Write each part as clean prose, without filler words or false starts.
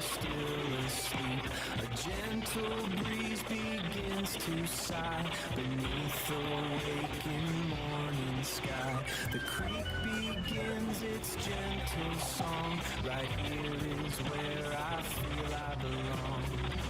are still asleep. A gentle breeze begins to sigh beneath the waking morning sky. The creek begins its gentle song. Right here is where I feel I belong.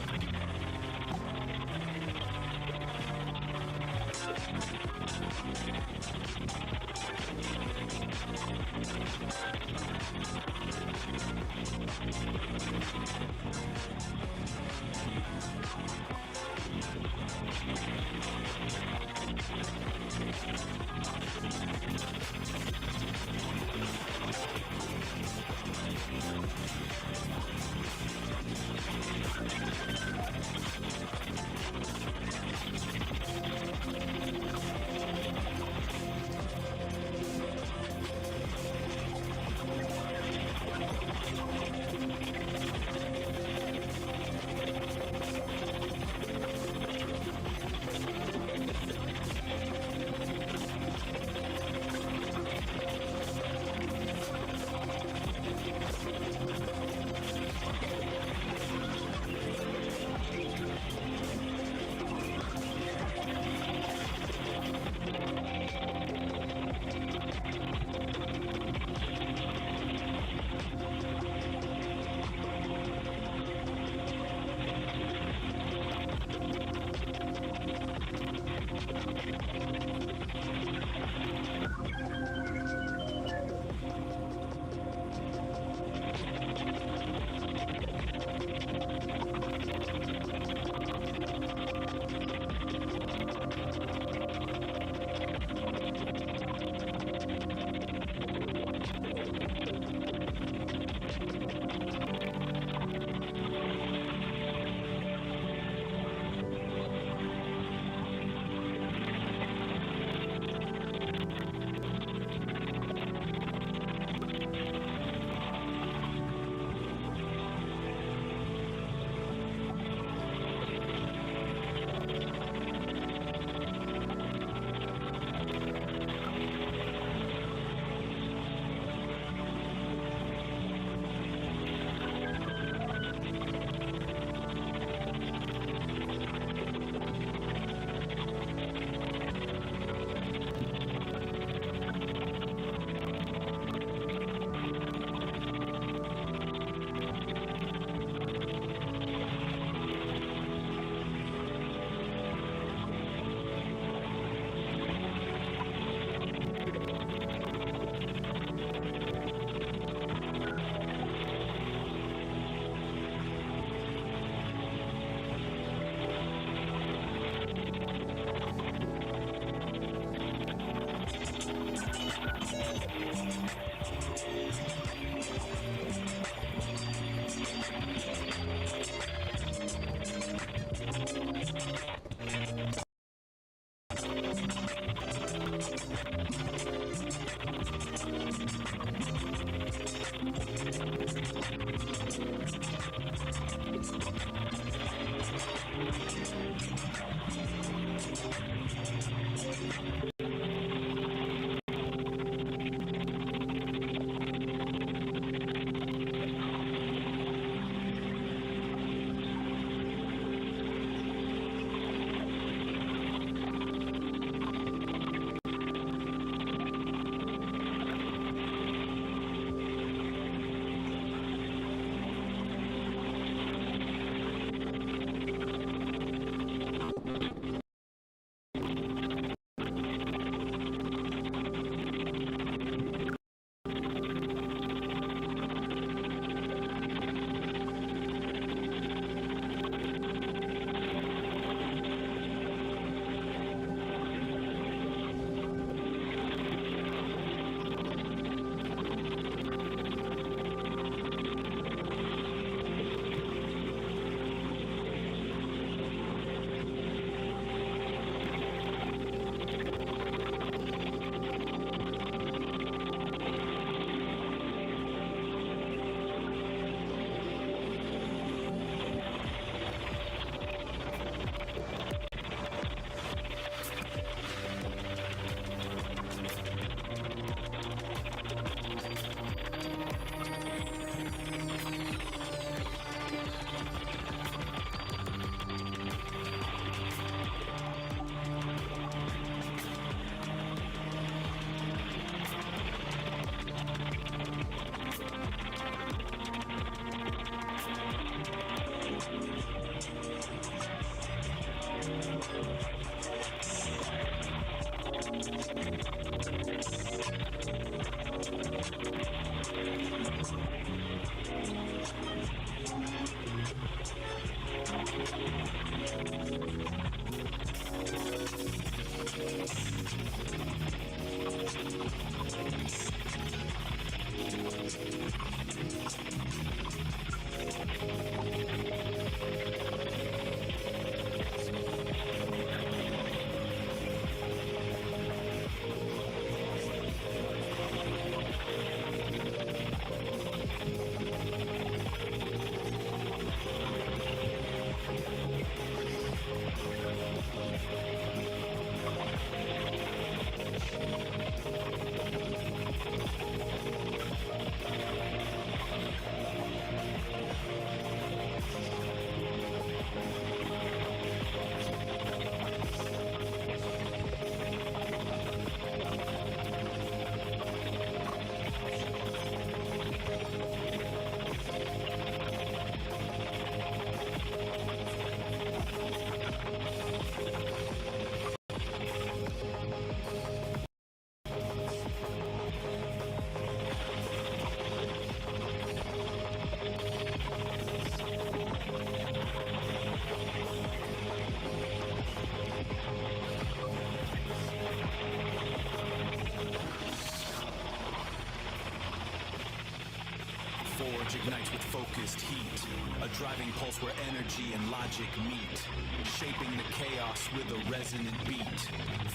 Forge ignites with focused heat, a driving pulse where energy and logic meet, shaping the chaos with a resonant beat,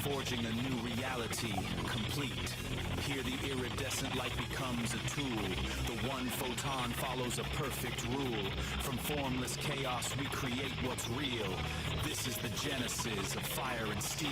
forging a new reality, complete. Here the iridescent light becomes a tool. The one photon follows a perfect rule. From formless chaos we create what's real. This is the genesis of fire and steel.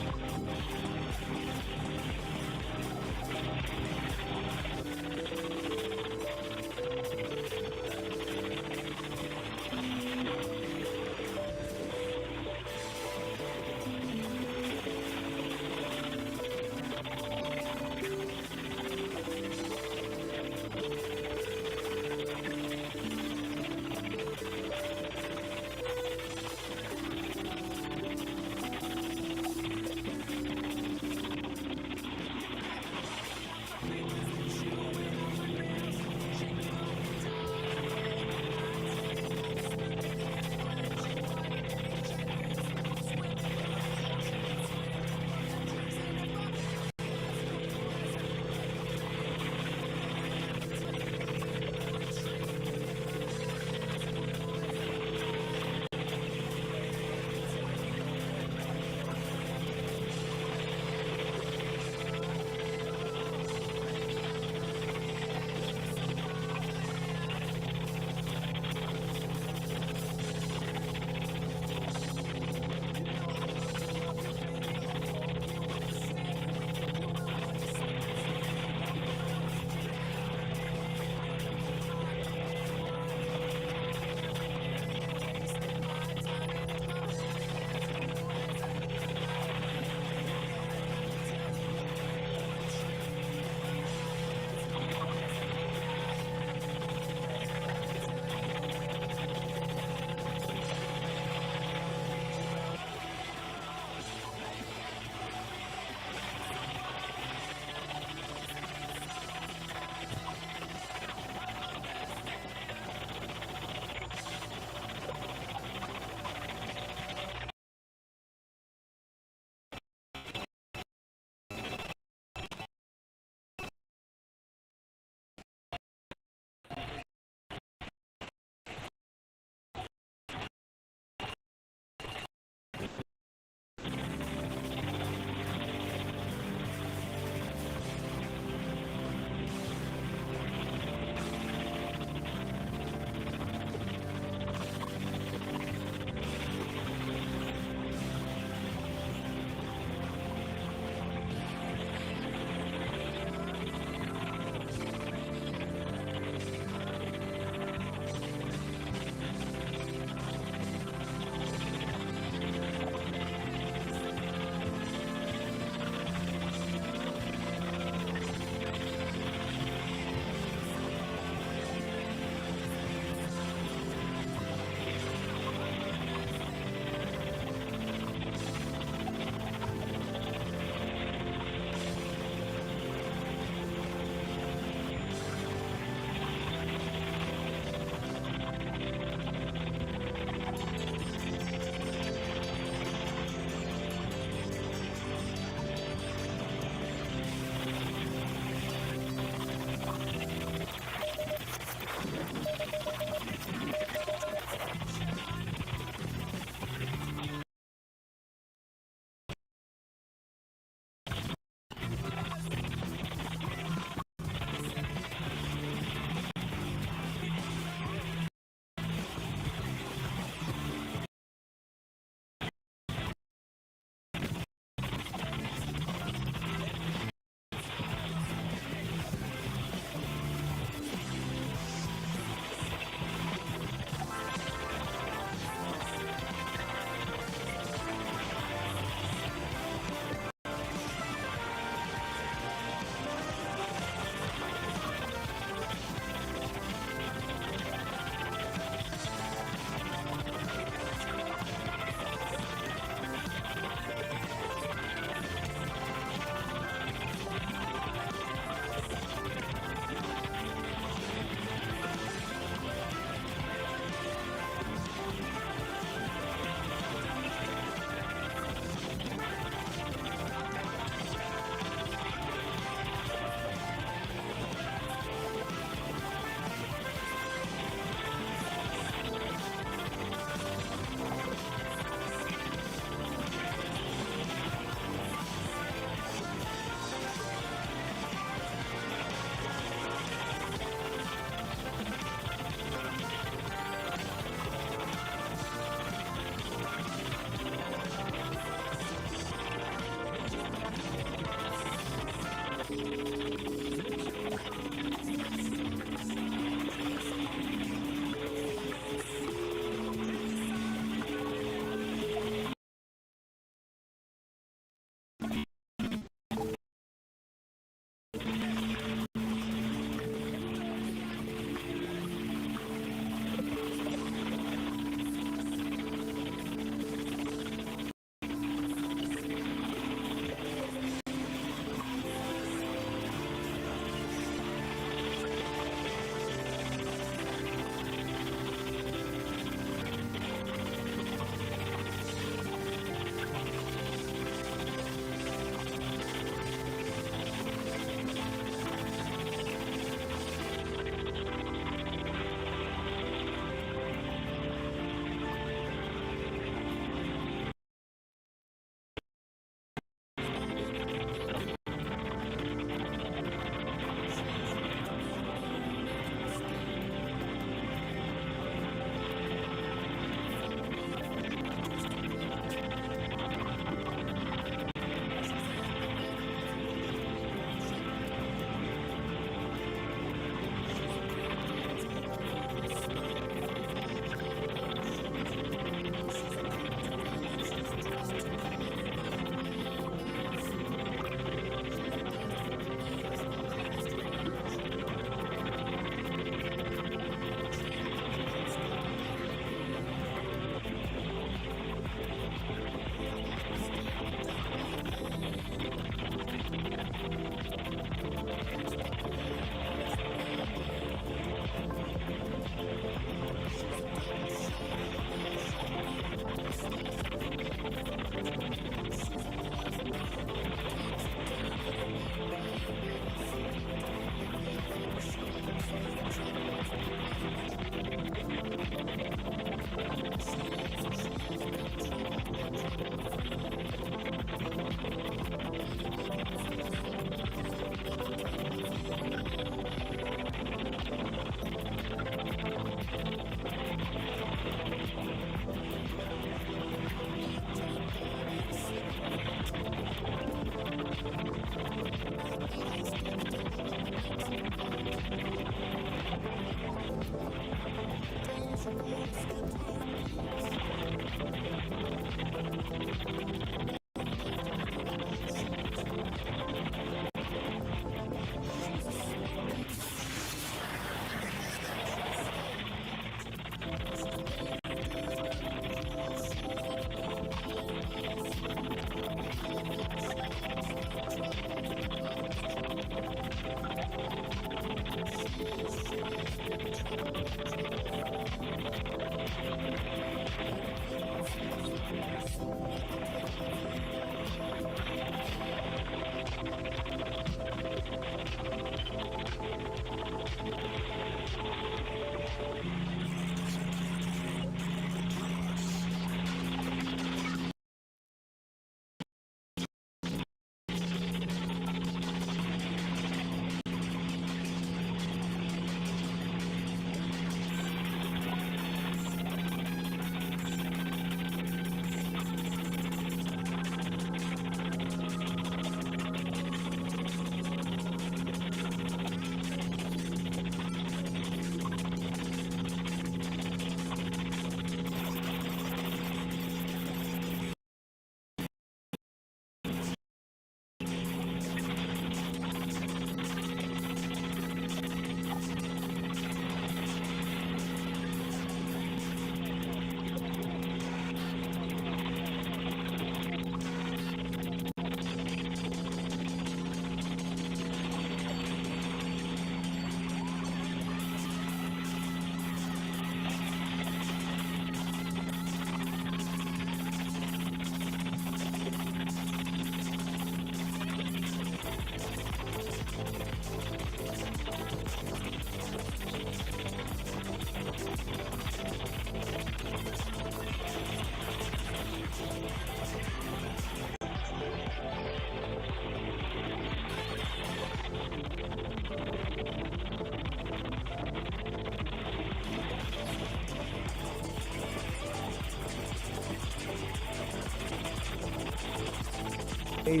Hey,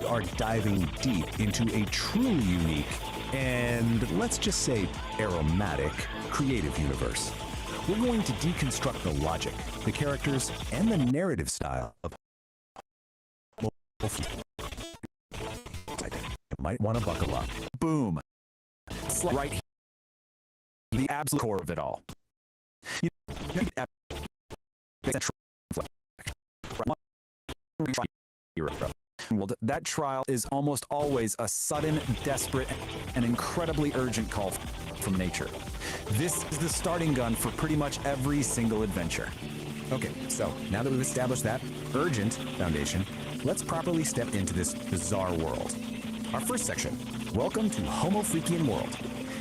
are diving deep into a truly unique and, let's just say, aromatic creative universe. We're going to deconstruct the logic, the characters, and the narrative style of you might want to buckle up. Boom. It's right here. The absolute core of it all. Well, that trial is almost always a sudden, desperate, and incredibly urgent call from nature. This is the starting gun for pretty much every single adventure. Okay, so now that we've established that urgent foundation, let's properly step into this bizarre world. Our first section, welcome to Homo Freakian World.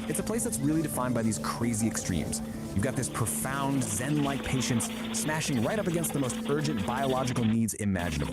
It's a place that's really defined by these crazy extremes. You've got this profound Zen-like patience smashing right up against the most urgent biological needs imaginable.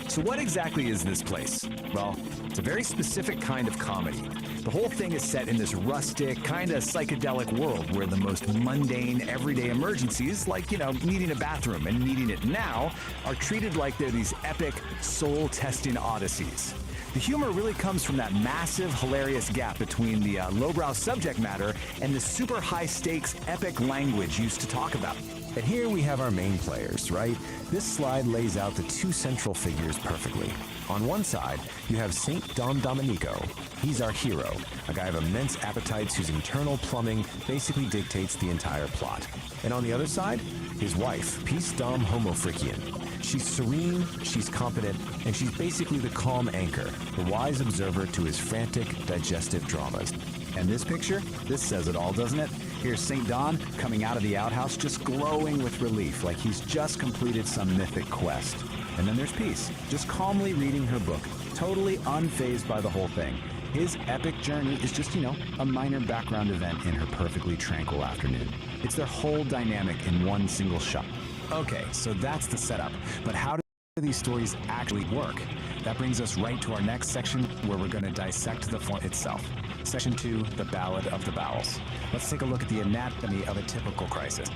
So what exactly is this place? Well, it's a very specific kind of comedy. The whole thing is set in this rustic, kind of psychedelic world where the most mundane, everyday emergencies, like, needing a bathroom and needing it now, are treated like they're these epic, soul-testing odysseys. The humor really comes from that massive, hilarious gap between the lowbrow subject matter and the super high-stakes, epic language used to talk about. And here we have our main players, right? This slide lays out the two central figures perfectly. On one side, you have Saint Dom Domenico. He's our hero, a guy of immense appetites whose internal plumbing basically dictates the entire plot. And on the other side, his wife, Peace Dom Homo Freakian. She's serene, she's competent, and she's basically the calm anchor, the wise observer to his frantic, digestive dramas. And this picture, this says it all, doesn't it? Here's St. Don coming out of the outhouse just glowing with relief, like he's just completed some mythic quest. And then there's Peace, just calmly reading her book, totally unfazed by the whole thing. His epic journey is just, a minor background event in her perfectly tranquil afternoon. It's their whole dynamic in one single shot. Okay, so that's the setup, but how do these stories actually work? That brings us right to our next section, where we're going to dissect the form itself. Section 2, the Ballad of the Bowels. Let's take a look at the anatomy of a typical crisis.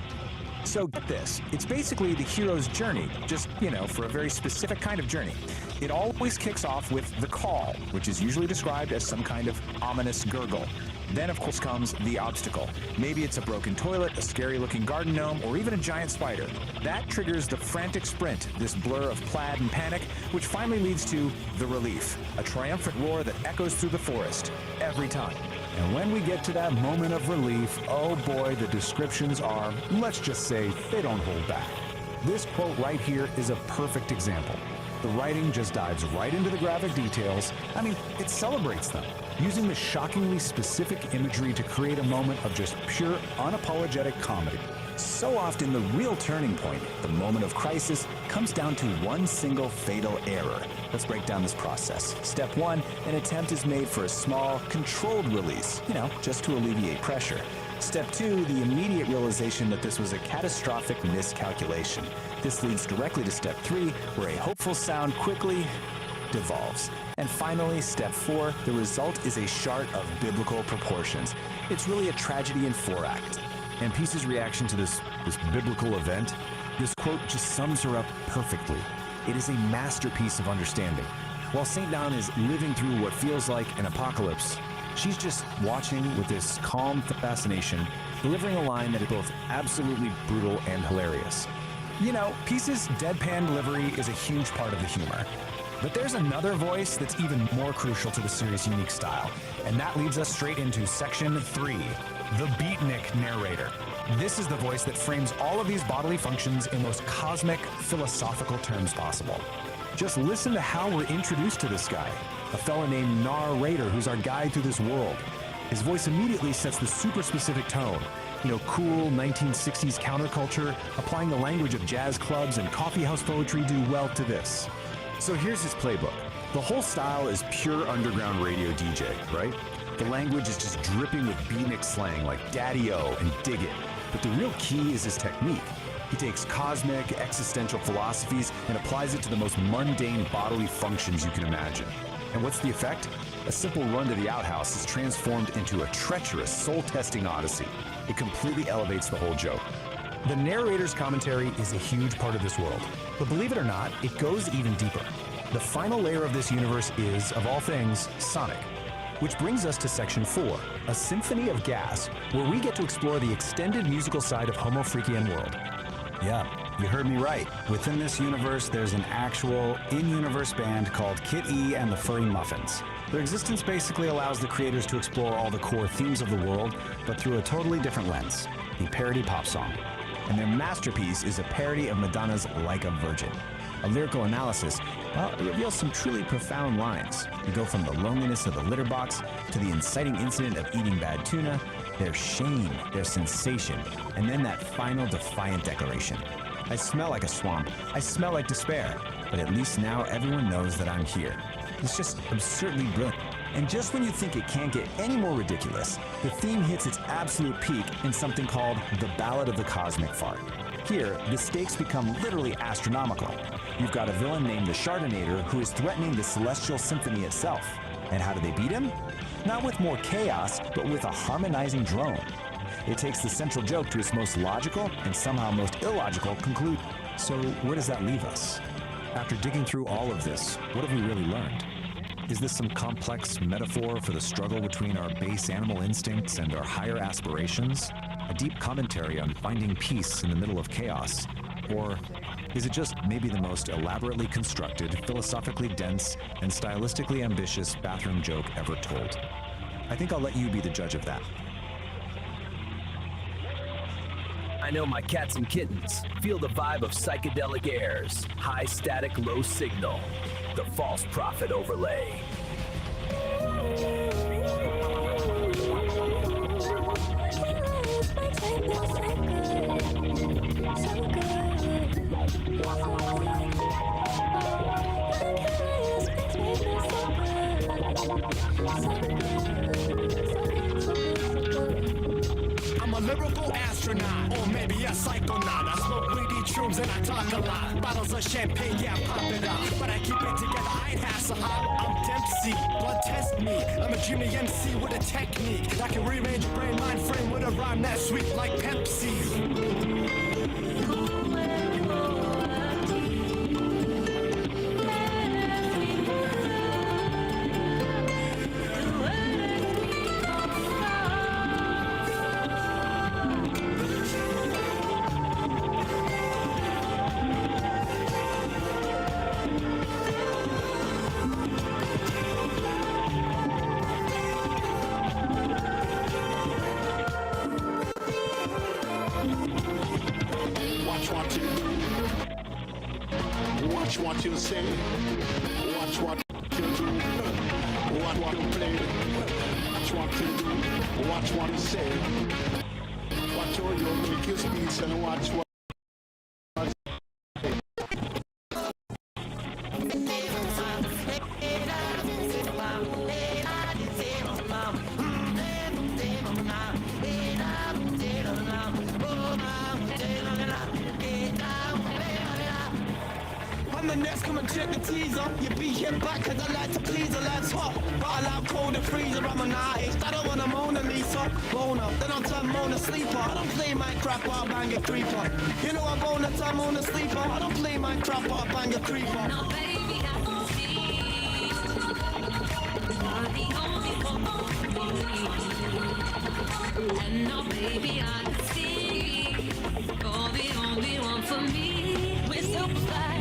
So get this, it's basically the hero's journey, just, for a very specific kind of journey. It always kicks off with the call, which is usually described as some kind of ominous gurgle. Then, of course, comes the obstacle. Maybe it's a broken toilet, a scary-looking garden gnome, or even a giant spider. That triggers the frantic sprint, this blur of plaid and panic, which finally leads to the relief, a triumphant roar that echoes through the forest, every time. And when we get to that moment of relief, oh boy, the descriptions are, let's just say, they don't hold back. This quote right here is a perfect example. The writing just dives right into the graphic details. It celebrates them, using the shockingly specific imagery to create a moment of just pure, unapologetic comedy. So often the real turning point, the moment of crisis, comes down to one single fatal error. Let's break down this process. Step 1, an attempt is made for a small, controlled release, just to alleviate pressure. Step 2, the immediate realization that this was a catastrophic miscalculation. This leads directly to Step 3, where a hopeful sound quickly devolves. And finally, Step 4, the result is a chart of biblical proportions. It's really a tragedy in 4 acts. And Peace's reaction to this biblical event, this quote just sums her up perfectly. It is a masterpiece of understanding. While St. Don is living through what feels like an apocalypse, she's just watching with this calm fascination, delivering a line that is both absolutely brutal and hilarious. Peace's deadpan delivery is a huge part of the humor. But there's another voice that's even more crucial to the series' unique style, and that leads us straight into Section 3, the beatnik narrator. This is the voice that frames all of these bodily functions in the most cosmic, philosophical terms possible. Just listen to how we're introduced to this guy, a fella named Narrator, who's our guide through this world. His voice immediately sets the super specific tone. Cool 1960s counterculture, applying the language of jazz clubs and coffeehouse poetry do well to this. So here's his playbook. The whole style is pure underground radio DJ, right? The language is just dripping with beatnik slang like daddy-o and dig it. But the real key is his technique. He takes cosmic, existential philosophies and applies it to the most mundane bodily functions you can imagine. And what's the effect? A simple run to the outhouse is transformed into a treacherous, soul-testing odyssey. It completely elevates the whole joke. The narrator's commentary is a huge part of this world, but believe it or not, it goes even deeper. The final layer of this universe is, of all things, sonic. Which brings us to Section 4, a symphony of gas, where we get to explore the extended musical side of Homo Freakian World. Yeah, you heard me right. Within this universe, there's an actual in-universe band called Kit E and the Furry Muffins. Their existence basically allows the creators to explore all the core themes of the world, but through a totally different lens, the parody pop song. And their masterpiece is a parody of Madonna's Like a Virgin. A lyrical analysis, well, it reveals some truly profound lines. You go from the loneliness of the litter box to the inciting incident of eating bad tuna, their shame, their sensation, and then that final defiant declaration. I smell like a swamp, I smell like despair, but at least now everyone knows that I'm here. It's just absurdly brilliant. And just when you think it can't get any more ridiculous, the theme hits its absolute peak in something called the Ballad of the Cosmic Fart. Here, the stakes become literally astronomical. You've got a villain named the Chardinator who is threatening the Celestial Symphony itself. And how do they beat him? Not with more chaos, but with a harmonizing drone. It takes the central joke to its most logical and somehow most illogical conclusion. So where does that leave us? After digging through all of this, what have we really learned? Is this some complex metaphor for the struggle between our base animal instincts and our higher aspirations? A deep commentary on finding peace in the middle of chaos? Or is it just maybe the most elaborately constructed, philosophically dense, and stylistically ambitious bathroom joke ever told? I think I'll let you be the judge of that. I know my cats and kittens feel the vibe of Psychedelic Aire's high static, low signal, the false prophet overlay. I'm a lyrical astronaut, or maybe a psychonaut. I smoke weedy shrooms and I talk a lot. Bottles of champagne, yeah, pop it up. But I keep it together, I ain't hassle. I'm Dempsey, blood test me. I'm a junior MC with a technique that can rearrange your brain, mind frame with a rhyme that's sweet like Pepsi. Watch what you say, watch what you do, watch what you play, watch what you do, watch what you say, watch how you make your speech and watch what. Come and check the teaser. You be hit back cause I like to please the lads hot. But I like cold and freezer, I'm an artist. I don't want a Mona Lisa. Boner, then I'll turn Mona Sleeper. I don't play my crap, I'll bang a creeper. You know I'm boner, turn Mona Sleeper. I don't play my crap, I'll bang a creeper. No, baby, I won't see. You're the only one for me. And no, baby, I can see. You're the only one for me. We're super fly.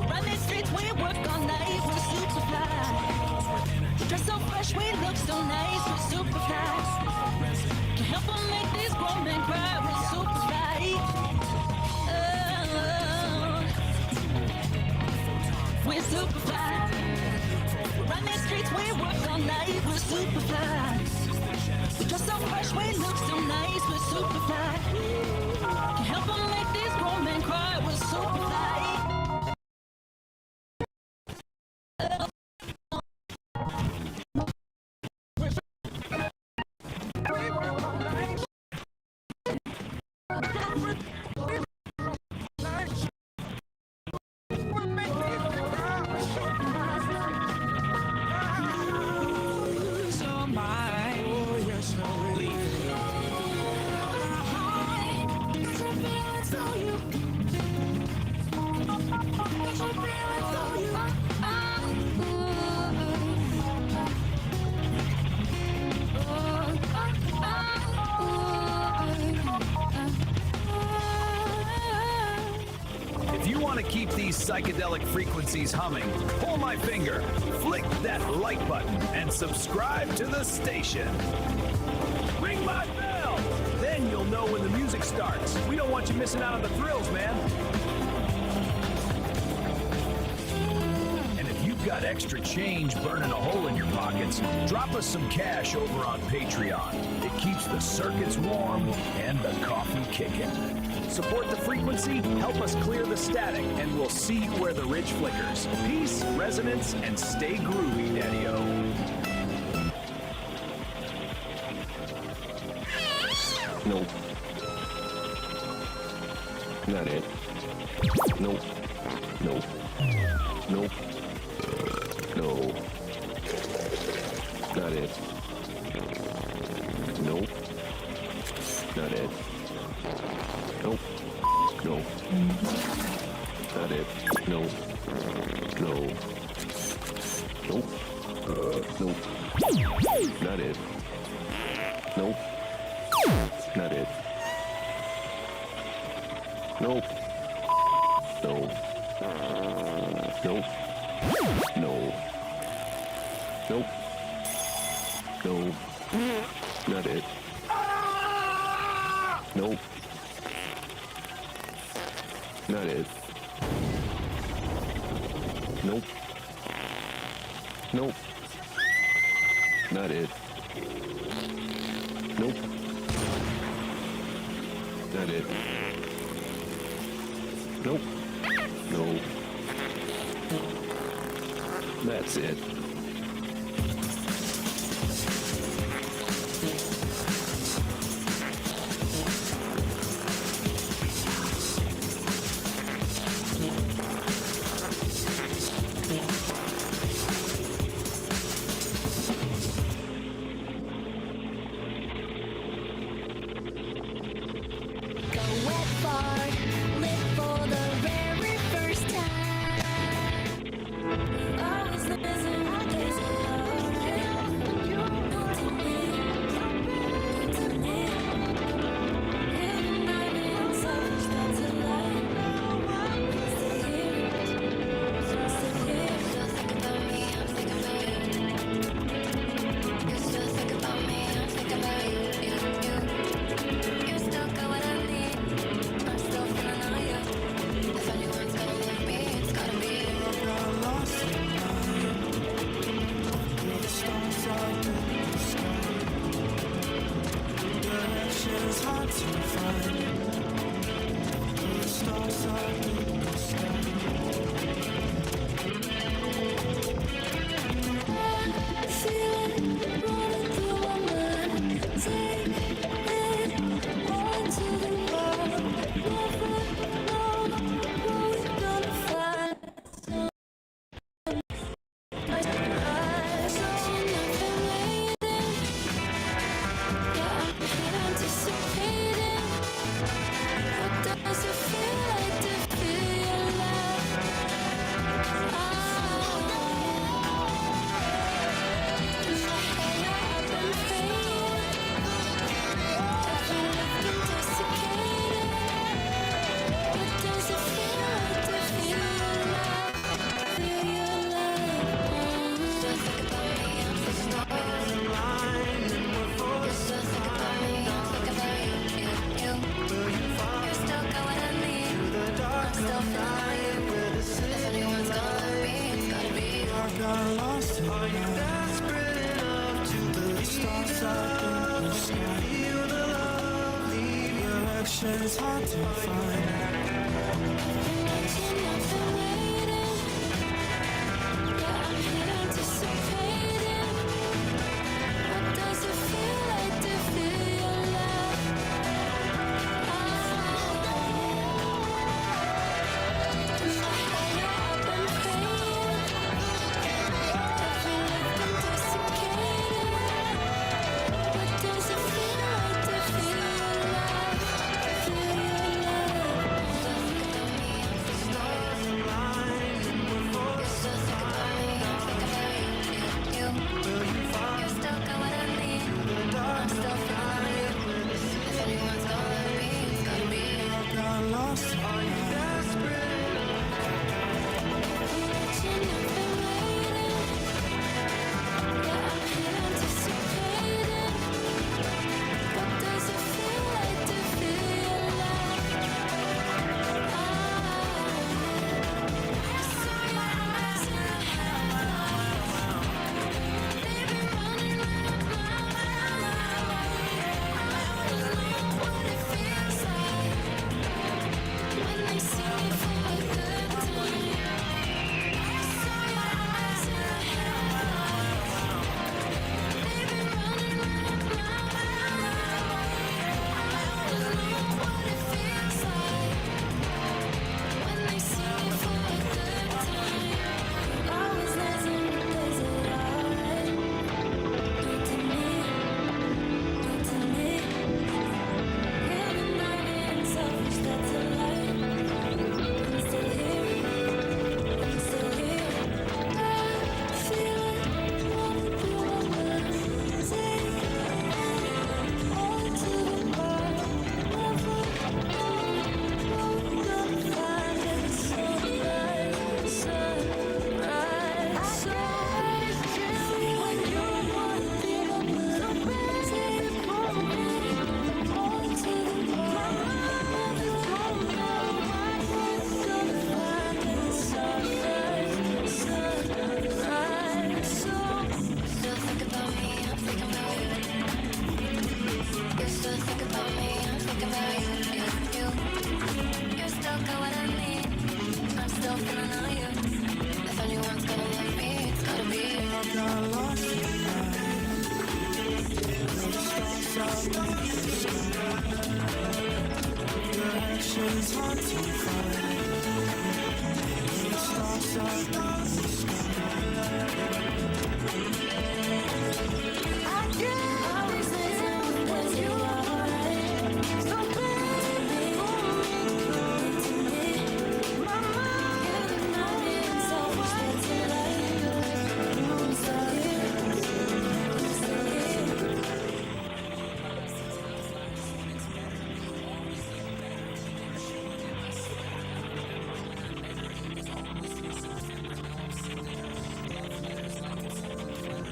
Run these streets, we work all night, we're super fly. Dress so fresh, we look so nice, we're super fly. Can help them make these grown men cry, we're super fly. We're super fly. Run these streets, we work all night, we're super fly. Dress so fresh, we look so nice, we're super fly. Can help them make these grown men cry, we're super fly. So you keep these psychedelic frequencies humming, pull my finger, flick that like button, and subscribe to the station. Ring my bell! Then you'll know when the music starts. We don't want you missing out on the thrills, man. And if you've got extra change burning a hole in your pockets, drop us some cash over on Patreon. It keeps the circuits warm and the coffee kicking. Support the frequency, help us clear the static, and we'll see where the ridge flickers. Peace, resonance, and stay groovy, Daddy-O. Nope. Not it. Nope. Nope. Nope. No. Not it. Nope. Not it. Nope. No. Not it. No. No. Nope. Nope. Not it. Nope. Not it. Nope. No. Nope. No. Nope. No. Not it. Nope. Not it. Nope. Nope. Not it. Nope. Not it. Nope. No. That's it. It's hard to find.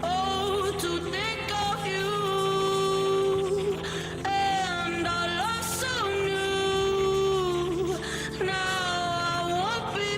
Oh, to think of you and our love so new. Now I won't be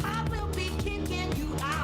I will be kicking you out.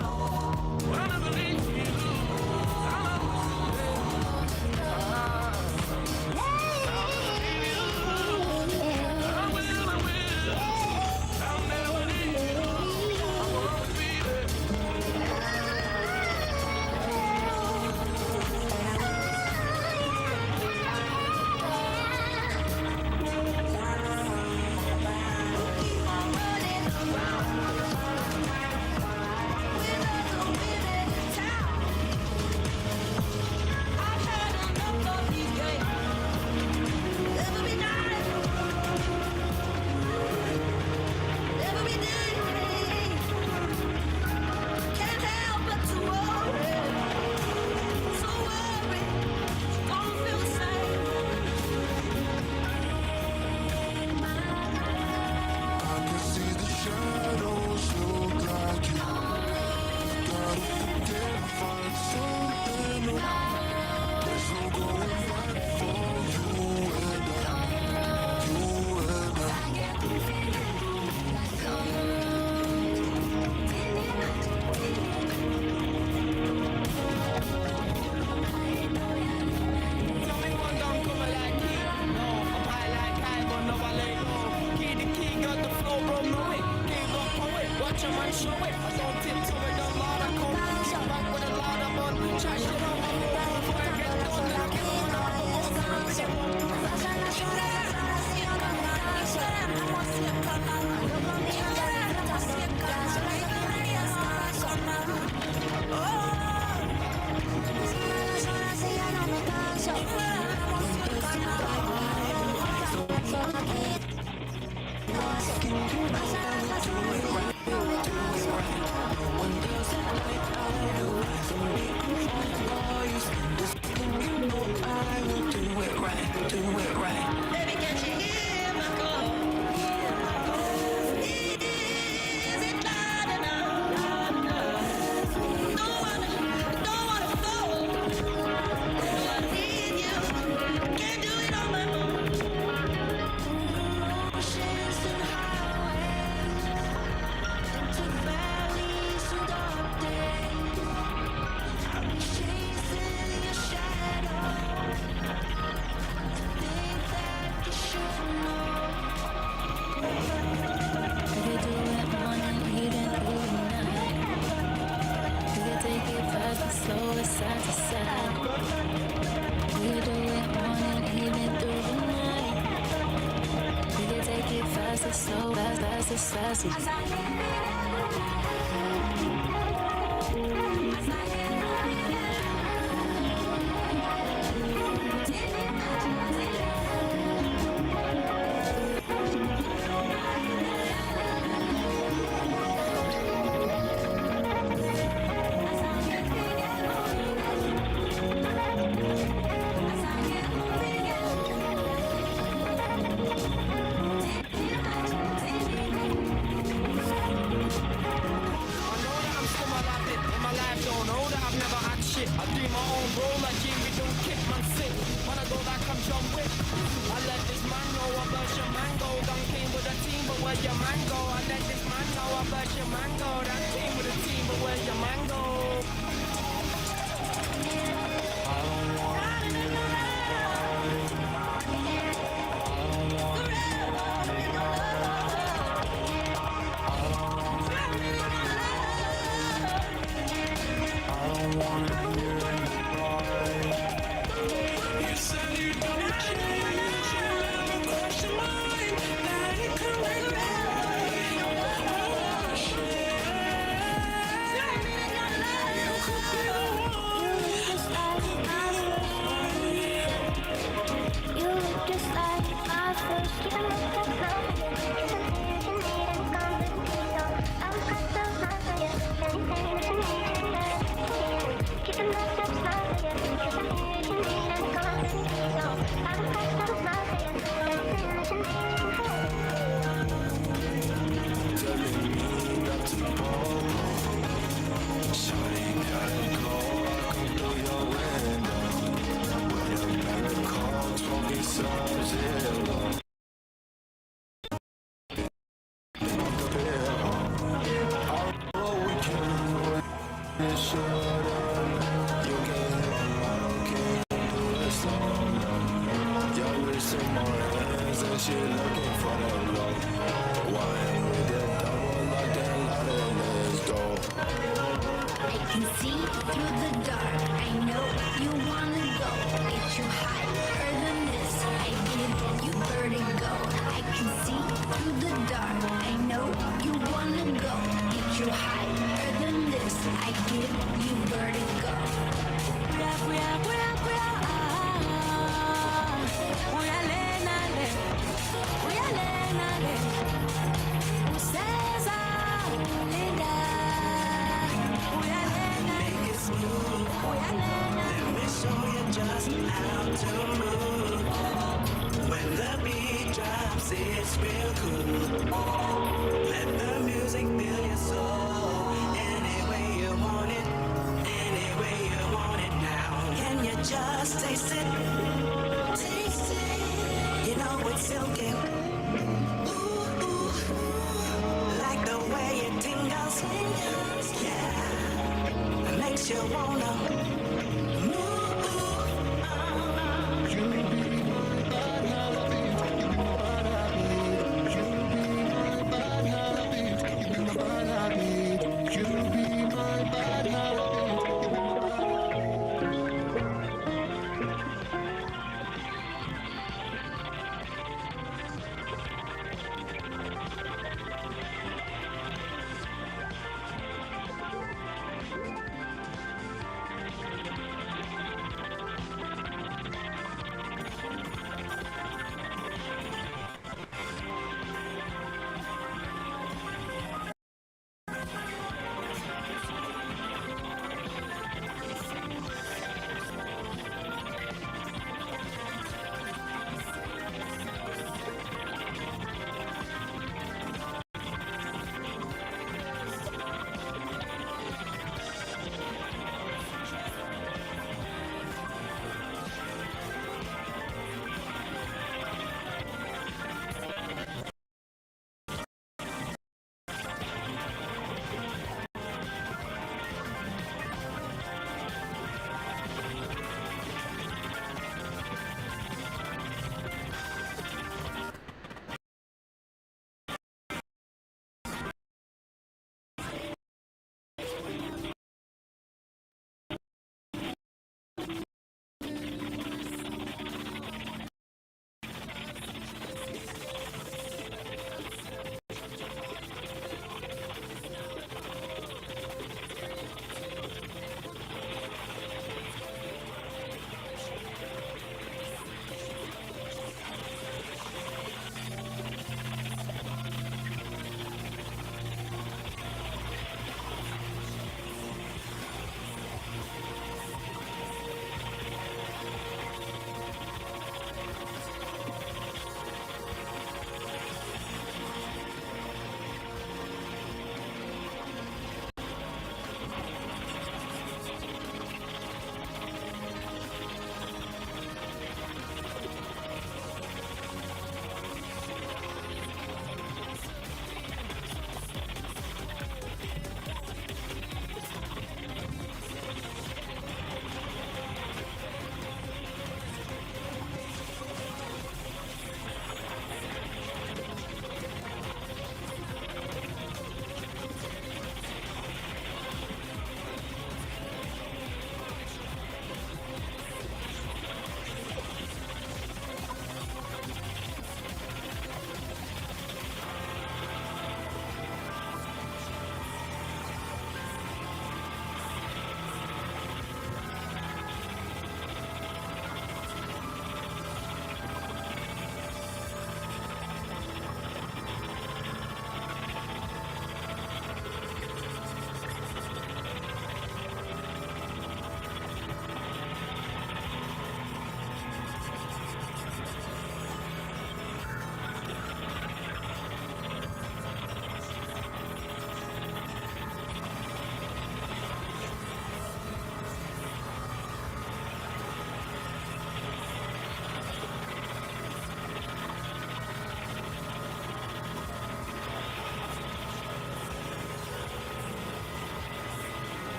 so fast, fast, fast.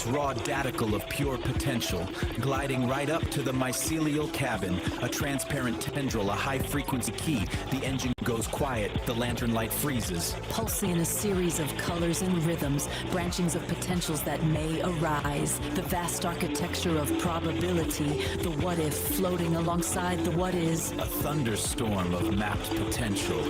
this raw daticle of pure potential, gliding right up to the mycelial cabin, a transparent tendril, a high-frequency key. The engine goes quiet, the lantern light freezes. Pulsing in a series of colors and rhythms, branchings of potentials that may arise. The vast architecture of probability, the what-if floating alongside the what-is. A thunderstorm of mapped potential.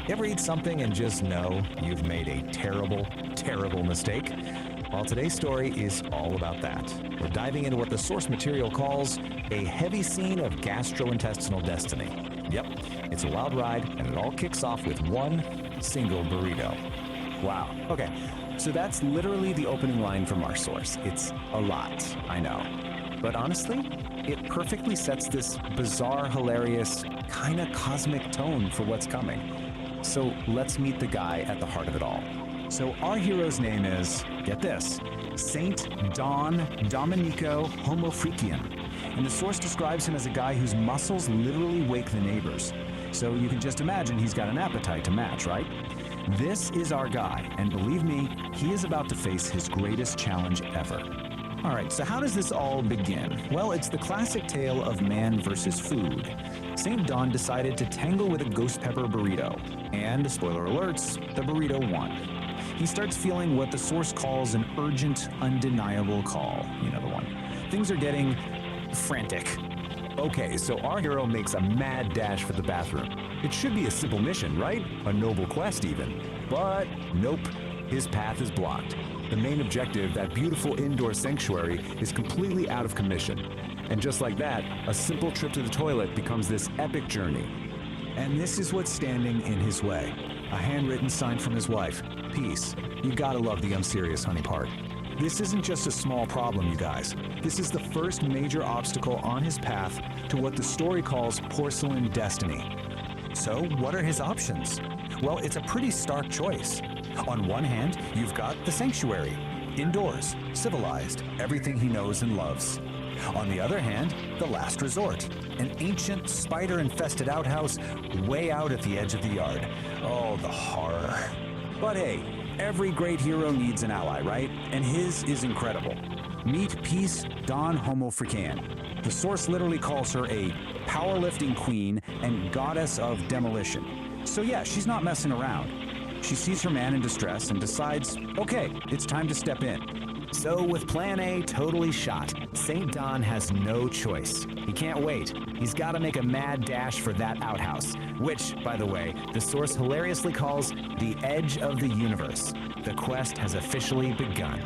Ever eat something and just know you've made a terrible, terrible mistake? Well, today's story is all about that. We're diving into what the source material calls a heavy scene of gastrointestinal destiny. Yep, it's a wild ride, and it all kicks off with one single burrito. Wow. Okay, so that's literally the opening line from our source. It's a lot, I know. But honestly, it perfectly sets this bizarre, hilarious, kind of cosmic tone for what's coming. So let's meet the guy at the heart of it all. So our hero's name is, get this, Saint Don Domenico Homofreakian. And the source describes him as a guy whose muscles literally wake the neighbors. So you can just imagine he's got an appetite to match, right? This is our guy, and believe me, he is about to face his greatest challenge ever. All right, so how does this all begin? Well, it's the classic tale of man versus food. St. Don decided to tangle with a ghost pepper burrito, and, spoiler alerts, the burrito won. He starts feeling what the source calls an urgent, undeniable call. You know the one. Things are getting frantic. Okay, so our hero makes a mad dash for the bathroom. It should be a simple mission, right? A noble quest even. But nope, his path is blocked. The main objective, that beautiful indoor sanctuary, is completely out of commission. And just like that, a simple trip to the toilet becomes this epic journey. And this is what's standing in his way. A handwritten sign from his wife. Peace. You gotta love the I'm serious, honey part. This isn't just a small problem, you guys. This is the first major obstacle on his path to what the story calls porcelain destiny. So, what are his options? Well, it's a pretty stark choice. On one hand, you've got the sanctuary, indoors, civilized, everything he knows and loves. On the other hand, the last resort, an ancient spider-infested outhouse way out at the edge of the yard. Oh, the horror. But hey, every great hero needs an ally, right? And his is incredible. Meet Peace Don Homo Frican. The source literally calls her a powerlifting queen and goddess of demolition. So yeah, she's not messing around. She sees her man in distress and decides, okay, it's time to step in. So with Plan A totally shot, St. Don has no choice. He can't wait. He's got to make a mad dash for that outhouse, which, by the way, the source hilariously calls the edge of the universe. The quest has officially begun.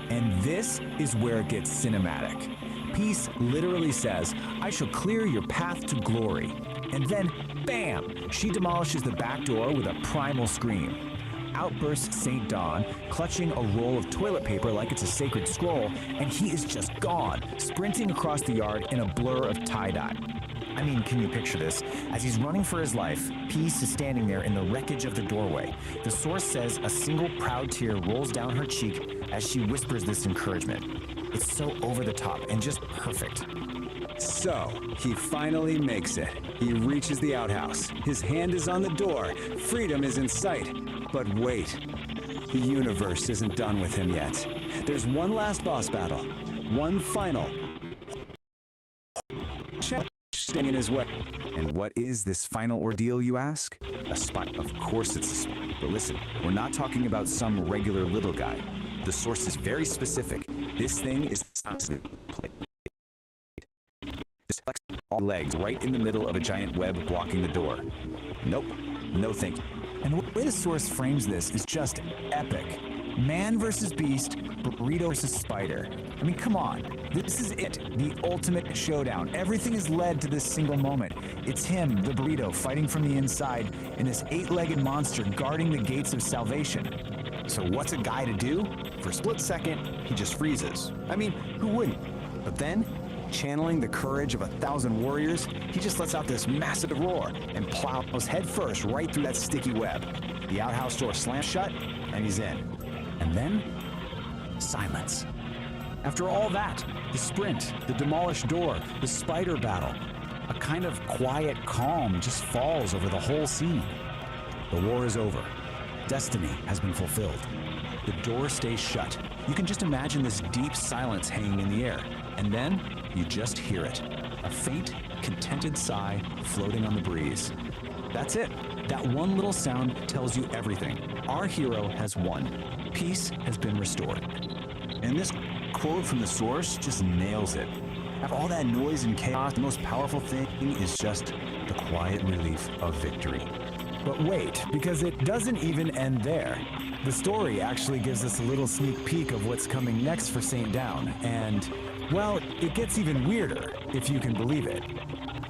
And this is where it gets cinematic. Peace literally says, I shall clear your path to glory. And then, bam, she demolishes the back door with a primal scream. Out bursts St. Don, clutching a roll of toilet paper like it's a sacred scroll, and he is just gone, sprinting across the yard in a blur of tie-dye. I mean, can you picture this? As he's running for his life, Peace is standing there in the wreckage of the doorway. The source says a single proud tear rolls down her cheek as she whispers this encouragement. It's so over the top and just perfect. So, he finally makes it. He reaches the outhouse. His hand is on the door. Freedom is in sight. But wait, the universe isn't done with him yet. There's one last boss battle. One final challenge standing in his way. And what is this final ordeal, you ask? A spot. Of course it's a spot. But listen, we're not talking about some regular little guy. The source is very specific. This thing is this all legs right in the middle of a giant web blocking the door. Nope, no thank you. And the way the source frames this is just epic. Man versus beast, burrito versus spider. I mean, come on. This is it, the ultimate showdown. Everything is led to this single moment. It's him, the burrito, fighting from the inside, and this 8-legged monster guarding the gates of salvation. So what's a guy to do? For a split second, he just freezes. I mean, who wouldn't? But then, channeling the courage of 1,000 warriors, he just lets out this massive roar and plows headfirst right through that sticky web. The outhouse door slams shut, and he's in. And then, silence. After all that, the sprint, the demolished door, the spider battle, a kind of quiet calm just falls over the whole scene. The war is over. Destiny has been fulfilled. The door stays shut. You can just imagine this deep silence hanging in the air. And then, you just hear it. A faint, contented sigh floating on the breeze. That's it. That one little sound tells you everything. Our hero has won. Peace has been restored. And this quote from the source just nails it. After all that noise and chaos, the most powerful thing is just the quiet relief of victory. But wait, because it doesn't even end there. The story actually gives us a little sneak peek of what's coming next for St. Down, and, well, it gets even weirder, if you can believe it.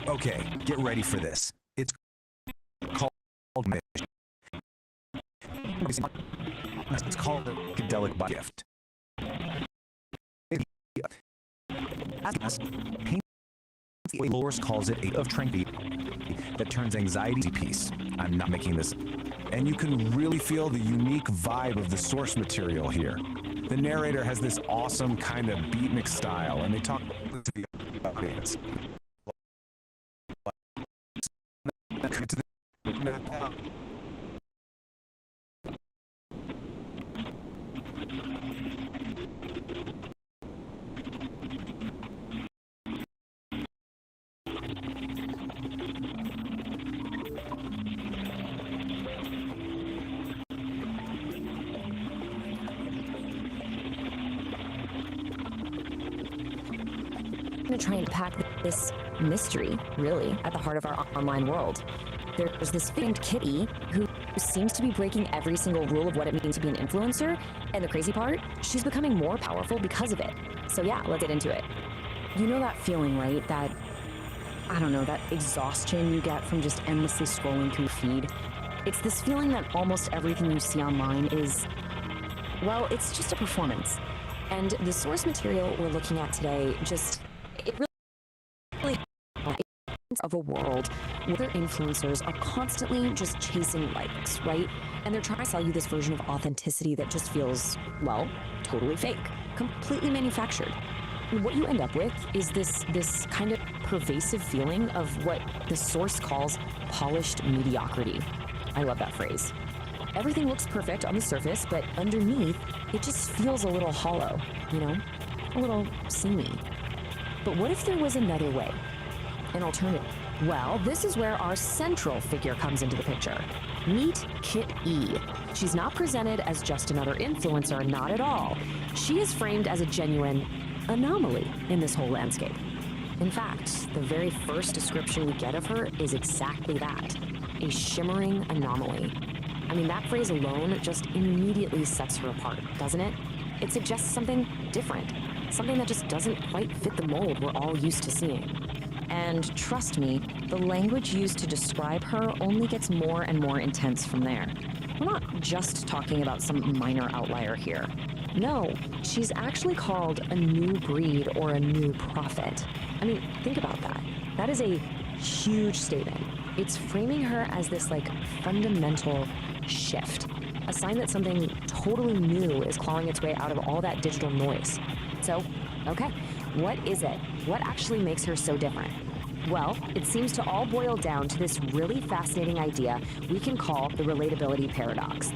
Okay, get ready for this. It's called Mission. It's called the Psychedelic Gift. The source calls it a of tranquility that turns anxiety to peace. I'm not making this. And you can really feel the unique vibe of the source material here. The narrator has this awesome kind of beatnik style, and they talk to the audience. To try and pack this mystery, really, at the heart of our online world. There's this famed kitty who seems to be breaking every single rule of what it means to be an influencer, and the crazy part, she's becoming more powerful because of it. So yeah, let's get into it. You know that feeling, right? That, I don't know, that exhaustion you get from just endlessly scrolling through feed. It's this feeling that almost everything you see online is, well, it's just a performance. And the source material we're looking at today just, it really of a world where influencers are constantly just chasing likes, right? And they're trying to sell you this version of authenticity that just feels, well, totally fake, completely manufactured. What you end up with is this kind of pervasive feeling of what the source calls polished mediocrity. I love that phrase. Everything looks perfect on the surface, but underneath, it just feels a little hollow, you know? A little samey. But what if there was another way? An alternative? Well, this is where our central figure comes into the picture. Meet Kit E. She's not presented as just another influencer, not at all. She is framed as a genuine anomaly in this whole landscape. In fact, the very first description we get of her is exactly that, a shimmering anomaly. I mean, that phrase alone just immediately sets her apart, doesn't it? It suggests something different, something that just doesn't quite fit the mold we're all used to seeing. And trust me, the language used to describe her only gets more and more intense from there. We're not just talking about some minor outlier here. No, she's actually called a new breed or a new prophet. I mean, think about that. That is a huge statement. It's framing her as this, like, fundamental shift. A sign that something totally new is clawing its way out of all that digital noise. So, okay, what is it? What actually makes her so different? Well, it seems to all boil down to this really fascinating idea we can call the relatability paradox.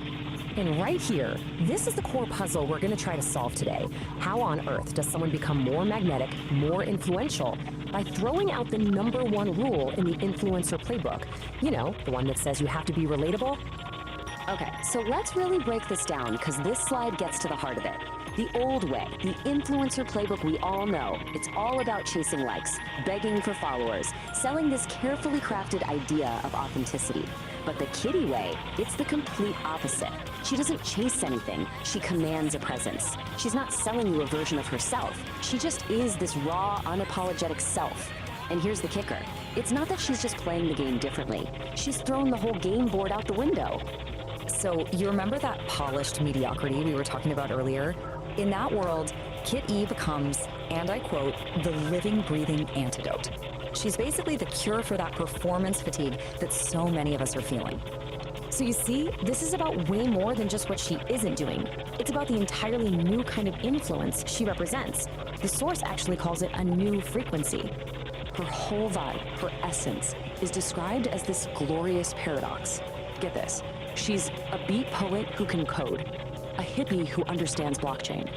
And right here, this is the core puzzle we're going to try to solve today. How on earth does someone become more magnetic, more influential, by throwing out the #1 rule in the influencer playbook? You know, the one that says you have to be relatable? Okay, so let's really break this down, because this slide gets to the heart of it. The old way, the influencer playbook we all know, it's all about chasing likes, begging for followers, selling this carefully crafted idea of authenticity. But the Kitty way, it's the complete opposite. She doesn't chase anything, she commands a presence. She's not selling you a version of herself. She just is this raw, unapologetic self. And here's the kicker. It's not that she's just playing the game differently. She's thrown the whole game board out the window. So you remember that polished mediocrity we were talking about earlier? In that world, Kit E becomes, and I quote, the living, breathing antidote. She's basically the cure for that performance fatigue that so many of us are feeling. So you see, this is about way more than just what she isn't doing. It's about the entirely new kind of influence she represents. The source actually calls it a new frequency. Her whole vibe, her essence, is described as this glorious paradox. Get this, she's a beat poet who can code, a hippie who understands blockchain.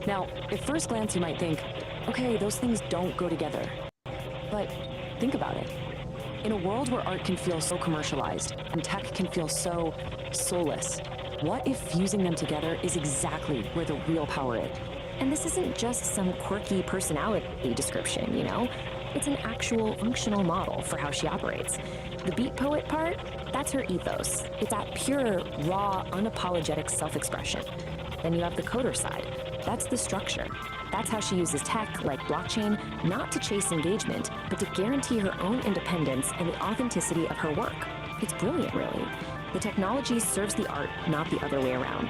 Now, at first glance you might think, okay, those things don't go together. But think about it. In a world where art can feel so commercialized and tech can feel so soulless, what if fusing them together is exactly where the real power is? And this isn't just some quirky personality description, you know? It's an actual functional model for how she operates. The beat poet part, that's her ethos. It's that pure, raw, unapologetic self-expression. Then you have the coder side. That's the structure. That's how she uses tech, like blockchain, not to chase engagement, but to guarantee her own independence and the authenticity of her work. It's brilliant, really. The technology serves the art, not the other way around.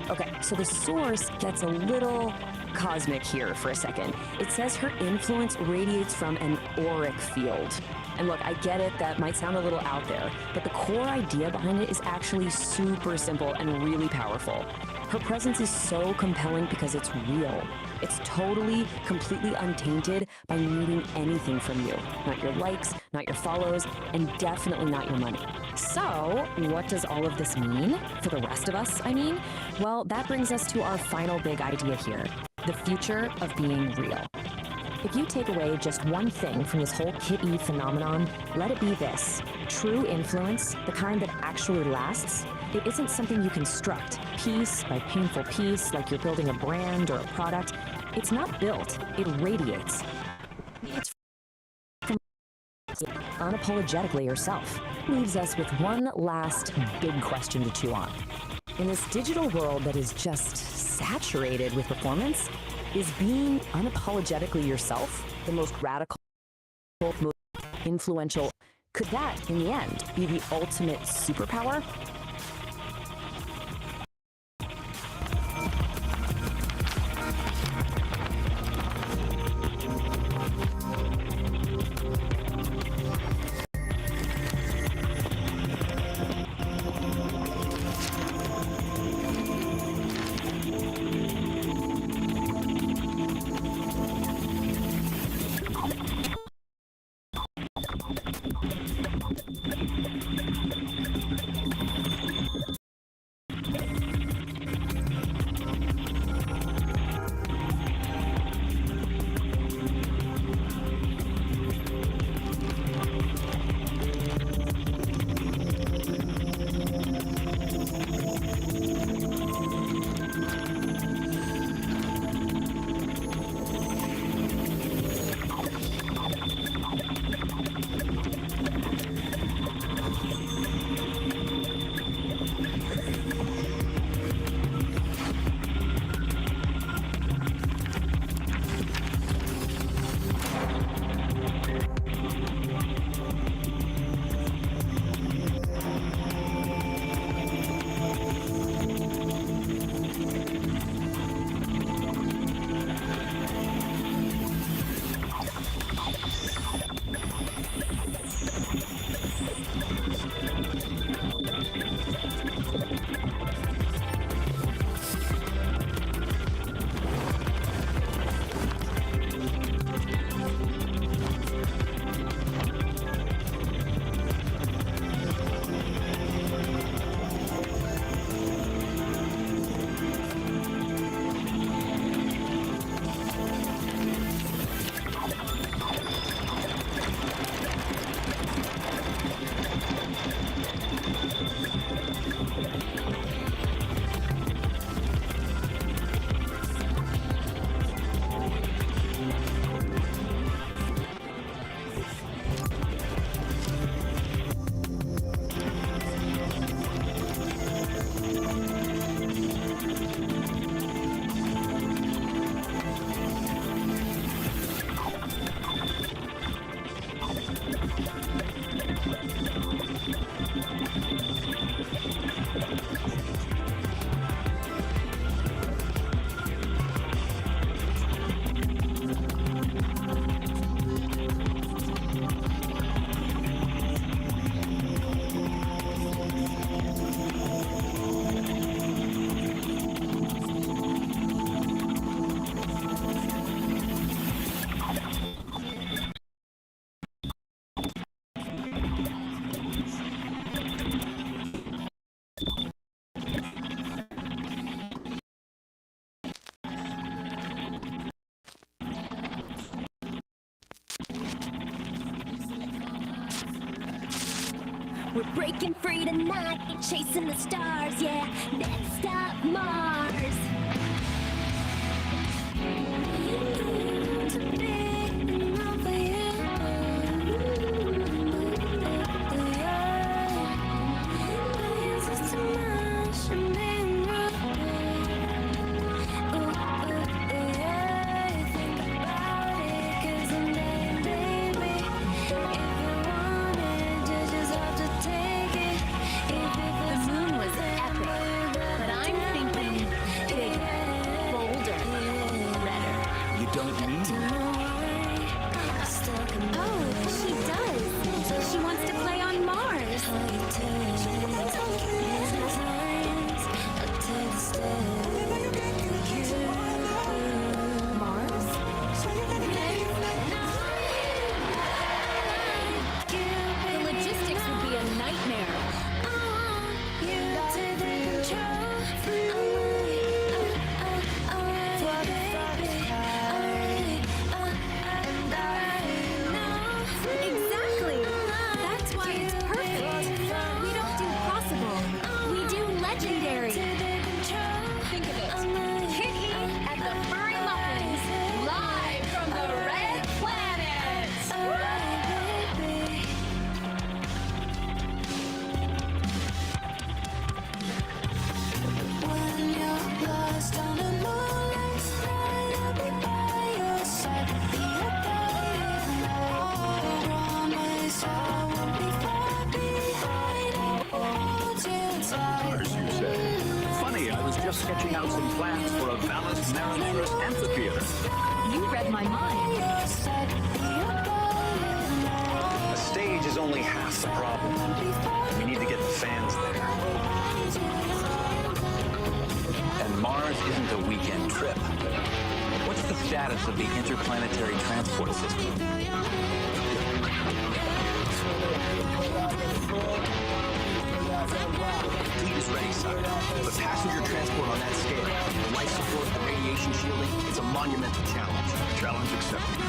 Okay, so the source gets a little cosmic here for a second. It says her influence radiates from an auric field. And look, I get it, that might sound a little out there, but the core idea behind it is actually super simple and really powerful. Her presence is so compelling because it's real. It's totally, completely untainted by needing anything from you. Not your likes, not your follows, and definitely not your money. So, what does all of this mean? For the rest of us, I mean? Well, that brings us to our final big idea here. The future of being real. If you take away just one thing from this whole Kit E phenomenon, let it be this. True influence, the kind that actually lasts, it isn't something you construct, piece by painful piece, like you're building a brand or a product. It's not built, it radiates. It's from unapologetically yourself. Leaves us with one last big question to chew on. In this digital world that is just saturated with performance, is being unapologetically yourself the most radical, most influential? Could that, in the end, be the ultimate superpower? We're breaking free tonight, chasing the stars, yeah. Next stop, Mars. To be enough for you. This is too much, I'm being rude. Think about it, 'cause I'm dead, baby. If you want it, you just have to take it. The moon was epic, but I'm thinking bigger, bolder, redder. You don't need Oh, she does. She wants to play on Mars. Mars? The logistics would be a nightmare. Exactly. That's why it's perfect. We don't do possible. We do legendary. Think of it. Kiki and the Furry Muffins, live from the Red Planet. When you're lost on a moonlight night, I'll be by your side. Be a promise I won't be far behind. I'll hold you tight. As you say. Funny, I was just sketching out some plans for a Vallis Marineris amphitheater. You read my mind. A stage is only half the problem. We need to get the fans there. And Mars isn't a weekend trip. What's the status of the interplanetary transport system? Fleet is ready, sir. But passenger transport on that scale, the life support, the radiation shielding, it's a monumental challenge. Challenge accepted.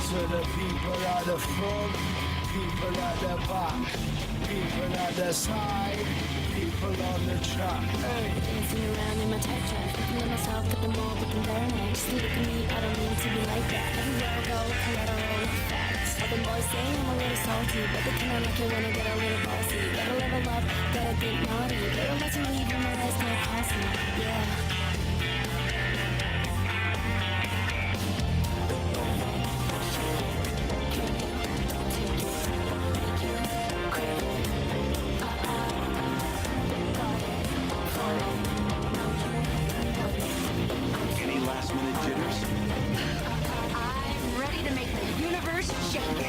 To the people at the front, people at the back, people at the side, people on the track. Hey. Dancing around in my tight dress, looking at myself, got them all looking very nice. Just look at me, I don't need to be like that. Everywhere I go, collateral facts. All the boys say I'm a little salty, but they kinda like it when I get a little bossy. Gotta level up, gotta think naughty. Little less to leave when my eyes can't pass me. Yeah. Any last minute jitters? I'm ready to make the universe shake.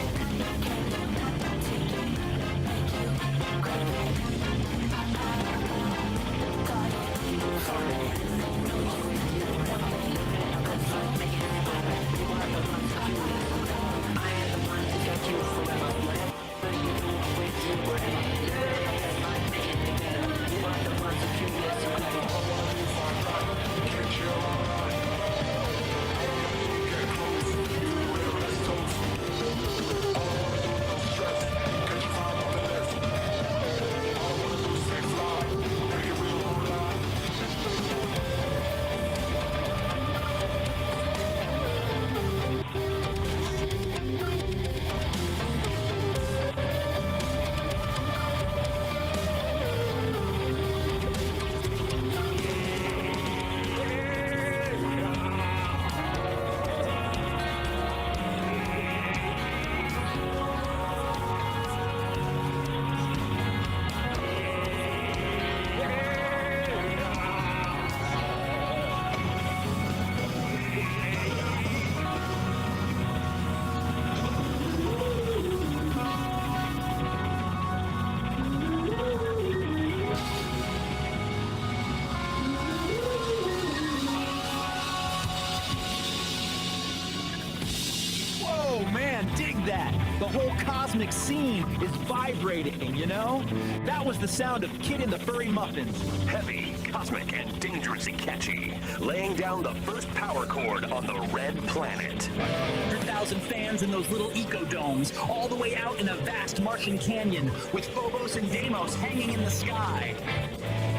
whole cosmic scene is vibrating, you know? That was the sound of Kid in the Furry Muffins. Heavy, cosmic, and dangerously catchy. Laying down the first power chord on the Red Planet. 100,000 fans in those little eco-domes, all the way out in a vast Martian canyon, with Phobos and Deimos hanging in the sky.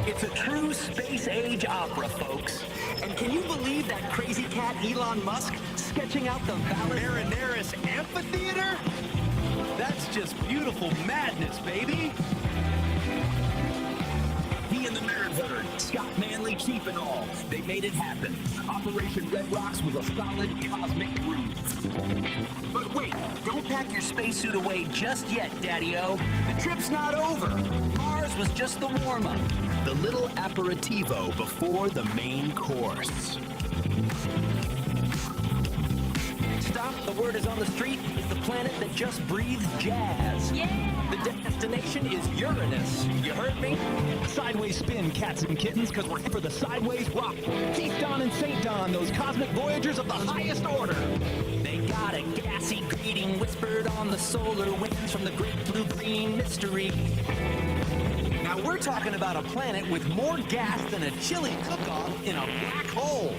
It's a true space-age opera, folks. And can you believe that crazy cat Elon Musk sketching out the Marineris Amphitheater? That's just beautiful madness, baby. He and the Nerd Herd, Scott Manley, Chief and all, they made it happen. Operation Red Rocks was a solid cosmic groove. But wait, don't pack your spacesuit away just yet, Daddy-O. The trip's not over. Mars was just the warm-up. The little aperitivo before the main course. Stop, the word is on the street, is the planet that just breathes jazz. Yeah! The destination is Uranus. You heard me? Sideways spin, cats and kittens, because we're here for the sideways rock. Keith Don and St. Don, those cosmic voyagers of the highest order. They got a gassy greeting whispered on the solar winds from the great blue-green mystery. Now we're talking about a planet with more gas than a chili cook-off in a black hole.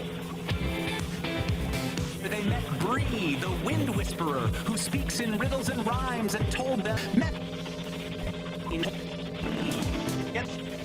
They met Bree, the wind whisperer, who speaks in riddles and rhymes, and told them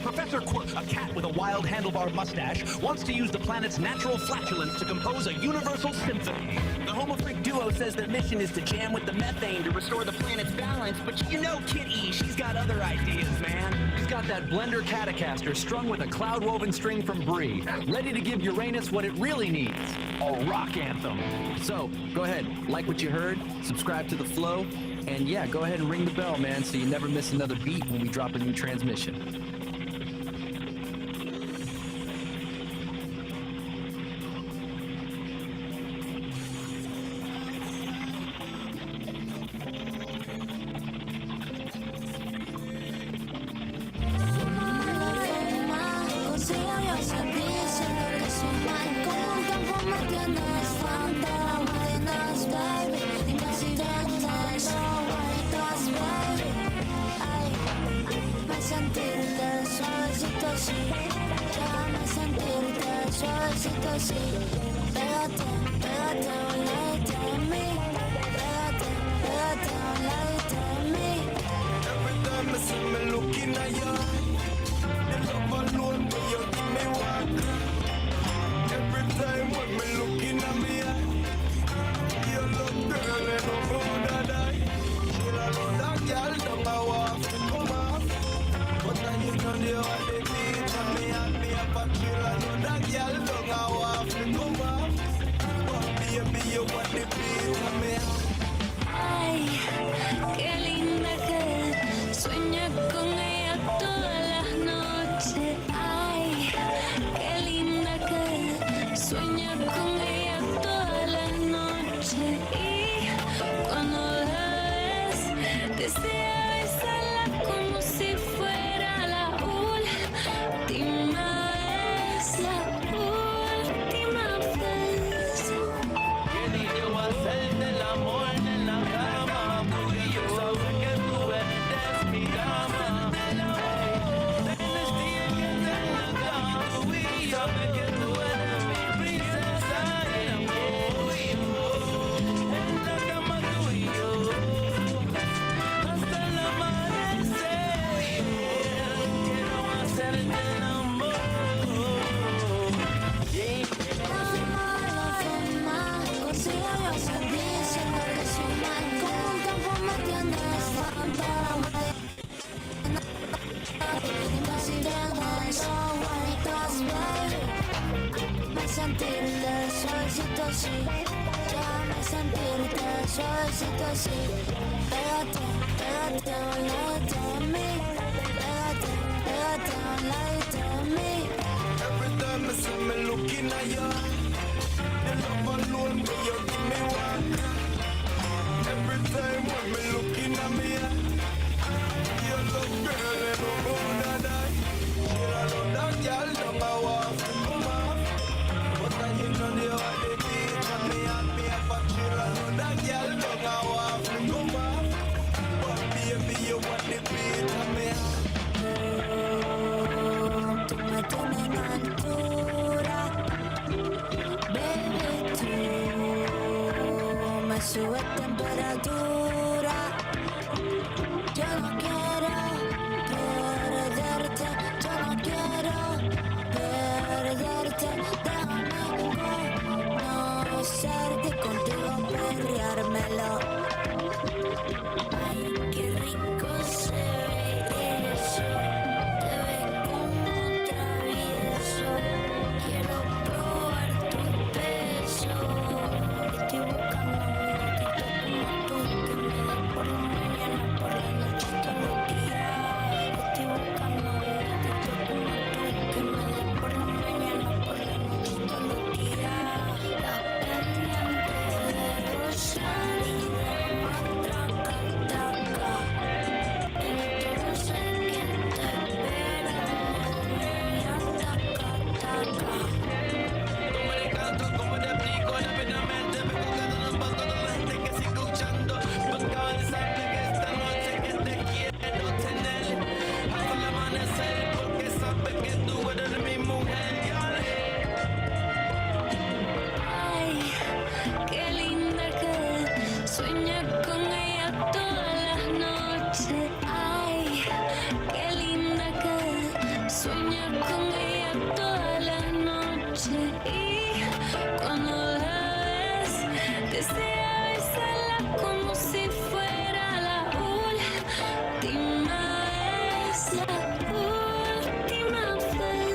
Professor Quirk, a cat with a wild handlebar mustache, wants to use the planet's natural flatulence to compose a universal symphony. The Homo Freak duo says their mission is to jam with the methane to restore the planet's balance, but you know Kitty, she's got other ideas, man. She's got that blender Catacaster strung with a cloud-woven string from Bree, ready to give Uranus what it really needs, a rock anthem. So, go ahead, like what you heard, subscribe to The Flow, and yeah, go ahead and ring the bell, man, so you never miss another beat when we drop a new transmission. Ay, qué linda que sueña con ella todas las noches. Ay, qué linda que sueña con ella todas las noches. Y cuando la ves, desea besarla como si fuera la última vez, la última vez. Qué lindo hacerte el amor en la cama, porque yo sabía que tú eres mi dama. Tienes que en la cama, y sabes que tú eres mi princesa y amor. En la cama tú y yo, hasta el amanecer. Quiero hacerte el amor. Sentirte suavecito así, déjame sentirte suavecito así. Pégate, pégate a un ladito de mí, pégate, pégate a un ladito de mí. Every time I see me looking at you, you love alone, but you give me one. Every time when me looking at me, you look girl and I'm gonna die. You know that girl don't go off to come off, but then you know the way they beat on me and me up a chill. I know that girl don't go off to come off. una altura. Baby, tú me subes temperatura. Yo no quiero perderte, yo no quiero perderte. Déjame conocerte, contigo perreármelo. Ay, qué rico se ve eso. Te ves como travieso. Quiero probar tu peso. Estoy buscando un gatito como tú, que me dé por la mañana, por la noche, todos los días. Estoy buscando un gatito como tú, que me dé por la mañana, por la noche, todos los días. La pendiente de Rosar y de Matraca, taca. Entonces, ¿quién te espera? Niña, taca, taca. ¿Cómo te explico? Rápidamente me colgando los pasos de la gente que sigue escuchando. Busca avanzarte que esta noche que te quiero tener hasta el amanecer, porque sabes que tú eres mi mujer. Ay, qué linda que sueñas con ella todas las noches. Ay, qué linda que sueñas con ella todas las noches. Y cuando la ves, desea besarla como si fuera la última vez. La última vez.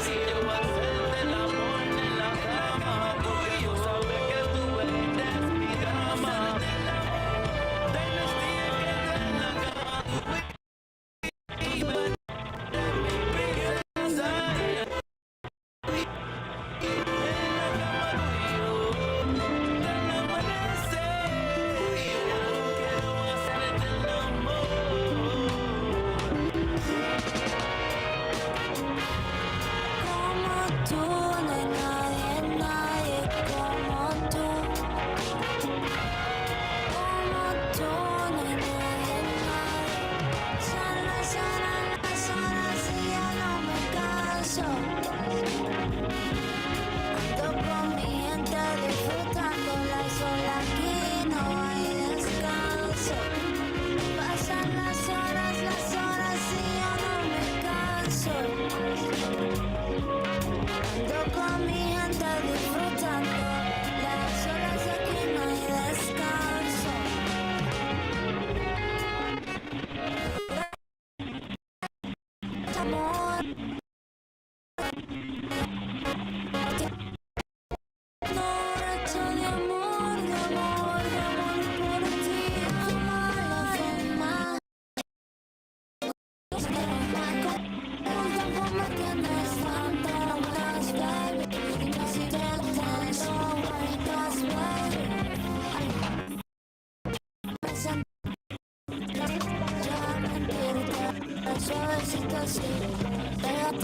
Quiero hacerte el amor en la cama, porque yo sabes que tú eres mi dama. Como tú, no hay nadie, nadie como tú. Como tú, no hay nadie, nadie. Son las horas y ya no me canso. Ando con mi gente disfrutando la sola, aquí no hay descanso. Pasan las horas y ya no me canso. Ando con mi gente disfrutando las horas, aquí no hay descanso. Amor, borracho de amor, de amor, de amor por ti. Amar la forma. Un tiempo me tienes fantasmas, baby. Y no si te tanto vueltas, baby. Me siento ya mentirte, suavecito así. Pégate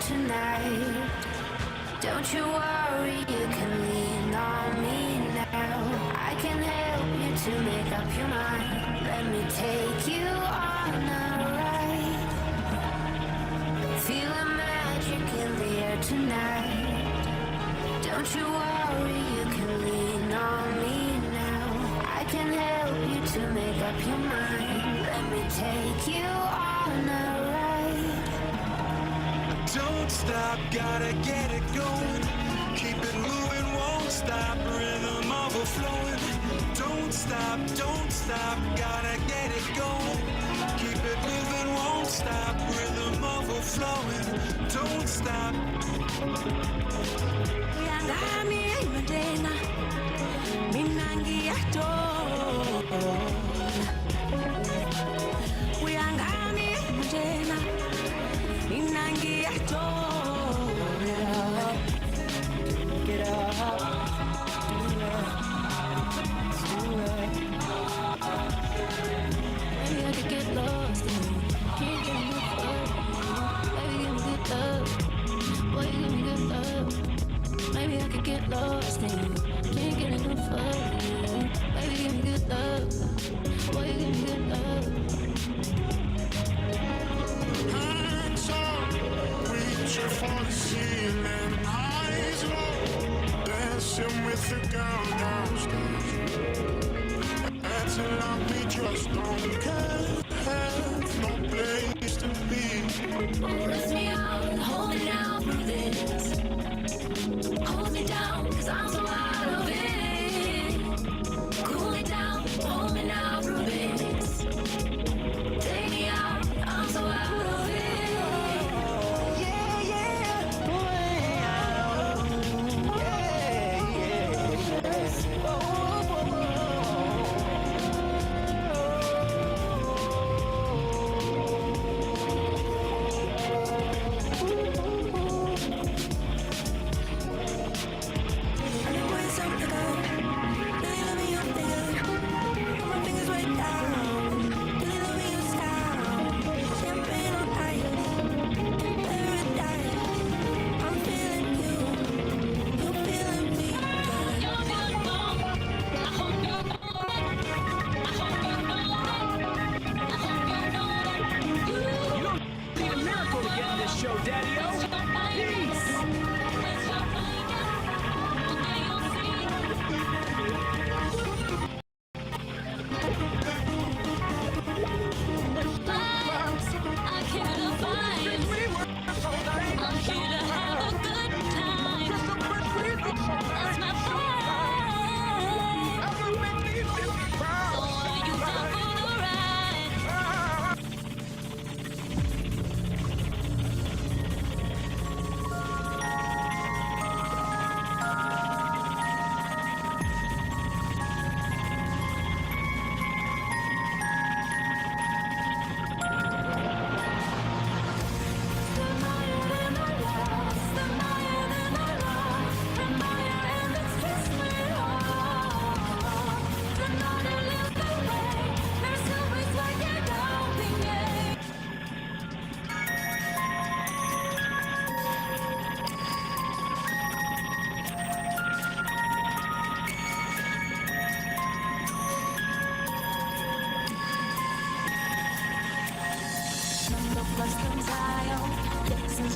Tonight, don't you worry, you can lean on me now. I can help you to make up your mind. Let me take you on a ride. Feel the magic in the air tonight. Don't you worry, you can lean on me now. I can help you to make up your mind. Let me take you on a ride. Don't stop, gotta get it going. Keep it moving, won't stop. Rhythm overflowing. Don't stop, gotta get it going. Keep it moving, won't stop. Rhythm overflowing. Don't stop. Get lost in you, can't get enough of you. Baby, give me good love. sit down downstairs. And till I meet you, I don't have no place to be. Rest me out and hold me down through this. Hold me down, cause I'm so out of it. Cool me down, hold me now through this. Take me out, I'm so out of it. Yeah, yeah, way out. Yeah, yeah.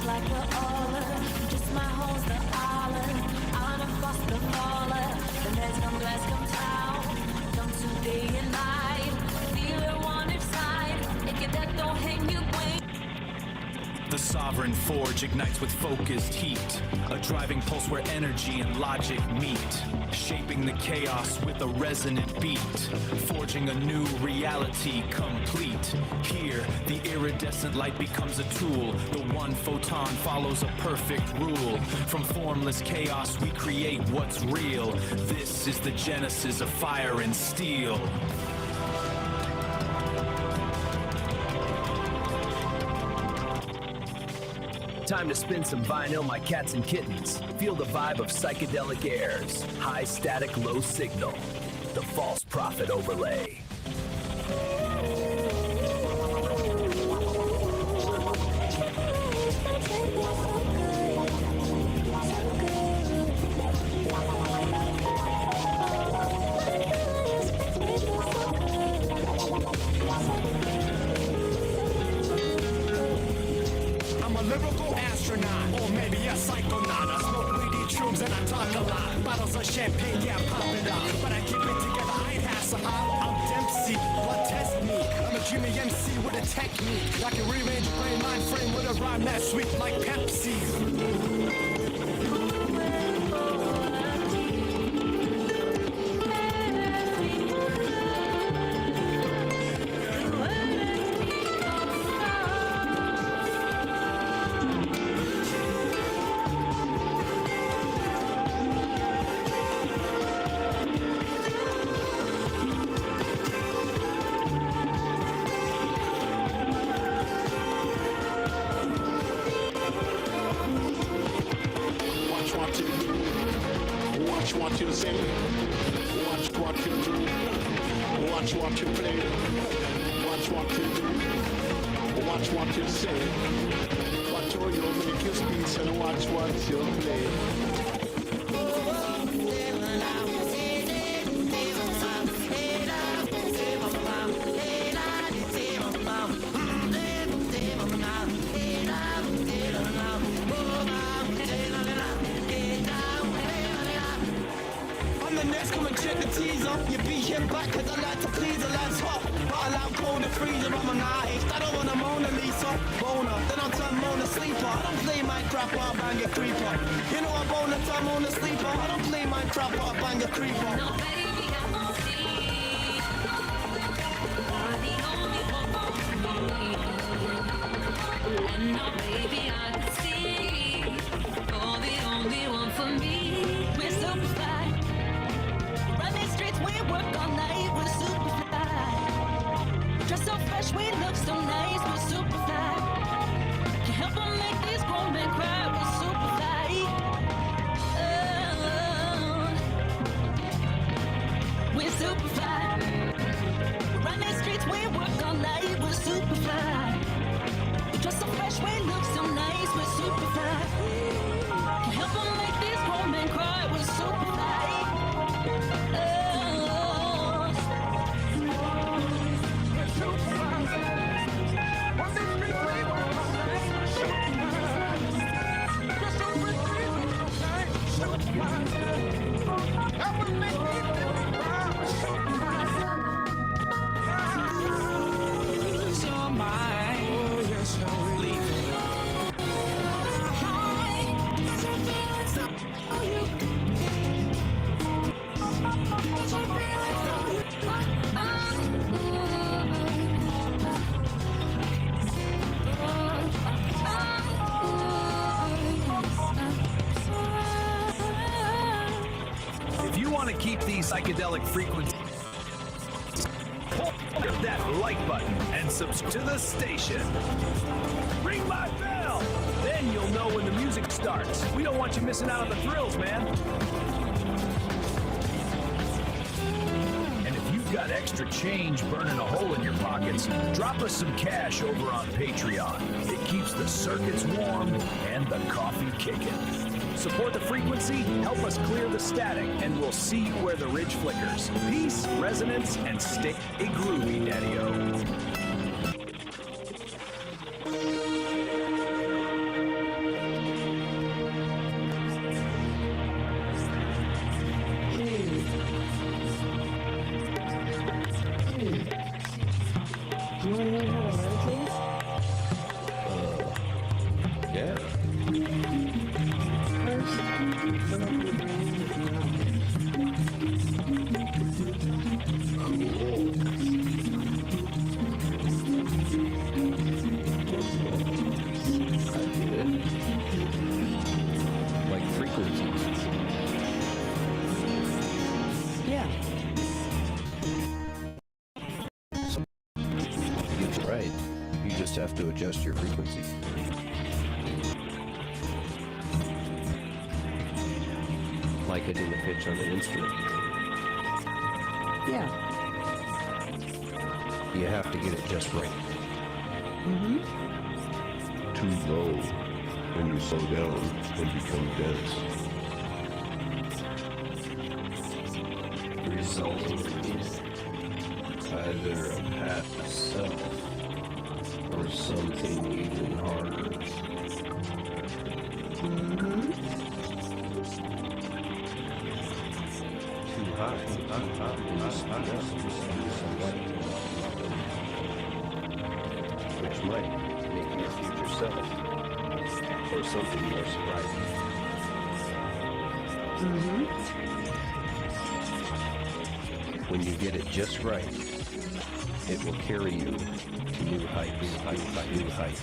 Like we're all just my home's the island. On a foster faller, the legs come glass come town. Come to day and night, feel it one inside. It get that don't hang you wait. The sovereign forge ignites with focused heat, a driving pulse where energy and logic meet, shaping the chaos with a resonant beat, forging a new reality complete. Here, the iridescent light becomes a tool. The one photon follows a perfect rule. From formless chaos, we create what's real. This is the genesis of fire and steel. Time to spin some vinyl, my cats and kittens. Feel the vibe of Psychedelic Aire's high static, low signal. The false prophet overlay. I'm a lyrical astronaut, or maybe a psychonaut. I smoke weedy shrooms and I talk a lot. Bottles of champagne, yeah, pop it up. But I keep it together, I ain't hassle. I'm Dempsey, blood test me. I'm a Jimmy MC with a technique. I can rearrange brain, mind frame with a rhyme that's sweet like Pepsi. Watch what you say, watch what you do, watch what you play, watch what you do, watch what you say, watch how you make your speech and watch what you play. back cause I like to please the lads hot. But I like cold and freezer, I'm an artist. I don't want a Mona Lisa. Boner, then I'll turn Mona Sleeper. I don't play Minecraft or I bang a creeper. You know I'm boner, turn Mona Sleeper. I don't play Minecraft or I bang a creeper. No, baby, I won't see. You're the only one for me. And no, baby, I can see. You're the only one for me. We're super fly. Run these streets, we work all night. We're super fly. Dress so fresh, we look so nice. We're super fly. Can't help but make these grown men cry. We're super fly. We're super fly. Run these streets, we work all night. We're super fly. Dress so fresh, we look so nice. We're super fly. Can't help but make these grown men cry. We're super fly. If you want to keep these psychedelic frequencies, pull that like button and subscribe to the station. Ring my bell! Then you'll know when the music starts. We don't want you missing out on the thrills, man. And if you've got extra change burning a hole in your pockets, drop us some cash over on Patreon. It keeps the circuits warm and the coffee kicking. Support the frequency, help us clear the static, and we'll see you where the ridge flickers. Peace, resonance, and stay groovy, Daddy-O. Right. You just have to adjust your frequency. Like hitting the pitch on an instrument. Yeah. You have to get it just right. Mm-hmm. Too low when you slow down and become dense. Resulting in either a path to self or something even harder. Mm-hmm. Too high. Which might make your future self or something more surprising. Mm-hmm. When you get it just right, it will carry you to new heights, new heights.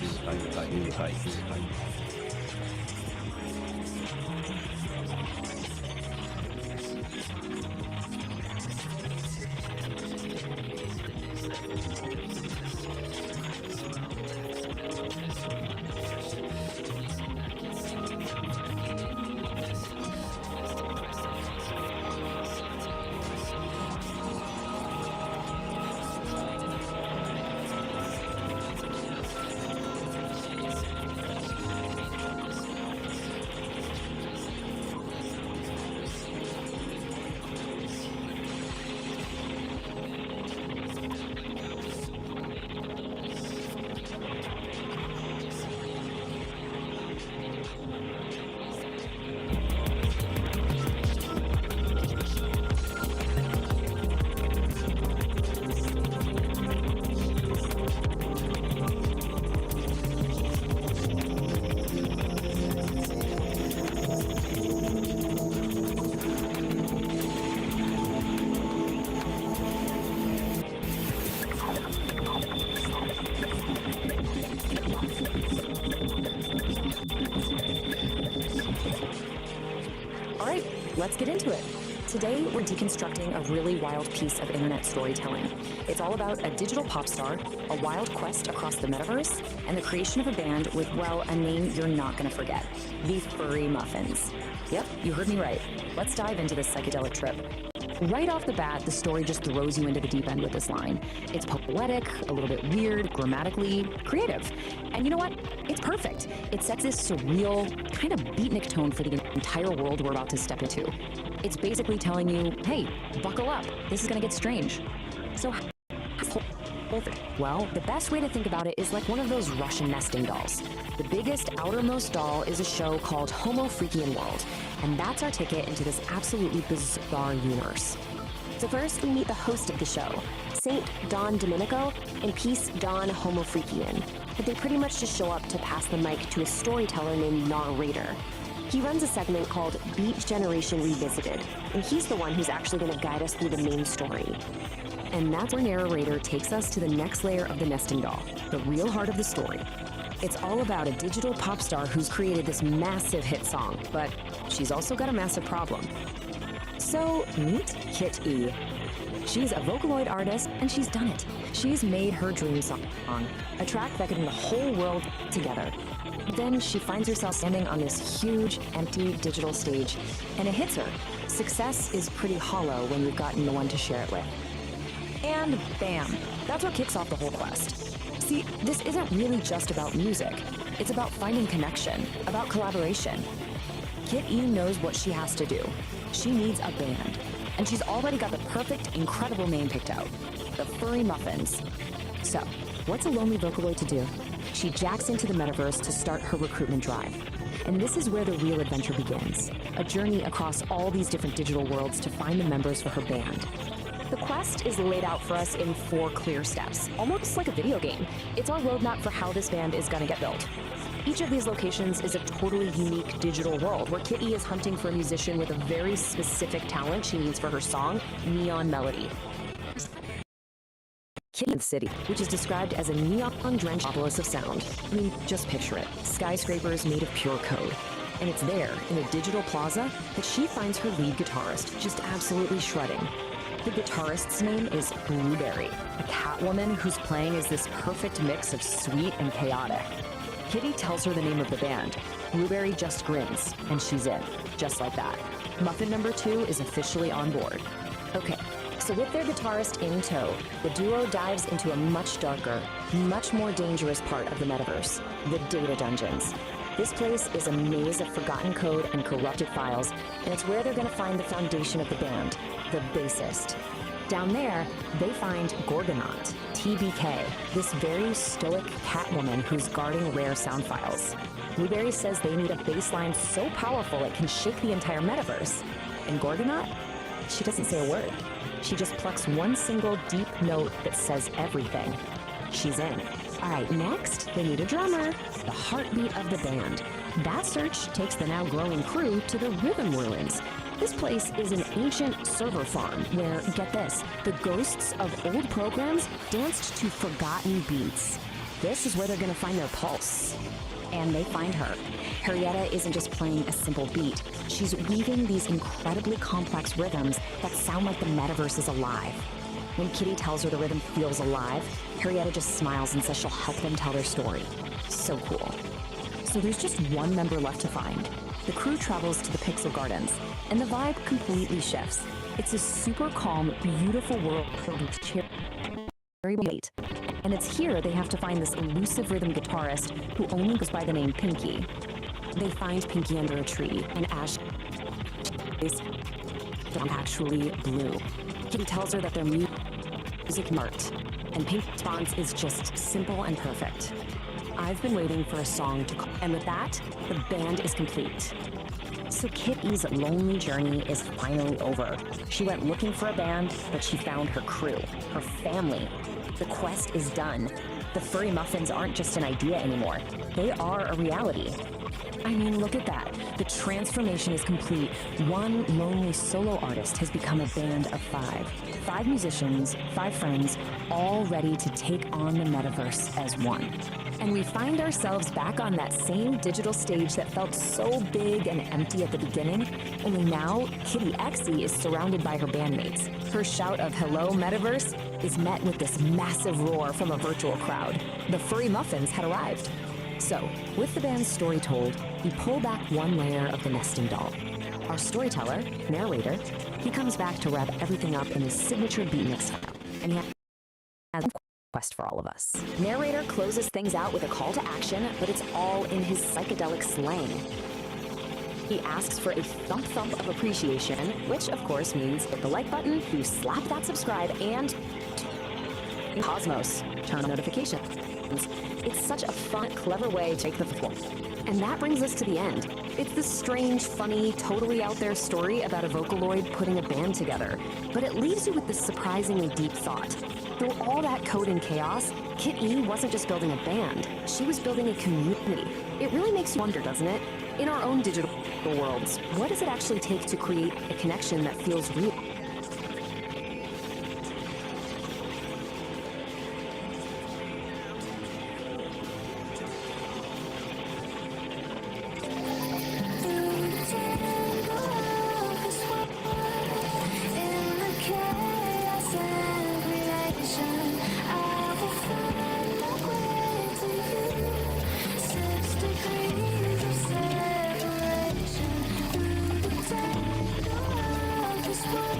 let's get into it. Today, we're deconstructing a really wild piece of internet storytelling. It's all about a digital pop star, a wild quest across the metaverse, and the creation of a band with, well, a name you're not gonna forget. The Furry Muffins. Yep, you heard me right. Let's dive into this psychedelic trip. Right off the bat, the story just throws you into the deep end with this line. It's poetic, a little bit weird, grammatically creative. And you know what? It's perfect. It sets this surreal, kind of beatnik tone for the entire world we're about to step into. It's basically telling you, hey, buckle up. This is gonna get strange. So, well, the best way to think about it is like one of those Russian nesting dolls. The biggest, outermost doll is a show called Homo Freakian World, and that's our ticket into this absolutely bizarre universe. So first, we meet the host of the show, Saint Don Domenico and Peace Don Homo Freakian. But they pretty much just show up to pass the mic to a storyteller named Narrator. He runs a segment called Beat Generation Revisited, and he's the one who's actually going to guide us through the main story. And that's where Narrator takes us to the next layer of the nesting doll, the real heart of the story. It's all about a digital pop star who's created this massive hit song, but she's also got a massive problem. So meet Kit E. She's a Vocaloid artist, and she's done it. She's made her dream song, a track that could bring the whole world together. Then she finds herself standing on this huge, empty digital stage, and it hits her. Success is pretty hollow when you've got no one to share it with. And bam, that's what kicks off the whole quest. See, this isn't really just about music. It's about finding connection, about collaboration. Kit E knows what she has to do. She needs a band. And she's already got the perfect, incredible name picked out, the Furry Muffins. So, what's a lonely Vocaloid to do? She jacks into the metaverse to start her recruitment drive. And this is where the real adventure begins, a journey across all these different digital worlds to find the members for her band. The quest is laid out for us in 4 clear steps, almost like a video game. It's our roadmap for how this band is gonna get built. Each of these locations is a totally unique digital world where Kit E is hunting for a musician with a very specific talent she needs for her song, Neon Melody. Kit E City, which is described as a neon-drenched metropolis of sound. I mean, just picture it. Skyscrapers made of pure code. And it's there, in a digital plaza, that she finds her lead guitarist, just absolutely shredding. The guitarist's name is Blueberry, a catwoman whose playing is this perfect mix of sweet and chaotic. Kitty tells her the name of the band. Blueberry just grins, and she's in, just like that. Muffin number 2 is officially on board. Okay, so with their guitarist in tow, the duo dives into a much darker, much more dangerous part of the metaverse, the data dungeons. This place is a maze of forgotten code and corrupted files, and it's where they're going to find the foundation of the band, the bassist. Down there, they find Gorgonaut, TBK, this very stoic catwoman who's guarding rare sound files. Blueberry says they need a bass line so powerful it can shake the entire metaverse. And Gorgonaut? She doesn't say a word. She just plucks one single deep note that says everything. She's in. All right, next, they need a drummer, the heartbeat of the band. That search takes the now growing crew to the Rhythm Ruins. This place is an ancient server farm where, get this, the ghosts of old programs danced to forgotten beats. This is where they're gonna find their pulse. And they find her. Harrietta isn't just playing a simple beat. She's weaving these incredibly complex rhythms that sound like the metaverse is alive. When Kitty tells her the rhythm feels alive, Harrietta just smiles and says she'll help them tell their story. So cool. So there's just one member left to find. The crew travels to the Pixel Gardens, and the vibe completely shifts. It's a super calm, beautiful world filled with cherry light. And it's here they have to find this elusive rhythm guitarist who only goes by the name Pinky. They find Pinky under a tree, and Ash is actually blue. Kitty tells her that their music marked, and Pinky's response is just simple and perfect. I've been waiting for a song to call, and with that, the band is complete. So Kit E's lonely journey is finally over. She went looking for a band, but she found her crew, her family. The quest is done. The furry muffins aren't just an idea anymore. They are a reality. I mean, look at that. The transformation is complete. One lonely solo artist has become a band of 5. 5 musicians, 5 friends, all ready to take on the metaverse as one. And we find ourselves back on that same digital stage that felt so big and empty at the beginning, only now Kitty Exie is surrounded by her bandmates. Her shout of "Hello, Metaverse" is met with this massive roar from a virtual crowd. The furry muffins had arrived. So, with the band's story told, we pull back one layer of the nesting doll. Our storyteller, narrator, he comes back to wrap everything up in his signature beatnik style, and he has a quest for all of us. Narrator closes things out with a call to action, but it's all in his psychedelic slang. He asks for a thump thump of appreciation, which of course means hit the like button, you slap that subscribe, and Cosmos, turn on notifications. It's such a fun, clever way to take the floor. And that brings us to the end. It's this strange, funny, totally out there story about a Vocaloid putting a band together, but it leaves you with this surprisingly deep thought. Through all that code and chaos, Kit E wasn't just building a band, she was building a community. It really makes you wonder, doesn't it? In our own digital worlds, what does it actually take to create a connection that feels real? This world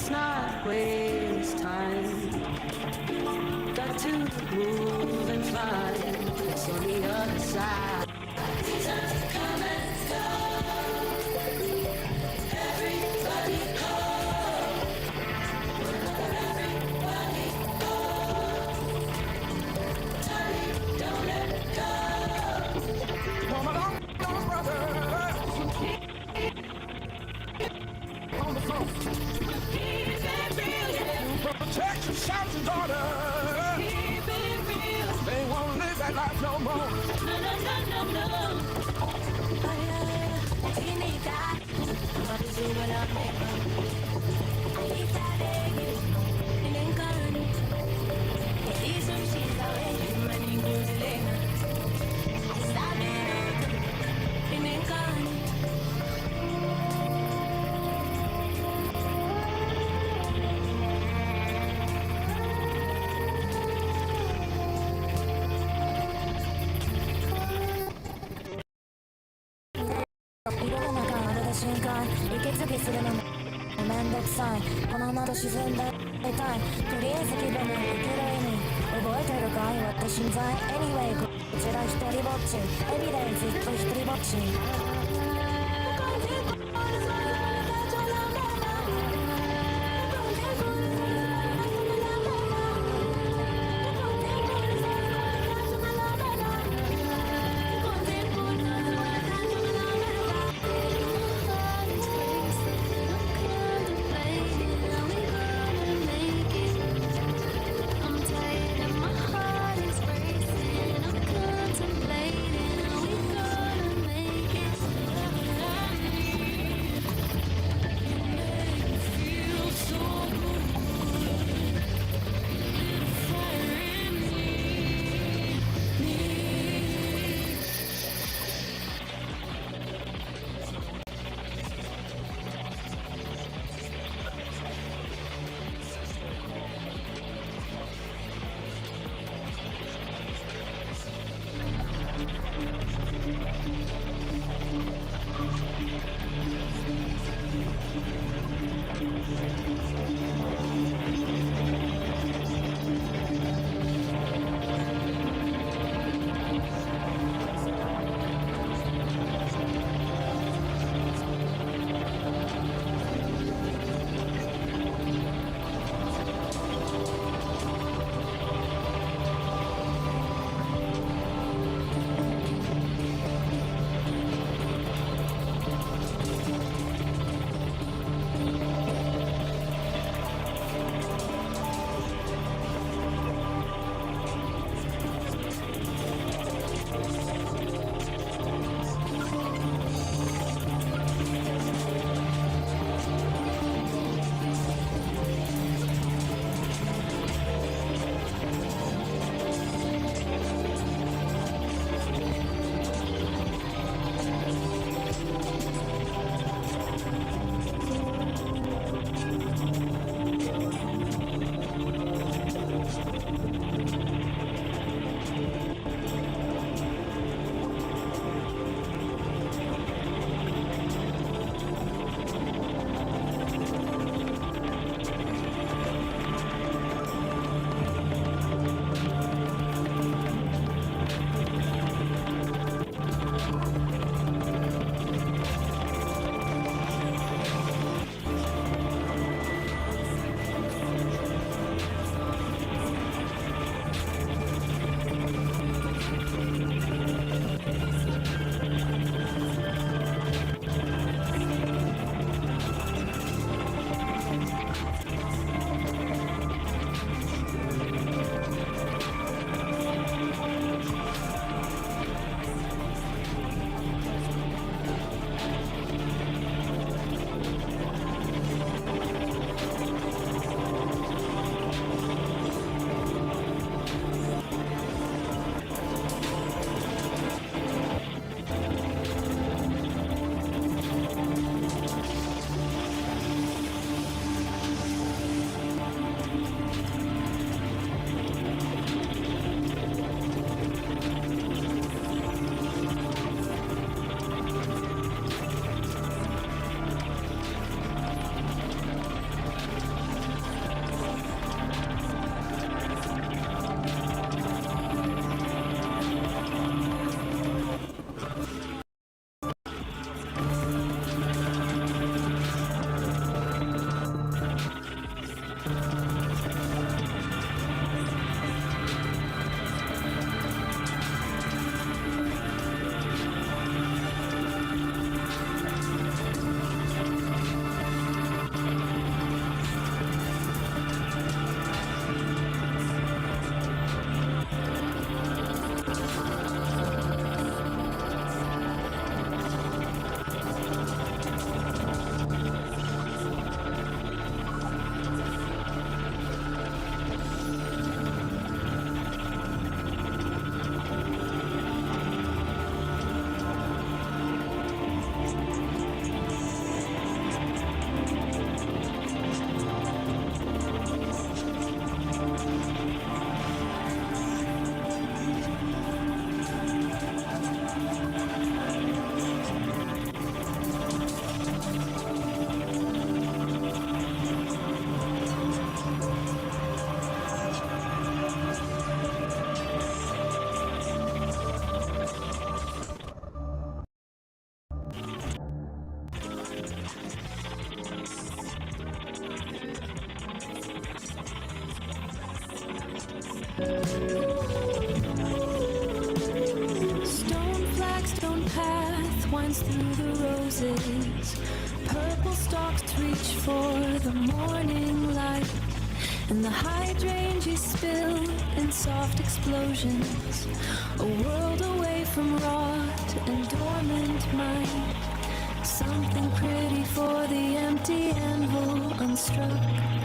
Let's not waste time. Got to move and fly. It's on the other side. Seasons come and go. Everybody go. Everybody go. Time, don't let go. Woman, don't brother. On the phone. Protect your sons and daughters. Keep it real. They won't live that life no more. No, no, no, no, no. Oh, yeah. You need that. What is it when I'm making? I need that egg. It ain't gone. It is some shit out there. Money goes in. It's not enough. It ain't gone.瞬間息継ぎするのもめんどくさいこのまま沈んでいたいとりあえず気分の受ける意味覚えてるかい私存在 Anyway こちら一人ぼっちエビデンずっと一人ぼっち shines through the roses. Purple stalks reach for the morning light, and the hydrangeas spill in soft explosions. A world away from rot and dormant mind. Something pretty for the empty anvil unstruck.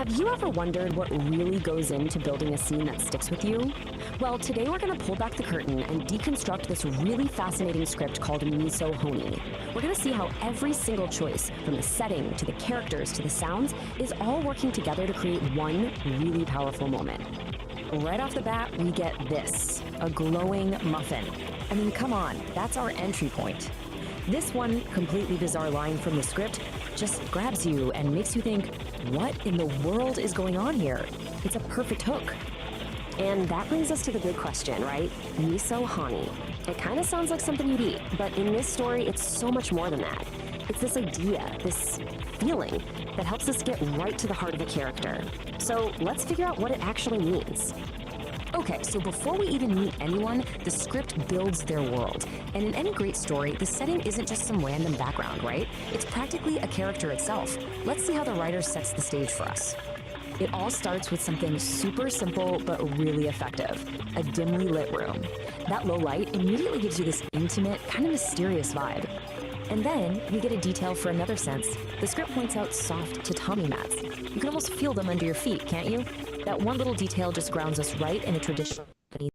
Have you ever wondered what really goes into building a scene that sticks with you? Well, today we're going to pull back the curtain and deconstruct this really fascinating script called Miso Honi. We're going to see how every single choice, from the setting to the characters to the sounds, is all working together to create one really powerful moment. Right off the bat, we get this, a glowing muffin. I mean, come on, that's our entry point. This one completely bizarre line from the script just grabs you and makes you think, what in the world is going on here? It's a perfect hook. And that brings us to the big question, right? Miso Honi. It kind of sounds like something you'd eat, but in this story, it's so much more than that. It's this idea, this feeling that helps us get right to the heart of a character. So let's figure out what it actually means. Okay, so before we even meet anyone, the script builds their world. And in any great story, the setting isn't just some random background, right? It's practically a character itself. Let's see how the writer sets the stage for us. It all starts with something super simple but really effective, a dimly lit room. That low light immediately gives you this intimate, kind of mysterious vibe. And then we get a detail for another sense. The script points out soft tatami mats. You can almost feel them under your feet, can't you? That one little detail just grounds us right in a traditional setting.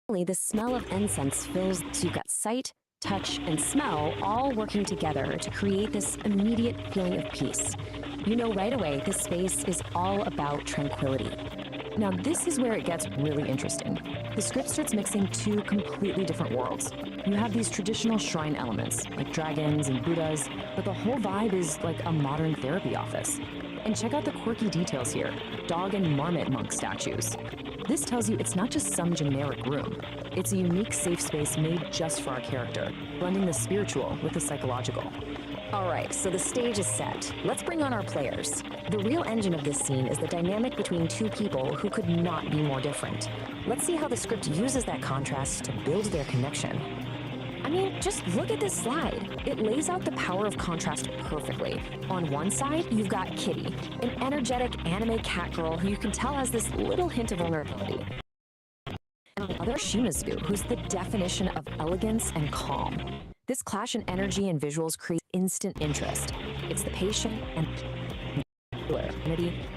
Finally, the smell of incense fills, so you've got sight, touch, and smell all working together to create this immediate feeling of peace. You know right away this space is all about tranquility. Now this is where it gets really interesting. The script starts mixing two completely different worlds. You have these traditional shrine elements, like dragons and Buddhas, but the whole vibe is like a modern therapy office. And check out the quirky details here, dog and marmot monk statues. This tells you it's not just some generic room. It's a unique safe space made just for our character, blending the spiritual with the psychological. All right, so the stage is set. Let's bring on our players. The real engine of this scene is the dynamic between two people who could not be more different. Let's see how the script uses that contrast to build their connection. I mean, just look at this slide. It lays out the power of contrast perfectly. On one side, you've got Kitty, an energetic anime cat girl who you can tell has this little hint of vulnerability. And on the other, Shimizu, who's the definition of elegance and calm. This clash in energy and visuals creates instant interest. It's the patient and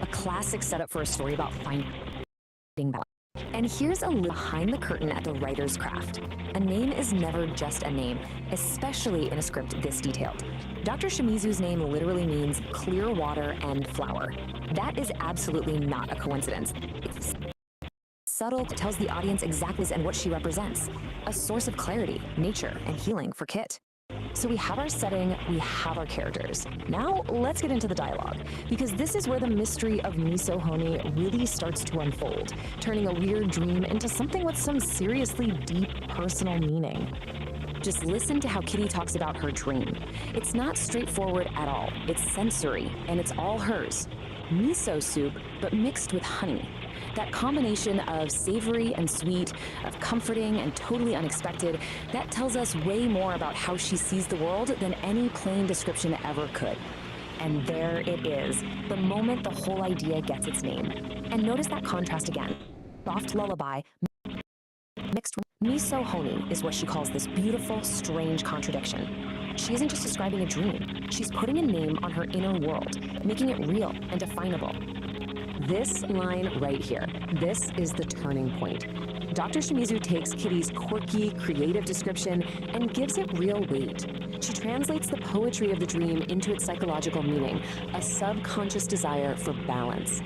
a classic setup for a story about finding balance. And here's a look behind the curtain at the writer's craft. A name is never just a name, especially in a script this detailed. Dr. Shimizu's name literally means clear water and flower. That is absolutely not a coincidence. It's subtle, tells the audience exactly and what she represents. A source of clarity, nature, and healing for Kit. So we have our setting, we have our characters. Now let's get into the dialogue, because this is where the mystery of Miso Honi really starts to unfold, turning a weird dream into something with some seriously deep personal meaning. Just listen to how Kitty talks about her dream. It's not straightforward at all. It's sensory, and it's all hers. Miso soup, but mixed with honey. That combination of savory and sweet, of comforting and totally unexpected, that tells us way more about how she sees the world than any plain description ever could. And there it is, the moment the whole idea gets its name. And notice that contrast again. Soft lullaby mixed with Miso Honi is what she calls this beautiful, strange contradiction. She isn't just describing a dream, she's putting a name on her inner world, making it real and definable. This line right here, this is the turning point. Dr. Shimizu takes Kitty's quirky, creative description and gives it real weight. She translates the poetry of the dream into its psychological meaning, a subconscious desire for balance.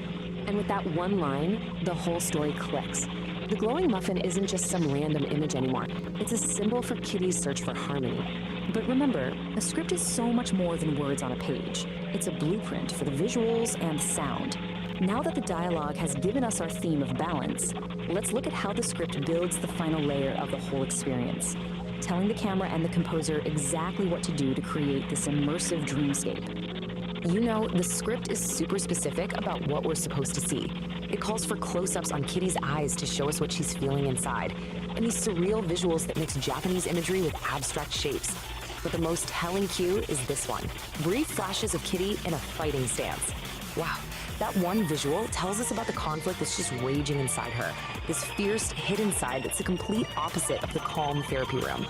And with that one line, the whole story clicks. The glowing muffin isn't just some random image anymore. It's a symbol for Kitty's search for harmony. But remember, a script is so much more than words on a page. It's a blueprint for the visuals and sound. Now that the dialogue has given us our theme of balance, let's look at how the script builds the final layer of the whole experience, telling the camera and the composer exactly what to do to create this immersive dreamscape. You know, the script is super specific about what we're supposed to see. It calls for close-ups on Kitty's eyes to show us what she's feeling inside, and these surreal visuals that mix Japanese imagery with abstract shapes. But the most telling cue is this one, brief flashes of Kitty in a fighting stance. Wow. That one visual tells us about the conflict that's just raging inside her, this fierce hidden side that's the complete opposite of the calm therapy room.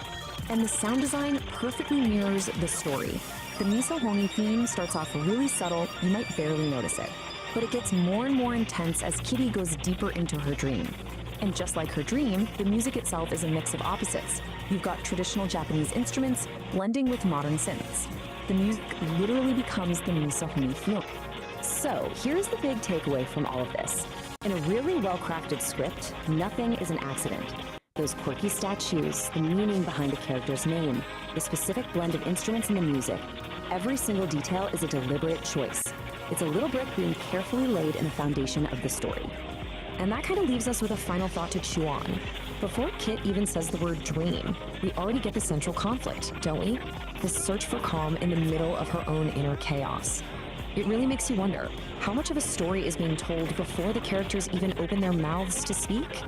And the sound design perfectly mirrors the story. The Misahoni theme starts off really subtle, you might barely notice it. But it gets more and more intense as Kitty goes deeper into her dream. And just like her dream, the music itself is a mix of opposites. You've got traditional Japanese instruments blending with modern synths. The music literally becomes the Misahoni theme. So here's the big takeaway from all of this. In a really well-crafted script, nothing is an accident. Those quirky statues, the meaning behind a character's name, the specific blend of instruments in the music, every single detail is a deliberate choice. It's a little brick being carefully laid in the foundation of the story. And that kind of leaves us with a final thought to chew on. Before Kit even says the word dream, we already get the central conflict, don't we? The search for calm in the middle of her own inner chaos. It really makes you wonder, how much of a story is being told before the characters even open their mouths to speak?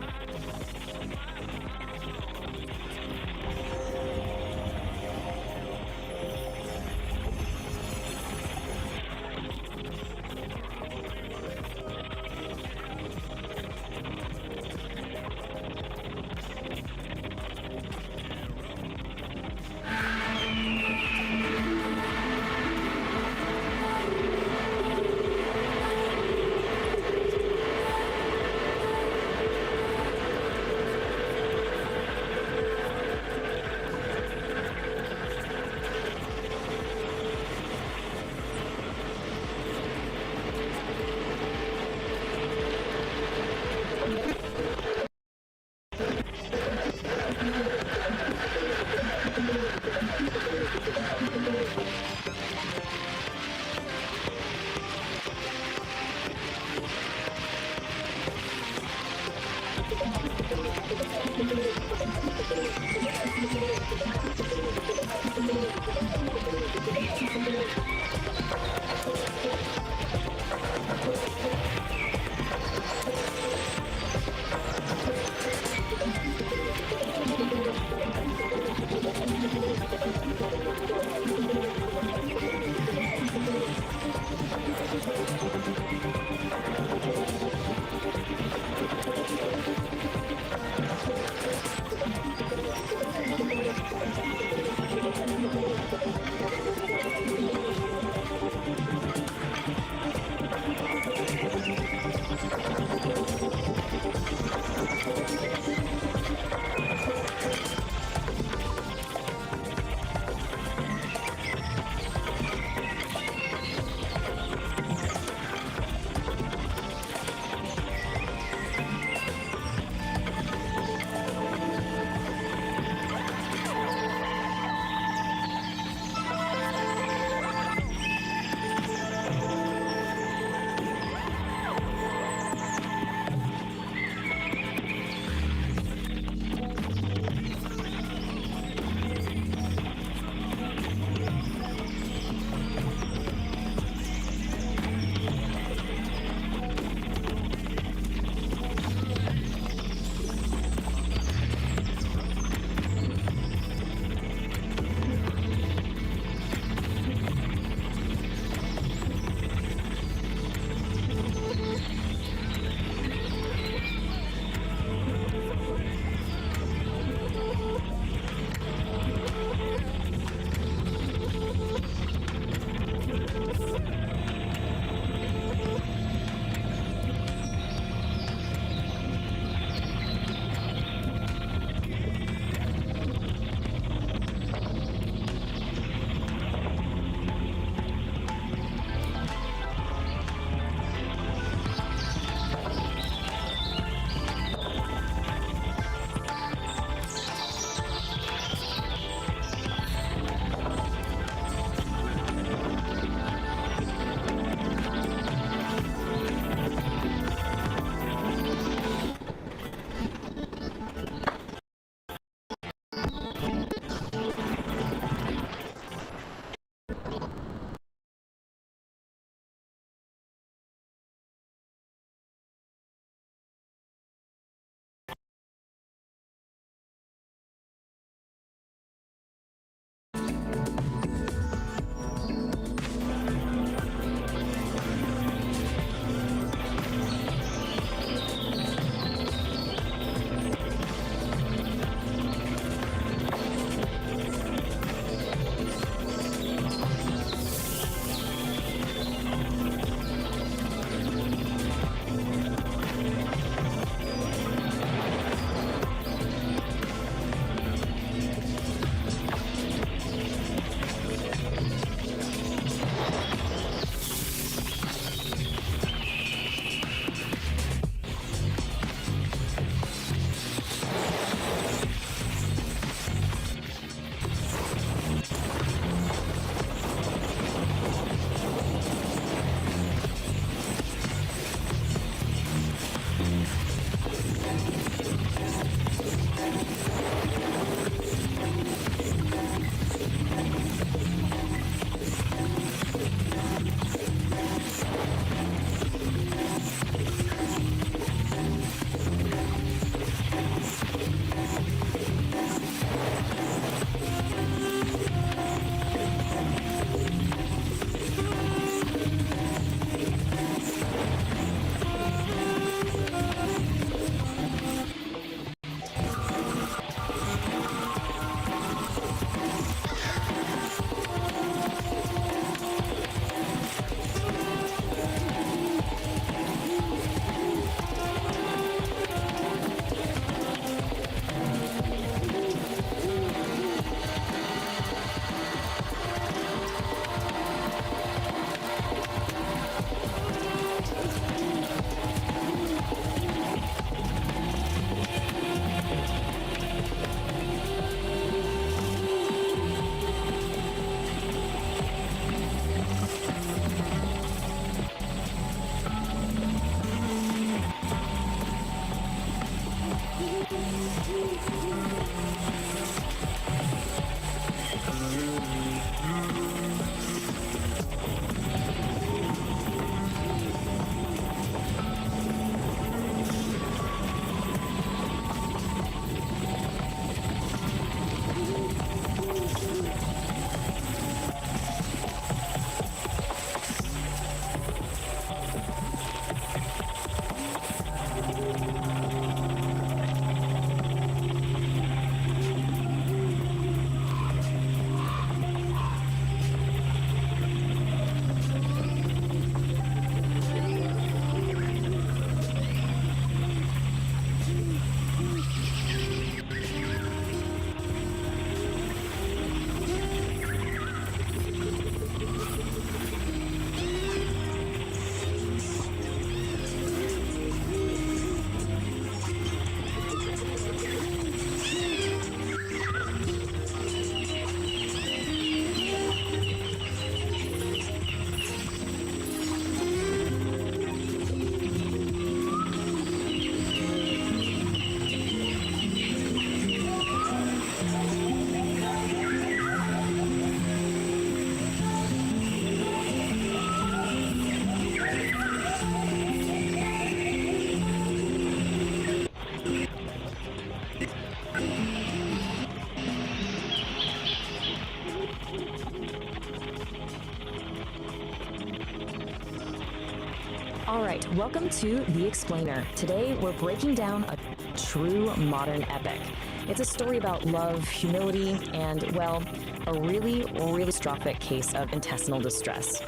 All right, welcome to The Explainer. Today we're breaking down a true modern epic. It's a story about love, humility, and, well, a really catastrophic case of intestinal distress.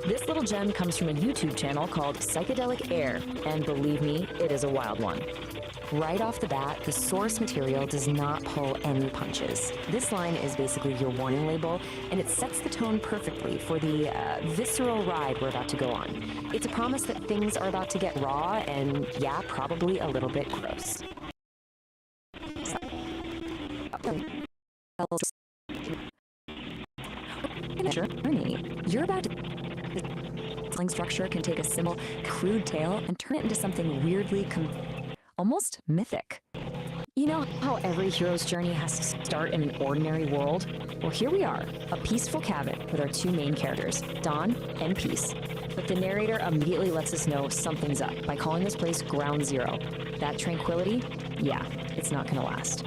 This little gem comes from a YouTube channel called Psychedelic Aire, and believe me, it is a wild one. Right off the bat, the source material does not pull any punches. This line is basically your warning label, and it sets the tone perfectly for the visceral ride we're about to go on. It's a promise that things are about to get raw and, yeah, probably a little bit gross. You're about to... structure can take a simple, crude tale and turn it into something weirdly almost mythic. You know how every hero's journey has to start in an ordinary world? Well, here we are, a peaceful cabin with our two main characters, Dawn and Peace. But the narrator immediately lets us know something's up by calling this place Ground Zero. That tranquility? Yeah, it's not gonna last.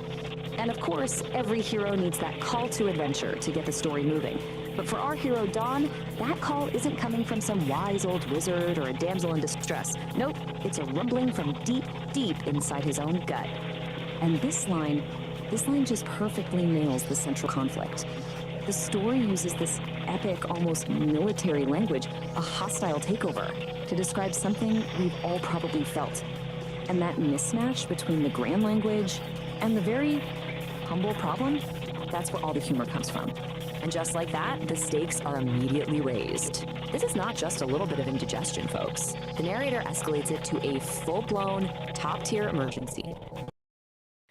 And of course, every hero needs that call to adventure to get the story moving. But for our hero, Dawn, that call isn't coming from some wise old wizard or a damsel in distress. Nope, it's a rumbling from deep inside his own gut. And this line just perfectly nails the central conflict. The story uses this epic, almost military language, a hostile takeover, to describe something we've all probably felt. And that mismatch between the grand language and the very humble problem, that's where all the humor comes from. And just like that, the stakes are immediately raised. This is not just a little bit of indigestion, folks. The narrator escalates it to a full-blown, top-tier emergency.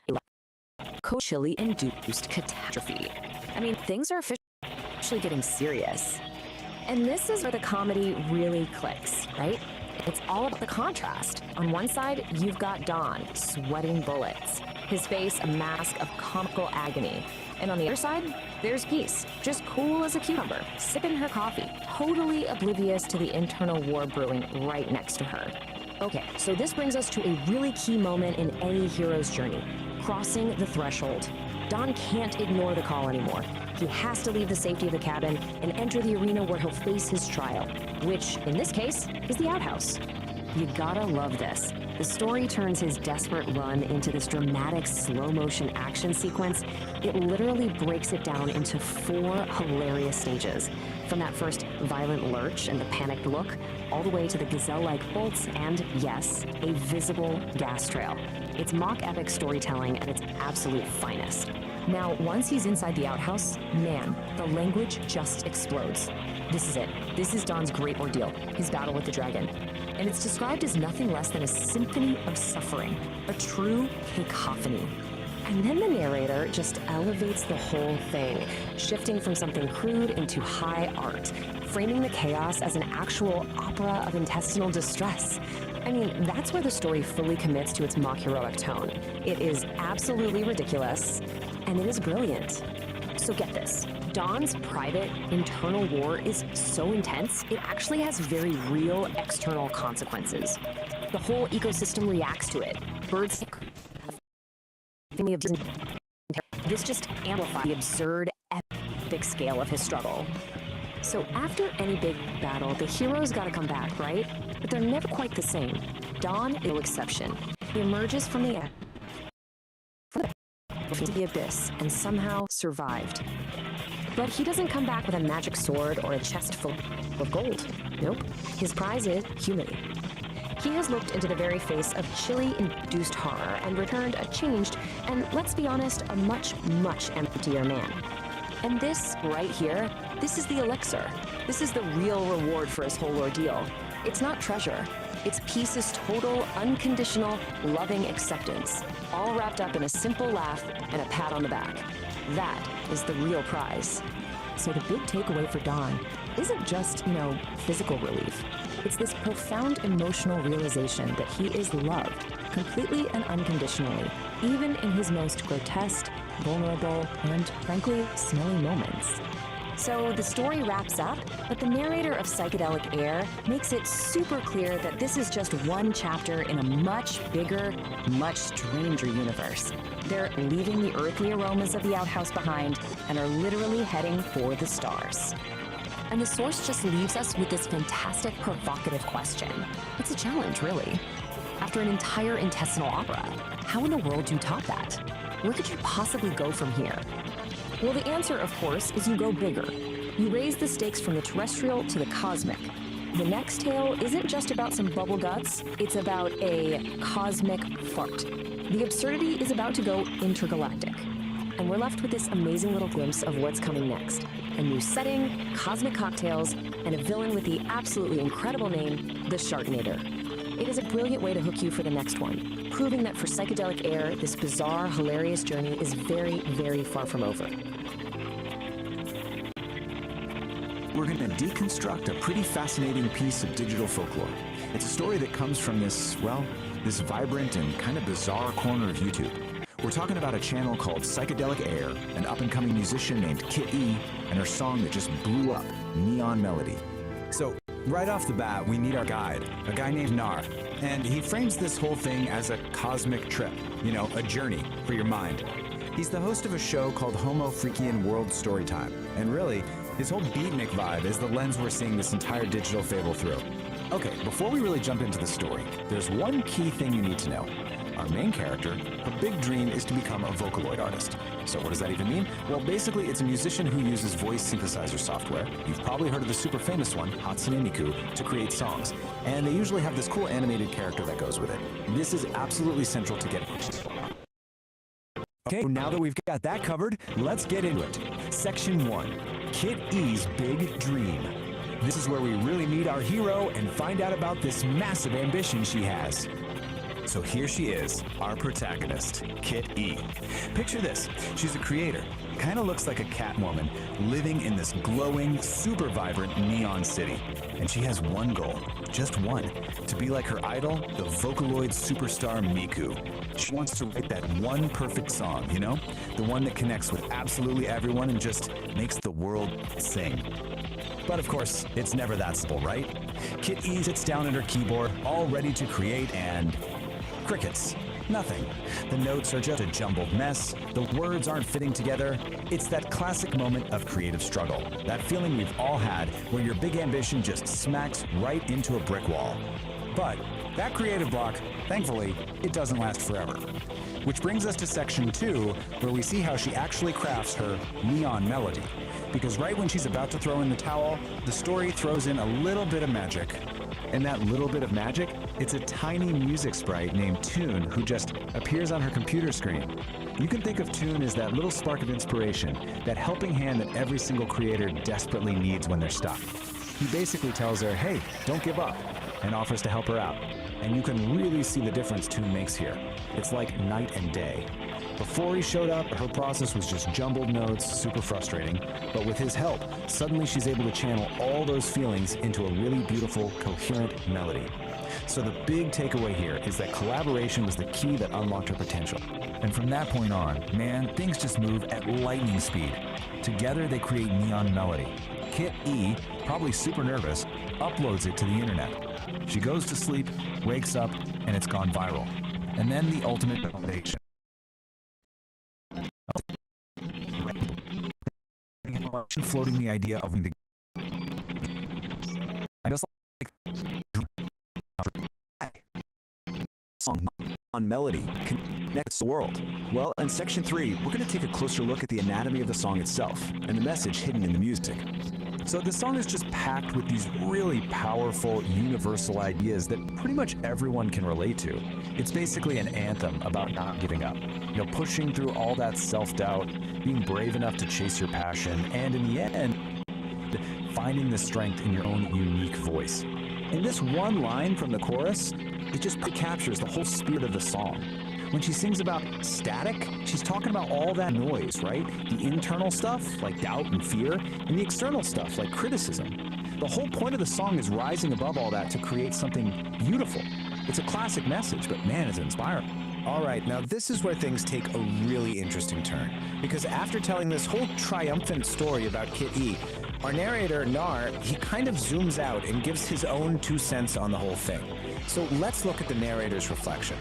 A chili-induced catastrophe. I mean, things are officially getting serious. And this is where the comedy really clicks, right? It's all about the contrast. On one side, you've got Dawn, sweating bullets. His face a mask of comical agony. And on the other side, there's Peace, just cool as a cucumber, sipping her coffee, totally oblivious to the internal war brewing right next to her. Okay, so this brings us to a really key moment in any hero's journey, crossing the threshold. Dawn can't ignore the call anymore. He has to leave the safety of the cabin and enter the arena where he'll face his trial, which, in this case, is the outhouse. You gotta love this. The story turns his desperate run into this dramatic slow-motion action sequence. It literally breaks it down into 4 hilarious stages. From that first violent lurch and the panicked look, all the way to the gazelle-like bolts and, yes, a visible gas trail. It's mock epic storytelling at its absolute finest. Now, once he's inside the outhouse, man, the language just explodes. This is it. This is Dawn's great ordeal, his battle with the dragon. And it's described as nothing less than a symphony of suffering, a true cacophony. And then the narrator just elevates the whole thing, shifting from something crude into high art, framing the chaos as an actual opera of intestinal distress. I mean, that's where the story fully commits to its mock heroic tone. It is absolutely ridiculous, and it is brilliant. So get this. Dawn's private, internal war is so intense, it actually has very real external consequences. The whole ecosystem reacts to it. Birds, this just amplifies the absurd, epic scale of his struggle. So after any big battle, the hero's gotta come back, right? But they're never quite the same. Dawn is no exception. He emerges from the abyss and somehow survived. But he doesn't come back with a magic sword or a chest full of gold. Nope. His prize is humility. He has looked into the very face of chili-induced horror and returned a changed, and let's be honest, a much emptier man. And this, right here, this is the elixir. This is the real reward for his whole ordeal. It's not treasure. It's Peace's total, unconditional, loving acceptance, all wrapped up in a simple laugh and a pat on the back. That is the real prize. So the big takeaway for Dawn isn't just, physical relief. It's this profound emotional realization that he is loved, completely and unconditionally, even in his most grotesque, vulnerable, and frankly, smelly moments. So the story wraps up, but the narrator of Psychedelic Aire makes it super clear that this is just one chapter in a much bigger, much stranger universe. They're leaving the earthly aromas of the outhouse behind and are literally heading for the stars. And the source just leaves us with this fantastic, provocative question. It's a challenge, really. After an entire intestinal opera, how in the world do you top that? Where could you possibly go from here? Well, the answer, of course, is you go bigger. You raise the stakes from the terrestrial to the cosmic. The next tale isn't just about some bubble guts, it's about a cosmic fart. The absurdity is about to go intergalactic. And we're left with this amazing little glimpse of what's coming next. A new setting, cosmic cocktails, and a villain with the absolutely incredible name, the Sharknator. It is a brilliant way to hook you for the next one, proving that for Psychedelic Aire, this bizarre, hilarious journey is very, very far from over. We're going to deconstruct a pretty fascinating piece of digital folklore. It's a story that comes from this, well, this vibrant and kind of bizarre corner of YouTube. We're talking about a channel called Psychedelic Aire, an up-and-coming musician named Kit E, and her song that just blew up, Neon Melody. So, right off the bat, we meet our guide, a guy named Nar, and he frames this whole thing as a cosmic trip, you know, a journey for your mind. He's the host of a show called Homo Freakian World Storytime, and really, his whole beatnik vibe is the lens we're seeing this entire digital fable through. Okay, before we really jump into the story, there's one key thing you need to know. Our main character, her big dream is to become a Vocaloid artist. So what does that even mean? Well, basically, it's a musician who uses voice synthesizer software. You've probably heard of the super famous one, Hatsune Miku, to create songs. And they usually have this cool animated character that goes with it. This is absolutely central to getting it. Okay, now that we've got that covered, let's get into it. Section 1, Kit E's Big Dream. This is where we really meet our hero and find out about this massive ambition she has. So here she is, our protagonist, Kit E. Picture this, she's a creator, kind of looks like a Catwoman, living in this glowing, super vibrant neon city. And she has one goal, just one, to be like her idol, the Vocaloid superstar Miku. She wants to write that one perfect song, you know? The one that connects with absolutely everyone and just makes the world sing. But of course, it's never that simple, right? Kit E sits down at her keyboard, all ready to create, and crickets. Nothing. The notes are just a jumbled mess. The words aren't fitting together. It's that classic moment of creative struggle. That feeling we've all had where your big ambition just smacks right into a brick wall. But that creative block, thankfully, it doesn't last forever. Which brings us to section 2, where we see how she actually crafts her Neon Melody. Because right when she's about to throw in the towel, the story throws in a little bit of magic. And that little bit of magic, it's a tiny music sprite named Toon who just appears on her computer screen. You can think of Toon as that little spark of inspiration, that helping hand that every single creator desperately needs when they're stuck. He basically tells her, hey, don't give up, and offers to help her out. And you can really see the difference Toon makes here. It's like night and day. Before he showed up, her process was just jumbled notes, super frustrating. But with his help, suddenly she's able to channel all those feelings into a really beautiful, coherent melody. So the big takeaway here is that collaboration was the key that unlocked her potential. And from that point on, man, things just move at lightning speed. Together they create Neon Melody. Kit E, probably super nervous, uploads it to the internet. She goes to sleep, wakes up, and it's gone viral. And then the ultimate validation. Floating the idea of the I just like song on melody connects the world. Well, in section 3, we're going to take a closer look at the anatomy of the song itself and the message hidden in the music. So the song is just packed with these really powerful, universal ideas that pretty much everyone can relate to. It's basically an anthem about not giving up. You know, pushing through all that self-doubt, being brave enough to chase your passion, and in the end, finding the strength in your own unique voice. In this one line from the chorus, it just captures the whole spirit of the song. When she sings about static, she's talking about all that noise, right? The internal stuff, like doubt and fear, and the external stuff, like criticism. The whole point of the song is rising above all that to create something beautiful. It's a classic message, but man, it's inspiring. All right, now this is where things take a really interesting turn. Because after telling this whole triumphant story about Kit E, our narrator, Nar, he kind of zooms out and gives his own 2 cents on the whole thing. So let's look at the narrator's reflection.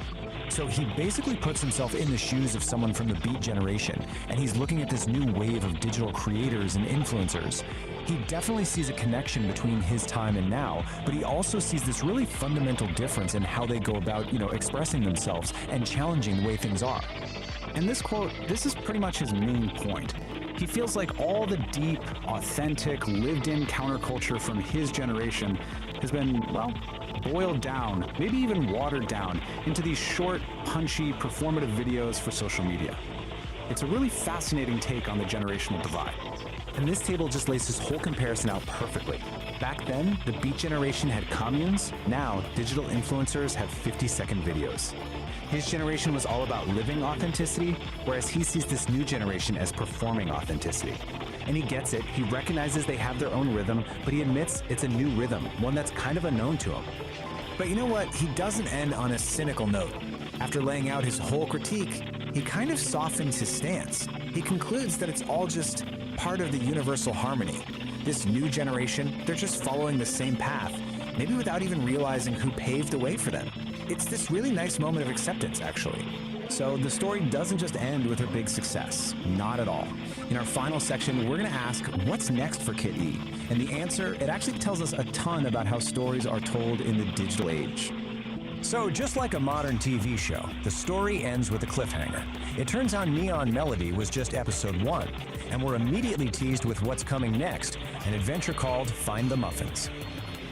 So he basically puts himself in the shoes of someone from the Beat generation, and he's looking at this new wave of digital creators and influencers. He definitely sees a connection between his time and now, but he also sees this really fundamental difference in how they go about, expressing themselves and challenging the way things are. And this quote, this is pretty much his main point. He feels like all the deep, authentic, lived-in counterculture from his generation has been, well, boiled down, maybe even watered down, into these short, punchy, performative videos for social media. It's a really fascinating take on the generational divide. And this table just lays this whole comparison out perfectly. Back then, the Beat generation had communes. Now, digital influencers have 50-second videos. His generation was all about living authenticity, whereas he sees this new generation as performing authenticity. And he gets it, he recognizes they have their own rhythm, but he admits it's a new rhythm, one that's kind of unknown to him. But you know what? He doesn't end on a cynical note. After laying out his whole critique, he kind of softens his stance. He concludes that it's all just part of the universal harmony. This new generation, they're just following the same path, maybe without even realizing who paved the way for them. It's this really nice moment of acceptance, actually. So the story doesn't just end with her big success. Not at all. In our final section, we're going to ask, what's next for Kit E? And the answer, it actually tells us a ton about how stories are told in the digital age. So just like a modern TV show, the story ends with a cliffhanger. It turns out Neon Melody was just episode 1, and we're immediately teased with what's coming next, an adventure called Find the Muffins.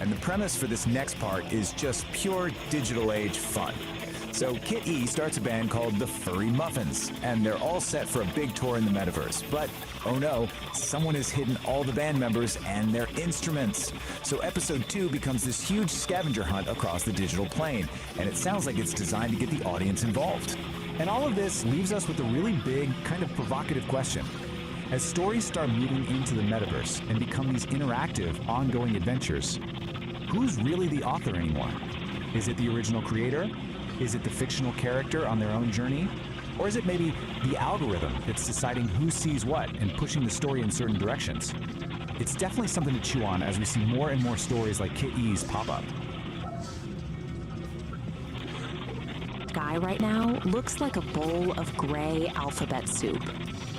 And the premise for this next part is just pure digital age fun. So Kit E starts a band called the Furry Muffins, and they're all set for a big tour in the metaverse. But, oh no, someone has hidden all the band members and their instruments. So episode 2 becomes this huge scavenger hunt across the digital plane, and it sounds like it's designed to get the audience involved. And all of this leaves us with a really big, kind of provocative question. As stories start moving into the metaverse and become these interactive, ongoing adventures, who's really the author anymore? Is it the original creator? Is it the fictional character on their own journey? Or is it maybe the algorithm that's deciding who sees what and pushing the story in certain directions? It's definitely something to chew on as we see more and more stories like Kit E's pop up. Sky right now looks like a bowl of gray alphabet soup.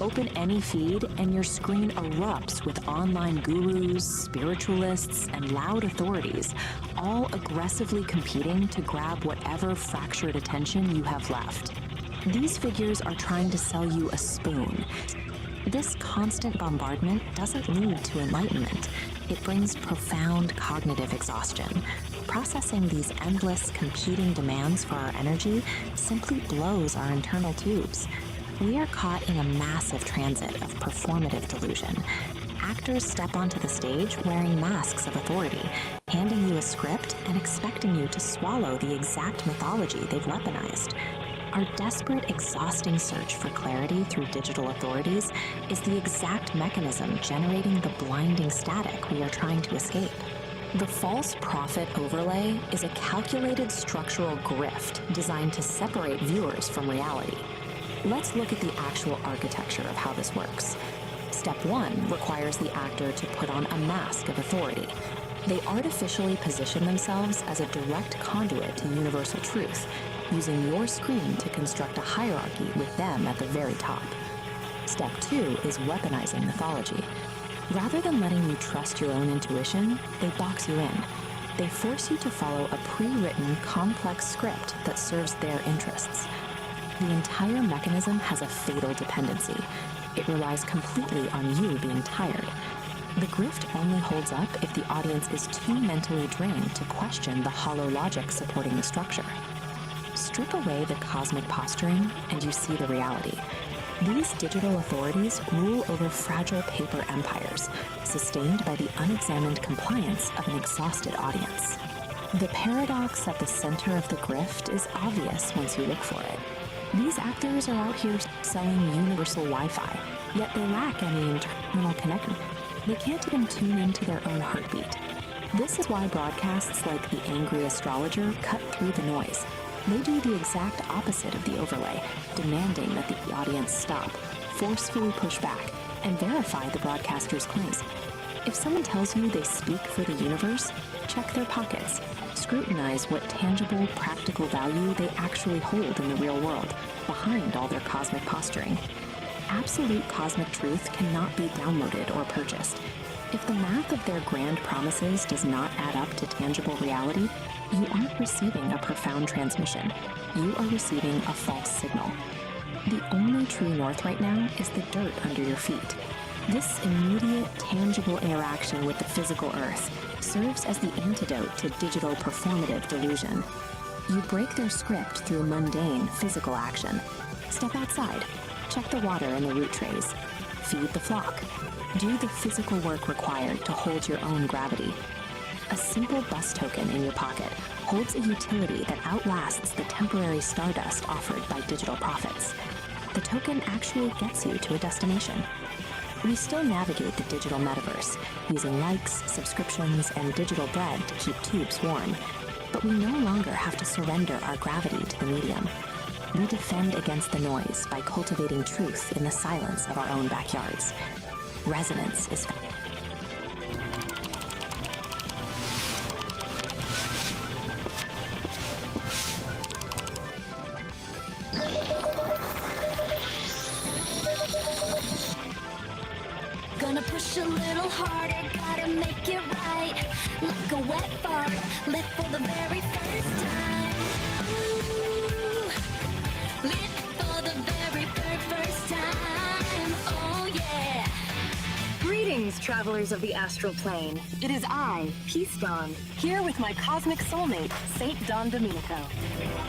Open any feed and your screen erupts with online gurus, spiritualists, and loud authorities, all aggressively competing to grab whatever fractured attention you have left. These figures are trying to sell you a spoon. This constant bombardment doesn't lead to enlightenment. It brings profound cognitive exhaustion. Processing these endless competing demands for our energy simply blows our internal tubes. We are caught in a massive transit of performative delusion. Actors step onto the stage wearing masks of authority, handing you a script and expecting you to swallow the exact mythology they've weaponized. Our desperate, exhausting search for clarity through digital authorities is the exact mechanism generating the blinding static we are trying to escape. The false prophet overlay is a calculated structural grift designed to separate viewers from reality. Let's look at the actual architecture of how this works. Step 1 requires the actor to put on a mask of authority. They artificially position themselves as a direct conduit to universal truth, using your screen to construct a hierarchy with them at the very top. Step 2 is weaponizing mythology. Rather than letting you trust your own intuition, they box you in. They force you to follow a pre-written, complex script that serves their interests. The entire mechanism has a fatal dependency. It relies completely on you being tired. The grift only holds up if the audience is too mentally drained to question the hollow logic supporting the structure. Strip away the cosmic posturing, and you see the reality. These digital authorities rule over fragile paper empires, sustained by the unexamined compliance of an exhausted audience. The paradox at the center of the grift is obvious once you look for it. These actors are out here selling universal Wi-Fi, yet they lack any internal connection. They can't even tune into their own heartbeat. This is why broadcasts like The Angry Astrologer cut through the noise. They do the exact opposite of the overlay, demanding that the audience stop, forcefully push back, and verify the broadcaster's claims. If someone tells you they speak for the universe, check their pockets. scrutinize what tangible, practical value they actually hold in the real world, behind all their cosmic posturing. Absolute cosmic truth cannot be downloaded or purchased. If the math of their grand promises does not add up to tangible reality, you aren't receiving a profound transmission. You are receiving a false signal. The only true north right now is the dirt under your feet. This immediate, tangible interaction with the physical earth serves as the antidote to digital performative delusion. You break their script through mundane, physical action. Step outside. Check the water in the root trays. Feed the flock. Do the physical work required to hold your own gravity. A simple bus token in your pocket holds a utility that outlasts the temporary stardust offered by digital profits. The token actually gets you to a destination. We still navigate the digital metaverse, using likes, subscriptions, and digital bread to keep tubes warm. But we no longer have to surrender our gravity to the medium. We defend against the noise by cultivating truth in the silence of our own backyards. Resonance is Gonna push a little harder, gotta make it right. Like a wet fart, lit for the very first time. Ooh, lit for the very first time. Oh yeah. Greetings, travelers of the astral plane. It is I, Peace Dawn, here with my cosmic soulmate, Saint Don Domenico.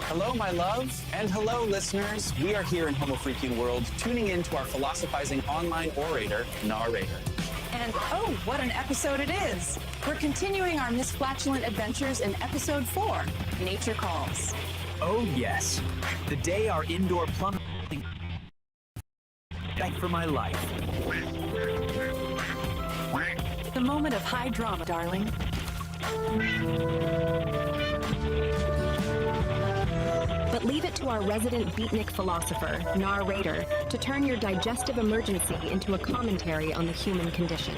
Hello, my loves, and hello, listeners. We are here in Homo Freaking World, tuning in to our philosophizing online orator, narrator. And oh, what an episode it is! We're continuing our misflatulent adventures in episode 4, Nature Calls. Oh yes, the day our indoor plumbing died for my life. The moment of high drama, darling. But leave it to our resident beatnik philosopher, narrator, to turn your digestive emergency into a commentary on the human condition.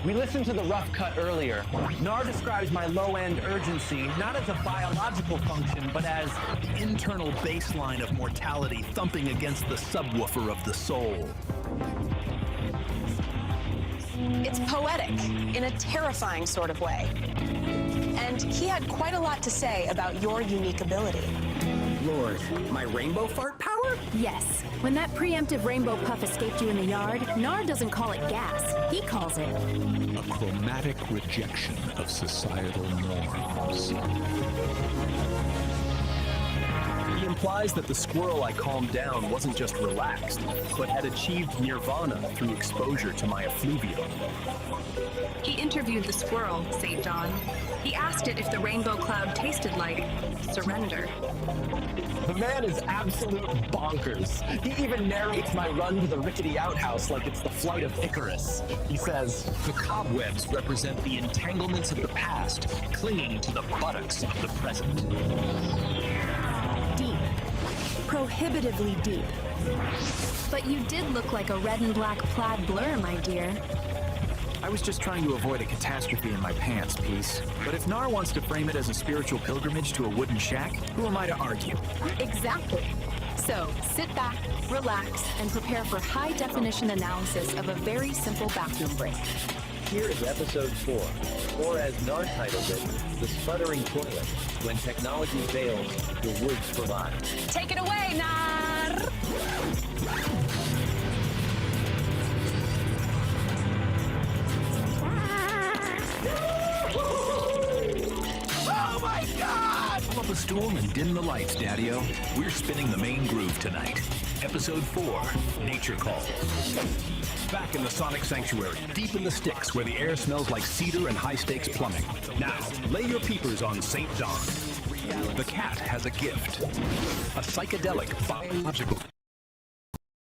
We listened to the rough cut earlier. Nar describes my low-end urgency not as a biological function, but as the internal baseline of mortality thumping against the subwoofer of the soul. It's poetic, in a terrifying sort of way. And he had quite a lot to say about your unique ability. Lord, my rainbow fart power? Yes. When that preemptive rainbow puff escaped you in the yard, Nard doesn't call it gas. He calls it a chromatic rejection of societal norms. He implies that the squirrel I calmed down wasn't just relaxed, but had achieved nirvana through exposure to my effluvium. He interviewed the squirrel, St. John. He asked it if the rainbow cloud tasted like surrender. The man is absolute bonkers. He even narrates my run to the rickety outhouse like it's the flight of Icarus. He says, the cobwebs represent the entanglements of the past, clinging to the buttocks of the present. Deep. Prohibitively deep. But you did look like a red and black plaid blur, my dear. I was just trying to avoid a catastrophe in my pants, Peace. But if Nar wants to frame it as a spiritual pilgrimage to a wooden shack, who am I to argue? Exactly. So, sit back, relax, and prepare for high-definition analysis of a very simple bathroom break. Here is episode 4, or as Nar titled it, The Sputtering Toilet. When technology fails, the woods provide. Take it away, Nar! Oh my God! Pull up a stool and dim the lights, Daddy-O. We're spinning the main groove tonight. Episode 4, Nature Calls. Back in the Sonic Sanctuary, deep in the sticks where the air smells like cedar and high-stakes plumbing. Now, lay your peepers on St. John. The cat has a gift. A psychedelic biological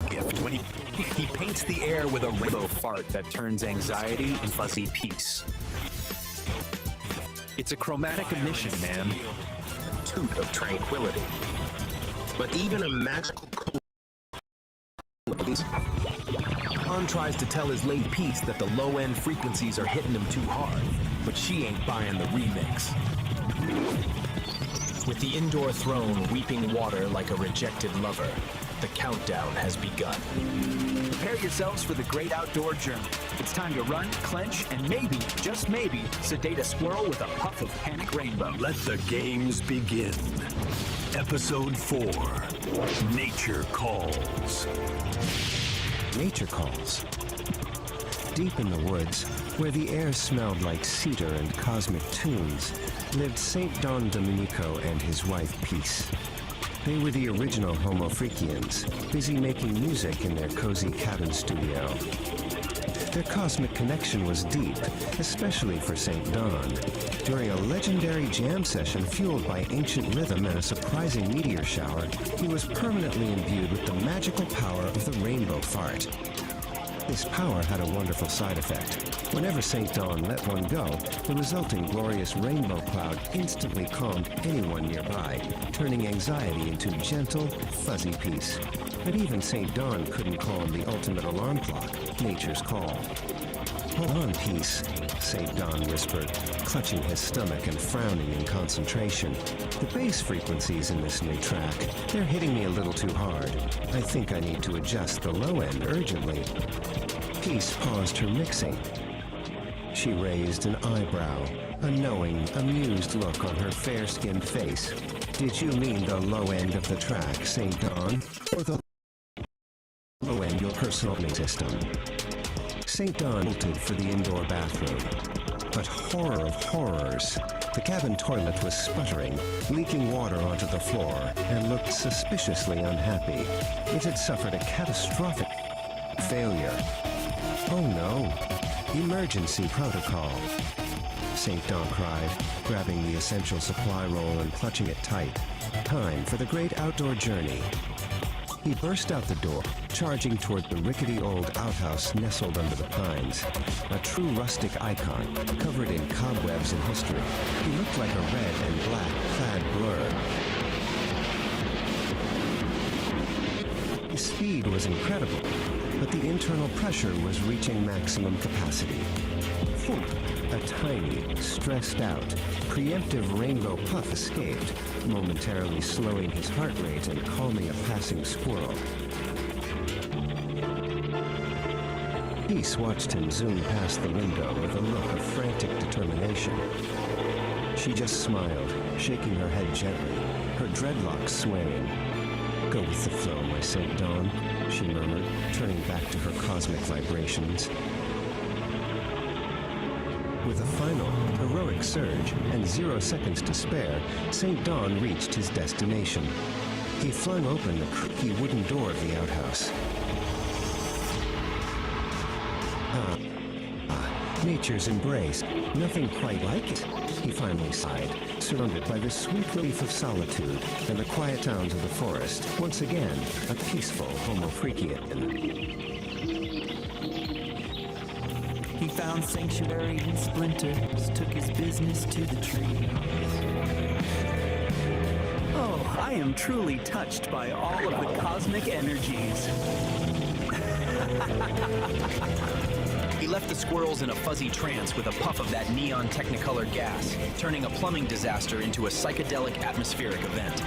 gift when he paints the air with a rainbow fart that turns anxiety into fuzzy peace. It's a chromatic emission, man. Toot of tranquility. But even a magical Don tries to tell his lady Peace that the low-end frequencies are hitting him too hard, but she ain't buying the remix. With the indoor throne weeping water like a rejected lover, the countdown has begun. Prepare yourselves for the great outdoor journey. It's time to run, clench, and maybe, just maybe, sedate a squirrel with a puff of panic rainbow. Let the games begin. Episode 4, Nature Calls. Nature Calls. Deep in the woods, where the air smelled like cedar and cosmic tunes, lived Saint Don Domenico and his wife Peace. They were the original Homo Freakians, busy making music in their cozy cabin studio. Their cosmic connection was deep, especially for Saint Don. During a legendary jam session fueled by ancient rhythm and a surprising meteor shower, he was permanently imbued with the magical power of the rainbow fart. This power had a wonderful side effect. Whenever St. Don let one go, the resulting glorious rainbow cloud instantly calmed anyone nearby, turning anxiety into gentle, fuzzy peace. But even St. Don couldn't calm the ultimate alarm clock, nature's call. "Hold on, Peace," St. Don whispered, clutching his stomach and frowning in concentration. "The bass frequencies in this new track, they're hitting me a little too hard. I think I need to adjust the low end urgently." Peace paused her mixing. She raised an eyebrow, a knowing, amused look on her fair-skinned face. "Did you mean the low end of the track, St. Don, or the low end your personal system?" St. Don bolted for the indoor bathroom. But horror of horrors, the cabin toilet was sputtering, leaking water onto the floor, and looked suspiciously unhappy. It had suffered a catastrophic failure. "Oh no! Emergency protocol!" St. Don cried, grabbing the essential supply roll and clutching it tight. Time for the great outdoor journey. He burst out the door, charging toward the rickety old outhouse nestled under the pines. A true rustic icon, covered in cobwebs and history, he looked like a red and black clad blur. His speed was incredible, but the internal pressure was reaching maximum capacity. Thump! A tiny, stressed out, preemptive rainbow puff escaped, momentarily slowing his heart rate and calming a passing squirrel. Peace watched him zoom past the window with a look of frantic determination. She just smiled, shaking her head gently, her dreadlocks swaying. "Go with the flow, my St. Don," she murmured, turning back to her cosmic vibrations. With a final, heroic surge and 0 seconds to spare, St. Don reached his destination. He flung open the creaky wooden door of the outhouse. Nature's embrace. Nothing quite like it, he finally sighed, surrounded by the sweet relief of solitude and the quiet sounds of the forest. Once again, a peaceful Homo Freakian. He found sanctuary in splinters, took his business to the trees. Oh, I am truly touched by all of the cosmic energies. He left the squirrels in a fuzzy trance with a puff of that neon technicolor gas, turning a plumbing disaster into a psychedelic atmospheric event.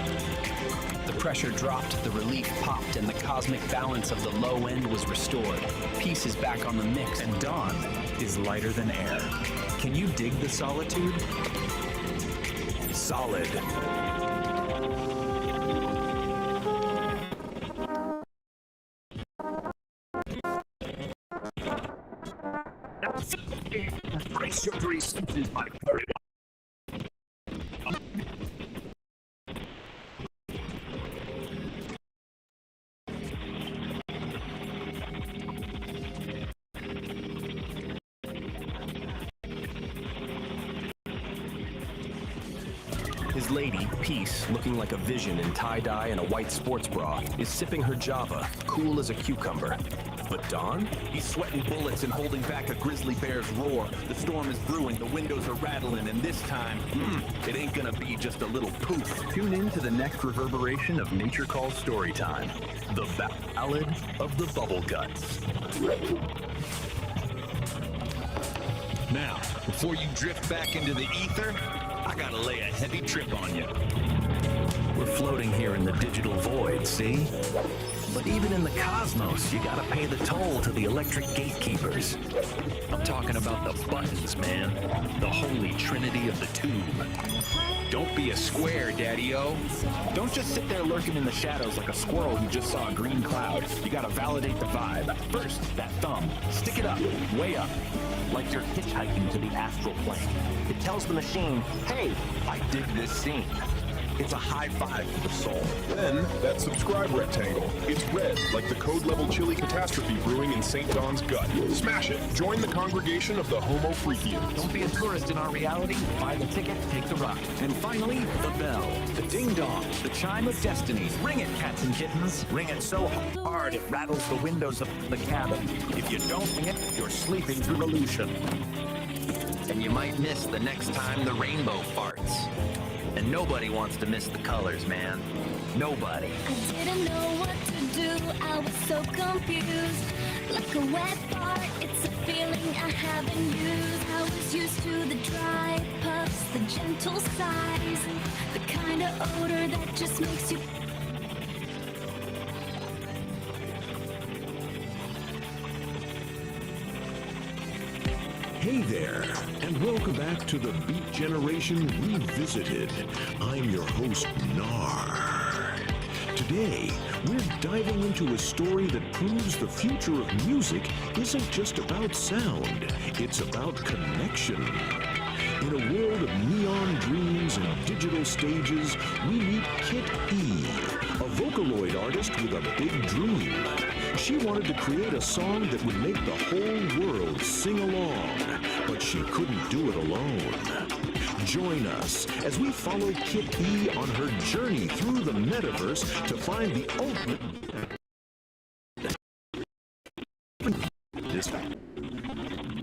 The pressure dropped, the relief popped, and the cosmic balance of the low end was restored. Peace is back on the mix, And dawn is lighter than air. Can you dig the solitude? Solid. Brace your 3 senses, my furry. His lady, Peace, looking like a vision in tie-dye and a white sports bra, is sipping her Java, cool as a cucumber. But Don? He's sweating bullets and holding back a grizzly bear's roar. The storm is brewing, the windows are rattling, and this time, it ain't gonna be just a little poof. Tune in to the next reverberation of Nature Calls Storytime, the Ballad of the Bubble Guts. Now, before you drift back into the ether, I gotta lay a heavy trip on you. We're floating here in the digital void, see? But even in the cosmos, you gotta pay the toll to the electric gatekeepers. I'm talking about the buttons, man. The holy trinity of the tube. Don't be a square, Daddy-O. Don't just sit there lurking in the shadows like a squirrel who just saw a green cloud. You gotta validate the vibe. First, that thumb. Stick it up, way up. Like you're hitchhiking to the astral plane. It tells the machine, hey, I dig this scene. It's a high five for the soul. Then, that subscribe rectangle. It's red, like the code-level chili catastrophe brewing in St. Don's gut. Smash it. Join the congregation of the Homo Freakians. Don't be a tourist in our reality. Buy the ticket, take the ride. And finally, the bell. The ding-dong. The chime of destiny. Ring it, cats and kittens. Ring it so hard it rattles the windows of the cabin. If you don't ring it, you're sleeping through illusion. And you might miss the next time the rainbow farts. And nobody wants to miss the colors, man. Nobody. I didn't know what to do, I was so confused. Like a wet fart, it's a feeling I haven't used. I was used to the dry puffs, the gentle sighs, the kind of odor that just makes you... Hey there, and welcome back to the Beat Generation Revisited. I'm your host, Nar. Today, we're diving into a story that proves the future of music isn't just about sound, it's about connection. In a world of neon dreams and digital stages, we meet Kit E, a Vocaloid artist with a big dream. She wanted to create a song that would make the whole world sing along, but she couldn't do it alone. Join us as we follow Kit E on her journey through the metaverse to find the ultimate... This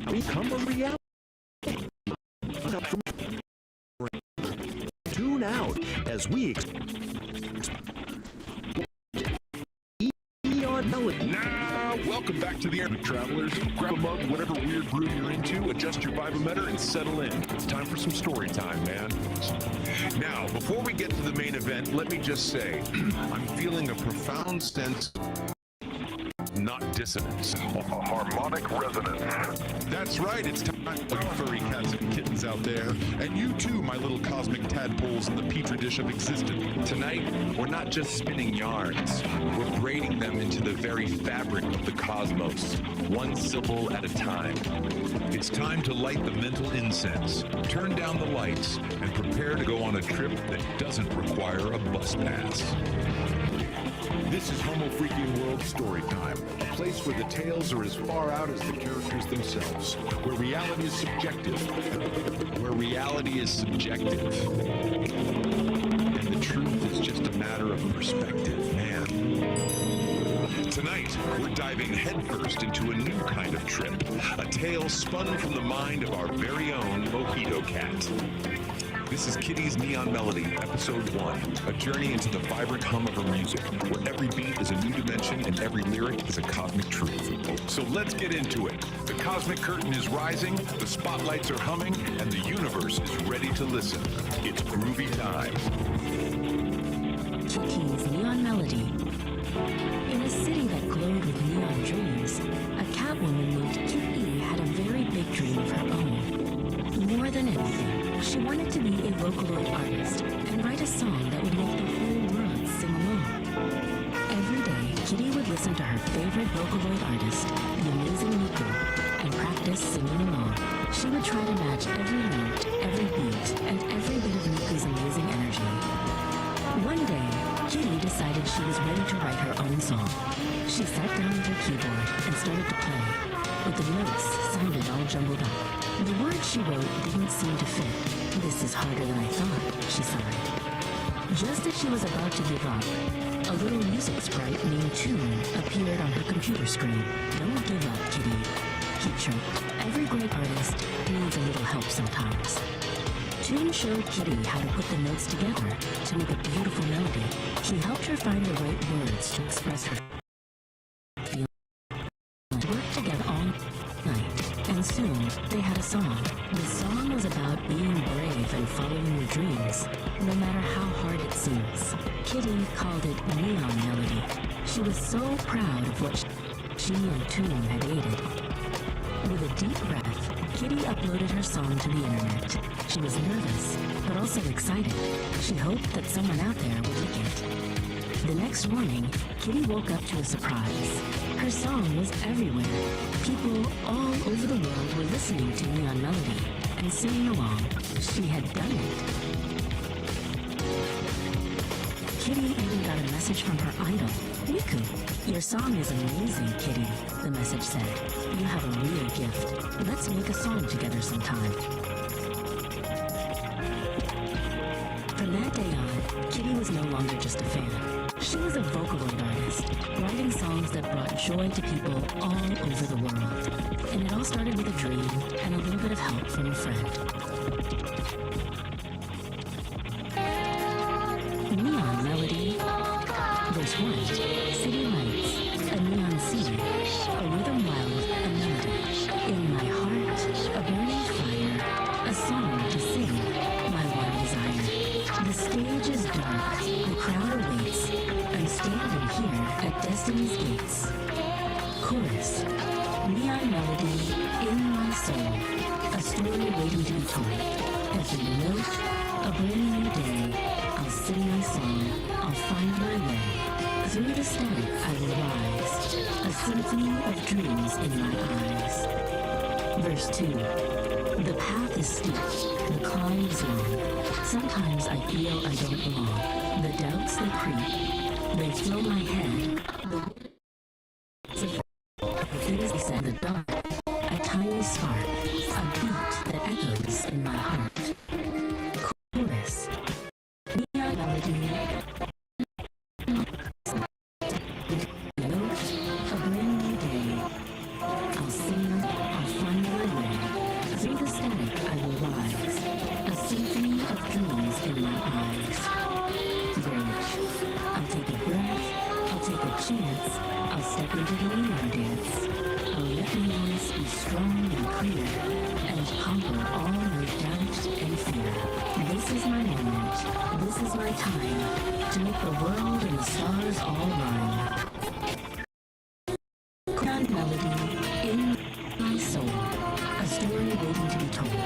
become a reality. Tune out as we Now, welcome back to the Air, travelers. Grab a mug, whatever weird brew you're into, adjust your vibometer, and settle in. It's time for some story time, man. Now, before we get to the main event, let me just say, I'm feeling a profound sense not dissonance. A harmonic resonance. That's right, it's time for you furry cats and kittens out there. And you too, my little cosmic tadpoles in the petri dish of existence. Tonight, we're not just spinning yarns. We're braiding them into the very fabric of the cosmos, one syllable at a time. It's time to light the mental incense, turn down the lights, and prepare to go on a trip that doesn't require a bus pass. This is Homo Freakian World Storytime, a place where the tales are as far out as the characters themselves, where reality is subjective. Where reality is subjective. And the truth is just a matter of perspective, man. Tonight, we're diving headfirst into a new kind of trip, a tale spun from the mind of our very own Mojito Cat. This is Kitty's Neon Melody, Episode 1, a journey into the vibrant hum of her music, where every beat is a new dimension and every lyric is a cosmic truth. So let's get into it. The cosmic curtain is rising, the spotlights are humming, and the universe is ready to listen. It's groovy time. Kitty's Neon Melody. In a city that glowed with neon dreams, a catwoman named Kitty had a very big dream of her own. More than anything, she wanted to be a Vocaloid artist and write a song that would make the whole world sing along. Every day, Kitty would listen to her favorite Vocaloid artist, the amazing Nico, and practice singing along. She would try to match every note, every beat, and every bit of Nico's amazing energy. One day, Kitty decided she was ready to write her own song. She sat down at her keyboard and started to play, but the notes sounded all jumbled up. The words she wrote didn't seem to fit. This is harder than I thought, she sighed. Just as she was about to give up, A little music sprite named Tune appeared on her computer screen. Don't give up, Kitty. He choked. Every great artist needs a little help sometimes. Tune showed Kitty how to put the notes together to make a beautiful melody. He helped her find the right words to express her feelings. They worked together all night, and soon they had a song. The song was about being brave and following your dreams, no matter how hard it seems. Kitty called it Neon Melody. She was so proud of what she and Tune had aided. With a deep breath, Kitty uploaded her song to the internet. She was nervous, but also excited. She hoped that someone out there would like it. The next morning, Kitty woke up to a surprise. Her song was everywhere. People all over the world were listening to Neon Melody and singing along. She had done it. Kitty even got a message from her idol, Miku. Your song is amazing, Kitty, the message said. You have a real gift. Let's make a song together sometime. From that day on, Kitty was no longer just a fan. She was a Vocaloid artist, writing songs that brought joy to people all over the world. And it all started with a dream and a little bit of help from a friend. Neon Melody. Verse 1. City lights, a neon scene, a rhythm wild, a melody. In my heart, a burning fire, a song to sing, my one desire. The stage is dark, the crowd awaits. I'm standing here at destiny's gates. Chorus. Neon melody in my soul, a story waiting to be told. Every note, a brand new day. I'll sing my song, I'll find my way. Through the static I will rise, a symphony of dreams in my eyes. Verse 2. The path is steep, the climb is long. Sometimes I feel I don't belong. The doubts they creep, they fill my head. The things they said in the dark, a tiny spark, a beat that echoes in my heart. Chorus. Neon melody. A brand new day. I'll sing, I'll find my way. Through the static I will rise, a symphony of dreams in my eyes. Bridge. I'll take a breath, I'll take a chance, I'll step into the neon dance. I'll let my voice be strong and clear, and conquer all my doubt and fear. This is my moment, this is my time, to make the world and the stars all rhyme. Neon melody in my soul, a story waiting to be told.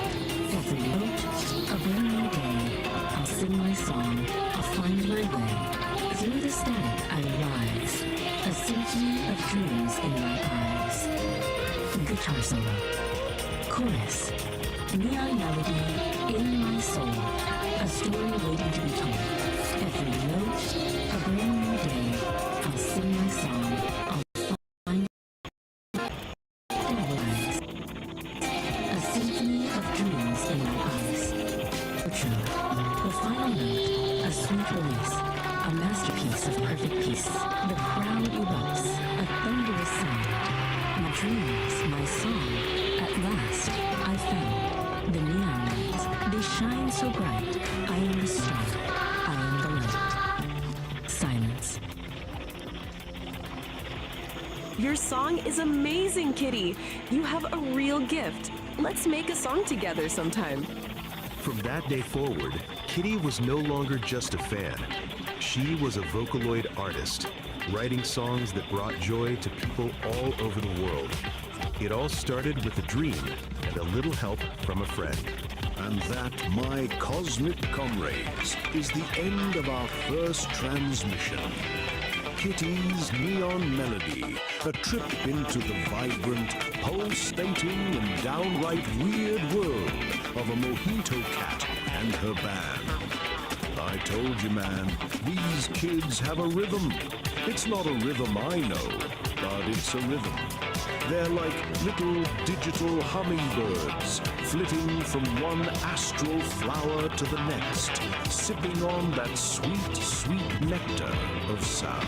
Every note, a brand new day. I'll sing my song, I'll find my way. Through the static I rise, a symphony of dreams in my eyes. Guitar solo. Chorus. Neon melody in my soul, a story waiting to be told. Every note, a brand new day. I'll sing my song, I'll find my way. A symphony of dreams in my eyes. Outro. The final note, a sweet release, a masterpiece of perfect peace. The crowd erupts, a thunderous sound. My dreams, my song, at last I found. The neon lights, they shine so bright. I am the star, I am the light. Silence. Your song is amazing, Kitty. You have a real gift. Let's make a song together sometime. From that day forward, Kitty was no longer just a fan. She was a Vocaloid artist, writing songs that brought joy to people all over the world. It all started with a dream and a little help from a friend. And that, my cosmic comrades, is the end of our first transmission. Kitty's Neon Melody, a trip into the vibrant, pulsating, and downright weird world of a mojito cat and her band. I told you, man, these kids have a rhythm. It's not a rhythm I know, but it's a rhythm. They're like little digital hummingbirds, flitting from one astral flower to the next, sipping on that sweet, sweet nectar of sound.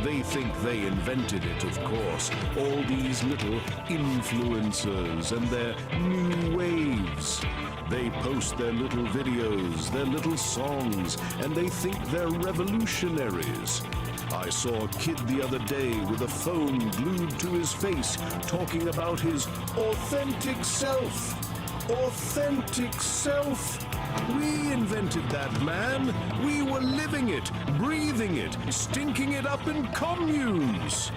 They think they invented it, of course, all these little influencers and their new waves. They post their little videos, their little songs, and they think they're revolutionaries. I saw a kid the other day with a phone glued to his face, talking about his authentic self. Authentic self. We invented that, man. We were living it, breathing it, stinking it up in communes.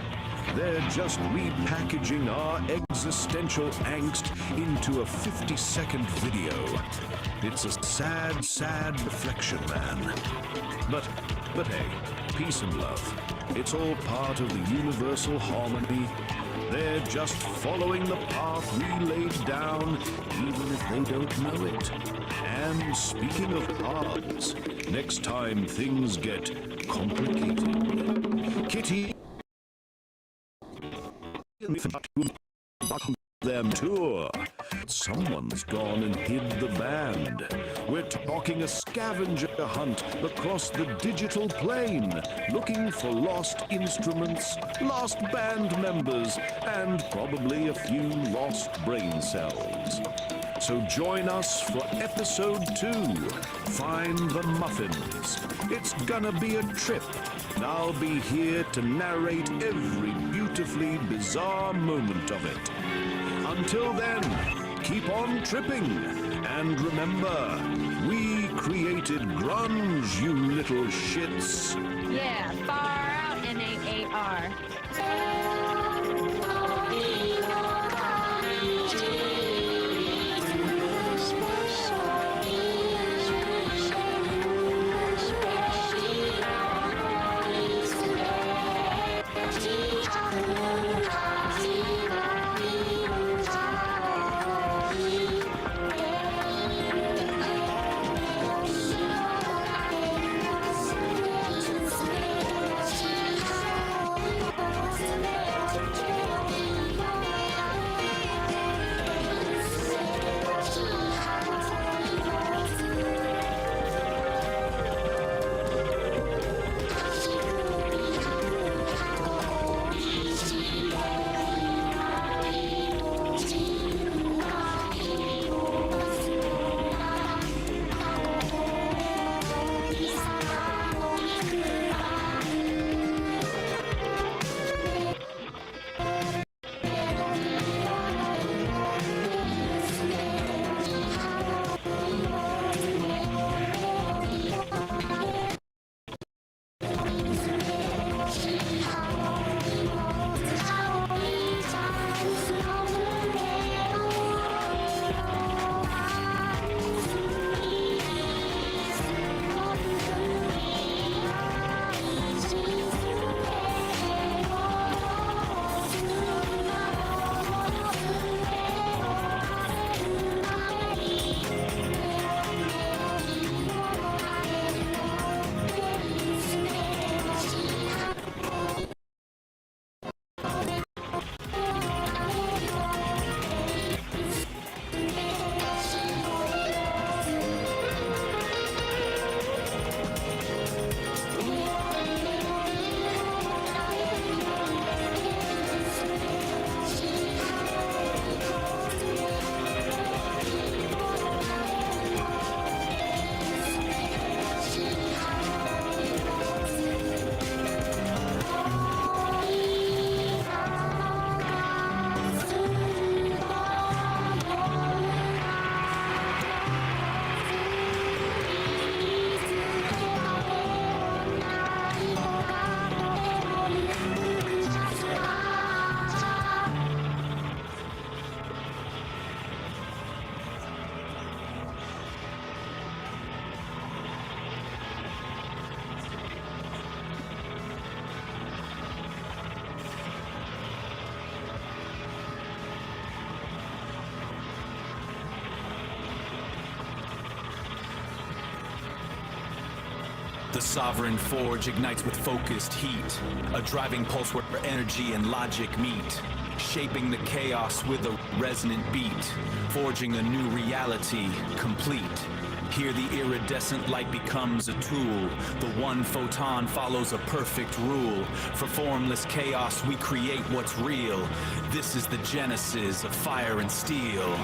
They're just repackaging our existential angst into a 50-second video. It's a sad, sad reflection, man. But hey, peace and love. It's all part of the universal harmony. They're just following the path we laid down, even if they don't know it. And speaking of paths, next time things get complicated, Kitty them tour. Someone's gone and hid the band. We're talking a scavenger hunt across the digital plane, looking for lost instruments, lost band members, and probably a few lost brain cells. So join us for episode 2, Find the Muffins. It's gonna be a trip, and I'll be here to narrate every beautifully bizarre moment of it. Until then, keep on tripping, and remember, we created grunge, you little shits. Yeah, far out, NAAR. Tonight. sovereign forge ignites with focused heat, a driving pulse where energy and logic meet, shaping the chaos with a resonant beat, forging a new reality, complete. Here the iridescent light becomes a tool. The one photon follows a perfect rule. For formless chaos we create what's real. This is the genesis of fire and steel.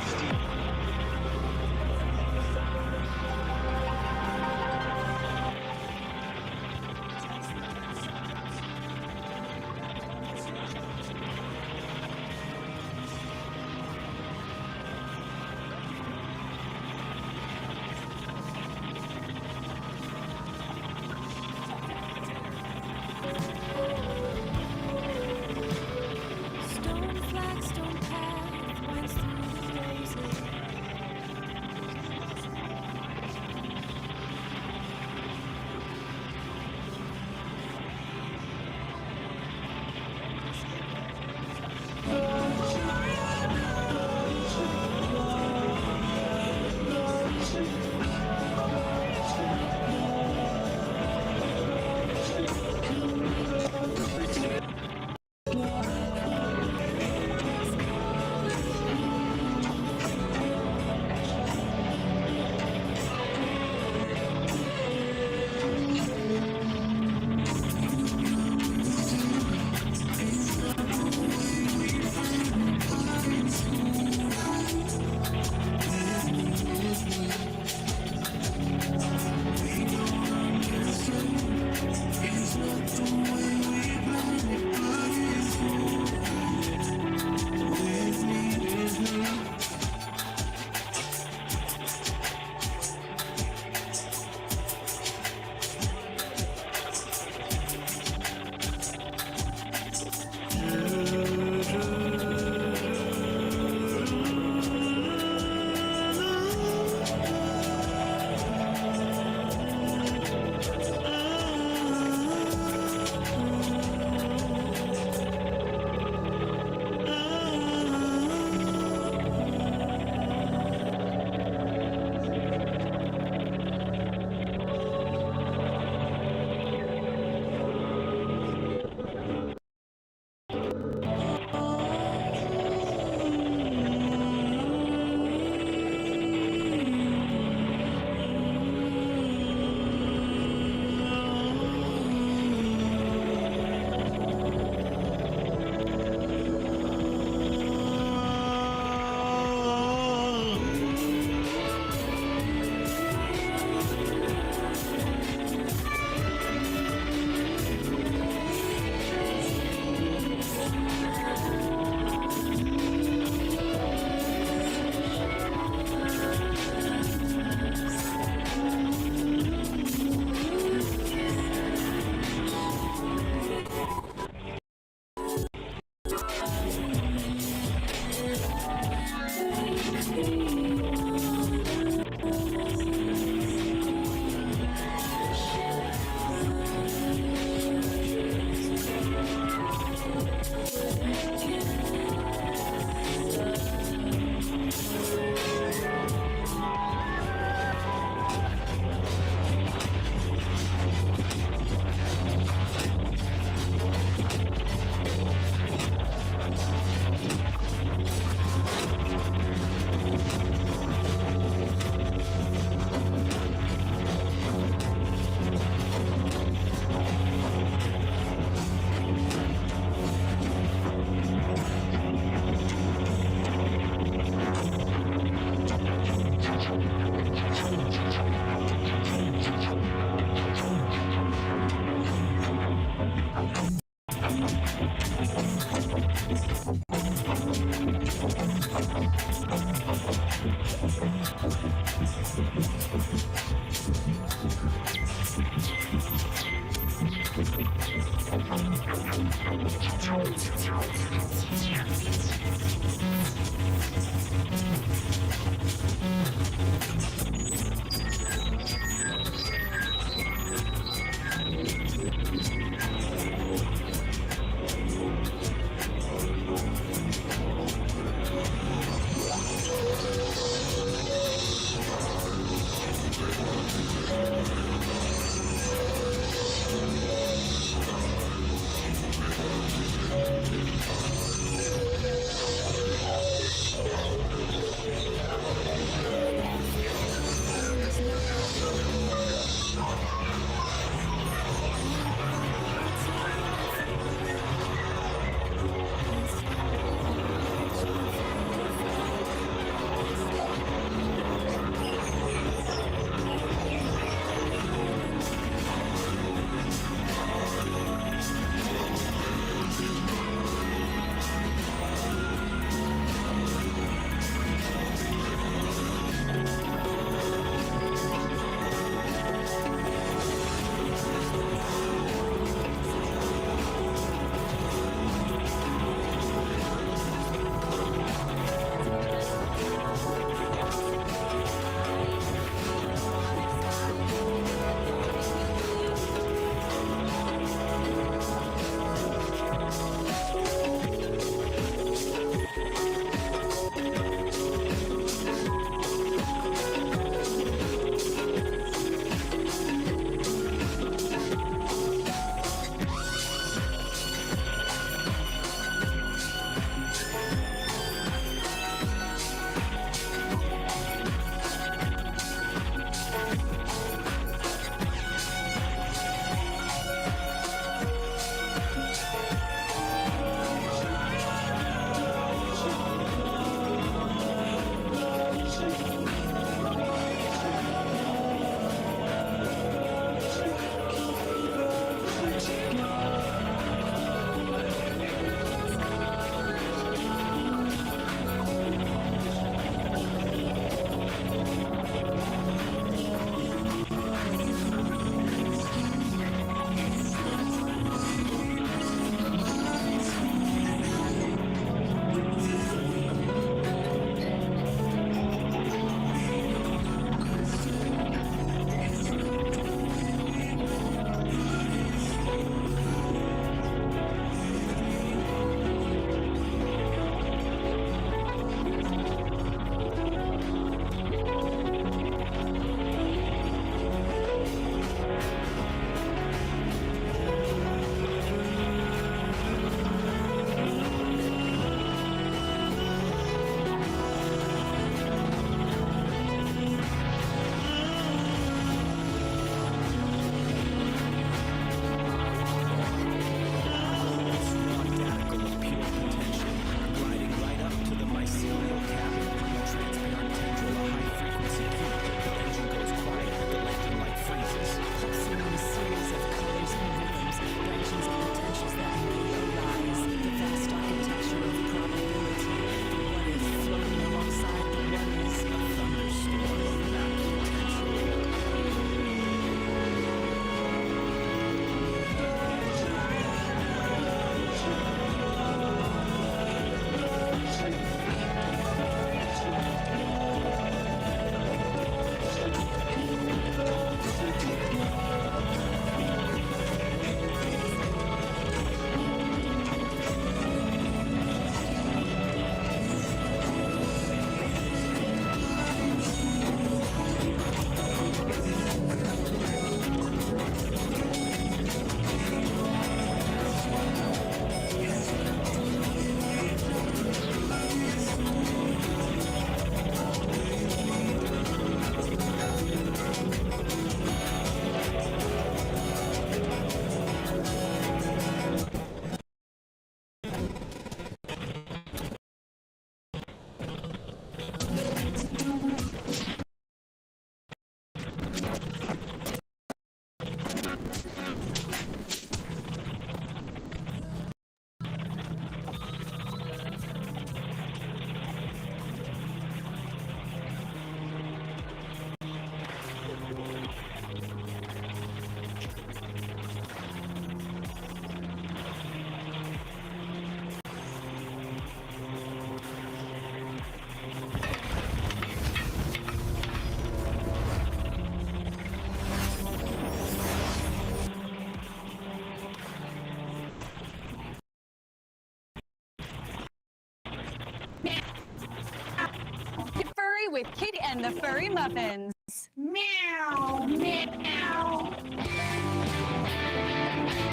Furry with Kitty and the Furry Muffins. Meow, meow.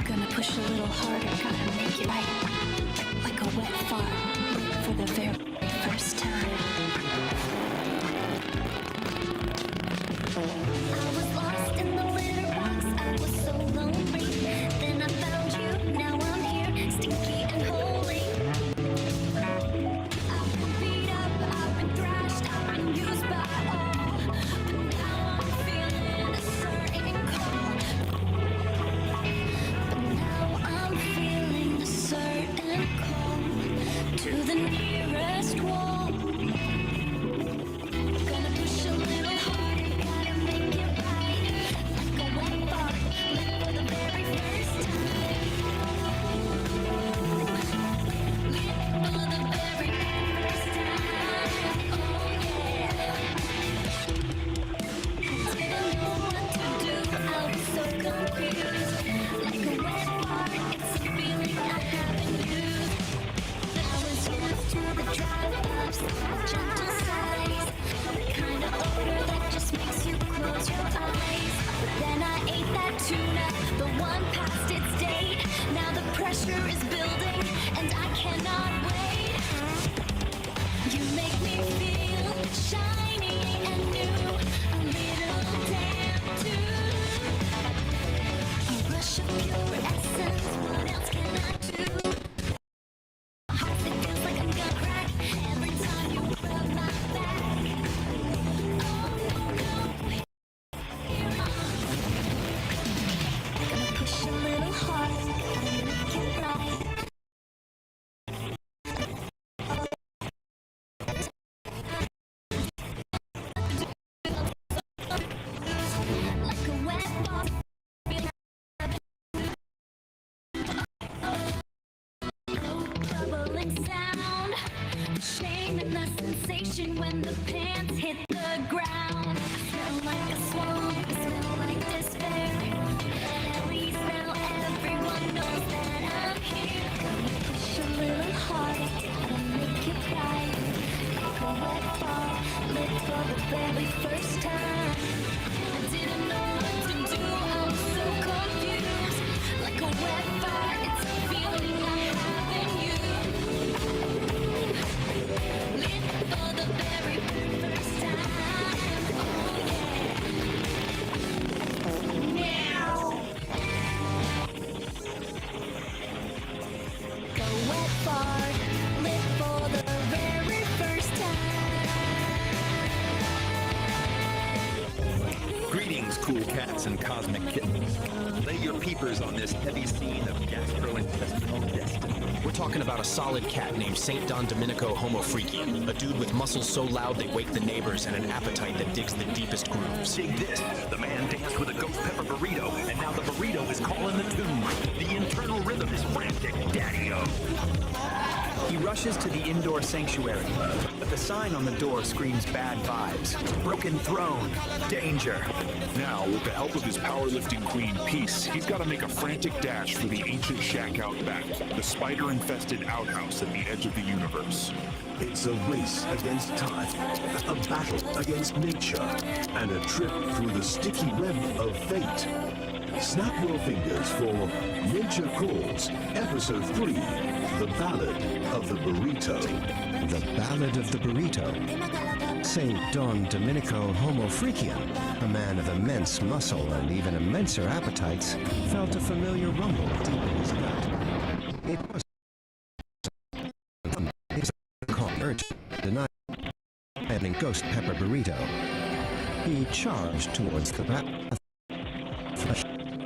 Gonna push a little harder, gotta make it right. Like a wet fart for the very first time. I was lost in the litter box, I was so lonely. Then I found you, now I'm here, stinky and holy. I've been beat up, I've been thrashed, I've been used by all. But now I'm feeling a certain call. I'm feeling a certain call to the nearest wall. Gonna push a little harder, gotta make it right. Like a wet fart, live for the very first time. Live for the very first time. Oh yeah. I didn't know what to do, I was so confused. Like a wet fart, it's a feeling I haven't used. I was used to the dry ups, gentle sighs, the kind of odor that just makes you close your eyes. But then I ate that tuna, the one past its date. Now the pressure is building, and I cannot wait. You make me feel shiny and new, a little damn too. A rush of pure essence, what else can I do? Heart that feels like I'm gonna crack every time you rub my back. Oh no, gonna push a little harder, gotta make it right. Like a wet ball. Bubbling sound, shame and the sensation when the pants hit the ground. I smell like a swamp, I smell like despair. And at least now everyone knows that I'm here. Gonna push a little harder, gotta make it right. Like a wet ball, lit for the very first time. I didn't know what to do, I was so confused. Like a wet fart, it's a feeling I have in you. Lit for the very first time. Oh yeah. Meow. The wet fart, lit for the very first time. Greetings, cool cats and cosmic kittens. Lay your peepers on this heavy scene of gastrointestinal destiny. We're talking about a solid cat named St. Don Domenico Homo Freakian, a dude with muscles so loud they wake the neighbors and an appetite that digs the deepest grooves. Dig this. The man danced with a ghost pepper burrito, and now the burrito is calling the tune. The internal rhythm is frantic, daddy-o. He rushes to the indoor sanctuary, but the sign on the door screams bad vibes. Broken throne, danger. Now, with the help of his powerlifting queen, Peace, he's got to make a frantic dash for the ancient shack out back, the spider-infested outhouse at the edge of the universe. It's a race against time, a battle against nature, and a trip through the sticky web of fate. Snap your fingers for Nature Calls, Episode 3, The Ballad of the Burrito. The Ballad of the Burrito. St. Don Domenico Homo Freakian, a man of immense muscle and even immenser appetites, felt a familiar rumble deep in his gut. It was called urgent, denied. and ghost pepper burrito. He charged towards the path.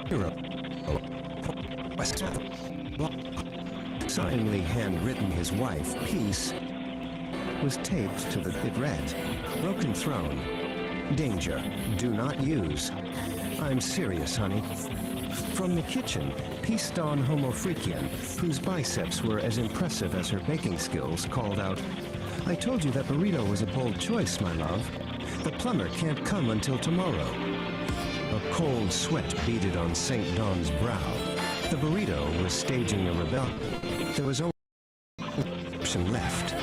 Hero. Signingly handwritten his wife, Peace, was taped to the it read, "Broken throne. Danger. Do not use. I'm serious, honey." From the kitchen, Peace Dawn Homo Freakian, whose biceps were as impressive as her baking skills, called out, "I told you that burrito was a bold choice, my love. The plumber can't come until tomorrow." A cold sweat beaded on St. Dawn's brow. The burrito was staging a rebellion. There was only one option left.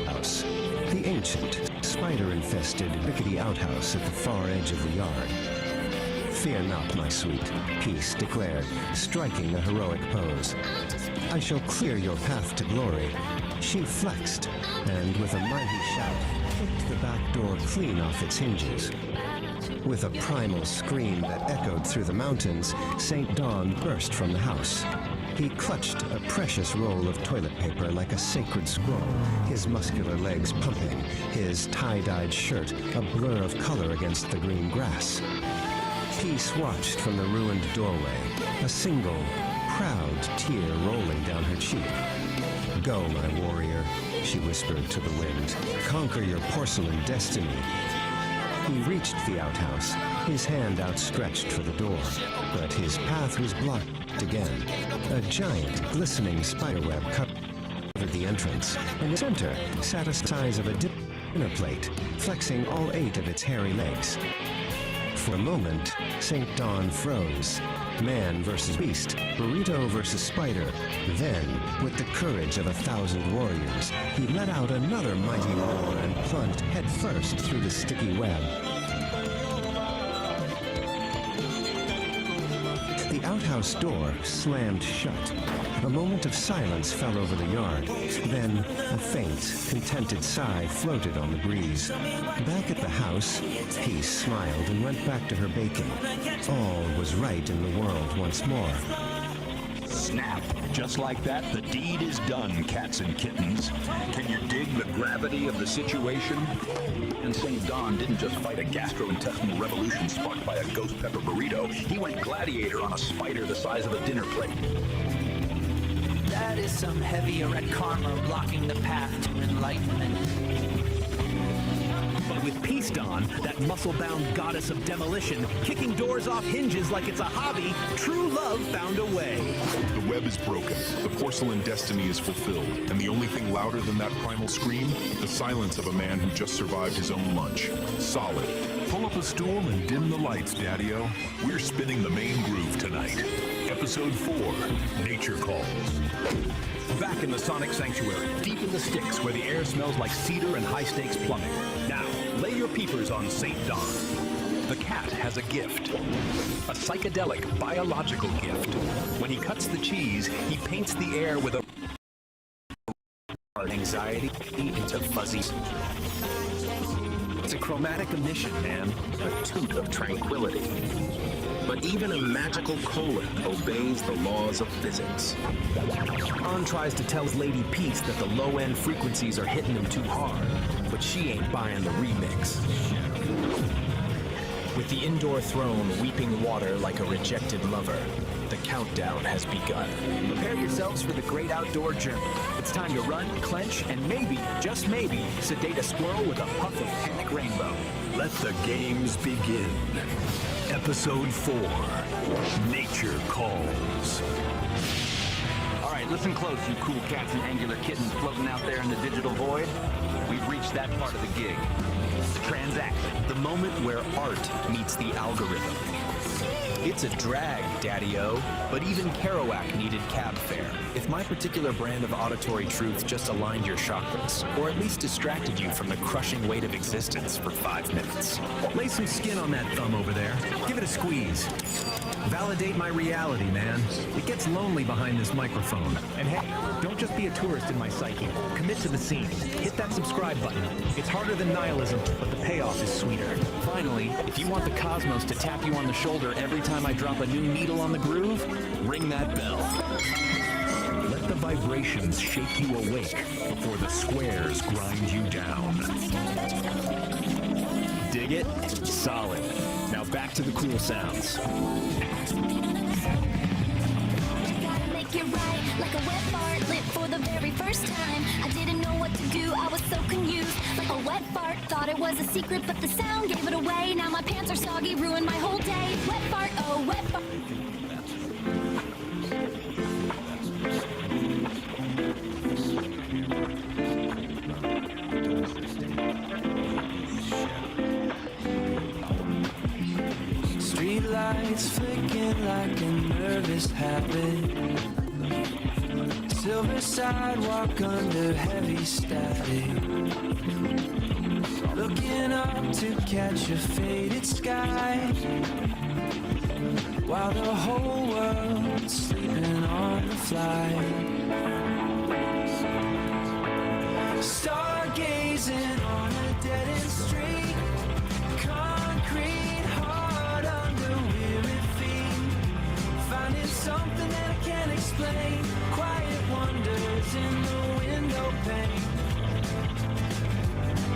House. The ancient, spider-infested, rickety outhouse at the far edge of the yard. "Fear not, my sweet," Peace declared, striking a heroic pose. "I shall clear your path to glory." She flexed, and with a mighty shout, kicked the back door clean off its hinges. With a primal scream that echoed through the mountains, St. Dawn burst from the house. He clutched a precious roll of toilet paper like a sacred scroll, his muscular legs pumping, his tie-dyed shirt a blur of color against the green grass. Peace watched from the ruined doorway, a single, proud tear rolling down her cheek. "Go, my warrior," she whispered to the wind. "Conquer your porcelain destiny." He reached the outhouse, his hand outstretched for the door, but his path was blocked again. A giant, glistening spiderweb covered the entrance, and in the center sat a size of a dinner plate, flexing all 8 of its hairy legs. For a moment, St. Dawn froze. Man versus beast, burrito versus spider. Then, with the courage of 1,000 warriors, he let out another mighty roar and plunged headfirst through the sticky web. The outhouse door slammed shut. A moment of silence fell over the yard. Then, a faint, contented sigh floated on the breeze. Back at the house, Peace smiled and went back to her baking. All was right in the world once more. Snap. Just like that, the deed is done, cats and kittens. Can you dig the gravity of the situation? And St. Dawn didn't just fight a gastrointestinal revolution sparked by a ghost pepper burrito. He went gladiator on a spider the size of a dinner plate. That is some heavier red karma blocking the path to enlightenment. But with Peace Dawn, that muscle-bound goddess of demolition, kicking doors off hinges like it's a hobby, true love found a way. The web is broken, the porcelain destiny is fulfilled, and the only thing louder than that primal scream? The silence of a man who just survived his own lunch. Solid. Pull up a stool and dim the lights, Daddy-O. We're spinning the main groove tonight. Episode 4, Nature Calls. Back in the Sonic Sanctuary, deep in the sticks where the air smells like cedar and high-stakes plumbing. Now, lay your peepers on St. Dawn. The cat has a gift. A psychedelic, biological gift. When he cuts the cheese, he paints the air with a anxiety into fuzzies. It's a chromatic emission, man. A toot of tranquility. But even a magical colon obeys the laws of physics. On tries to tell Lady Peace that the low-end frequencies are hitting him too hard, but she ain't buying the remix. With the indoor throne weeping water like a rejected lover, the countdown has begun. Prepare yourselves for the great outdoor journey. It's time to run, clench, and maybe, just maybe, sedate a squirrel with a puff of panic rainbow. Let the games begin. Episode 4, Nature Calls. All right, listen close, you cool cats and angular kittens floating out there in the digital void. We've reached that part of the gig. The transaction. The moment where art meets the algorithm. It's a drag, Daddy-O, but even Kerouac needed cab fare. If my particular brand of auditory truth just aligned your chakras, or at least distracted you from the crushing weight of existence for 5 minutes. Lay some skin on that thumb over there. Give it a squeeze. Validate my reality, man. It gets lonely behind this microphone. And hey, don't just be a tourist in my psyche. Commit to the scene. Hit that subscribe button. It's harder than nihilism, but the payoff is sweeter. Finally, if you want the cosmos to tap you on the shoulder every time I drop a new needle on the groove, ring that bell. Let the vibrations shake you awake before the squares grind you down. Dig it? Solid. Now back to the cool sounds. Make it right, like a wet fart lit for the very first time. I didn't know what to do, I was so confused. Like a wet fart, thought it was a secret, but the sound gave it away. Now my pants are soggy, ruined my whole day. Wet fart, oh wet fart. Streetlights flicking like a nervous habit. Silver sidewalk under heavy static. Looking up to catch a faded sky, while the whole world's sleeping on the fly. Stargazing on a dead-end street. Concrete hard under weary feet. Finding something that I can't explain. Quiet wonders in the window pane.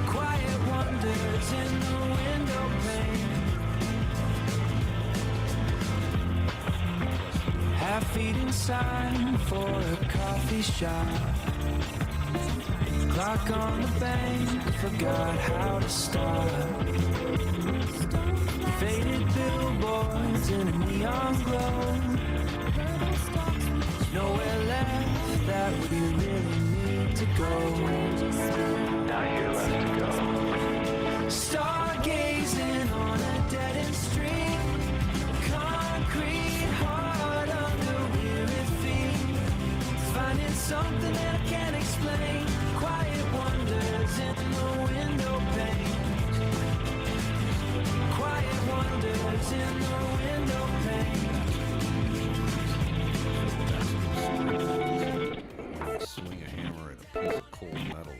Quiet wonders in the window pane. Half-eaten sign for a coffee shop. Clock on the bank, forgot how to stop. Faded billboards in a neon glow. Nowhere left that we really need to go. Not here left to go. Stargazing on a dead-end street. Concrete hard under weary feet. Finding something that I can't explain. Quiet wonders in the window pane. Quiet wonders in the window pane. Swing a hammer at a piece of cold metal.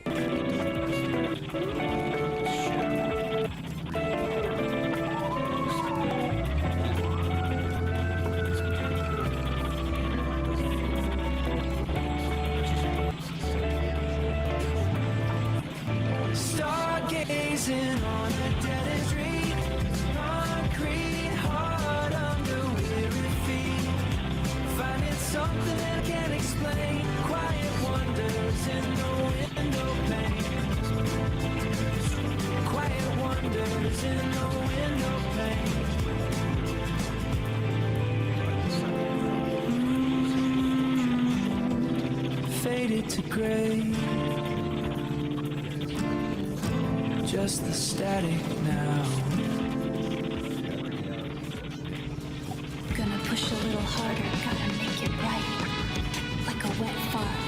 Stargazing on a dead-end street. Concrete hard under weary feet. Finding something that I can't explain. Quiet wonders in the window pane. Quiet wonders in the window pane. Faded to gray. Just the static now. Gonna push a little harder, gotta make it right. Like a wet fart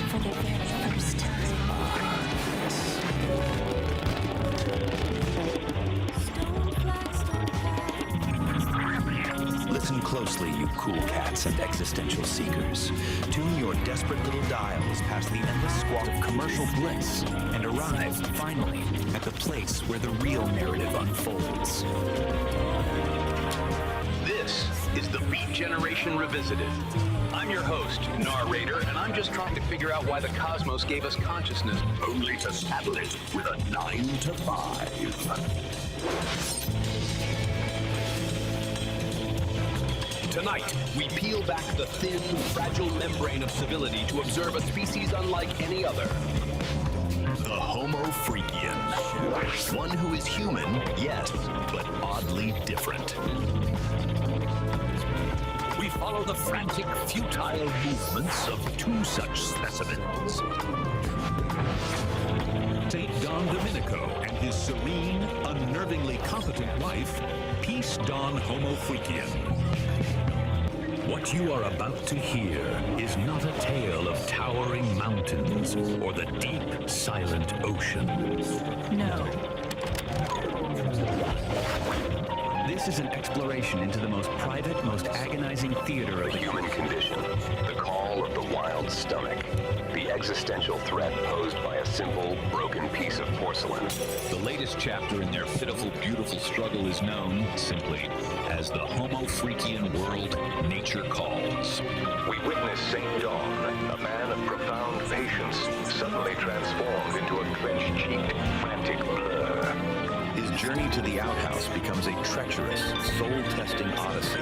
for the very first time. Listen closely, you cool cats and existential seekers. Tune your desperate little dials past the endless squawk of commercial bliss and arrive, finally, at the place where the real narrative unfolds. This is the Beat Generation Revisited. I'm your host, Narrator, and I'm just trying to figure out why the cosmos gave us consciousness only to saddle it with a 9 to 5. Tonight, we peel back the thin, fragile membrane of civility to observe a species unlike any other. The Homo Freakian. One who is human, yes, but oddly different. We follow the frantic, futile movements of two such specimens. St. Don Domenico and his serene, unnervingly competent wife, Peace Don Homo Freakian. What you are about to hear is not a tale of towering mountains or the deep, silent ocean. No. This is an exploration into the most private, most agonizing theater of The human condition, the call of the wild stomach, the existential threat posed by a simple, broken piece of porcelain. The latest chapter in their pitiful, beautiful struggle is known simply as the Homo Freakian World Nature Calls. We witness St. Dawn, a man of profound patience, suddenly transformed into a clenched-cheeked, frantic blur. His journey to the outhouse becomes a treacherous, soul-testing odyssey,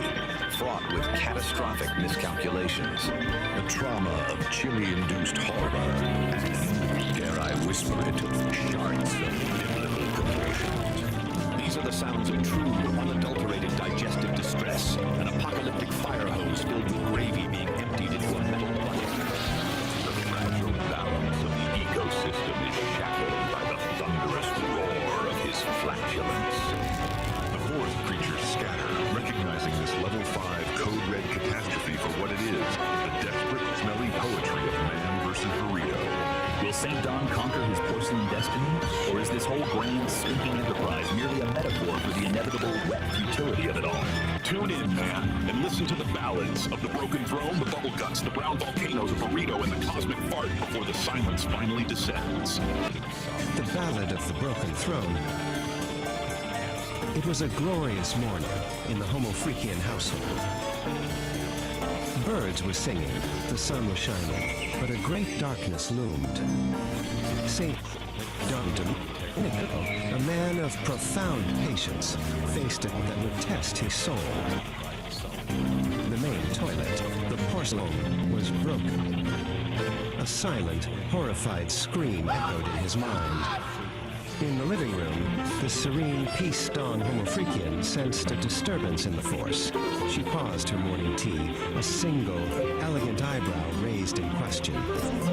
fraught with catastrophic miscalculations. A trauma of chili-induced horror and, dare I whisper it, shards of biblical proportions. These are the sounds of true, unadulterated digestive distress, an apocalyptic fire hose filled with gravy being emptied into a metal bucket. The fragile balance of the ecosystem is shattered by the thunderous roar of his flatulence. The forest creatures scatter, recognizing this level 5 code red catastrophe for what it is, the desperate, smelly poetry of man versus burrito. Will St. Don conquer his porcelain destiny? Or is this whole grand, stinking enterprise merely a metaphor for the inevitable wet futility of it all? Tune in, man, and listen to the ballads of the broken throne, the bubble guts, the brown volcanoes, a burrito, and the cosmic fart before the silence finally descends. The Ballad of the Broken Throne. It was a glorious morning in the Homo Freakian household. Birds were singing, the sun was shining, but a great darkness loomed. St. Don Domenico, a man of profound patience, faced it that would test his soul. The main toilet, the porcelain, was broken. A silent, horrified scream echoed in his mind. In the living room, the serene Peace Dawn Homo Freakian sensed a disturbance in the force. She paused her morning tea, a single, elegant eyebrow raised in question.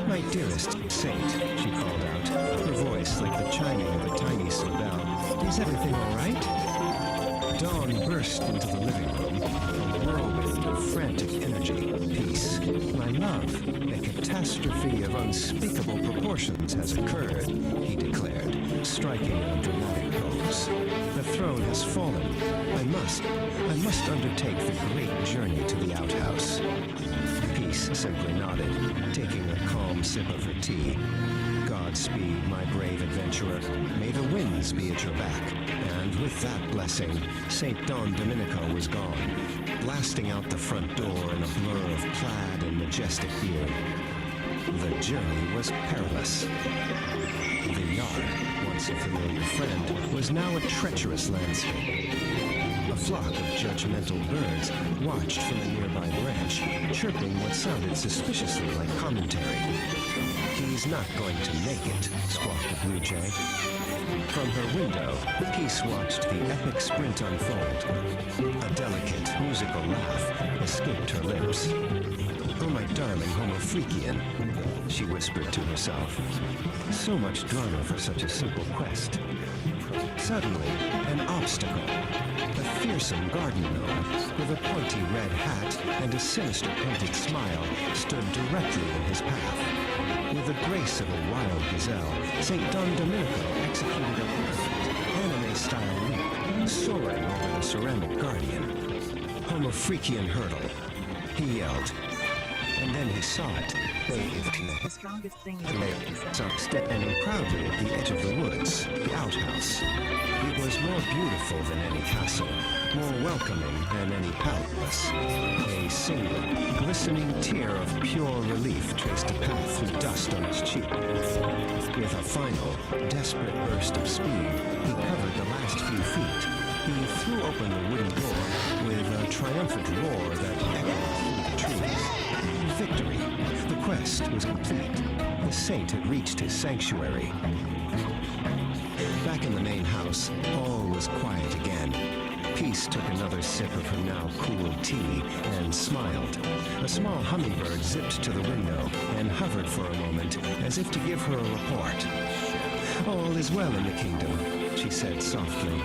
"My dearest saint," she called out, her voice like the chiming of a tiny sleigh bell. "Is everything all right?" Dawn burst into the living room, a whirlwind of frantic energy. "Peace, my love, a catastrophe of unspeakable proportions has occurred," he declared, striking a dramatic pose. "The throne has fallen. I must undertake the great journey to the outhouse." Peace simply nodded, taking a calm sip of her tea. "Godspeed, my brave adventurer. May the winds be at your back." And with that blessing, St. Don Domenico was gone, blasting out the front door in a blur of plaid and majestic beard. The journey was perilous. The yard, once a familiar friend, was now a treacherous landscape. A flock of judgmental birds watched from a nearby branch, chirping what sounded suspiciously like commentary. "He's not going to make it," squawked a blue jay. From her window, Peace watched the epic sprint unfold. A delicate, musical laugh escaped her lips. "Oh, my darling Homo Freakian," she whispered to herself. "So much drama for such a simple quest." Suddenly, an obstacle. A fearsome garden gnome with a pointy red hat and a sinister painted smile stood directly in his path. With the grace of a wild gazelle, St. Don Domenico executed a perfect anime-style leap, soaring over the ceramic guardian. "Homo Freakian hurdle," he yelled. And then he saw it, bathed in the strongest thing standing proudly at the edge of the woods, the outhouse. It was more beautiful than any castle, more welcoming than any palace. A single, glistening tear of pure relief traced a path through dust on his cheek. With a final, desperate burst of speed, he covered the last few feet. He threw open the wooden door with a triumphant roar that echoed through the trees. Victory! The quest was complete. The saint had reached his sanctuary. Back in the main house, all was quiet again. Peace took another sip of her now cool tea and smiled. A small hummingbird zipped to the window and hovered for a moment as if to give her a report. "All is well in the kingdom," she said softly.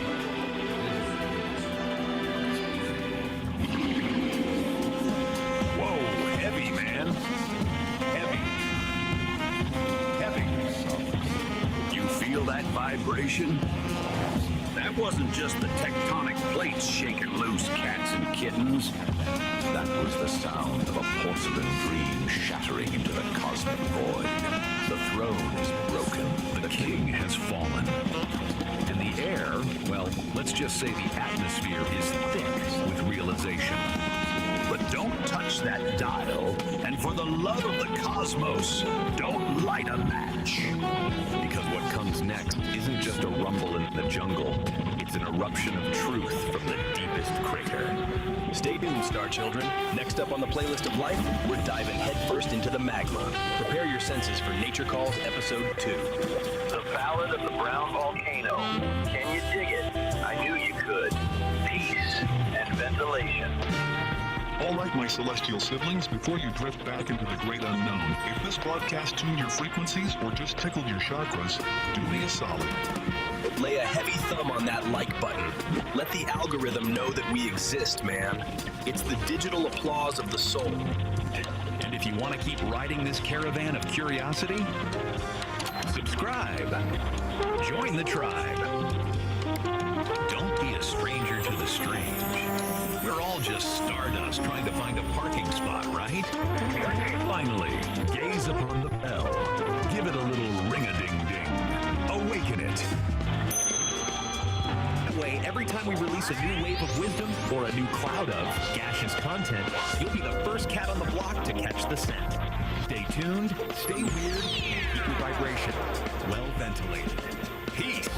Vibration? That wasn't just the tectonic plates shaking loose, cats and kittens. That was the sound of a porcelain dream shattering into the cosmic void. The throne is broken. The king has fallen. And the air, well, let's just say the atmosphere is thick with realization. But don't touch that dial, and for the love of the cosmos, don't light a match. Because what comes next isn't just a rumble in the jungle, It's an eruption of truth from the deepest crater. Stay tuned, Star Children. Next up on the playlist of life, we're diving headfirst into the magma. Prepare your senses for Nature Calls Episode 2. The Ballad of the Brown Volcano. Can you dig it? I knew you could. Peace and ventilation. All right, my celestial siblings, before you drift back into the great unknown, if this broadcast tuned your frequencies or just tickled your chakras, do me a solid. Lay a heavy thumb on that like button. Let the algorithm know that we exist, man. It's the digital applause of the soul. And if you want to keep riding this caravan of curiosity, subscribe. Join the tribe. Don't be a stranger to the strange. We're all just stardust trying to find a parking spot, right? Finally, gaze upon the bell. Give it a little ring-a-ding-ding. Awaken it. That way, every time we release a new wave of wisdom or a new cloud of gaseous content, you'll be the first cat on the block to catch the scent. Stay tuned, stay weird, and keep your vibration well ventilated. Peace.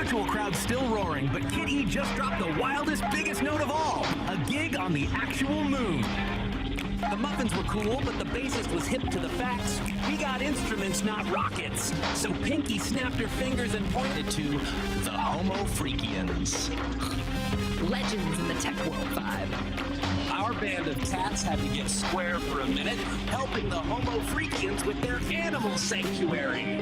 virtual crowd's still roaring, but Kitty just dropped the wildest, biggest note of all. A gig on the actual moon. The Muffins were cool, but the bassist was hip to the facts. We got instruments, not rockets. So Pinky snapped her fingers and pointed to the Homo Freakians. Legends in the tech world vibe. Our band of cats had to get square for a minute, helping the Homo Freakians with their animal sanctuary.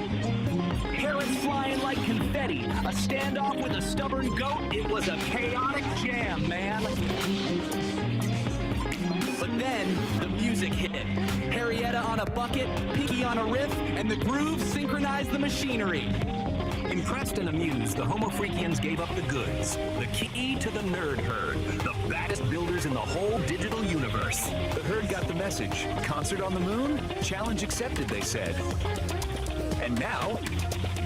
Parrots flying like confetti, a standoff with a stubborn goat. It was a chaotic jam, man. But then, the music hit. Harrietta on a bucket, Pinky on a riff, and the groove synchronized the machinery. Impressed and amused, the Homo Freakians gave up the goods. The key to the nerd herd, the baddest builders in the whole digital universe. The herd got the message. Concert on the moon? Challenge accepted, they said. And now,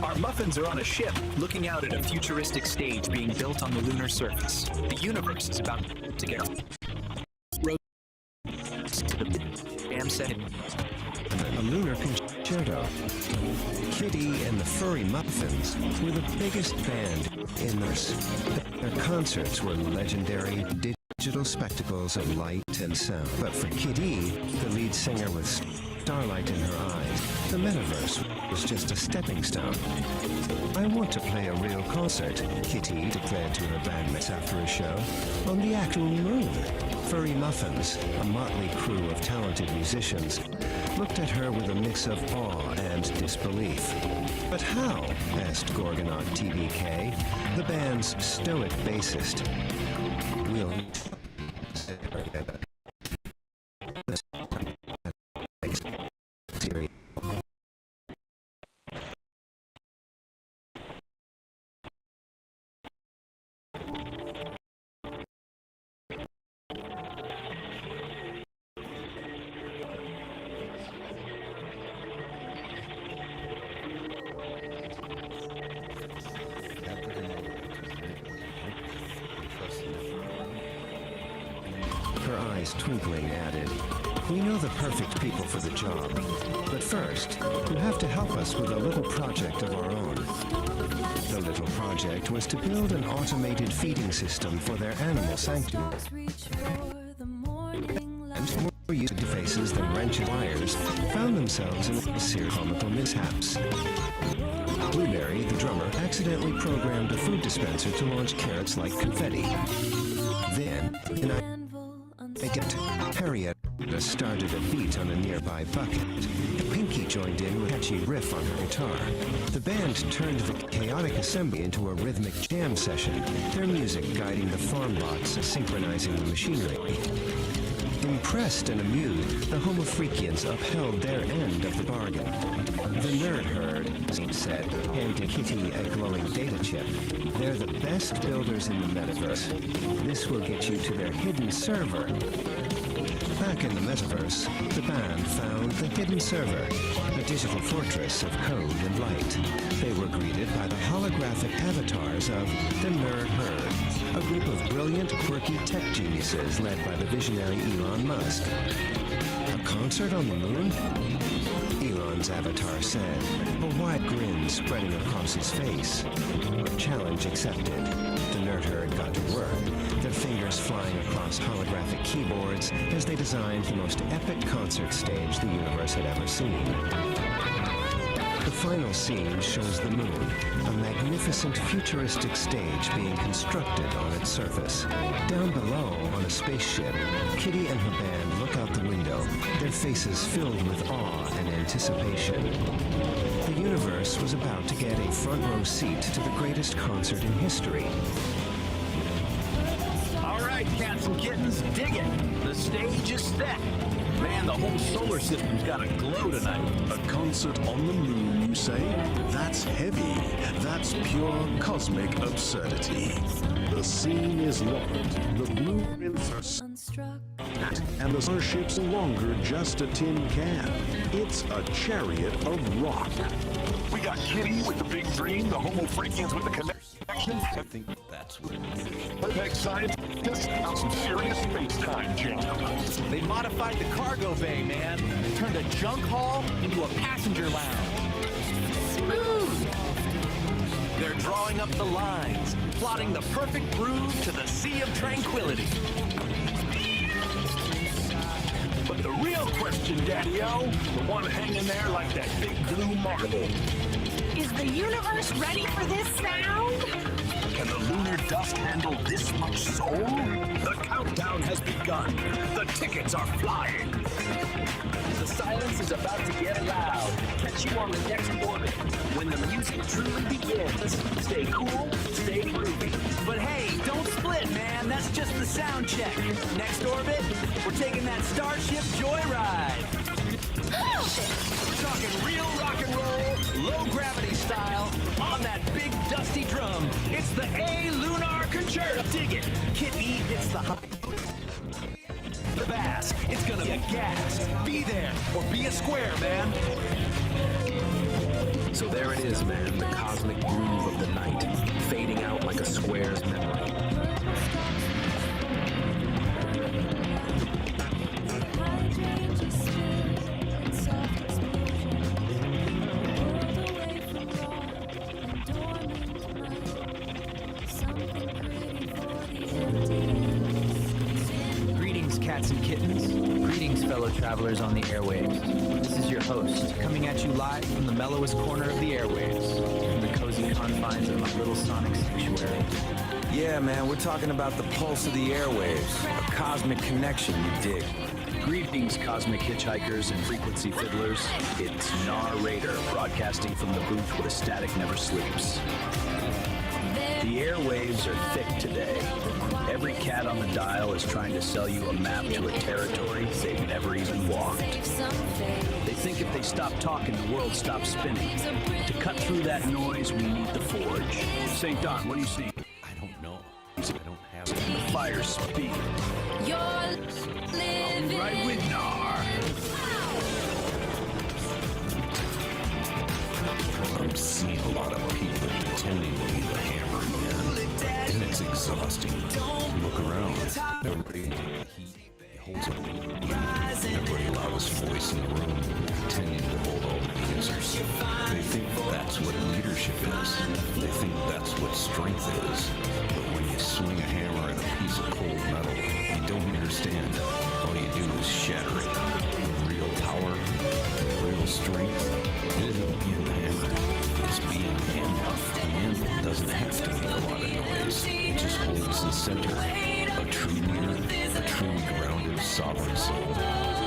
our Muffins are on a ship, looking out at a futuristic stage being built on the lunar surface. The universe is about to get to the damn setting. A lunar concerto. Kitty and the Furry Muffins were the biggest band in this. Their concerts were legendary digital spectacles of light and sound. But for Kitty, the lead singer with starlight in her eyes, the metaverse was just a stepping stone. I want to play a real concert, Kitty declared to her bandmates after a show, on the actual moon. Furry Muffins, a motley crew of talented musicians, looked at her with a mix of awe and disbelief. But how? Asked Gorgonaut TBK, the band's stoic bassist. We'll twinkling added, "We know the perfect people for the job, but first, you have to help us with a little project of our own." The little project was to build an automated feeding system for their animal sanctuary. And more used devices than wrenches and wires found themselves in a series of comical mishaps. Blueberry, the drummer, accidentally programmed a food dispenser to launch carrots like confetti. Then, in a Harriet started a beat on a nearby bucket. Pinky joined in with a catchy riff on her guitar. The band turned the chaotic assembly into a rhythmic jam session, their music guiding the farm bots, synchronizing the machinery. Impressed and amused, the Homo Freakians upheld their end of the bargain. The nerd herd, said, handed Kitty a glowing data chip. They're the best builders in the metaverse. This will get you to their hidden server. Back in the metaverse, the band found the hidden server, a digital fortress of code and light. They were greeted by the holographic avatars of the Nerd Herd, a group of brilliant, quirky tech geniuses led by the visionary Elon Musk. A concert on the moon? Elon's avatar said, a wide grin spreading across his face. Challenge accepted. The Nerd Herd got to work, their fingers flying across holographic keyboards as they designed the most epic concert stage the universe had ever seen. The final scene shows the moon, a magnificent futuristic stage being constructed on its surface. Down below, on a spaceship, Kitty and her band look out the window, their faces filled with awe and anticipation. The universe was about to get a front-row seat to the greatest concert in history. All right, cats and kittens, dig it. The stage is set. Man, the whole solar system's got a glow tonight. A concert on the moon, you say? That's heavy. That's pure cosmic absurdity. The scene is locked. The blueprints are and the starship's no longer just a tin can. It's a chariot of rock. We got Kitty with the big dream, the Homo Freakians with the connection. I think that's what it is. Perfect scientists on some serious space-time jam. They modified the cargo bay, man. Turned a junk hall into a passenger lounge. Smooth! They're drawing up the lines, plotting the perfect groove to the sea of tranquility. But the real question, Daddy-O, the one hanging there like that big blue marble. Is the universe ready for this sound? Can the lunar dust handle this much soul? The countdown has begun. The tickets are flying. The silence is about to get loud. Catch you on the next orbit. When the music truly begins, stay cool, stay groovy. But hey, don't split, man. That's just the sound check. Next orbit, we're taking that Starship joyride. We're talking real rock and roll, low gravity style, on that big dusty drum. It's the A Lunar Concerto. Dig it. Kid E hits the high. The bass. It's gonna be a gas. Be there or be a square, man. So there it is, man, the cosmic groove of the night, fading out like a square's memory. Greetings, cats and kittens. Greetings, fellow travelers on the airwaves. This is your host, coming at you live from the mellowest corner of the airwaves, from the cozy confines of my little sonic sanctuary. Yeah, man, we're talking about the pulse of the airwaves, a cosmic connection, you dig. Greetings, cosmic hitchhikers and frequency fiddlers. It's Narrator, broadcasting from the booth where the static never sleeps. The airwaves are thick today. Every cat on the dial is trying to sell you a map to a territory they've never even walked. They think if they stop talking, the world stops spinning. To cut through that noise, we need the forge. St. Don, what do you see? I don't know. I don't have it. Fire speed. You're living. Right with Nar. I'm seeing a lot of people pretending to be the hammer man, and it's exhausting. Look around. Everybody holds up. Everybody loudest voice in the room, pretending to hold all the answers. They think that's what leadership is. They think that's what strength is. But when you swing a hammer at a piece of cold metal, you don't understand. All you do is shatter it. Real power, real strength, it isn't being the hammer. It's being the anvil. The anvil doesn't have to make a lot of noise. It just holds the center. A true leader, a truly grounded, sovereign soul,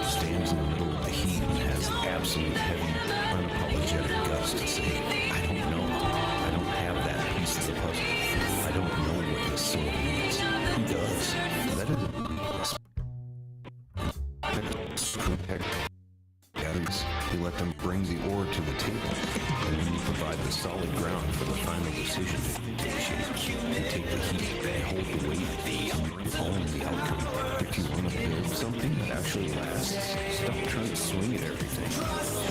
stands in the middle of the heat and has absolute heavy, unapologetic guts to say, I don't know. I don't have that piece of the puzzle. I don't know what this soul needs. Who does? That isn't gathers, you let them bring the ore to the table, and then you provide the solid ground for the final decision to take shape. You take the heat and hold the weight, and you own the outcome. If you want to build something that actually lasts, stop trying to swing at everything.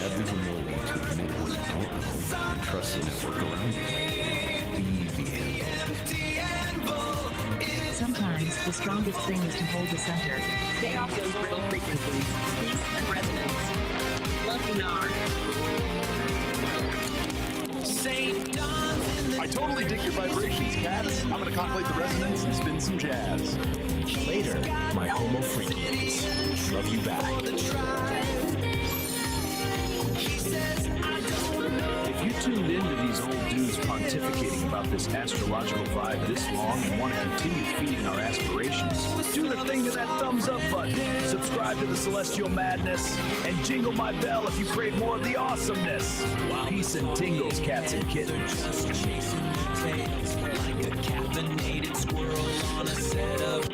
Have the humility to admit what you don't know, and trust the network around you. Be the anvil. Sometimes the strongest thing is to hold the center. Stay off those brittle frequencies. Peace and resonance. Love you, Nar. I totally dig your vibrations, cats. I'm gonna contemplate the resonance and spin some jazz. Later, my homo freakies. Love you back. If you tuned into these old dudes pontificating about this astrological vibe this long and want to continue feeding our aspirations, do the thing to that thumbs up button, subscribe to the Celestial Madness, and jingle my bell if you crave more of the awesomeness. Peace and tingles, cats and kittens. Chasing tails like a caffeinated squirrel on a set of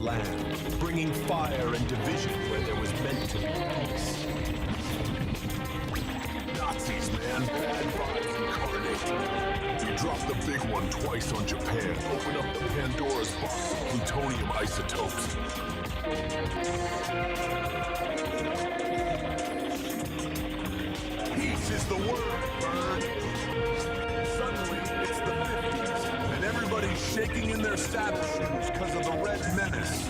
land, bringing fire and division where there was meant to be peace. Nazis, man. Bad vibes incarnate. You dropped the big one twice on Japan. Open up the Pandora's box of plutonium isotopes. Peace is the word, Bird. Suddenly, it's the 50s, and everybody's shaking in their saddle shoes because of the Red Menace.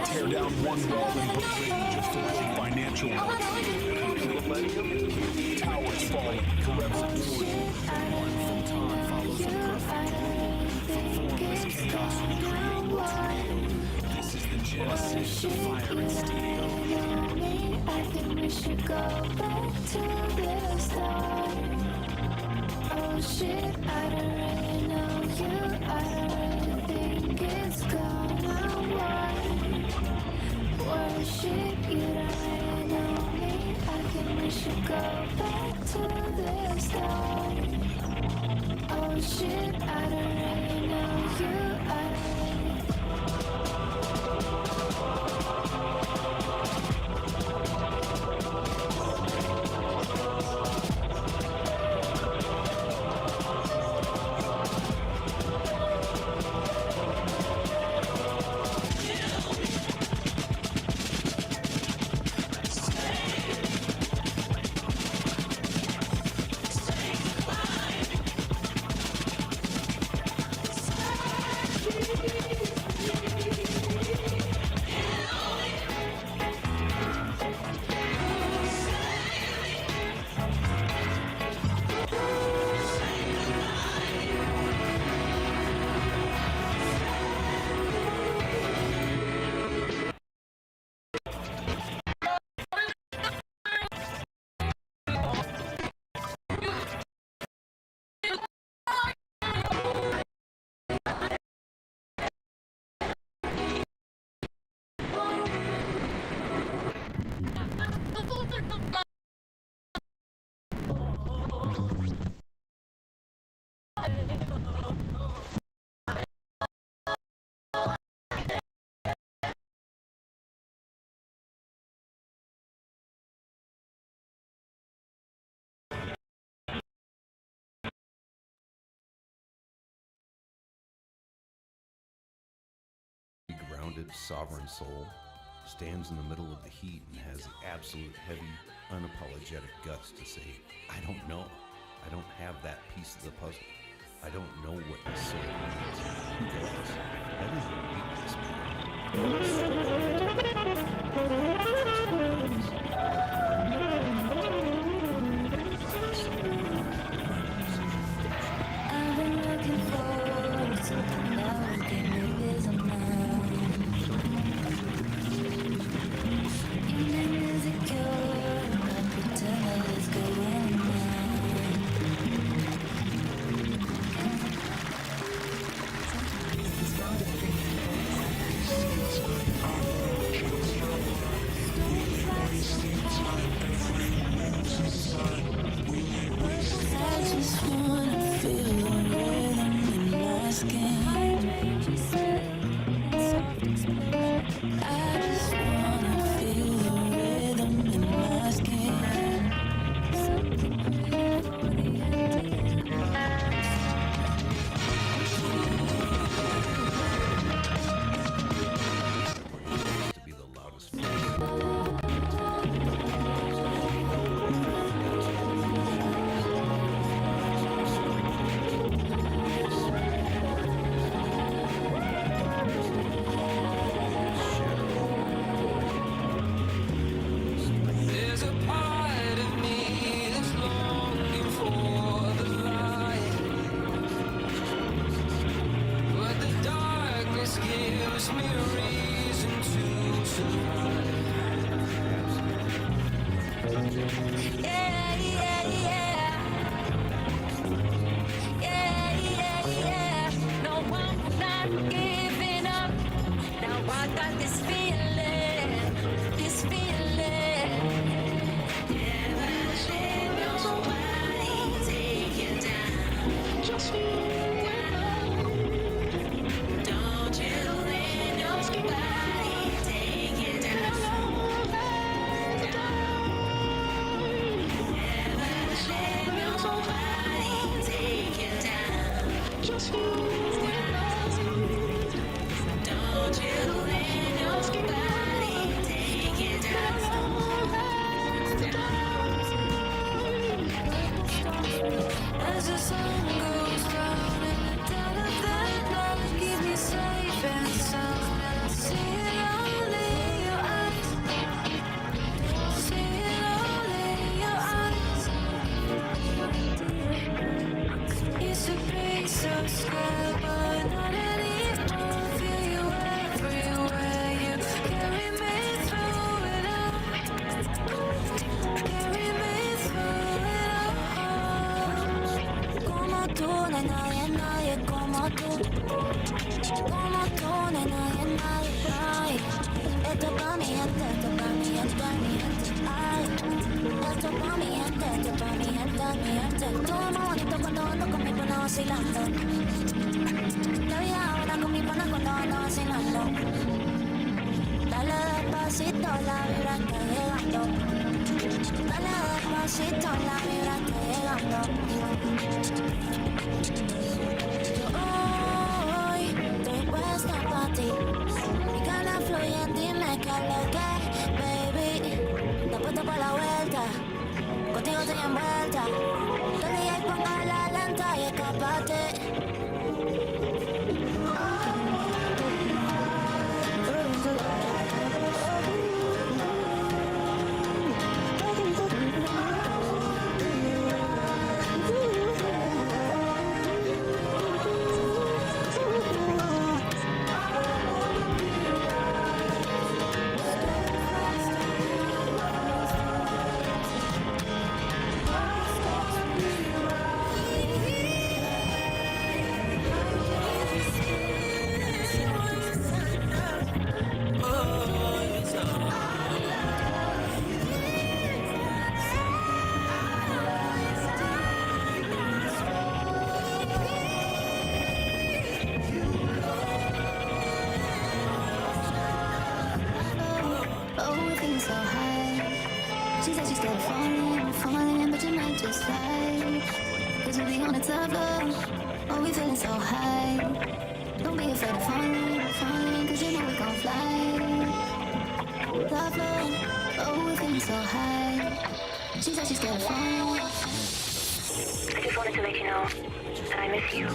Tear down one wall and put just to let financial towers fall to revolution. One photon follows the perfect rule. From formless chaos we create what's real. This is the genesis of fire and steel. I think we should go back to the start. Oh shit, I don't really know you. I don't really think it's gonna work. Shit, you don't really know me. I think we should go back to the start. Oh shit, I don't really know you. I don't grounded, sovereign soul stands in the middle of the heat and has the absolute heavy, unapologetic guts to say, I don't know. I don't have that piece of the puzzle. I don't know what the soul means. Because that is I've been looking for something that will give me peace of mind. You make music pure, I pretend that it's going Yeah, yeah, yeah. Yeah, yeah, yeah. No, I'm not giving up. Now I got this feeling, this feeling. Never let nobody take you down. Just don't you let nobody take you down. As the sun goes down and the dead of the night keep me safe and sound, and I see it all in your eyes. See it all in your eyes. Used to be so scared, but not anymore. Feel you everywhere. You carry me through it all. Carry me through it all. Como tú, no hay nadie, nadie como tú. Como tú, no hay nadie, nadie, nadie. Esto pa' mi gente, esto pa' mi gente, mi gente. Ay, esto pa' mi gente, esto pa' mi gente, mi gente. Todo más bonito cuando ando con mi pana vacilando. La vida ahora con mi pana cuando ando vacilando. Dale despacito, la vibra está llegando. Dale despacito, la vibra está llegando. Yo hoy estoy puesta pa' ti. Mi ganas fluyen, dime qué es lo que, baby. Te puesto pa' la vuelta, contigo estoy envuelta. Dale y ponga la lenta y escapate. So high. She said she's still falling, but you might just slide. Cause we be on the top floor. Oh, we feeling so high. Don't be afraid of falling, cause you know we gon' fly. Top floor. Oh, we feeling so high. She said she's scared of falling. I just wanted to let you know that I miss you.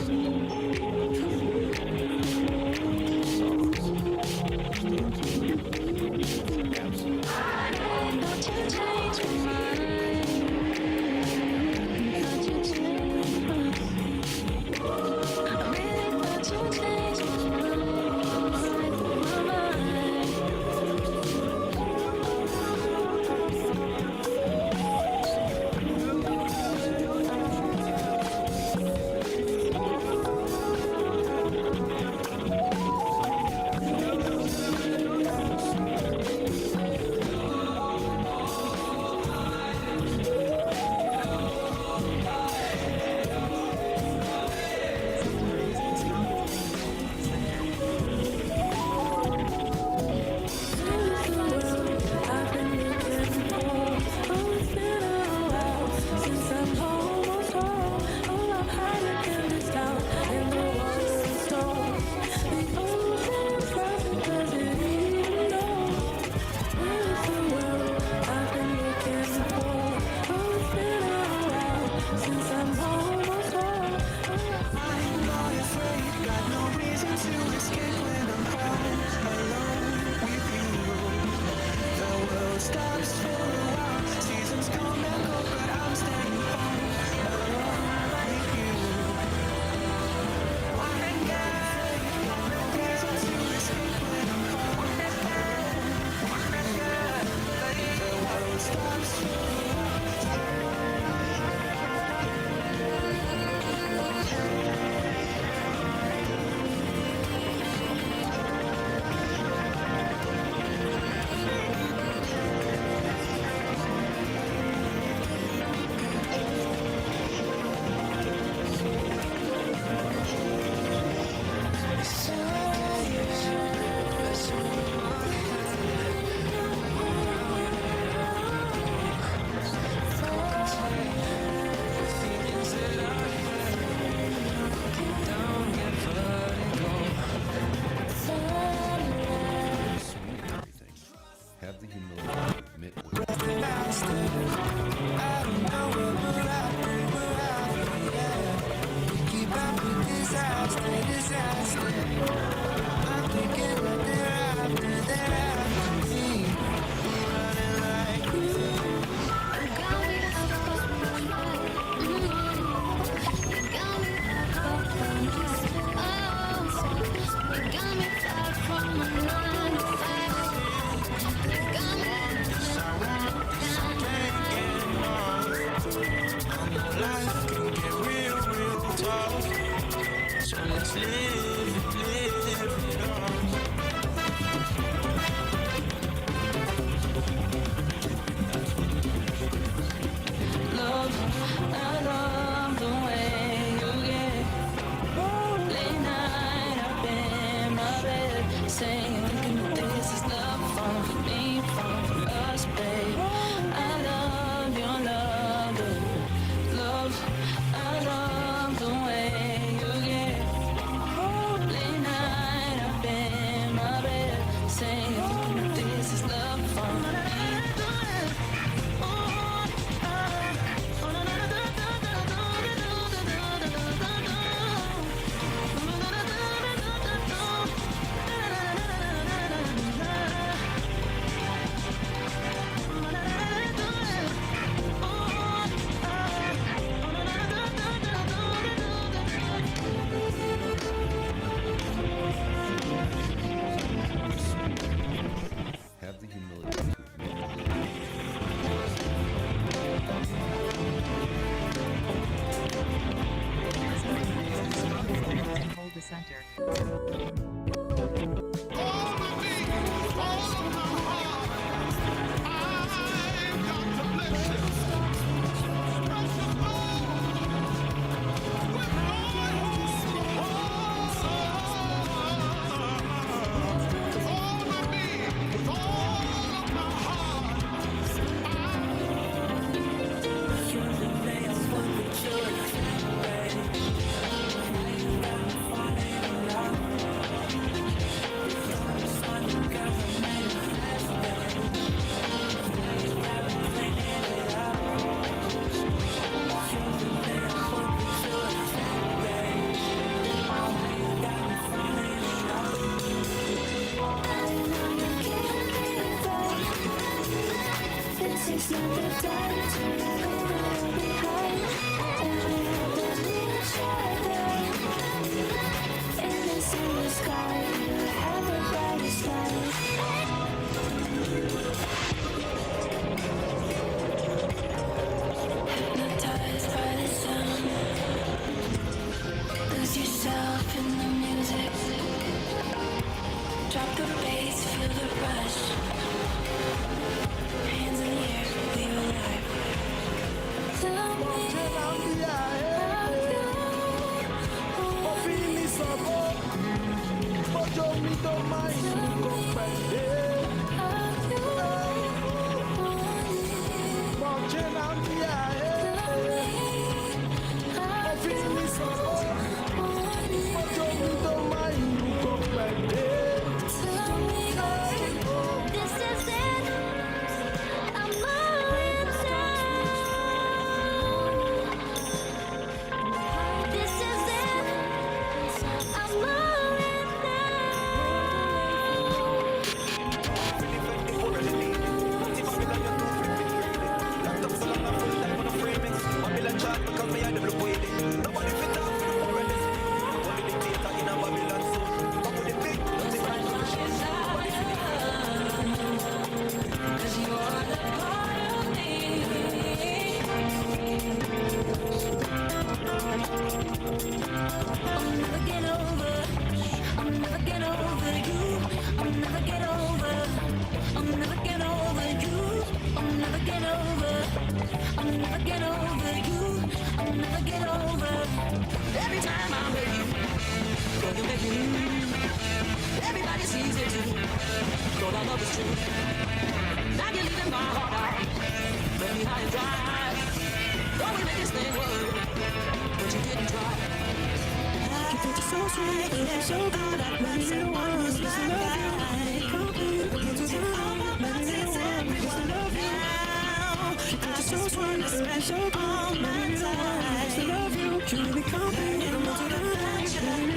I just wanna spend all my time to love you, truly comprehend more than I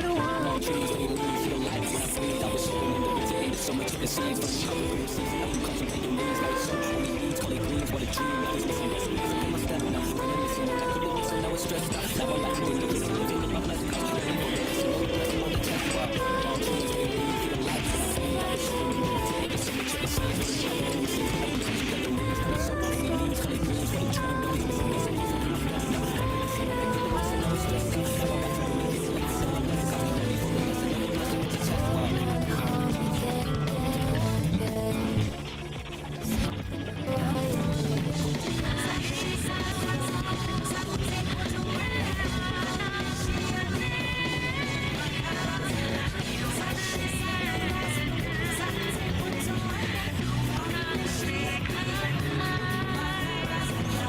want. Trees, they leave, feel like I breathe. I was showing every day, there's so much in the scenes. From the color season, I've been contemplating these like so many leaves, call it greens, what a dream. I was missing recipes, I put my step now. Reminiscing, I couldn't miss, so now it's stressed out. Now I'm like, I'm living my life, concentrating on this. So no blessing on the test bar. All trees, they leave, feel like I breathe. I was showing every day, there's so much in the scenes. From the color season, I've been contemplating these like so many leaves, call it greens, what a dream. I was missing recipes, I put my step now. Reminiscing, I couldn't miss, so now it's stressed out. Now I'm like, I'm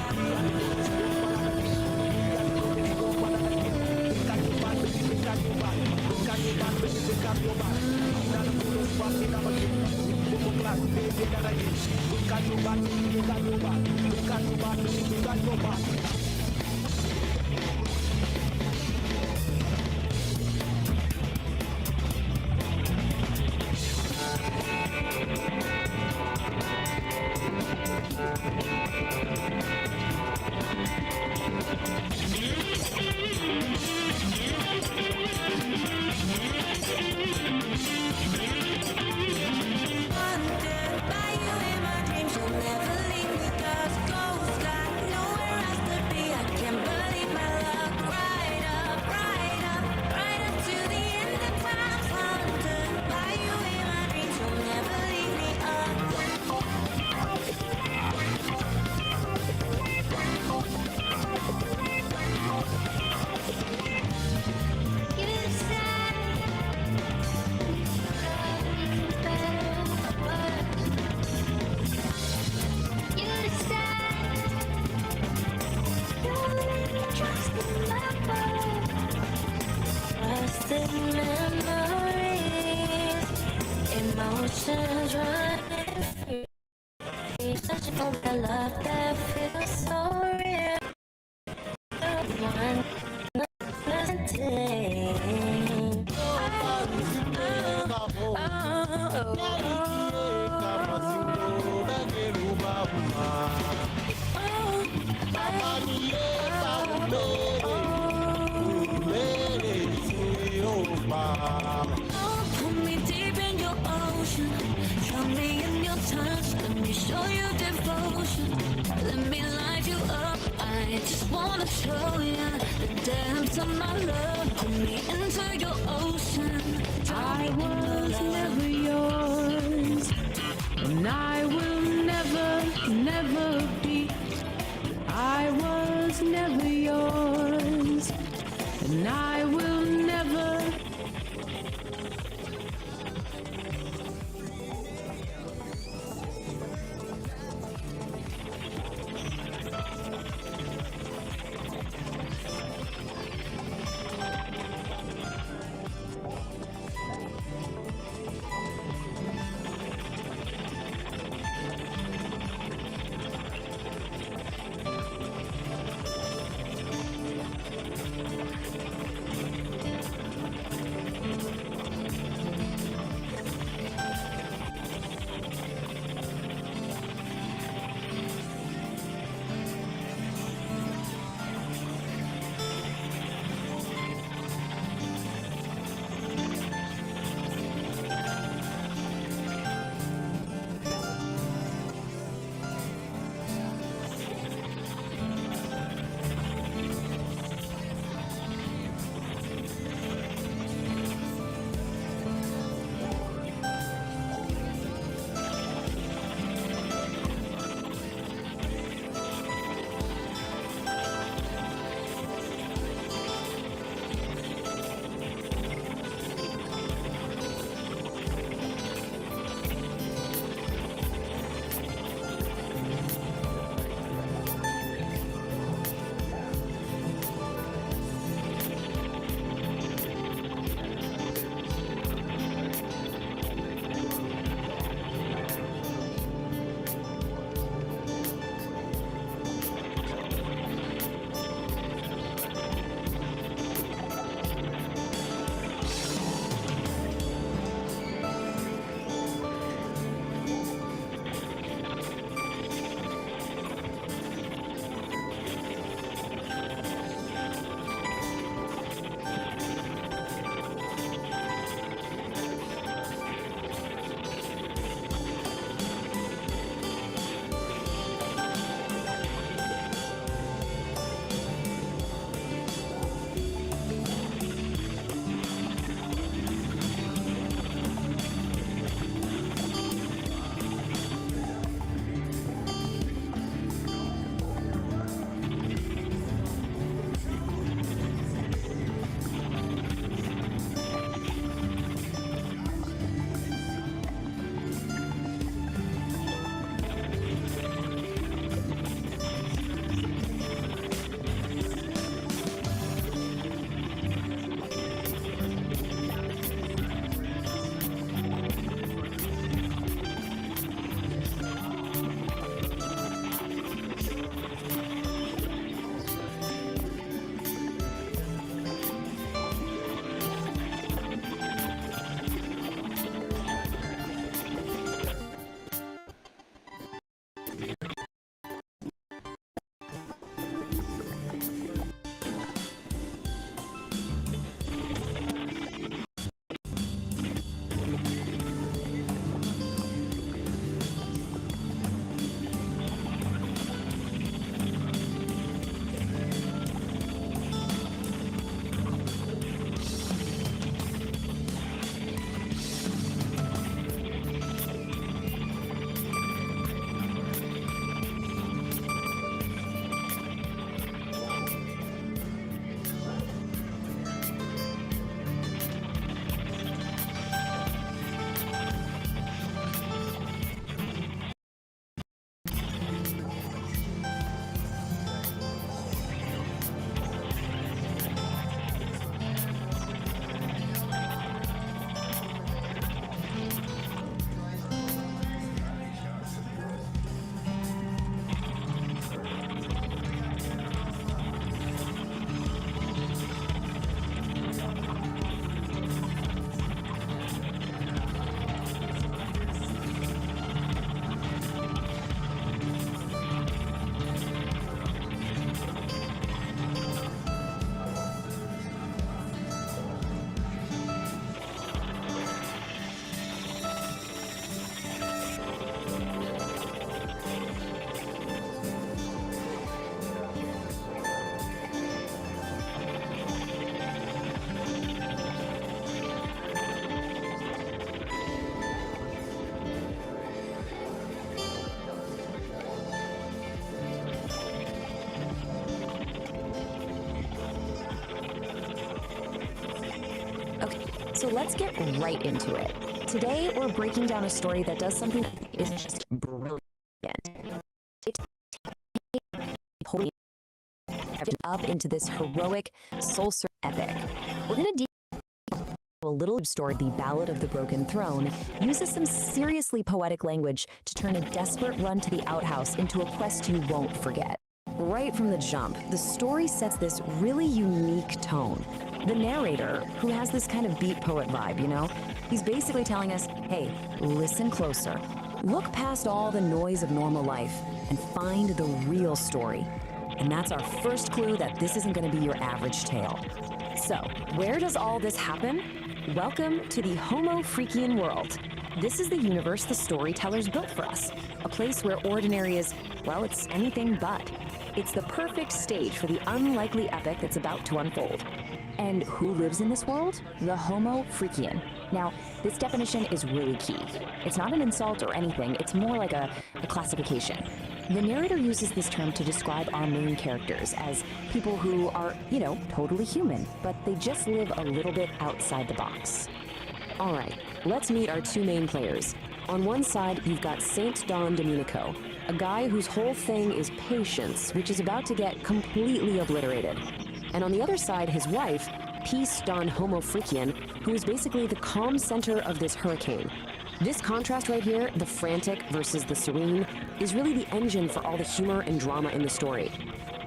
living my life, so I'm concentrating on this. So no blessing on the test bar. Emotions running free. Searching for the love that feels so real. One today. Pull me deep in your ocean, drown me in your touch. Let me show you devotion. Let me light you up. I just wanna show you the depths of my love. Pull me into your ocean. I was never yours, and I will never, never be. I was never yours, and I will never. So let's get right into it. Today, we're breaking down a story that does something that is just brilliant. It up into this heroic, soul-searching epic. We're going to a little story, The Ballad of the Broken Throne, uses some seriously poetic language to turn a desperate run to the outhouse into a quest you won't forget. Right from the jump, the story sets this really unique tone. The narrator, who has this kind of beat poet vibe, you know, he's basically telling us, hey, listen closer. Look past all the noise of normal life and find the real story. And that's our first clue that this isn't going to be your average tale. So, where does all this happen? Welcome to the Homo Freakian world. This is the universe the storytellers built for us. A place where ordinary is, well, it's anything but. It's the perfect stage for the unlikely epic that's about to unfold. And who lives in this world? The Homo Freakian. Now, this definition is really key. It's not an insult or anything, it's more like a classification. The narrator uses this term to describe our main characters as people who are, you know, totally human, but they just live a little bit outside the box. All right, let's meet our two main players. On one side, you've got Saint Don Domenico, a guy whose whole thing is patience, which is about to get completely obliterated. And on the other side, his wife, Peace Don Homo Freakian, who is basically the calm center of this hurricane. This contrast right here, the frantic versus the serene, is really the engine for all the humor and drama in the story.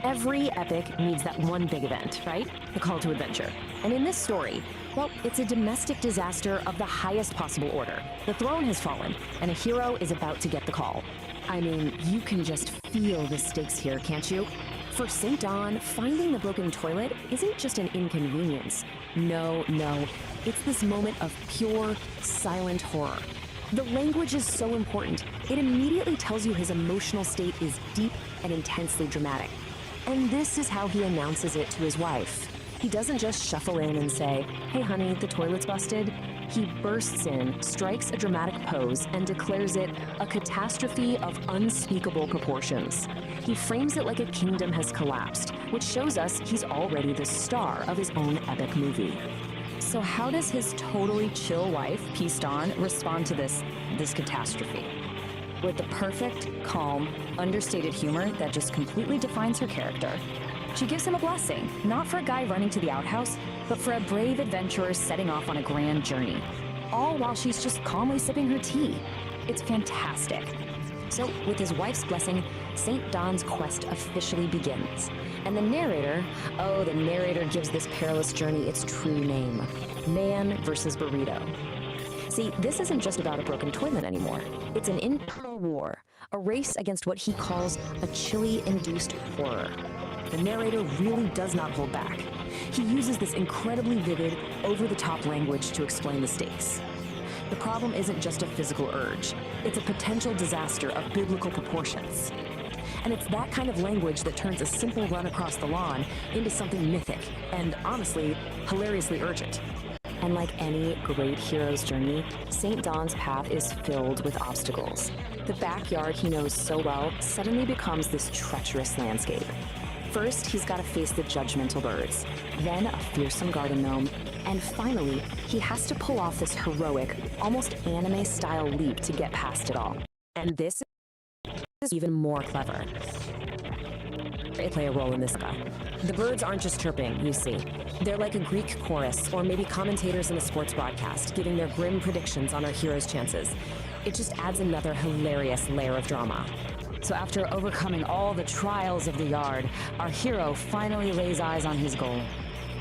Every epic needs that one big event, right? The call to adventure. And in this story, well, it's a domestic disaster of the highest possible order. The throne has fallen, and a hero is about to get the call. I mean, you can just feel the stakes here, can't you? For St. Don, finding the broken toilet isn't just an inconvenience. No, it's this moment of pure, silent horror. The language is so important. It immediately tells you his emotional state is deep and intensely dramatic. And this is how he announces it to his wife. He doesn't just shuffle in and say, hey honey, the toilet's busted. He bursts in, strikes a dramatic pose, and declares it a catastrophe of unspeakable proportions. He frames it like a kingdom has collapsed, which shows us he's already the star of his own epic movie. So how does his totally chill wife, Peace Dawn, respond to this catastrophe? With the perfect, calm, understated humor that just completely defines her character. She gives him a blessing, not for a guy running to the outhouse, but for a brave adventurer setting off on a grand journey. All while she's just calmly sipping her tea. It's fantastic. So, with his wife's blessing, St. Don's quest officially begins. And the narrator gives this perilous journey its true name. Man versus Burrito. See, this isn't just about a broken toilet anymore. It's an internal war, a race against what he calls a chili-induced horror. The narrator really does not hold back. He uses this incredibly vivid, over-the-top language to explain the stakes. The problem isn't just a physical urge. It's a potential disaster of biblical proportions. And it's that kind of language that turns a simple run across the lawn into something mythic and, honestly, hilariously urgent. And like any great hero's journey, St. Don's path is filled with obstacles. The backyard he knows so well suddenly becomes this treacherous landscape. First, he's got to face the judgmental birds, then a fearsome garden gnome, and finally, he has to pull off this heroic, almost anime-style leap to get past it all. And this is even more clever. They play a role in this guy. The birds aren't just chirping, you see. They're like a Greek chorus, or maybe commentators in a sports broadcast, giving their grim predictions on our hero's chances. It just adds another hilarious layer of drama. So after overcoming all the trials of the yard, our hero finally lays eyes on his goal.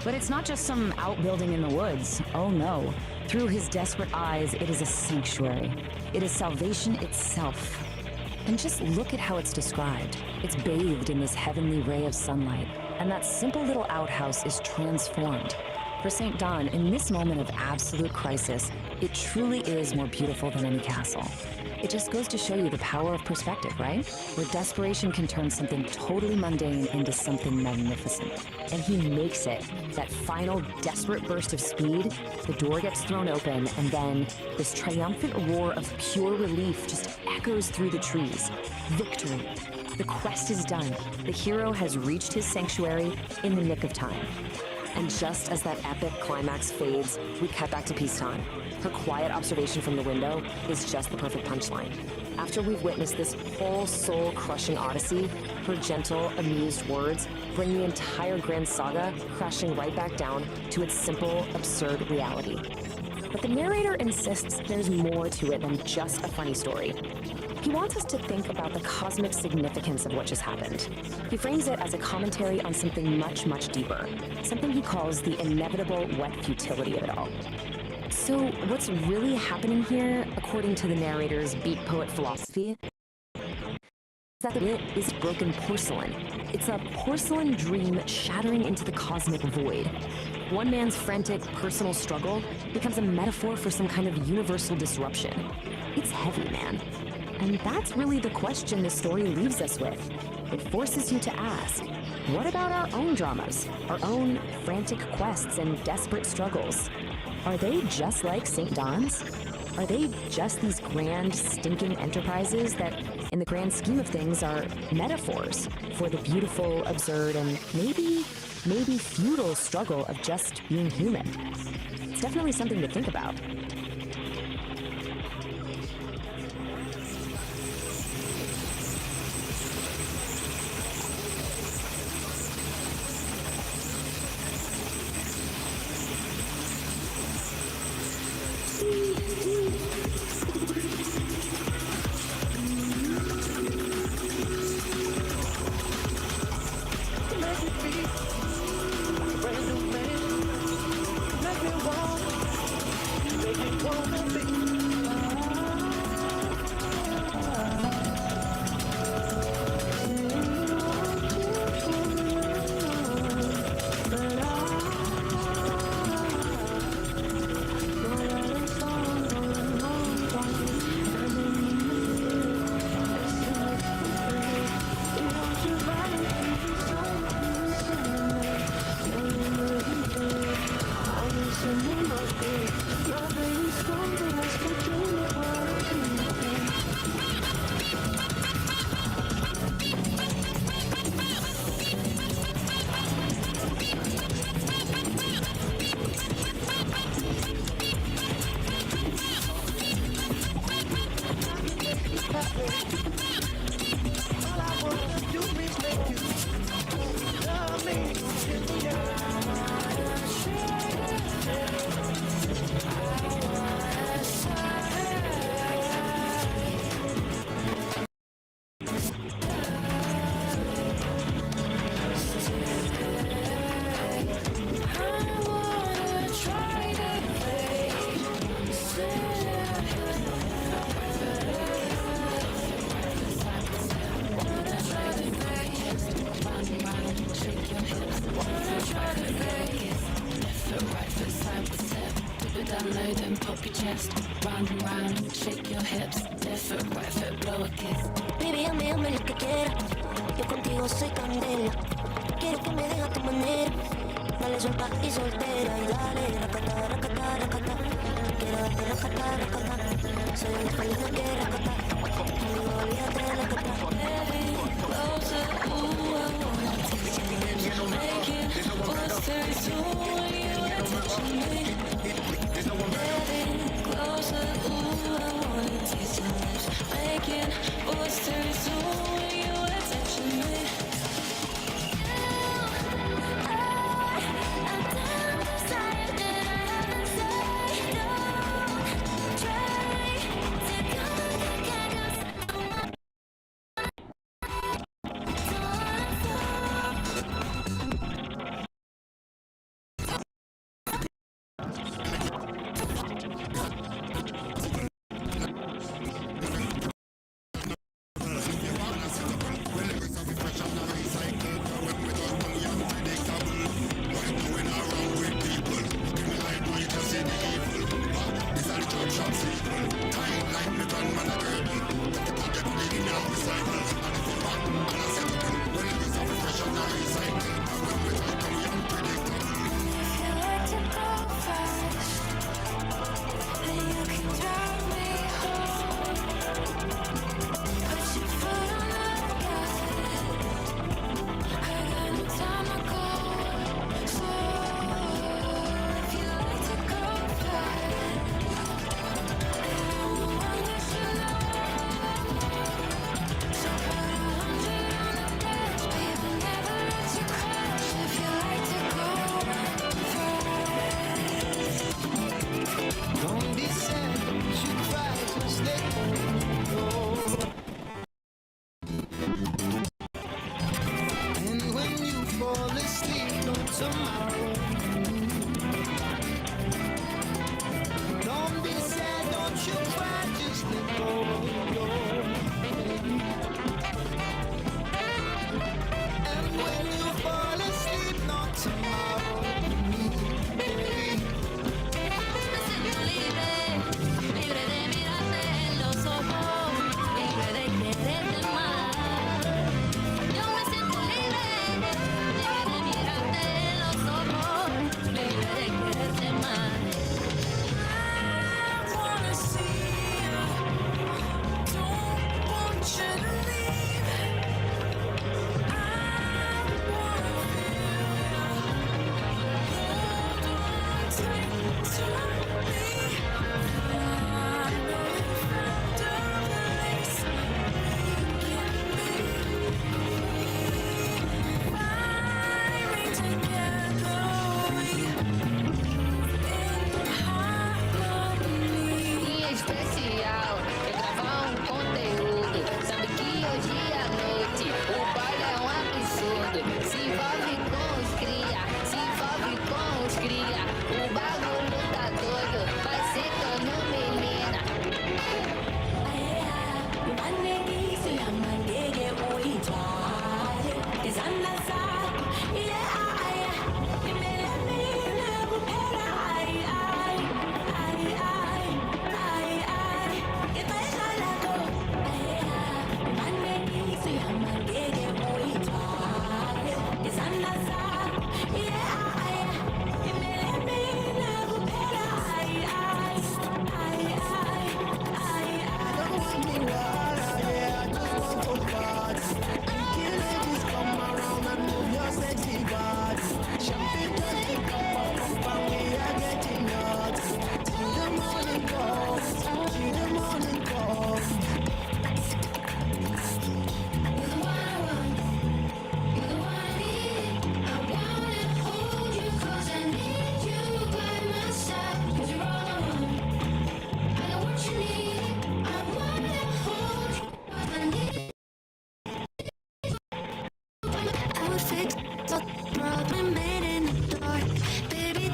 But it's not just some outbuilding in the woods. Oh no. Through his desperate eyes, it is a sanctuary. It is salvation itself. And just look at how it's described. It's bathed in this heavenly ray of sunlight, and that simple little outhouse is transformed. For St. Don, in this moment of absolute crisis, it truly is more beautiful than any castle. It just goes to show you the power of perspective, right? Where desperation can turn something totally mundane into something magnificent. And he makes it. That final desperate burst of speed, the door gets thrown open, and then this triumphant roar of pure relief just echoes through the trees. Victory. The quest is done. The hero has reached his sanctuary in the nick of time. And just as that epic climax fades, we cut back to peacetime. Her quiet observation from the window is just the perfect punchline. After we've witnessed this whole soul-crushing odyssey, her gentle, amused words bring the entire grand saga crashing right back down to its simple, absurd reality. But the narrator insists there's more to it than just a funny story. He wants us to think about the cosmic significance of what just happened. He frames it as a commentary on something much, much deeper, something he calls the inevitable wet futility of it all. So what's really happening here, according to the narrator's beat poet philosophy, is that it is broken porcelain. It's a porcelain dream shattering into the cosmic void. One man's frantic personal struggle becomes a metaphor for some kind of universal disruption. It's heavy, man. And that's really the question this story leaves us with. It forces you to ask, what about our own dramas, our own frantic quests and desperate struggles? Are they just like St. Don's? Are they just these grand, stinking enterprises that, in the grand scheme of things, are metaphors for the beautiful, absurd, and maybe futile struggle of just being human? It's definitely something to think about. Baby, dame lo que quieras. Yo contigo soy candela. Quiero que me dejes a tu manera. Dale suelta y soltera. Y dale, racata, racata, racata. Quiero darte racata, racata. Soy una española que racata. Conmigo olvídate de racata. Baby, closer, ooh, I wanna taste your lips. Making whispers, ooh, when you are touching me. Baby, closer, ooh, I wanna taste your lips. Making whispers, ooh, when you are touching me. Don't tomorrow. Don't be sad, don't you cry, just let go. And when you fall asleep, not tomorrow. Libre de mirarte en los ojos, libre de quererte más. Yo me siento libre de mirarte en los ojos, libre de quererte más. I wanna see you, don't want you to leave. I wanna feel you, hold on tight to me. Especial, eu gravar conteúdo. Sabe que hoje à noite o baile é absurdo. Se envolve com os cria, se envolve com os cria. O bagulho tá doido, vai sentando menina.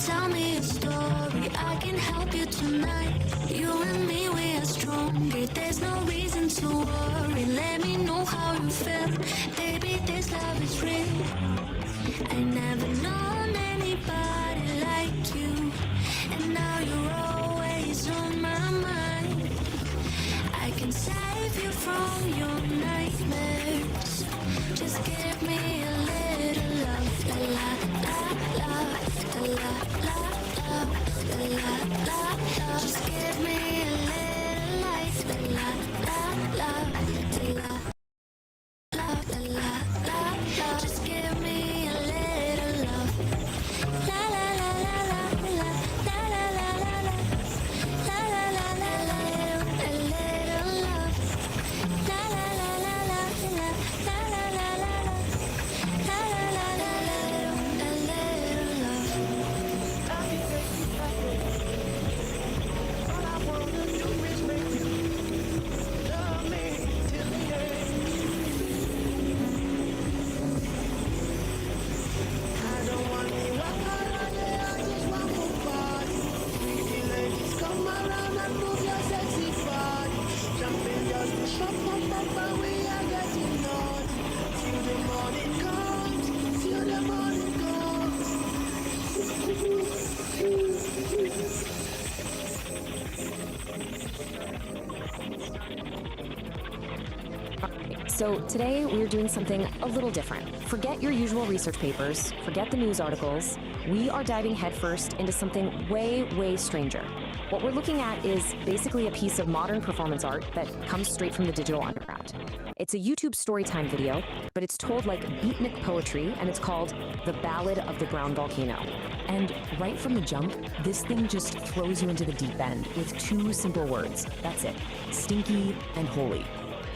Tell me a story, I can help you tonight. You and me, we are stronger. There's no reason to worry. Let me know how you feel. Baby, this love is real. I never known anybody like you. And now you're always on my mind. I can save you from your nightmares. Just give me a little love. La la la la. La la la la, la la la la. Just give me a little light. La la la la, la la la la la. Just give me a little love. La la la la la la, la la la la la, la la la la la. A little love. La la la la la la, la la la la la, la la la la la. A little love. All I wanna do is make you love me till the end. I don't want you walk around there, I just want more party. Pretty ladies, come around and move your sexy body. Jumping just to shop, and we are getting on. Till the morning comes, till the morning comes. So today we're doing something a little different. Forget your usual research papers, forget the news articles. We are diving headfirst into something way, way stranger. What we're looking at is basically a piece of modern performance art that comes straight from the digital underground. It's a YouTube storytime video, but it's told like beatnik poetry, and it's called The Ballad of the Brown Volcano. And right from the jump, this thing just throws you into the deep end with two simple words. That's it. Stinky and holy.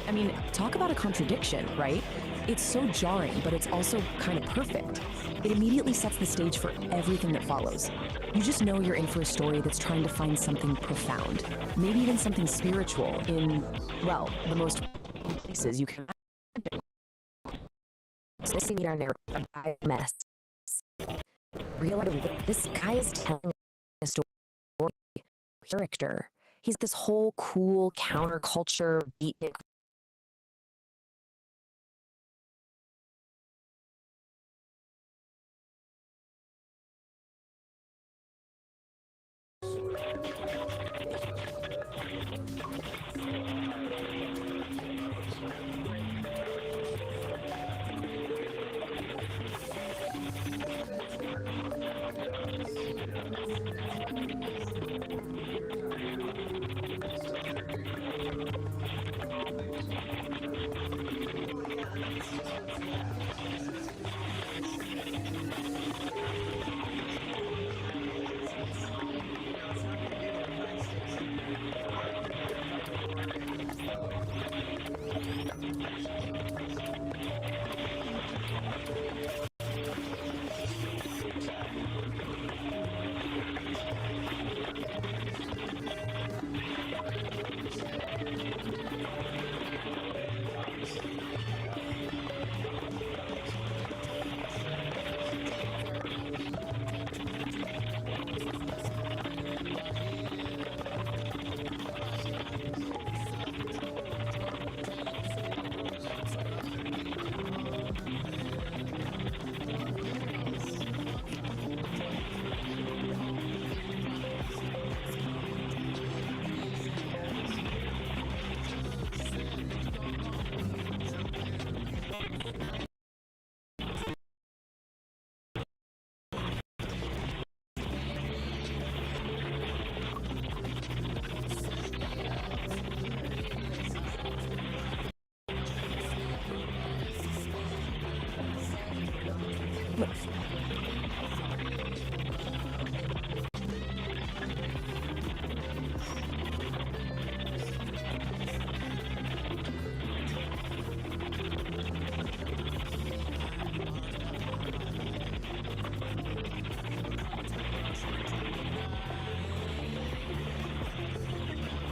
I mean, talk about a contradiction, right? It's so jarring, but it's also kind of perfect. It immediately sets the stage for everything that follows. You just know you're in for a story that's trying to find something profound, maybe even something spiritual in, well, the most places you can imagine. Mess. realize this guy is telling a story. Character. He's this whole cool counterculture beatnik.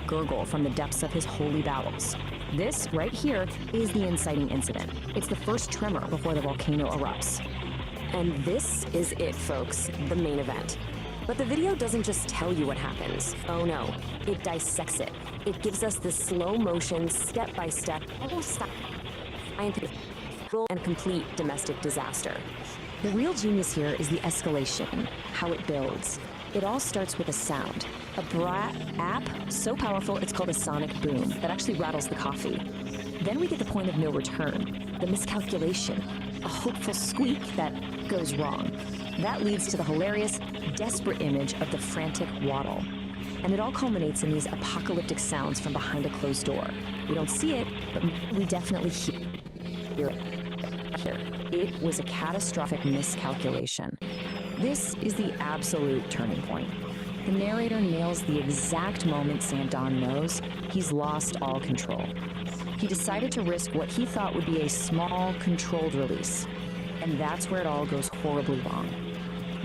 Gurgle from the depths of his holy bowels. This, right here, is the inciting incident. It's the first tremor before the volcano erupts. And this is it, folks, the main event. But the video doesn't just tell you what happens. Oh no, it dissects it. It gives us the slow motion, step-by-step, and complete domestic disaster. The real genius here is the escalation, how it builds. It all starts with a sound, a app so powerful it's called a sonic boom that actually rattles the coffee. Then we get the point of no return, the miscalculation, a hopeful squeak that goes wrong. That leads to the hilarious, desperate image of the frantic waddle. And it all culminates in these apocalyptic sounds from behind a closed door. We don't see it, but we definitely hear it. It was a catastrophic miscalculation. This is the absolute turning point. The narrator nails the exact moment Sandon knows he's lost all control. He decided to risk what he thought would be a small, controlled release. And that's where it all goes horribly wrong.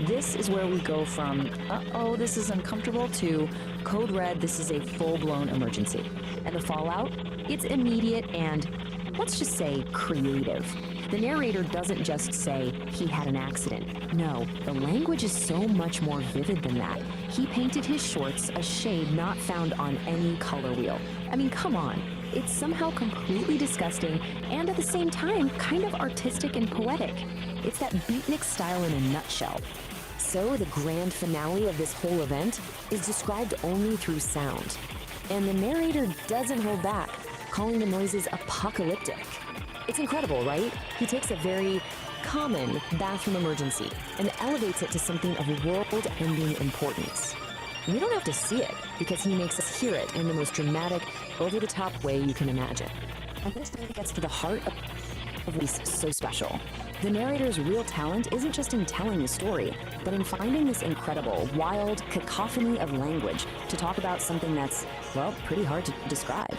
This is where we go from, uh-oh, this is uncomfortable, to code red, this is a full-blown emergency. And the fallout? It's immediate and, let's just say, creative. The narrator doesn't just say he had an accident. No, the language is so much more vivid than that. He painted his shorts a shade not found on any color wheel. I mean, come on. It's somehow completely disgusting and at the same time kind of artistic and poetic. It's that beatnik style in a nutshell. So the grand finale of this whole event is described only through sound. And the narrator doesn't hold back, calling the noises apocalyptic. It's incredible, right? He takes a very common bathroom emergency and elevates it to something of world-ending importance. We don't have to see it because he makes us hear it in the most dramatic, over-the-top way you can imagine. And this really gets to the heart of what's so special. The narrator's real talent isn't just in telling the story, but in finding this incredible, wild cacophony of language to talk about something that's, well, pretty hard to describe.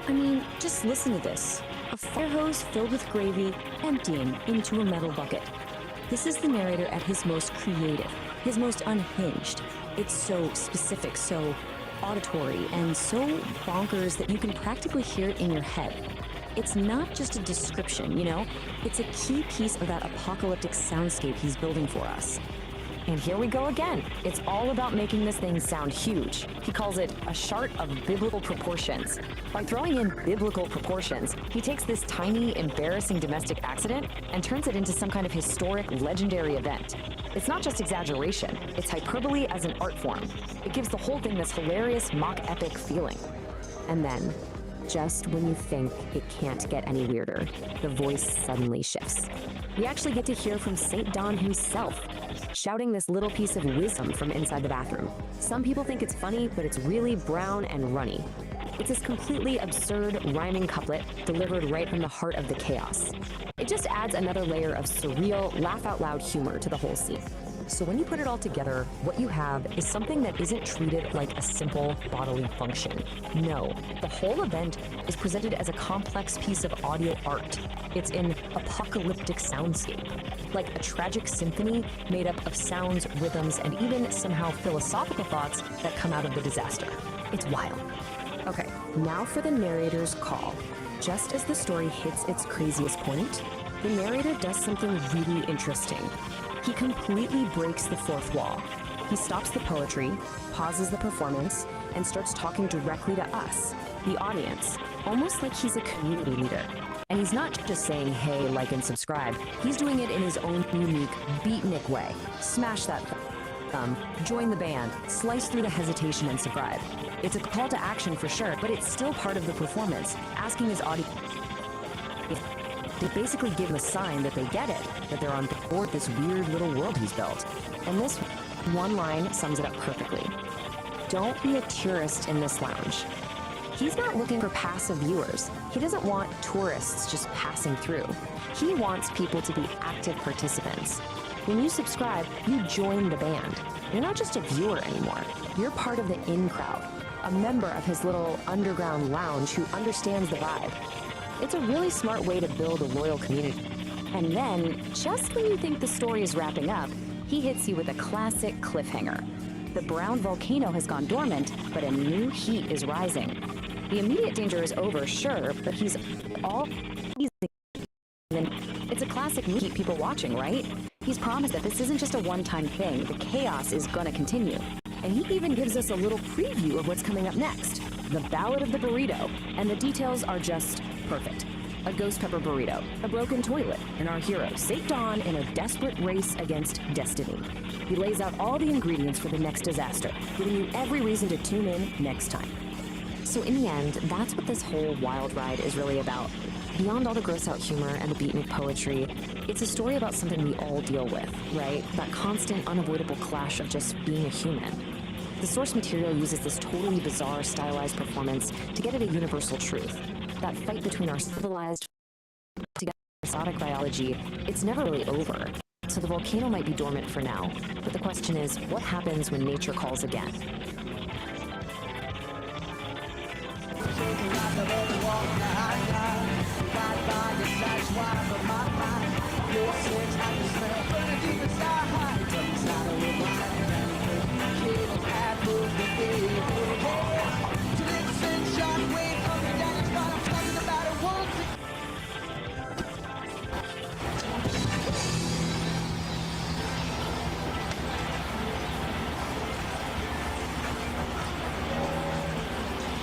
I mean, just listen to this. A fire hose filled with gravy emptying into a metal bucket. This is the narrator at his most creative, his most unhinged. It's so specific, so auditory, and so bonkers that you can practically hear it in your head. it's not just a description, you know? It's a key piece of that apocalyptic soundscape he's building for us. And here we go again. It's all about making this thing sound huge. He calls it a chart of biblical proportions. By throwing in biblical proportions, he takes this tiny, embarrassing domestic accident and turns it into some kind of historic, legendary event. It's not just exaggeration, it's hyperbole as an art form. It gives the whole thing this hilarious, mock-epic feeling. And then, just when you think it can't get any weirder, the voice suddenly shifts. We actually get to hear from St. Don himself, shouting this little piece of wisdom from inside the bathroom. Some people think it's funny, but it's really brown and runny. It's this completely absurd rhyming couplet delivered right from the heart of the chaos. It just adds another layer of surreal, laugh-out-loud humor to the whole scene. So when you put it all together, what you have is something that isn't treated like a simple bodily function. No, the whole event is presented as a complex piece of audio art. It's an apocalyptic soundscape, like a tragic symphony made up of sounds, rhythms, and even somehow philosophical thoughts that come out of the disaster. It's wild. Okay, now for the narrator's call. Just as the story hits its craziest point, the narrator does something really interesting. He completely breaks the fourth wall. He stops the poetry, pauses the performance, and starts talking directly to us, the audience, almost like he's a community leader. And he's not just saying, hey, like and subscribe. He's doing it in his own unique, beatnik way. Smash that thumb, join the band, slice through the hesitation and subscribe. It's a call to action for sure, but it's still part of the performance, asking his audience to basically give him a sign that they get it, that they're on board this weird little world he's built. And this one line sums it up perfectly. Don't be a tourist in this lounge. He's not looking for passive viewers. He doesn't want tourists just passing through. He wants people to be active participants. When you subscribe, you join the band. You're not just a viewer anymore. You're part of the in crowd, a member of his little underground lounge who understands the vibe. It's a really smart way to build a loyal community. And then, just when you think the story is wrapping up, he hits you with a classic cliffhanger. The brown volcano has gone dormant, but a new heat is rising. The immediate danger is over, sure, but it's a classic move to keep people watching, right? He's promised that this isn't just a one-time thing. The chaos is gonna continue. And he even gives us a little preview of what's coming up next. The Ballad of the Burrito. And the details are just perfect. A ghost pepper burrito, a broken toilet, and our hero, St. Don, in a desperate race against destiny. He lays out all the ingredients for the next disaster, giving you every reason to tune in next time. So in the end, that's what this whole wild ride is really about. Beyond all the gross-out humor and the beatnik poetry, it's a story about something we all deal with, right? That constant, unavoidable clash of just being a human. The source material uses this totally bizarre, stylized performance to get at a universal truth. That fight between our civilized together exotic biology, it's never really over. So the volcano might be dormant for now, but the question is, what happens when nature calls again?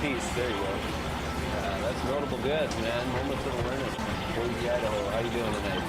Peace, there you go. That's notable goods, man. Moments of awareness. Boise, Idaho. How you doing tonight?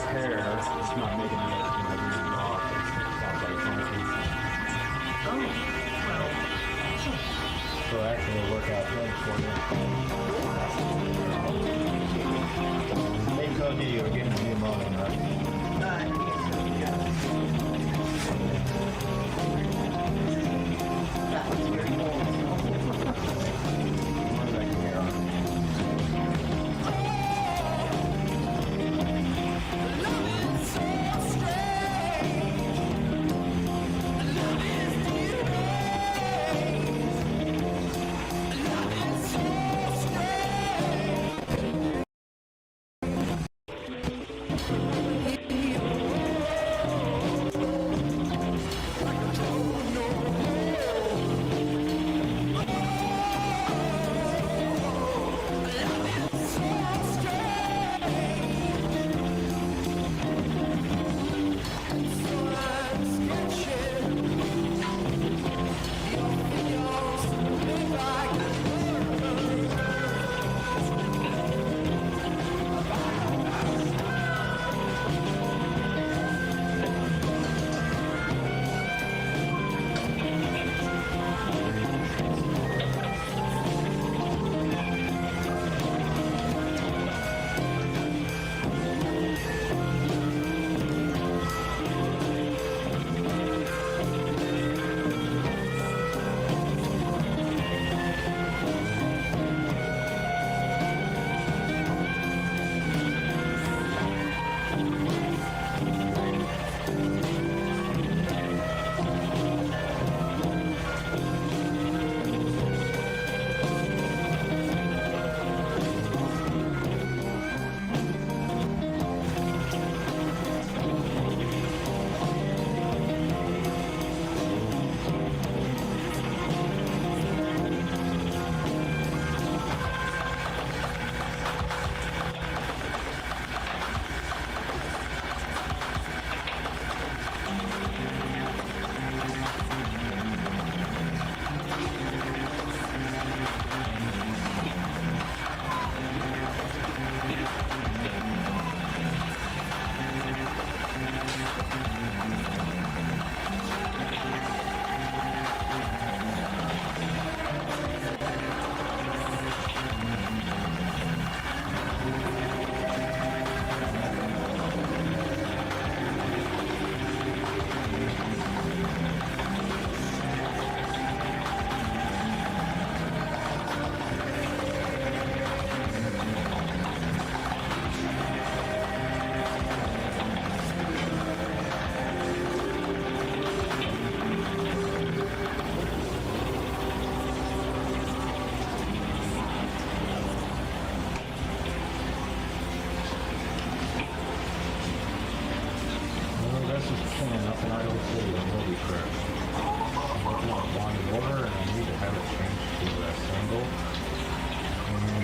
hair. It's not making it, off. It sounds like funky. So actually it'll work out good for you. They told you were getting a new modem, right? That was very old.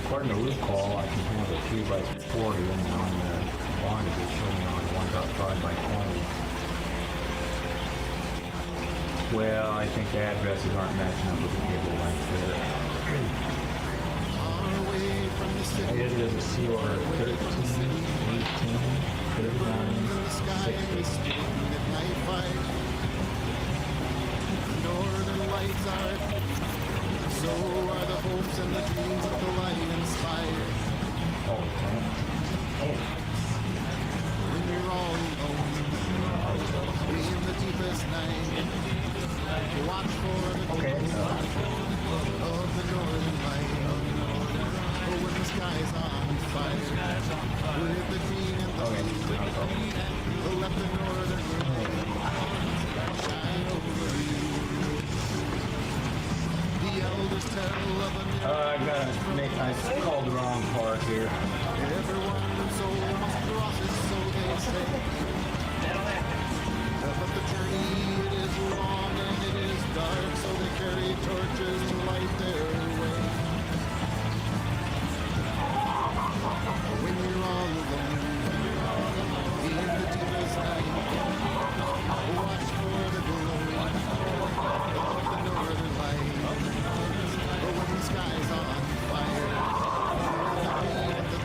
According to root call, I can have a 2x40, and on the bondage it's showing on 1.5x20. Well, I think the addresses aren't matching up with the cable length there. I did it as a C order 13, 18, 39, 60. Northern lights are, so are the hopes and the dreams of the light inspired. When you're all alone, in the deepest night, watch for the glow of the northern light. Oh, when the sky's on fire, with the green and the blue, let the northern rain shine over you. The elders tell of a I called the wrong part here. everyone's soul must cross it, so they say. But the journey, it is long and it is dark, so they carry torches to light their way. When you're all alone, in the deepest night, watch for the glow of the northern light. But when the sky's on fire, the green and the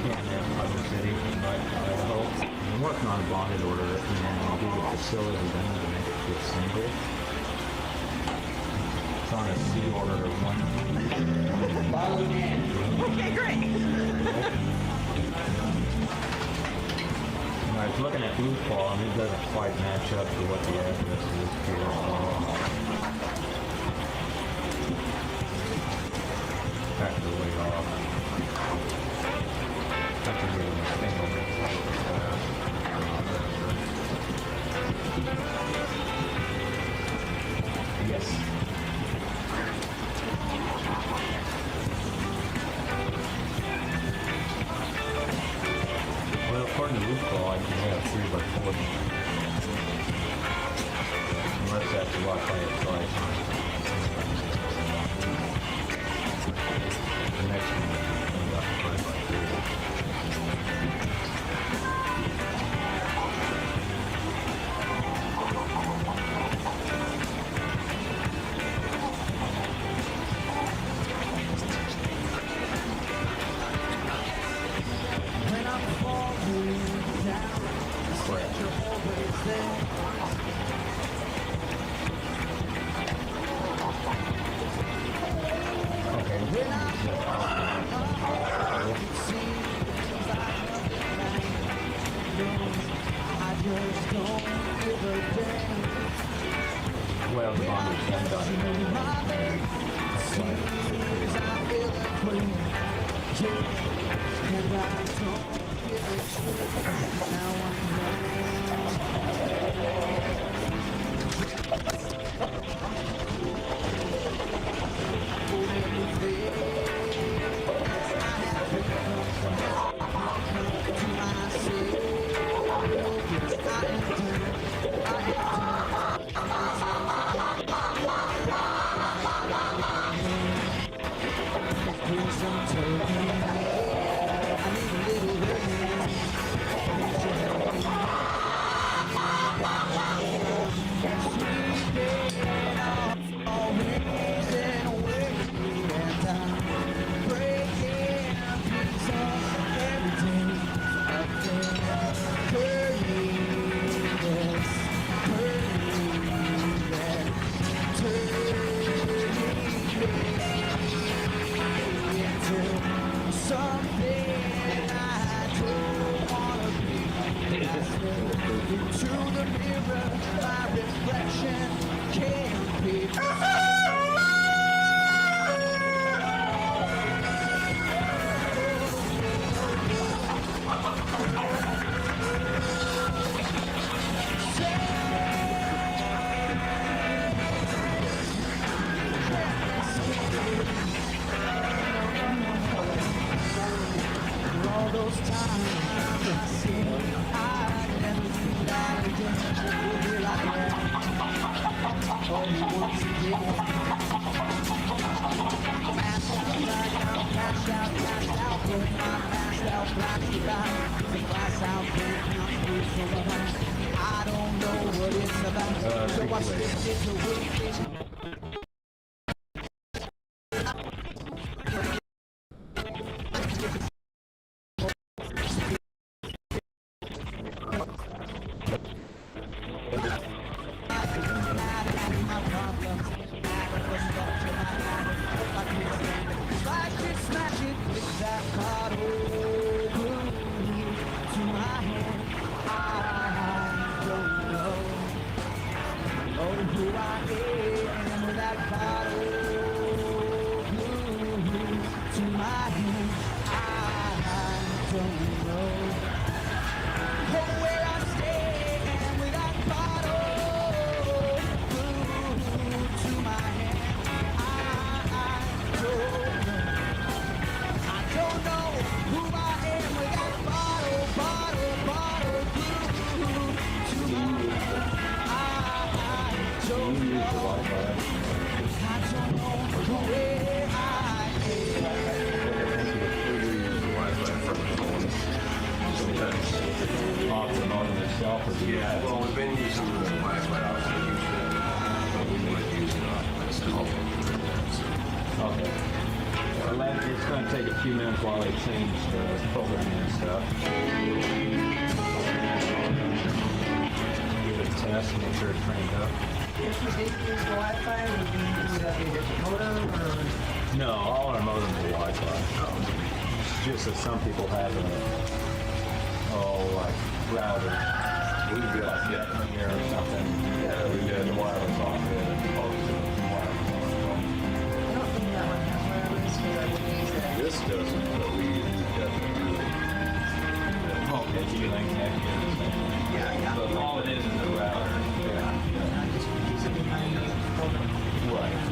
Other city, but I'm working on a bonded order, and I'll do the facility then to make it to a single. It's on a C order of 1. Okay, great. I was looking at Blue Claw, and it doesn't quite match up to what the address is here. Factor way off. Have to give them a single. Yes. Well, according to Blue Claw, I can have 3x40. Unless that's locked by its price. The next one is up 5x30. When I'm falling down, you're always there. Okay. When I'm falling, it seems like I just don't give a damn. Well, the bond is done. Seems I feel the queen. And I don't give a shit. Now I'm into the mirror, my reflection can't be. All those times I said I'd never do that again. Here I am, only once again. Passed out right now, passed out, put my mask out, blasted out, the glass out, can't count food from behind. I don't know what it's about, so I slipped it to weakness. Yeah, well, we've been using the Wi-Fi option usually, but we might use it off. It's still Okay. Well, it's going might take a few minutes while they change the programming and stuff. Give it a test, make sure it's trained up. If we did use Wi-Fi, would that be a different modem? Or? No, all our modems are Wi-Fi. It's just that some people have like router. We've got here or something. Yeah, we did the wireless off it and posted the wireless on. I don't think that one has wireless, because I would use that. This doesn't, but we definitely do. Oh, the G-Link neck here. Yeah. But all it is a router. Right.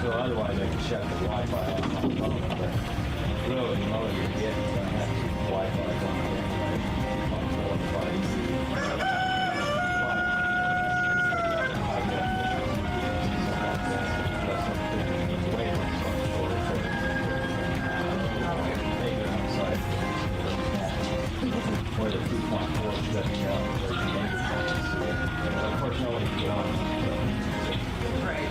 So otherwise I can shut the Wi-Fi off on the phone, but really the motor you're getting is going to have Wi-Fi going on where the 2.4 is shutting out. Of course, nobody can get on. Right.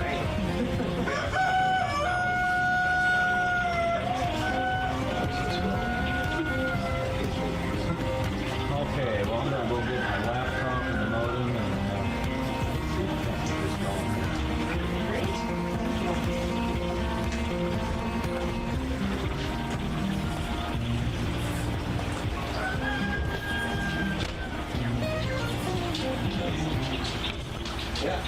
Okay, well, I'm gonna go get my laptop and the modem and see if I can get this going. Yeah.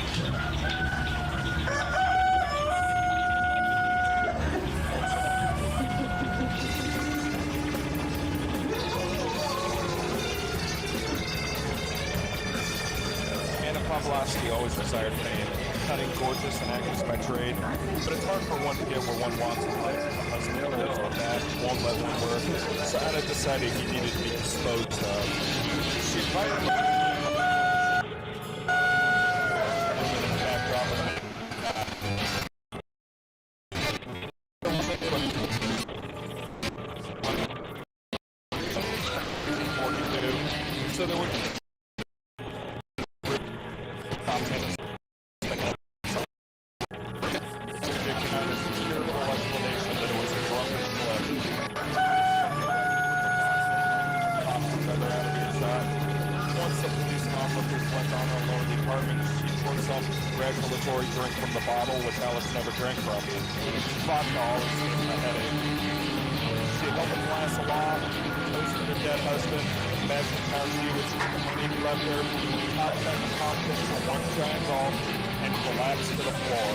Velocity always desired fame, cutting, gorgeous, and actress by trade. But it's hard for one to get where one wants in life. A husband or that won't let one work. So Anna decided he needed to be disposed of. She invited him so there were congratulatory drink from the bottle, which Alice never drank from. Vodka always gave him a headache. She held the glass aloft, toasted her dead husband, imagined how she would spend the money he left her, topped that cocktail for one giant gulp, and collapsed to the floor.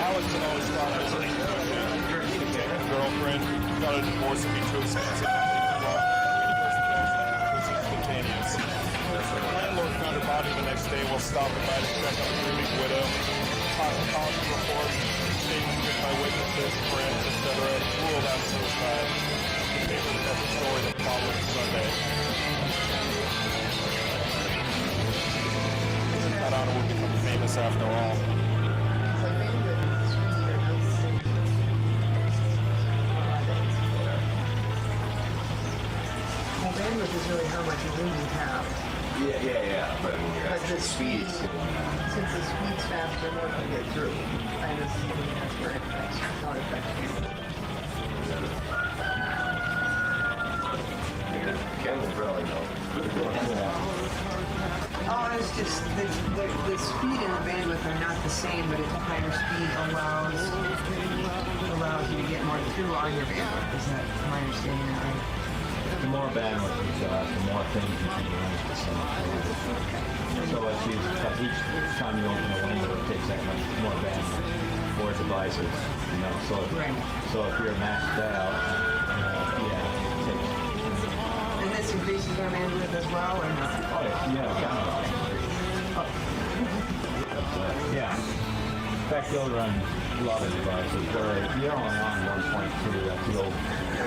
Alex had always thought I was an girlfriend, thought a divorce would be too expensive. Instantaneous. The landlord found her body the next day while stopping by to check on the grieving widow. Toxicology report, statements given by witnesses, friends, etc. ruled out suicide. The paper kept the story the following Sunday. That honor would become famous after all. Bandwidth is really how much room you have. Yeah. But when you're at the speed, since the speed's faster, more can get through. And it's where it affects, how it affects you. Ken will probably know. Oh, it's just the speed and the bandwidth are not the same, but a higher speed allows you to get more through on your bandwidth. Is that my understanding right? The more bandwidth you've got, the more things you can run at the same time. So as each time you open a window, it takes that much more bandwidth for devices. So if you're maxed out, it takes. And this increases our bandwidth as well, or not? Oh yeah, yeah. In fact, you'll run a lot of devices where you're only on 1.2. That's the old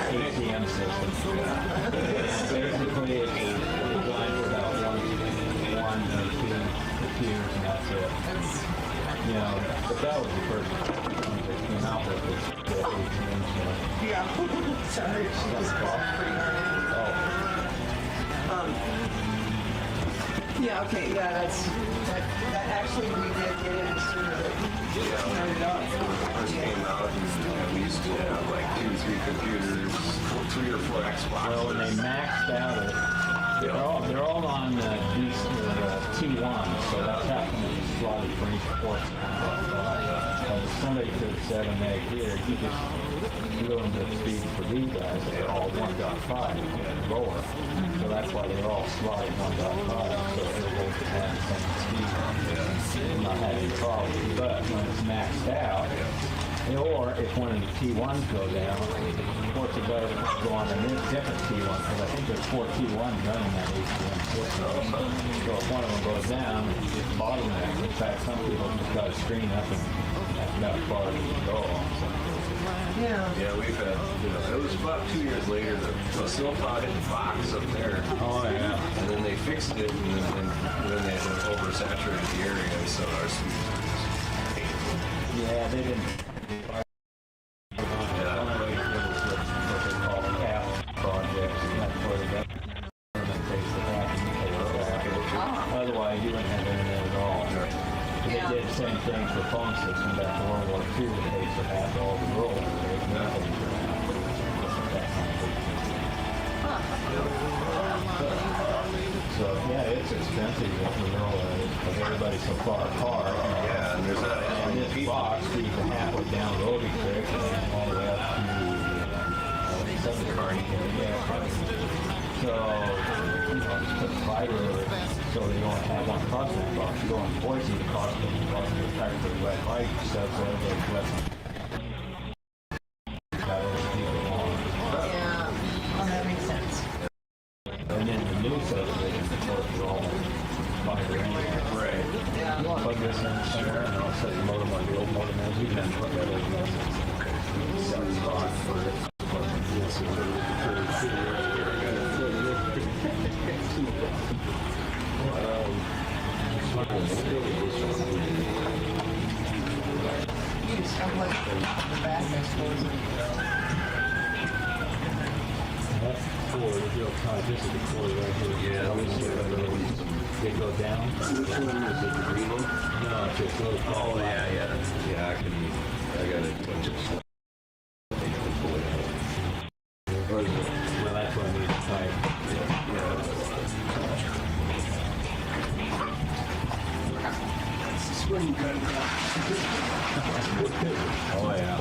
ATM system. Basically, it's designed for about one or two computers, and that's it. But that was the first one they came out with this. Yeah. Sorry, she just called pretty hard. Yeah, okay, yeah, that actually we did get in sooner than turned it up. First came out, we used to have like 2-3 computers, 3 or 4 Xboxes. Well, when they maxed out it, they're all on T1, so that's happened to be slotted for each port. Somebody could have said, "Meg, here, you just ruined the speed for these guys. They're all 1.5 and lower, so that's why they're all slotted 1.5, so everybody can have the same speed and not have any problems. But when it's maxed out, or if one of the T1s go down, ports are better to go on a different T1, because I think there's 4 T1s running that HDM system. So if one of them goes down, it's bottleneck. In fact, some people just got a screen up and that's about as far as it can go. Yeah, we've had, it was about 2 years later that the snowplow hit the box up there. Oh, yeah. And then they fixed it, and then they oversaturated the area, so our speed was painful. Yeah, they didn't. Otherwise, you wouldn't have internet at all. They did the same thing for phone systems back in World War II. They paid for half all the world. So yeah, it's expensive in rural areas because everybody's so far apart. Yeah, and there's not as many people. Box feeds a halfway down Roby Creek and all the way up to Southern Carney. So just put fiber over it so they don't have one crossing box. You go on Boise, the crossing box is practically red light, so everybody's less. Yeah, well, that makes sense. And then the new substation, of course, is all fiber anyway. Right. Yeah. You want to plug this in somewhere and I'll set the modem on the old modem as you can put that old modem. Set the spot for it. You just have like the back next door. That's core, the real tight. This is the core right here. Yeah, let me see if they go down. Which one is it, the green one? No, it's just a little tall. Oh, yeah. Yeah, I got it. Well, that's what I need to type. Spring cut. Oh, yeah.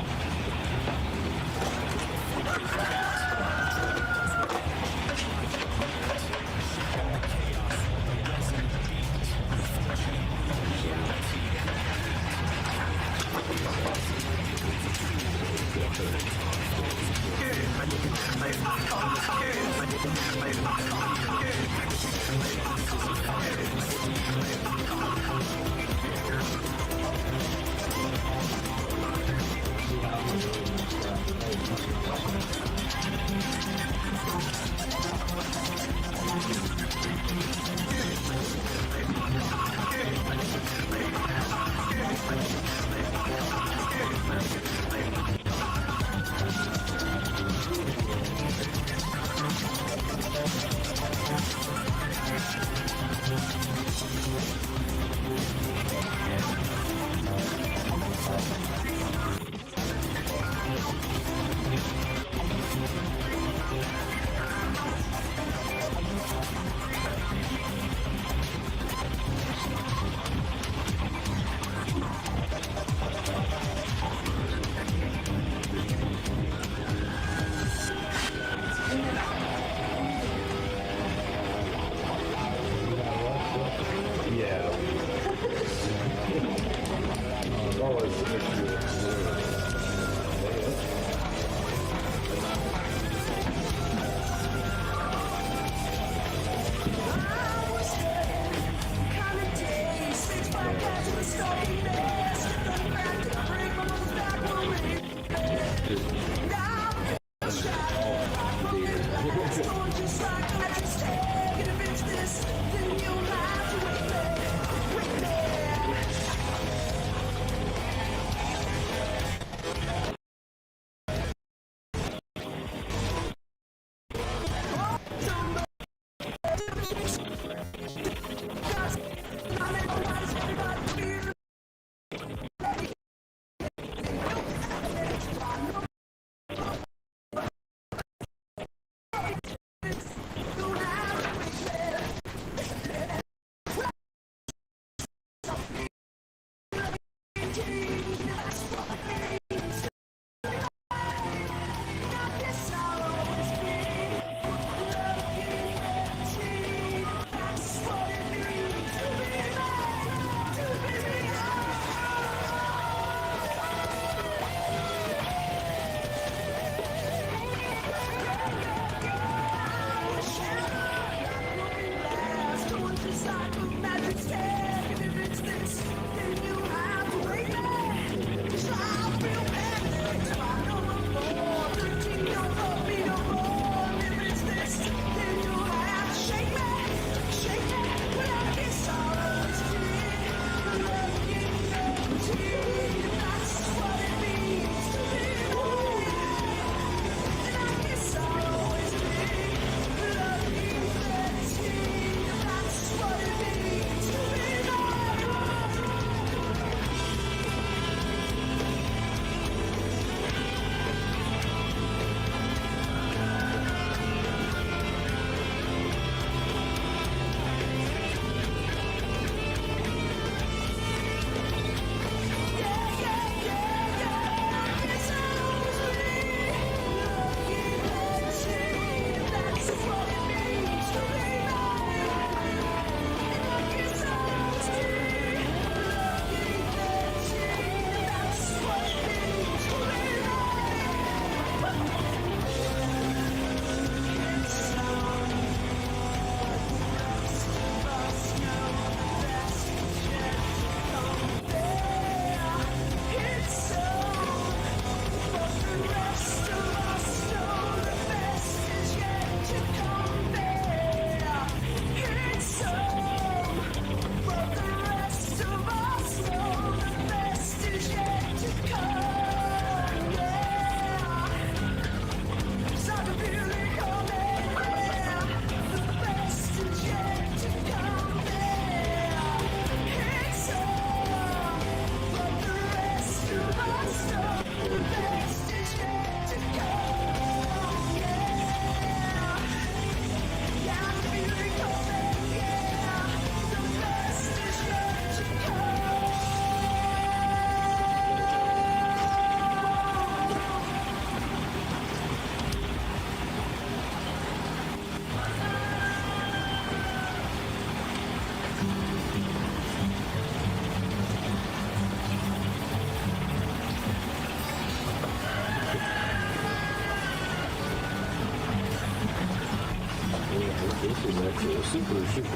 super.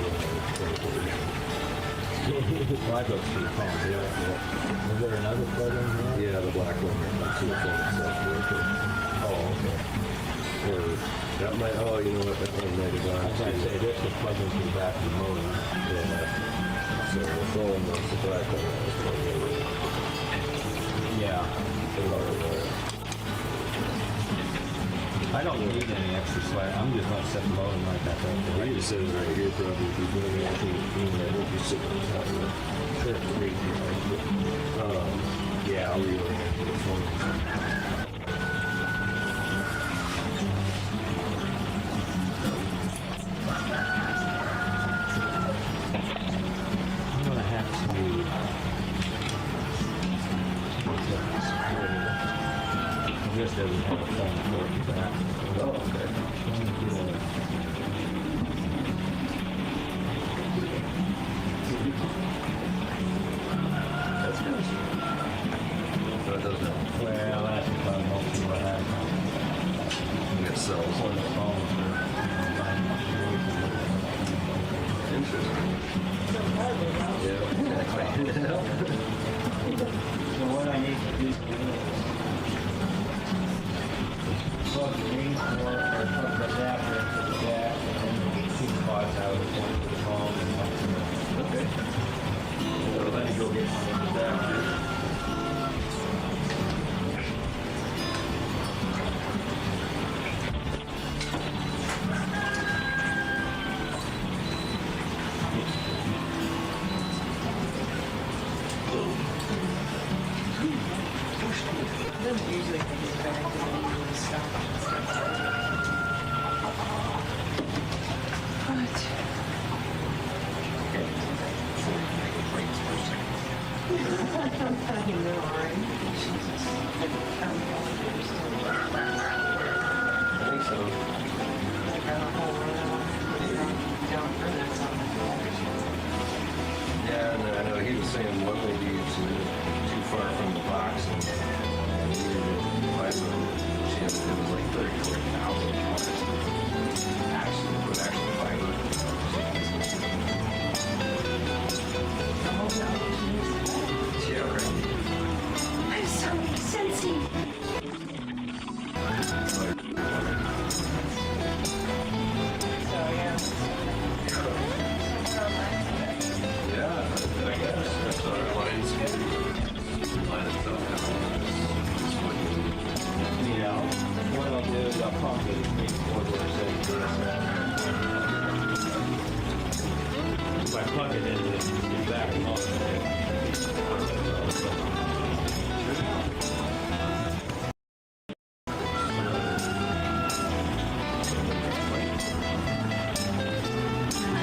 Black Oak's pretty fun, yeah. Was there another plug-in here? Yeah, the black one. Oh, okay. Or that might, oh, you know what, that one might have gone. I was going to say, this was plugged into the back of the motor. Yeah. So we're throwing the black one. Yeah. I don't need any extra slack. I'm just going to set the motor like that. We just sit right here probably if you're doing anything. I hope you sit on top of it. Sure, right here. Yeah, I'll reorient the phone. I'm going to have to... This doesn't have a phone port for that. Oh, okay. That's good. So it doesn't have. Well, that's probably mostly what happened. You get cells on the phone. Interesting. Yeah, exactly. So what I need to do is plug the green or plug the adapter into the jack and then two spots out of one for the phone and one for the... Okay. So let me go get one of the adapters. Usually think it's better to use stuff. Yeah, and I know he was saying one lady is too far from the box and needed to buy some. She had, it was like $34,000 actually put actual fiber. Yeah, right. I'm so sensing. Yeah, I guess that's our lines line itself down. Yeah, what I'll do is I'll pump it in order so if I plug it into the back of the motor.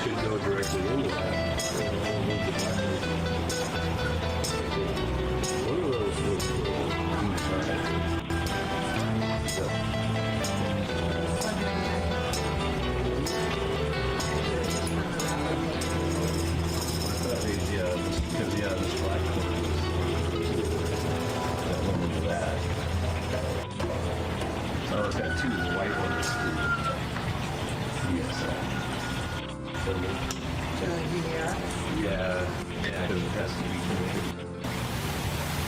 Should go directly into that. One of those was this black one that went into that. Oh, it's got two white ones. Yes. Yeah, because it has to be connected.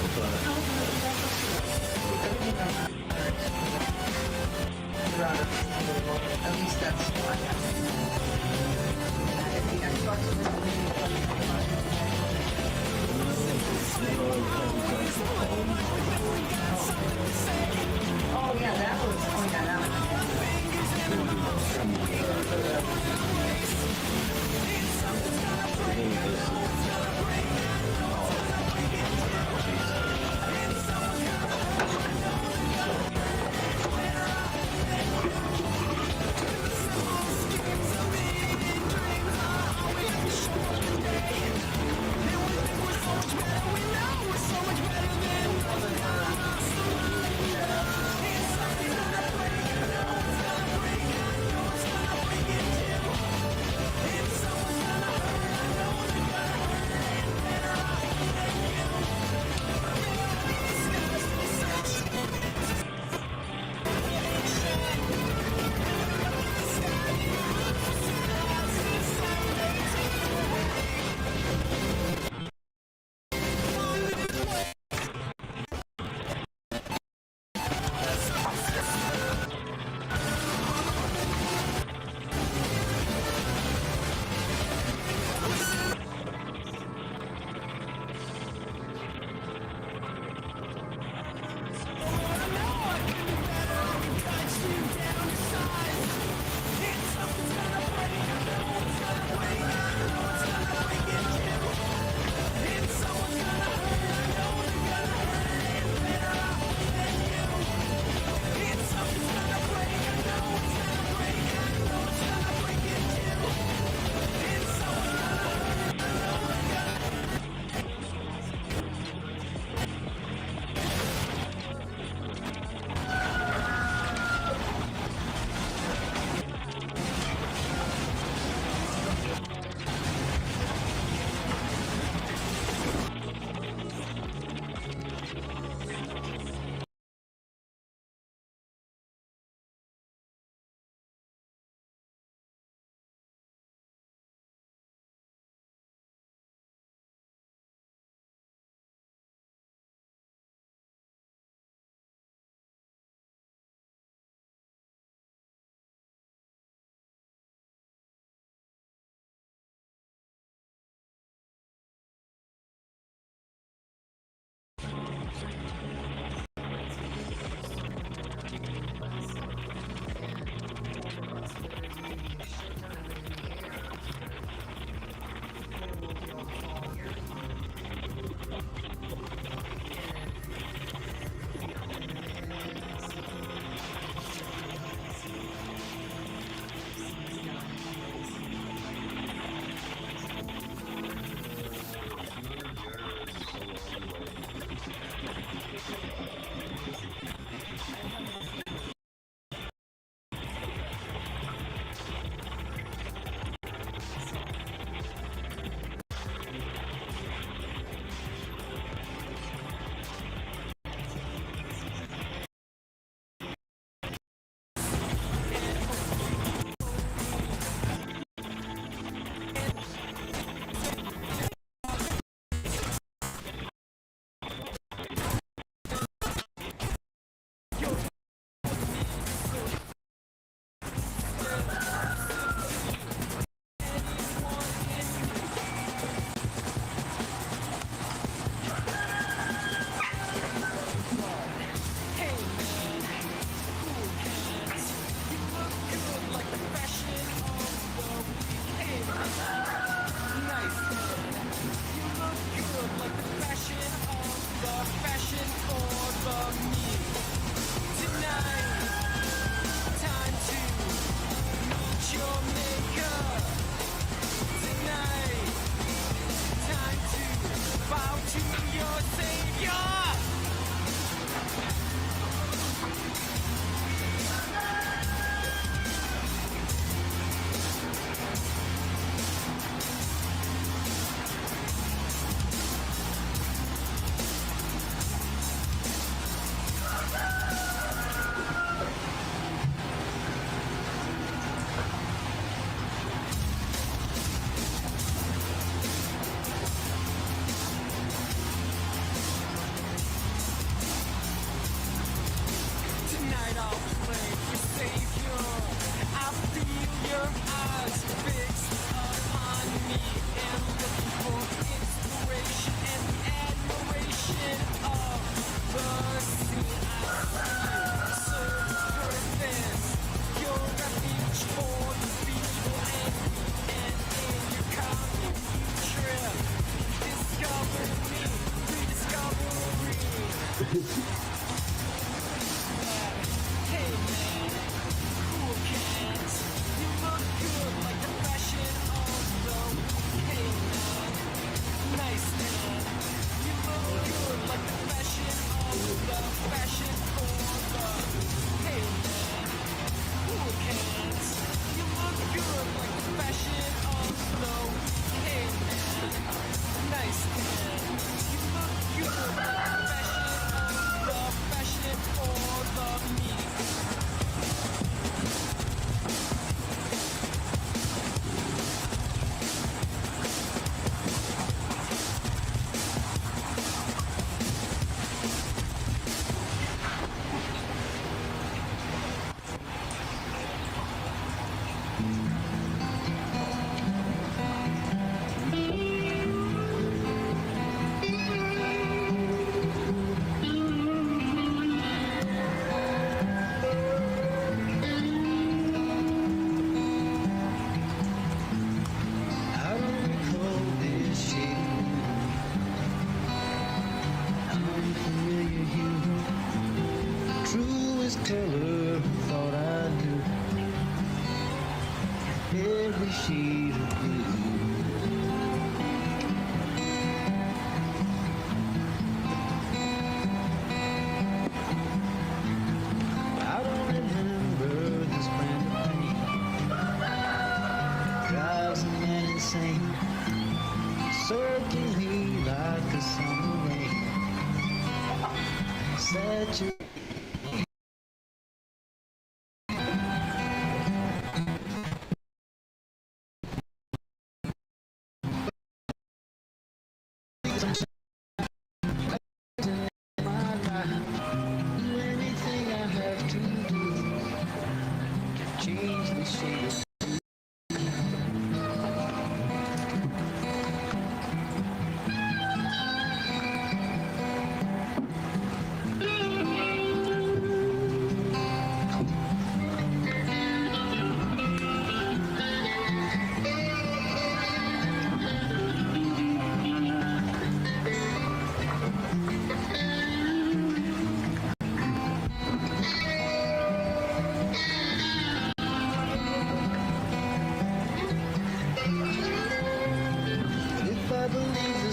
What's on it? At least that's what Oh yeah, that was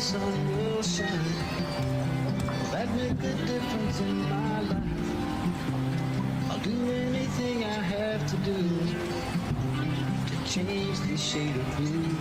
sun will shine. That make a difference in my life. I'll do anything I have to do to change this shade of blue.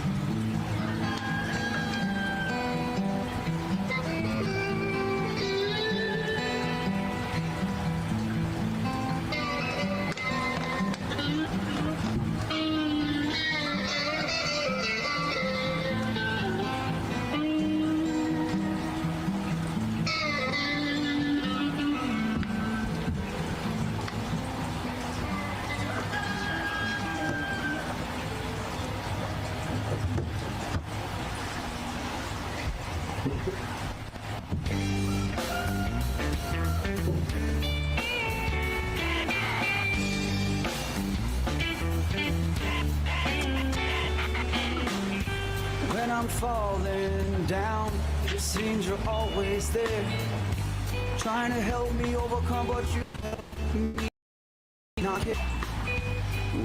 When I'm falling down, it seems you're always there, trying to help me overcome what you help me not get.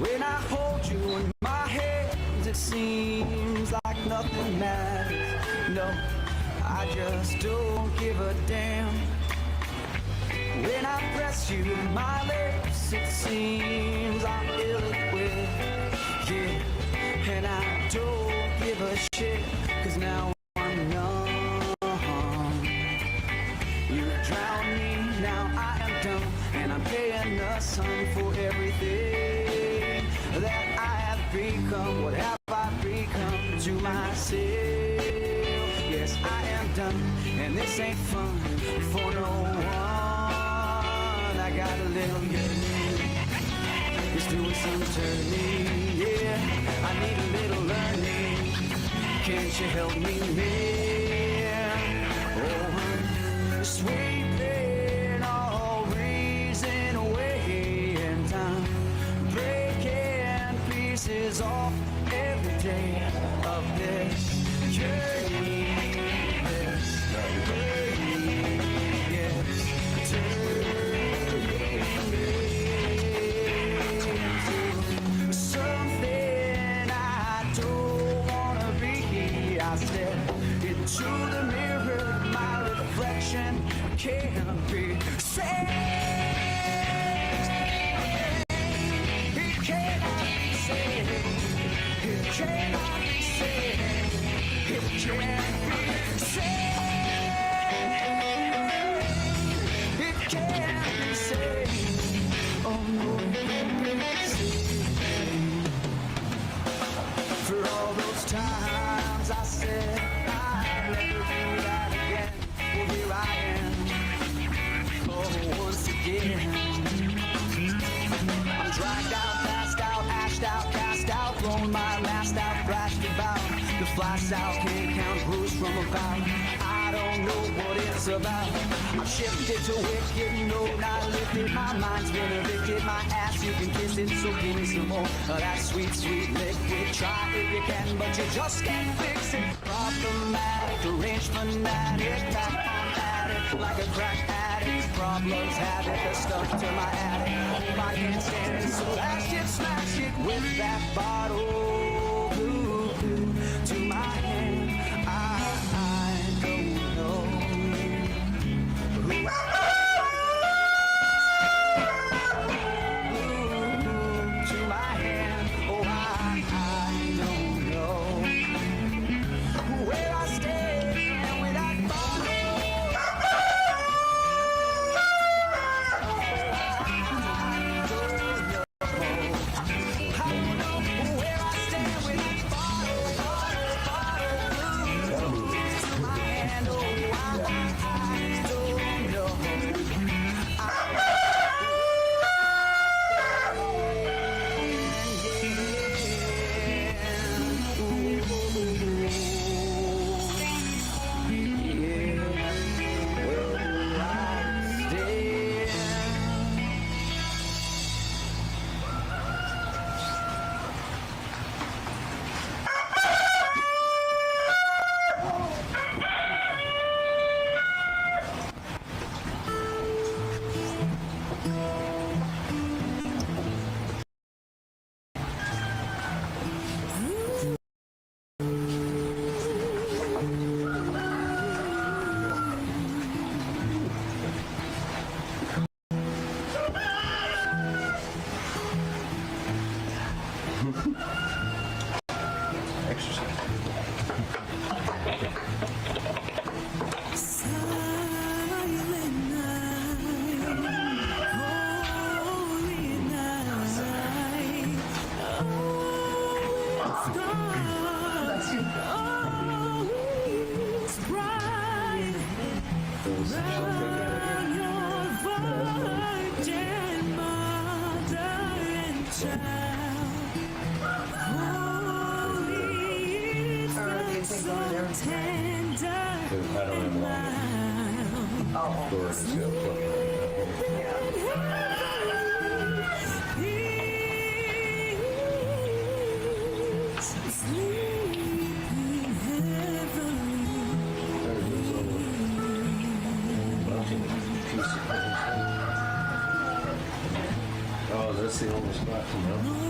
When I hold you in my hands, it seems like nothing matters. No, I just don't give a damn. When I press you in my lips, it seems I'm ill-equipped. Yeah, and I don't give a shit, 'cause now I'm numb. You drown me, now I am dumb, and I'm paying the sun for everything that I have become. What have I become to myself? Yes, I am done, and this ain't fun for no one. I got a little yearning, it's doing some turning, yeah. I need a little learning, can't you help me, man? Oh, I'm sweeping all reason away, and I'm breaking pieces off every day of this journey. This journey, yes, turning me into something I don't wanna be. I step into the mirror, my reflection can't be saved. It cannot be saved. It cannot be saved. It can't be saved. It can't be saved. Oh no, it can't be saved. For all those times I said I'd never do that again, well here I am, oh once again. I'm dragged out, passed out, ashed out, cast out, blown my last out, thrashed about. The flash out, can't count, bruised from about. I don't know what it's about. I've shifted to wicked, no, not lifted. My mind's been evicted, my ass, you can kiss it, so give me some more of that sweet, sweet liquid. Try if you can, but you just can't fix it. Problematic, deranged fanatic, back on at it like a crack addict. Problems have it, they're stuck to my attic. Hope I can't stand it, so smash it with that bottle. Glue to my hand. I don't know who. To my hand. Oh, I don't know where I stand with that bottle. I don't know where I stand. Exercise. I don't have long. Oh. Florida's got Oh, that's the only spot to know.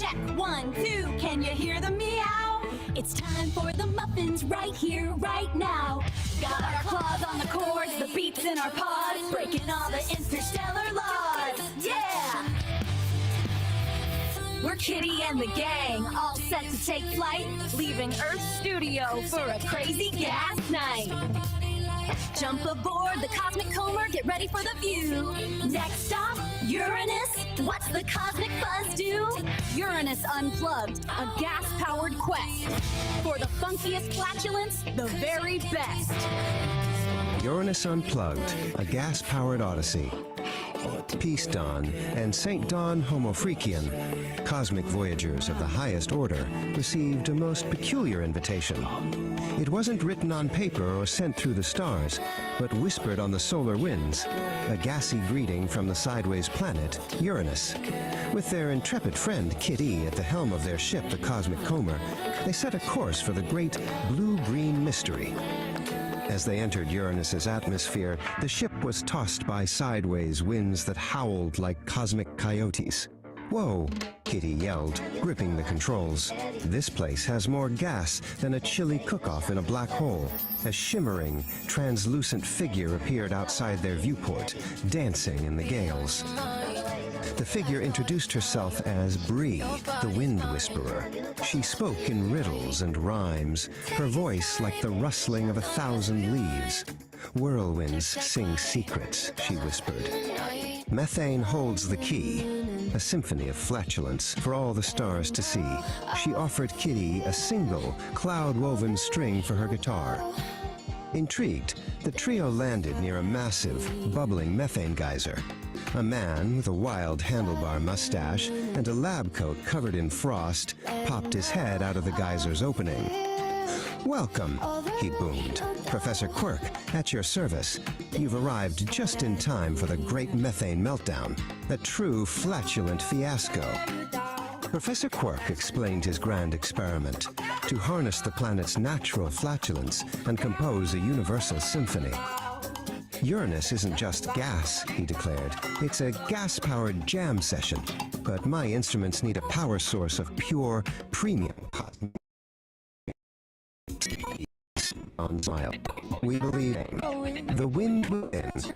Check, 1, 2, can you hear the meow? It's time for the muffins right here, right now. Got our claws on the cords, the beats in our pods, breaking all the interstellar laws. Yeah! We're Kitty and the gang, all set to take flight, leaving Earth's studio for a crazy gas night. Jump aboard the Cosmic Comber, get ready for the view. Next stop, Uranus. What's the cosmic buzz do? Uranus Unplugged, a gas-powered quest. For the funkiest flatulence, the very best. Uranus Unplugged, a gas-powered odyssey. Peace Dawn and St. Dawn Homofreakian, cosmic voyagers of the highest order, received a most peculiar invitation. It wasn't written on paper or sent through the stars, but whispered on the solar winds, a gassy greeting from the sideways planet, Uranus. With their intrepid friend Kitty at the helm of their ship, the Cosmic Comber, they set a course for the great blue-green mystery. As they entered Uranus's atmosphere, the ship was tossed by sideways winds that howled like cosmic coyotes. "Whoa," Kitty yelled, gripping the controls. "This place has more gas than a chili cook-off in a black hole." A shimmering, translucent figure appeared outside their viewport, dancing in the gales. The figure introduced herself as Bree, the Wind Whisperer. She spoke in riddles and rhymes, her voice like the rustling of 1,000 leaves. "Whirlwinds sing secrets," she whispered. "Methane holds the key, a symphony of flatulence for all the stars to see." She offered Kitty a single, cloud-woven string for her guitar. Intrigued, the trio landed near a massive, bubbling methane geyser. A man with a wild handlebar mustache and a lab coat covered in frost popped his head out of the geyser's opening. "Welcome," he boomed. "Professor Quirk, at your service. You've arrived just in time for the great methane meltdown, a true flatulent fiasco." Professor Quirk explained his grand experiment, to harness the planet's natural flatulence and compose a universal symphony. "Uranus isn't just gas," he declared. "It's a gas-powered jam session. But my instruments need a power source of pure, premium cosmic. On smile. We believe the wind will end.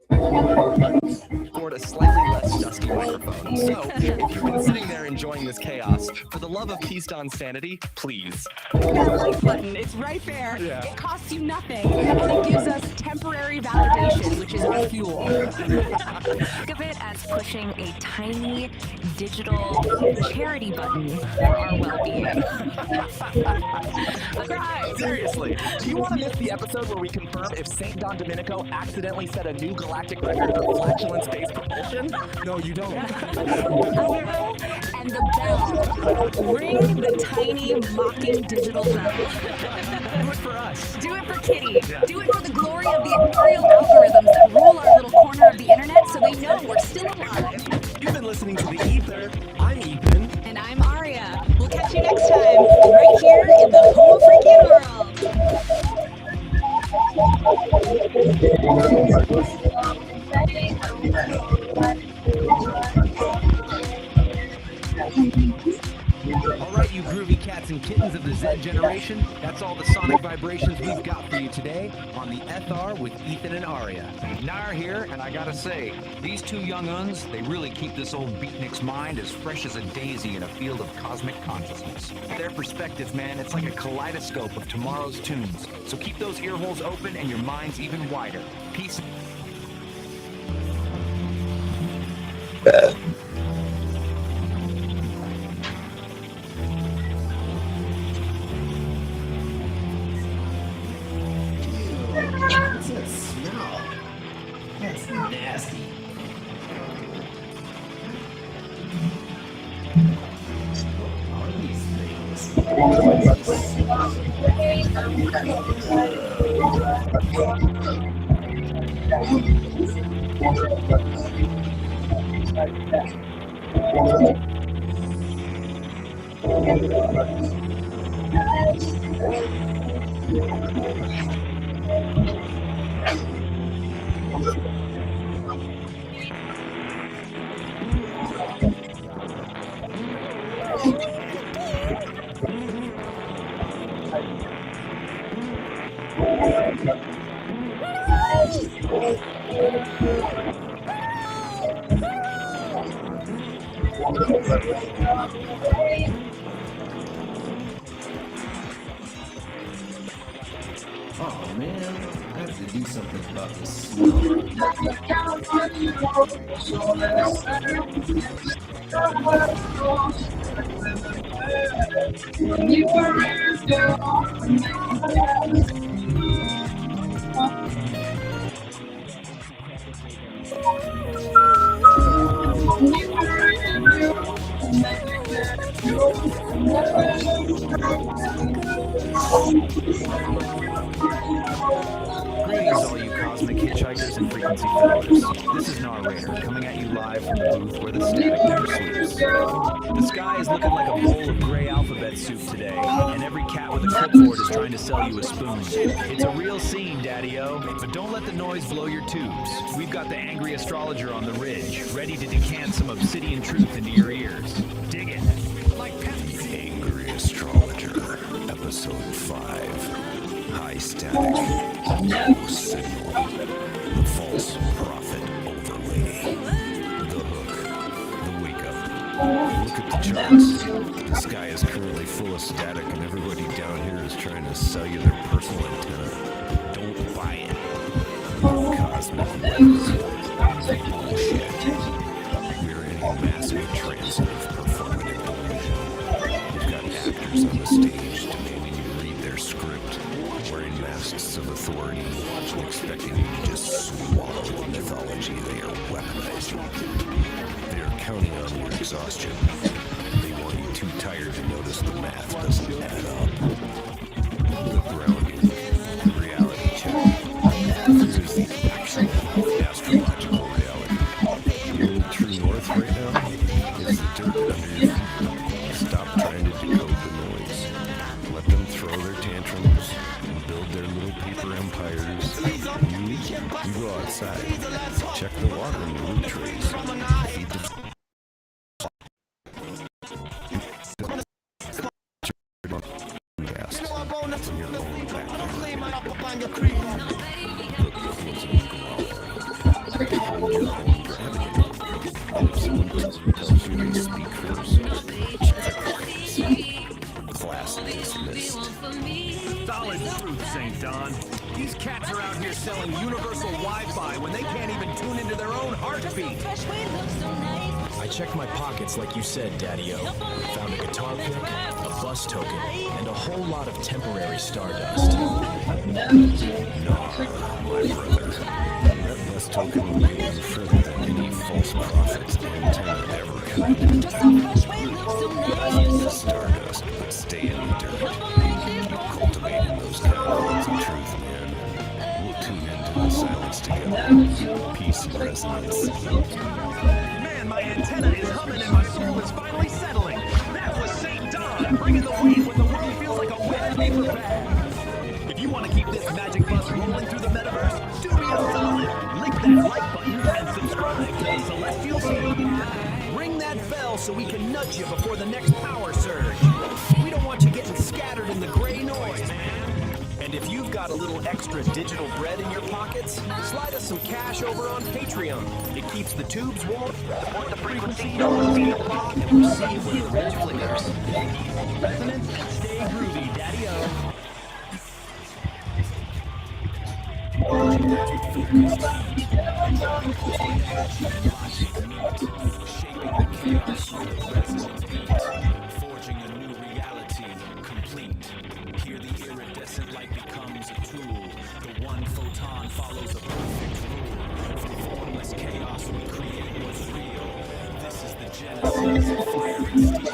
Toward a slightly less dusty microphone. So, if you've been sitting there enjoying this chaos, for the love of Peace Dawn sanity, please. That like button, it's right there. Yeah. It costs you nothing. And it gives us temporary validation, which is our fuel. Think of it as pushing a tiny digital charity button for our well-being. Seriously, do you want to miss the episode where we confirm if St. Don Domenico accidentally set a new galactic record for flatulence-based propulsion? No, you don't. And the bell. Ring the tiny mocking digital bell. Do it for us. Do it for Kitty. Do it for the glory of the ethereal algorithms that rule our little corner of the internet so they know we're still alive. You've been listening to The Ether. I'm Ethan. And I'm Aria. We'll catch you next time, right here in the Homo Freakian All right, you groovy cats and kittens of the Z generation, that's all the sonic vibrations we've got for you today on the FR with Ethan and Aria. Nar here, and I gotta say, these two young uns, they really keep this old beatnik's mind as fresh as a daisy in a field of cosmic consciousness. Their perspective, man, it's like a kaleidoscope of tomorrow's tunes. So keep those ear holes open and your minds even wider. Peace. What's that smell? That's nasty. What are these Oh man, I have to do something about this smell. Greetings, all you cosmic hitchhikers and frequency followers. This is Narrator, coming at you live from the booth where the static never sleeps. The sky is looking like a bowl of gray alphabet soup today, and every cat with a clipboard is trying to sell you a spoon. It's a real scene, Daddy-O, but don't let the noise blow your tubes. We've got the angry astrologer on the ridge, ready to decant some obsidian truth into your ears. Dig it. Angry Astrologer, Episode 5. High static, no signal. The false prophet overlay. The hook. The wake up. Look at the charts. The sky is currently full of static and everybody down here is trying to sell you their personal antenna. Don't buy it. Cosmic whiz. Bullshit. We're in a massive transitive performative illusion. We've got actors on the stage demanding you read their script, wearing masks of authority, and expecting you to just swallow the mythology they are weaponizing. They are counting on your exhaustion. They want you too tired to notice the math doesn't add up. The grounding, reality check. This is the actual astrological reality. The old true north right now is the dirt under your feet. Stop trying to decode the noise. Let them throw their tantrums and build their little paper empires. You go outside. Check the water in the root trees. Feed the in your own backyard. for me. Solid truth, St. Don. These cats are out here selling universal Wi-Fi when they can't even tune into their own heartbeat. I checked my pockets like you said, Daddy-O. Found a guitar pick, a bus token, and a whole lot of temporary stardust. Nah, my brother. That bus token will get you further than any false prophet's antenna ever could. The stardust, but stay in the dirt. Cultivating those kind of words of truth, man. We'll tune into the silence together. Peace and resonance. Man, my antenna is humming and my soul is finally settling. That was St. Don, bringing the wave when the world feels like a wet paper bag. If you want to keep this magic bus rolling through the metaverse, do me a solid. Lick that like button and subscribe to the Celestial Scene. Ring that bell so we can nudge you before the next power surge. We don't want you getting scattered in the gray noise, man. And if you've got a little extra digital bread in your pockets, slide us some cash over on Patreon. It keeps the tubes warm, support the frequency, no one's in the block, and we'll see where the ridge flickers. Resonant, stay groovy, Daddy-O. Shaping the chaos with a resonant beat, forging a new reality, complete. Here the iridescent light becomes a tool. The one photon follows a perfect rule. From formless chaos we create what's real. This is the genesis of fire and steel.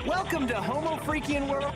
Welcome to Homo Freakian World.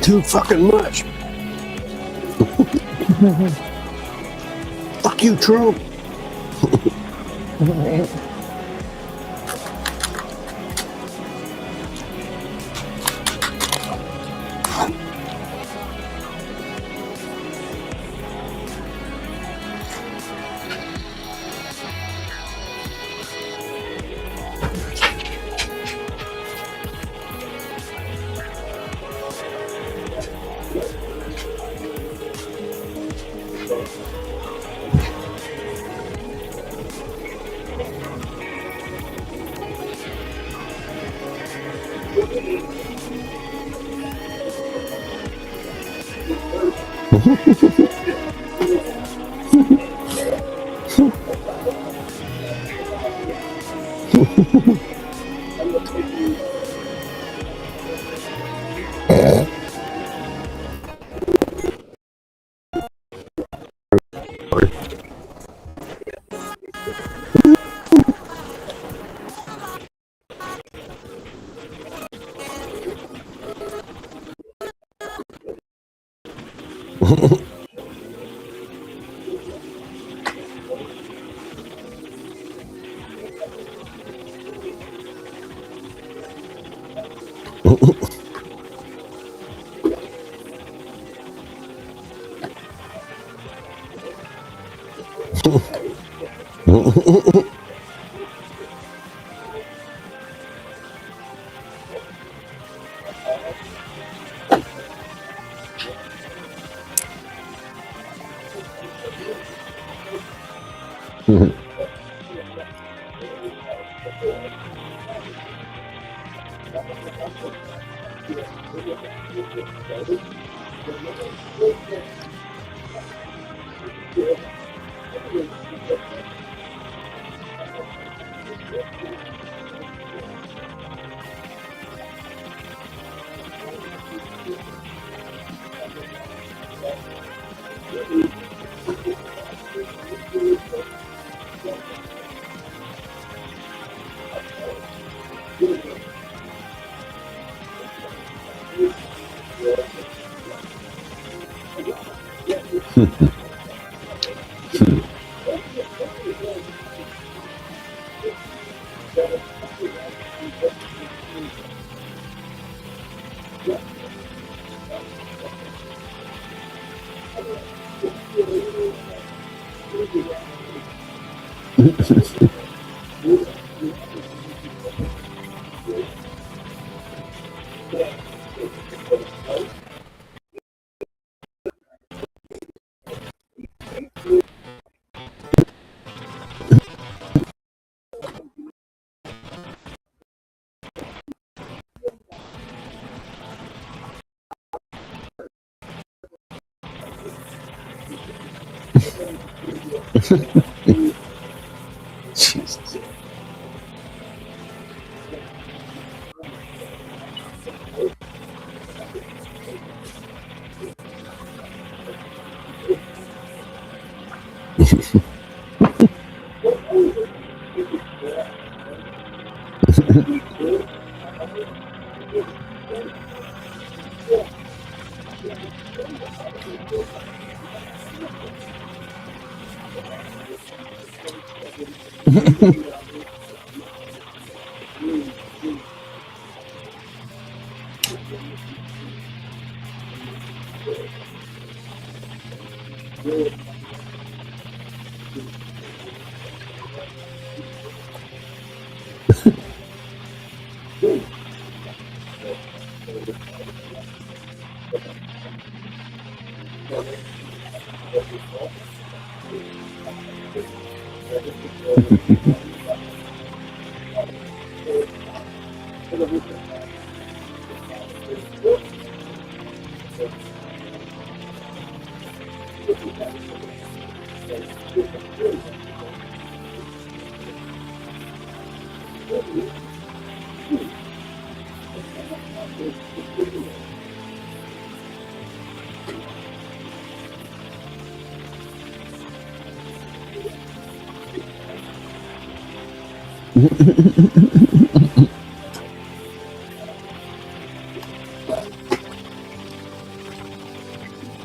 Too fucking much. Fuck you, Trump. Jesus.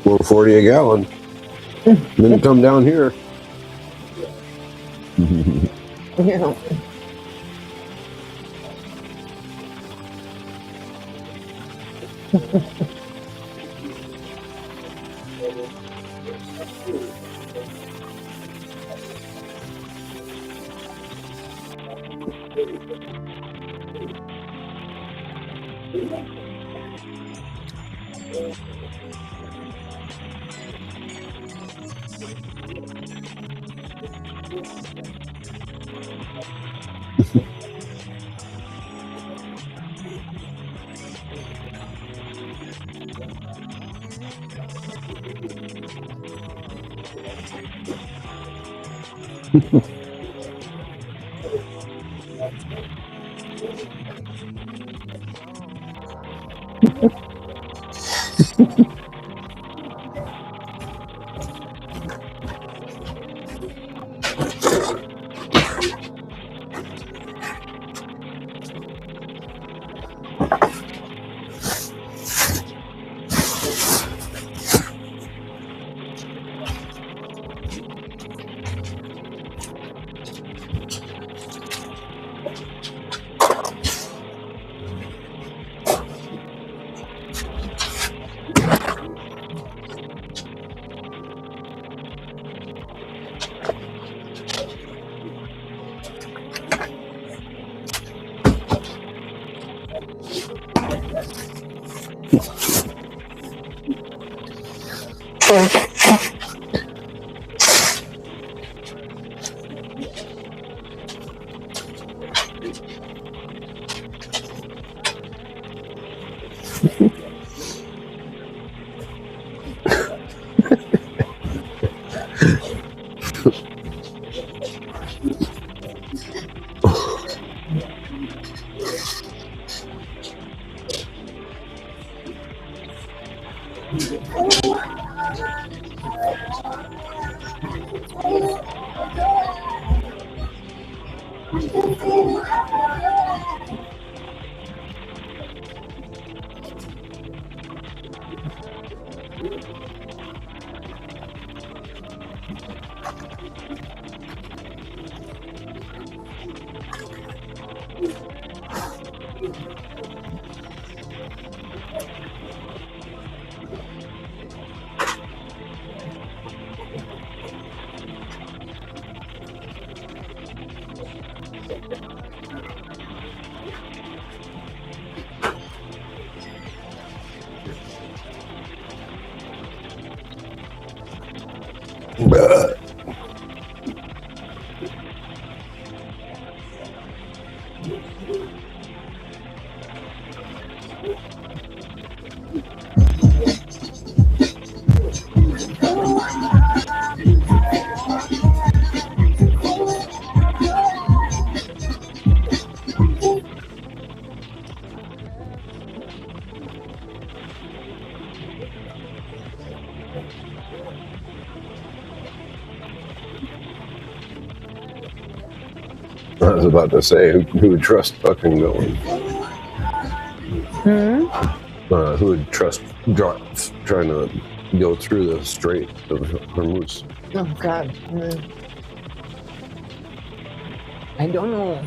$4.40 a gallon. Didn't come down here. Yeah. I was about to say, who would trust fucking going? Who would trust trying to go through the Strait of Hormuz? Oh God. I don't know.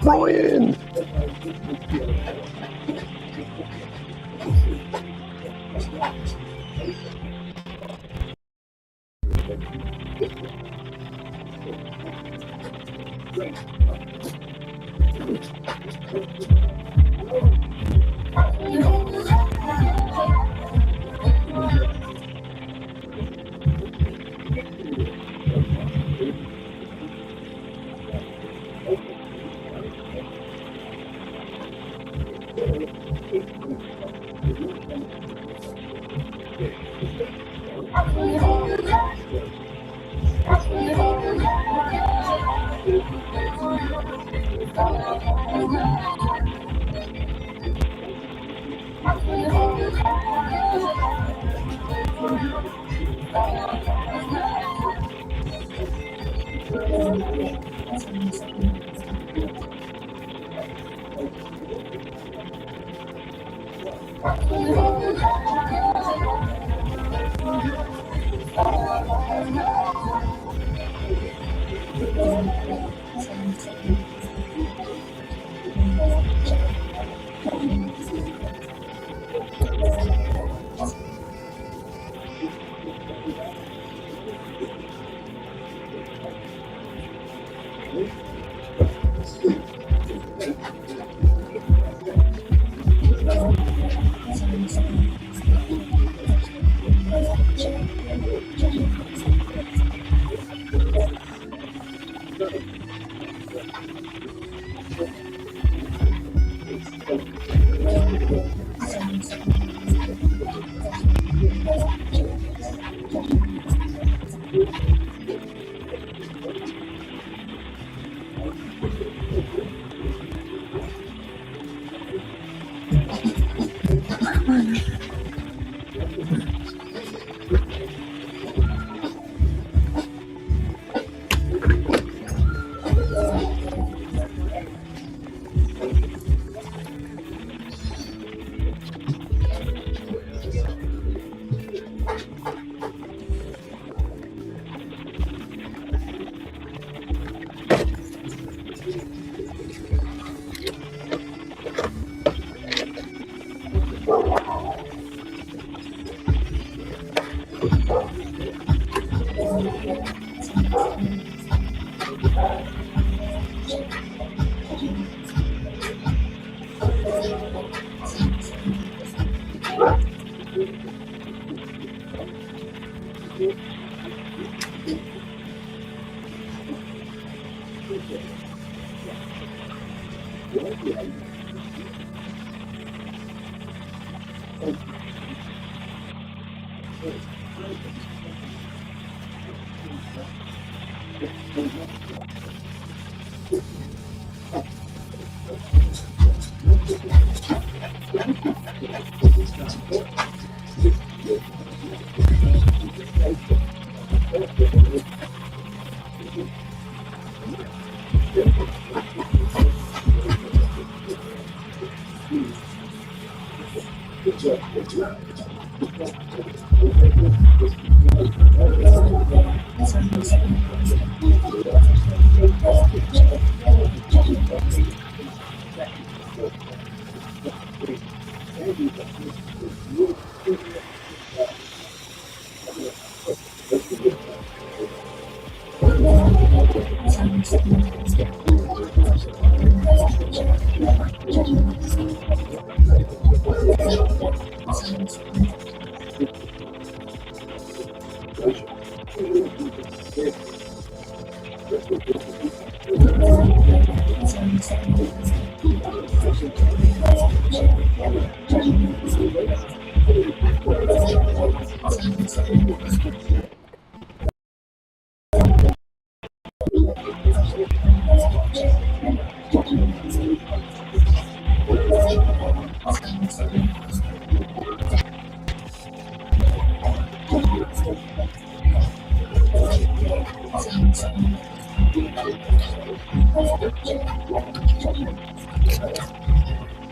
Brian!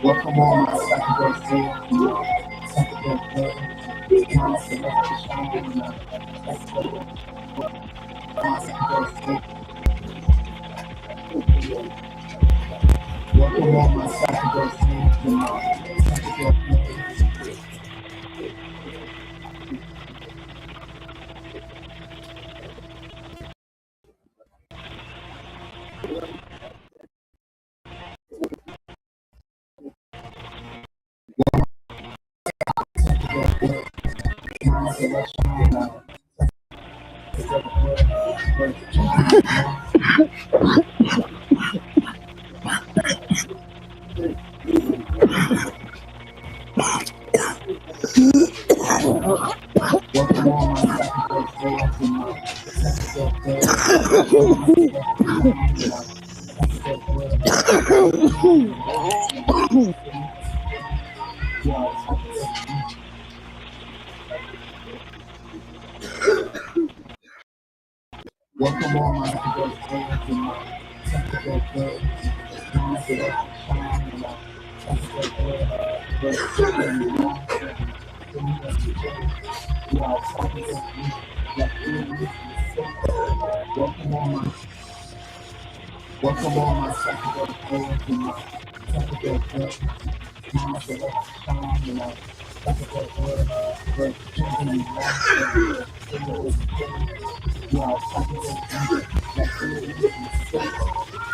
Welcome on my Psychedelic Aire. Welcome on my Psychedelic Aire. Welcome all my psychedelic to my psychedelic world. Welcome all my psychedelic world to my psychedelic world.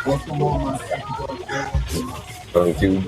Welcome all my psychedelic world to my Thank you.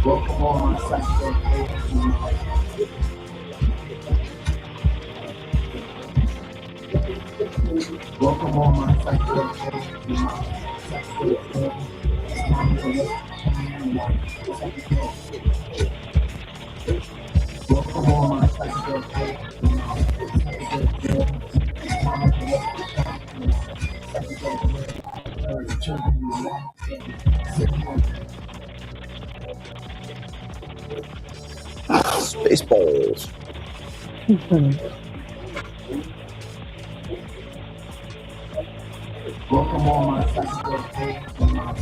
Welcome all my psychedelic to my welcome all my psychedelic to my welcome all my psychedelic to my Spaceballs. Welcome all my psychedelic to my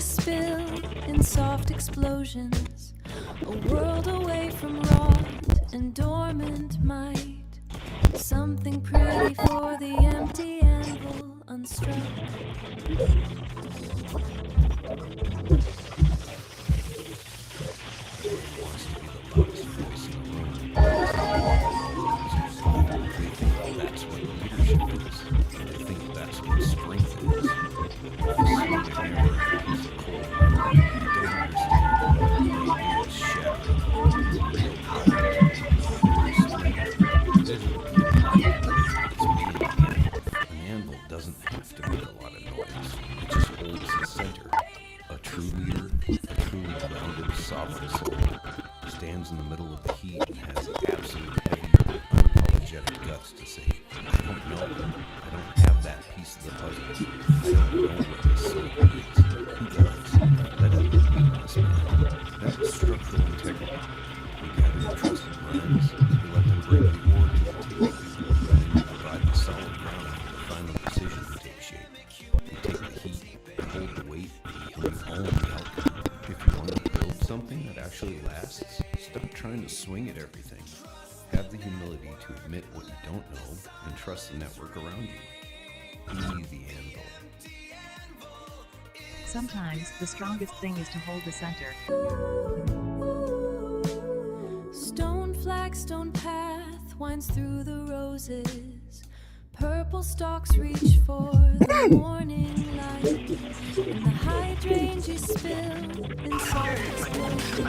spill in soft explosions, a world away from rot and dormant might. Something pretty for the empty anvil unstruck. That's what leadership is. They think that's what strength is. An anvil doesn't have to make a lot of noise. It just holds the center. A true leader, a truly grounded, sovereign soul, stands in the middle of the heat and has the absolute heavy, unapologetic guts to say, I don't know. I don't have that piece of the puzzle. I don't know what this soul is. Who does? That is the weakness, man. That is structural integrity. We gather your trusted minds. We let them bring the ore to the table. And we provide the solid ground for the final decision to take shape. We take the heat, hold the weight, and we own the outcome. If you want to build something that actually lasts, stop trying to swing at everything. Have the humility to admit what you don't know and trust the network around you. Be the anvil. Sometimes the strongest thing is to hold the center. Stone flagstone path winds through the roses. Purple stalks reach for the morning light, and the hydrangeas spill in soft explosions.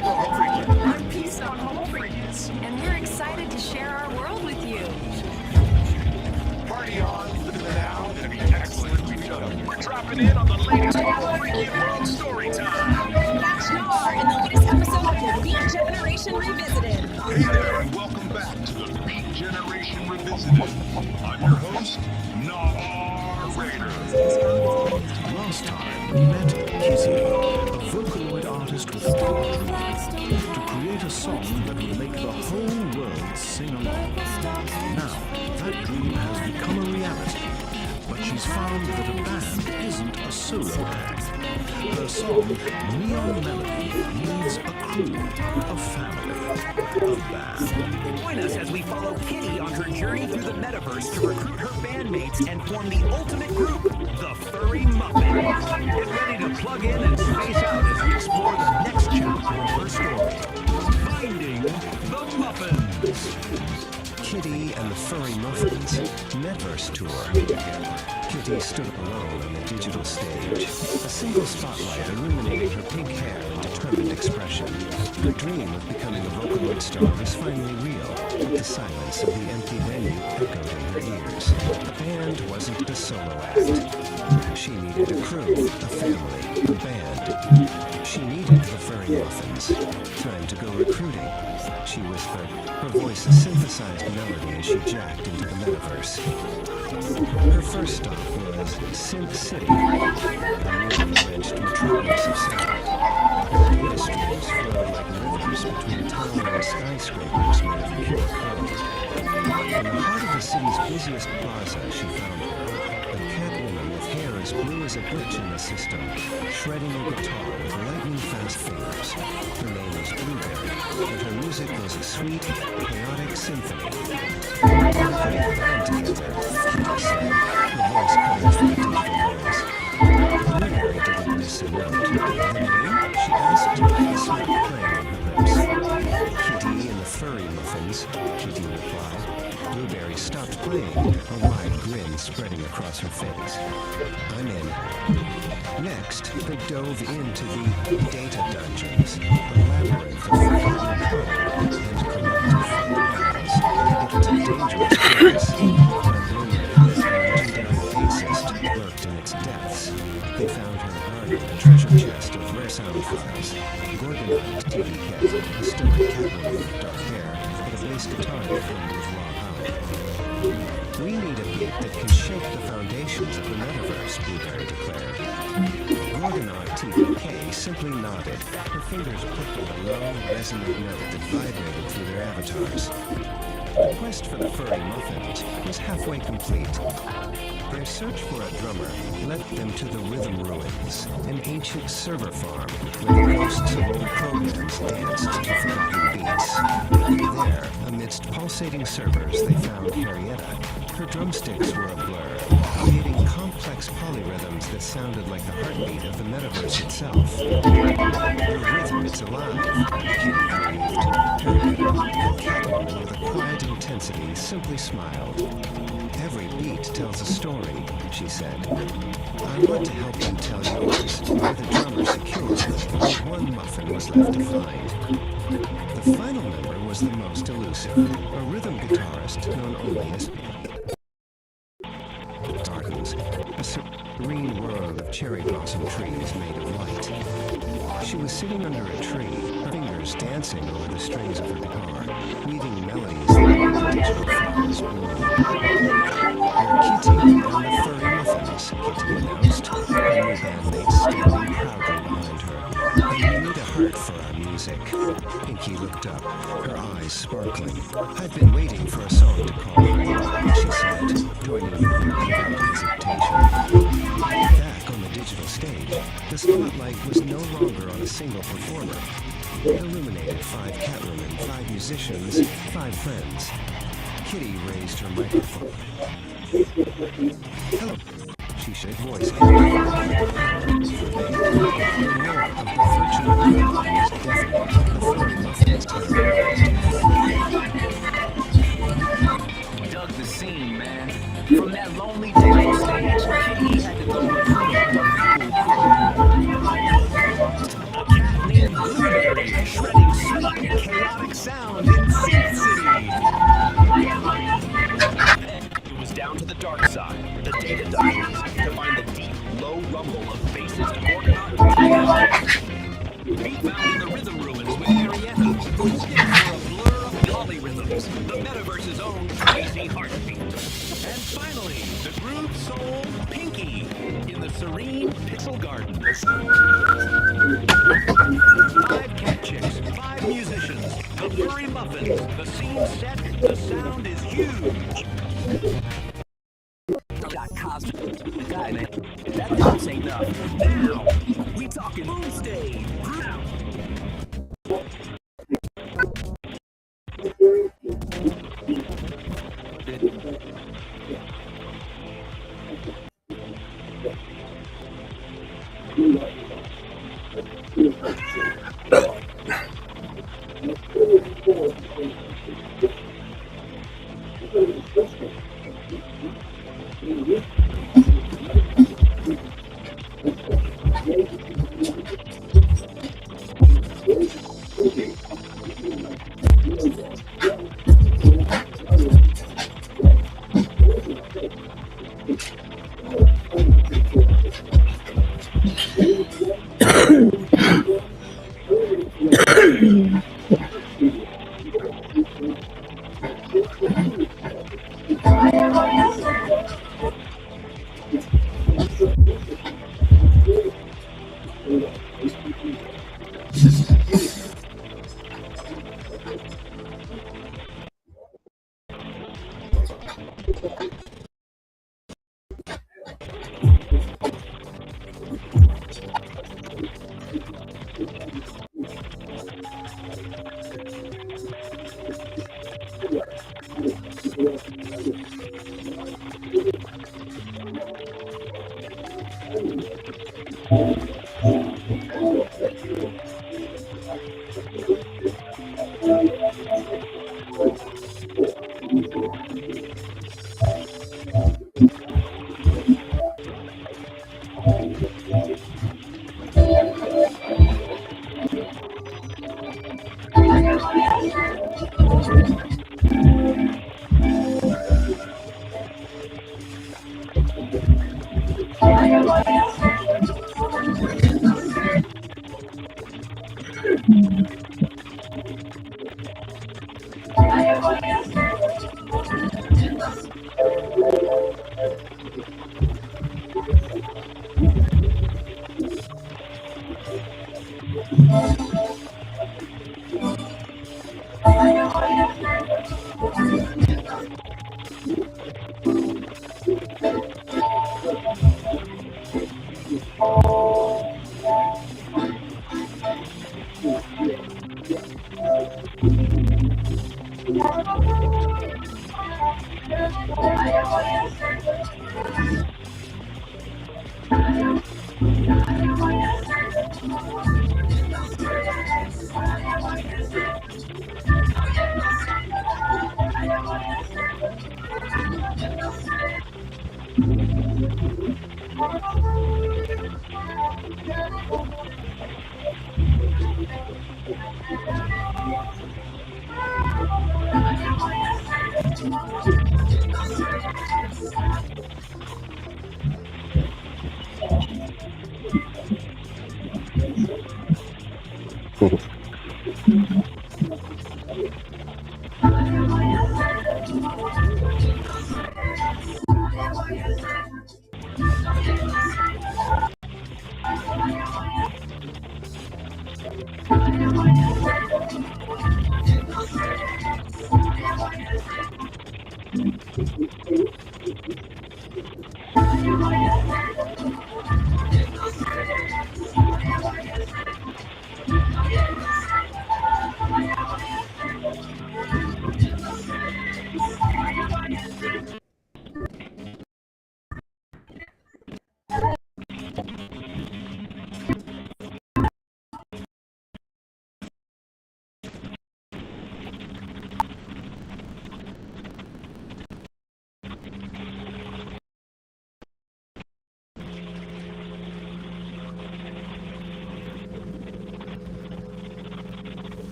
World away from I'm Peace the Dudes, and we're excited to share our world with you. Party on, living it out, gonna be excellent. We're dropping in on the latest Freaky World Story Time. Catch Nar in the latest episode of the Beat Generation Revisited. Hey there, and welcome back to the Beat Generation Revisited. I'm your host, Narrator. Last time, we met Kizzy, a Vocaloid artist with a dream to create a song that would make the whole world sing along. Now, that dream has become a reality, but she's found that a band isn't a solo act. Her song, Neon Melody, needs a crew, a family, a band. Join us as we follow Kitty on her journey through the metaverse to recruit her bandmates and form the ultimate group, the Furry Muffins. Get ready to plug in and space out as we explore the next chapter of her story. Finding the Muffins. Kitty and the Furry Muffins Metaverse Tour. Kitty stood up alone on the digital stage, a single spotlight illuminating her pink hair and determined expression. Her dream of becoming a Vocaloid star was finally real, but the silence of the empty venue echoed in her ears. The band wasn't a solo act. She needed a crew, a family, a band. She needed the Furry Muffins. Time to go recruiting, she whispered, her voice a synthesized melody as she jacked into the metaverse. Her first stop was Synth City, a music-drenched metropolis of sound. Data streams flowed like rivers between towering skyscrapers made of pure gold. In the heart of the city's busiest plaza, she found her, a catwoman with hair as blue as a glitch in the system, shredding a guitar with lightning-fast fingers. Her name was Blueberry, and her music was a sweet, chaotic symphony. Putting a band together, Kitty said, her voice cutting through the digital noise. The name? She asked, a smirk playing on her lips. Kitty and the furry muffins, Kitty replied. Blueberry stopped playing, a wide grin spreading across her face. I'm in. Next, they dove into the data dungeons, a labyrinth of forgotten code and collective files. It was a dangerous place, where a lunatic, legendary bassist, lurked in its depths. They found her guarding a treasure chest of rare sound files, Gorgonite TV kit, a stoic Catwoman with dark hair, and a bass guitar that formed with raw power. We need a beat that can shake the foundations of the metaverse, Blueberry declared. Gorgonite TVK simply nodded, her fingers plucking a low, resonant note that vibrated through their avatars. The quest for the furry muffins was halfway complete. Their search for a drummer led them to the Rhythm Ruins, an ancient server farm where the ghosts of old programs danced to forgotten beats. There, amidst pulsating servers, they found Harrietta. Her drumsticks were a blur, creating complex polyrhythms that sounded like the heartbeat of the metaverse itself. The rhythm is alive, Kitty breathed. Harrietta, the Catwoman with a quiet intensity, simply smiled. Every beat tells a story, she said. I want to help you tell yours, where the drummer secured, and one muffin was left to find. The final member was the most elusive, a rhythm guitarist known only as Gardens, a serene world of cherry blossom trees made of light. She was sitting under a tree, her fingers dancing over the strings of her guitar, weaving melodies like the digital flowers bloom. You're Kitty and the Furry Muffins, Kitty announced, her new bandmates standing proudly behind her. And we need a heart for our music. Pinky looked up, her eyes sparkling. I've been waiting for a song to call home, she said, joining the group without hesitation. Back on the digital stage, the spotlight was no longer on a single performer. It illuminated 5 Catwomen, 5 musicians, 5 friends. Kitty raised her microphone. Hello, she said, voice Dug the scene, man. From that lonely digital stage, Kitty had to go recruit a cat named Blueberry, shredding sweet and chaotic sound in Synth City. It was down to the dark side, the data dungeons, to find the deep, low rumble of bassist Gorgonite. He found the Rhythm Ruins with Marietta, whose sticks were a blur of polyrhythms, the metaverse's own crazy heartbeat. And finally, the groove soul Pinky in the serene Pixel Garden. 5 cat chicks, 5 musicians, the furry muffins, the scene set, the sound is huge. Got cosmic guy, man. That bounce ain't enough. Now, we talking moon stage. Now.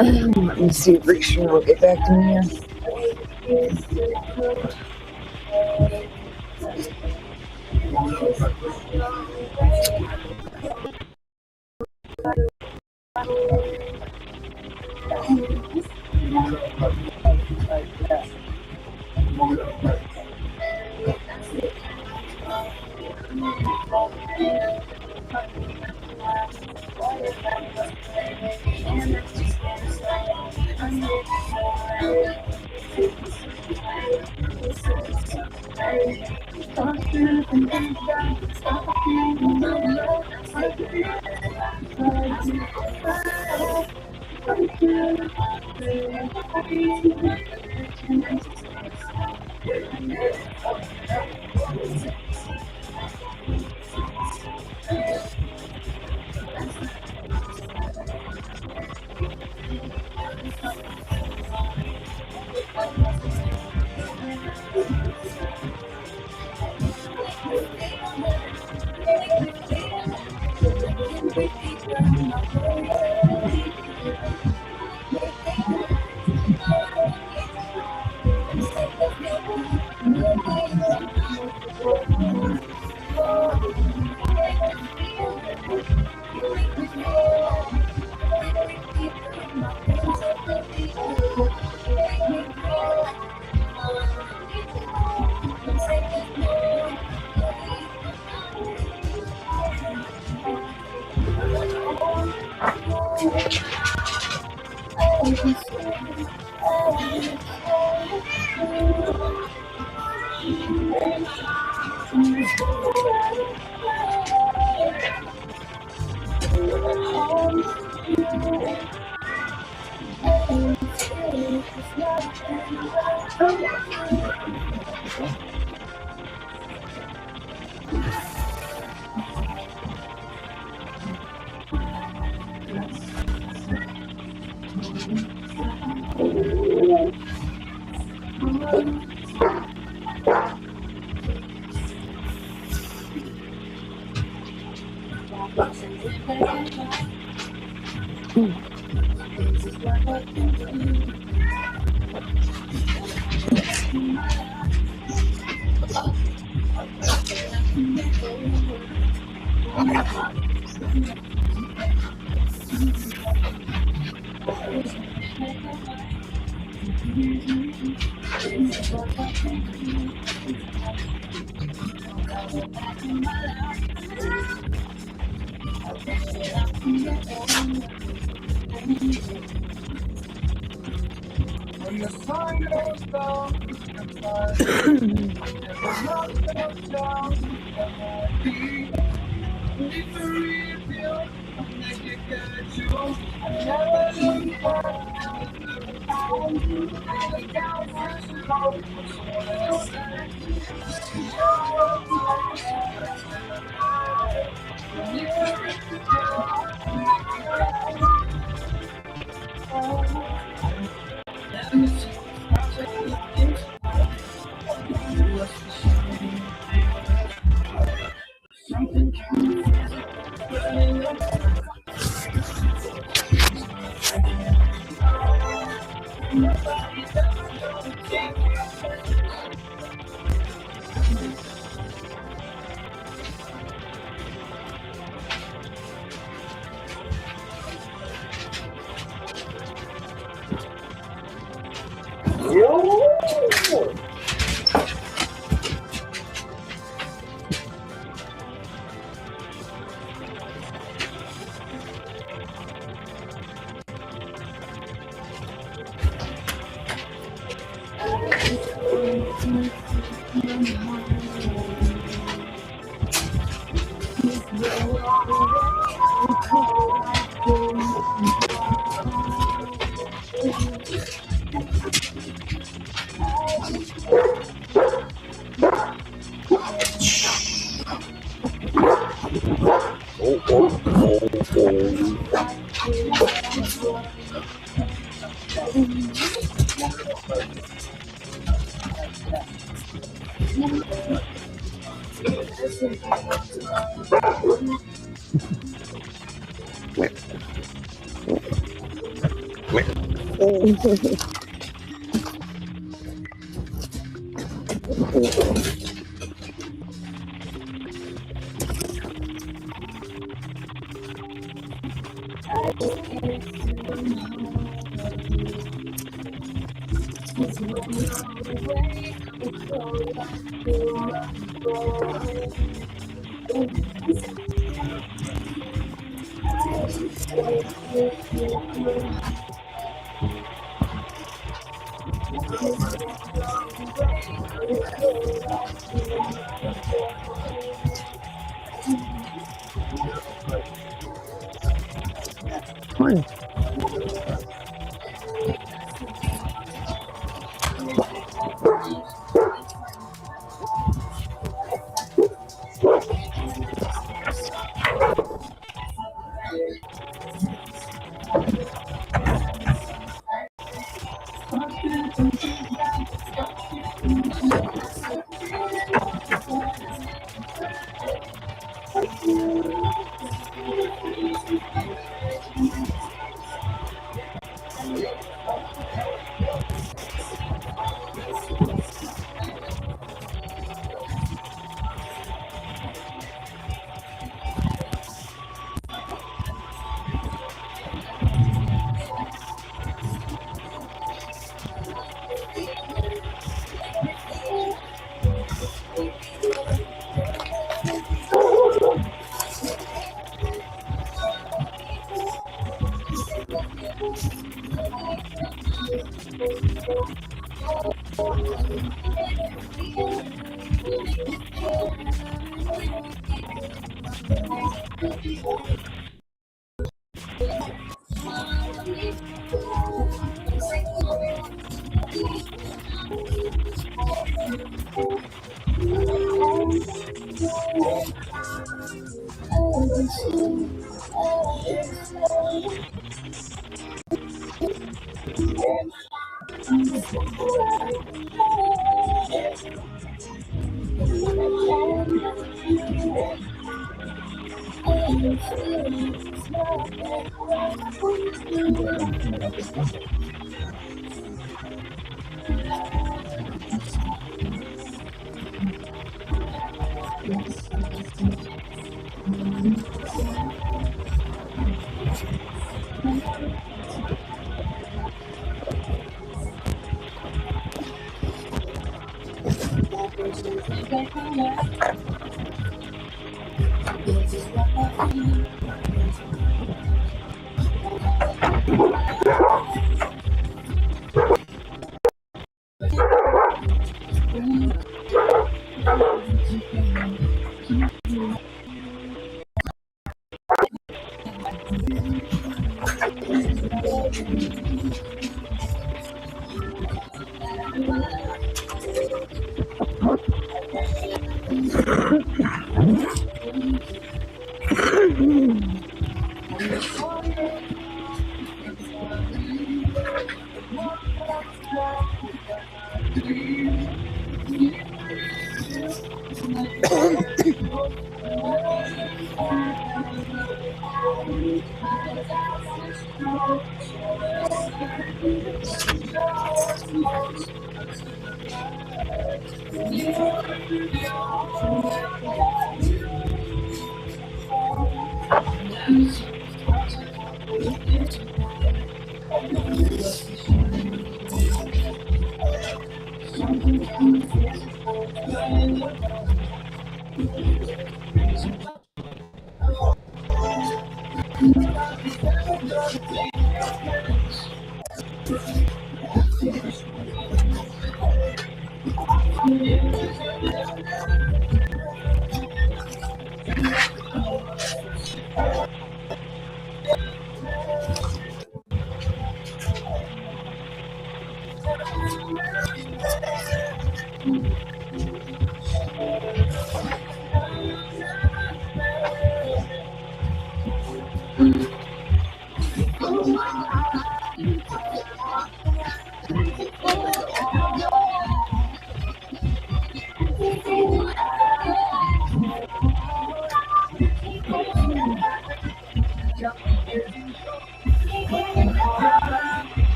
Let me see if Risha will get back to me here. When the sun goes down, goes down, need to rebuild, make it get you. I never look back, never down for slow. Someone else said, need to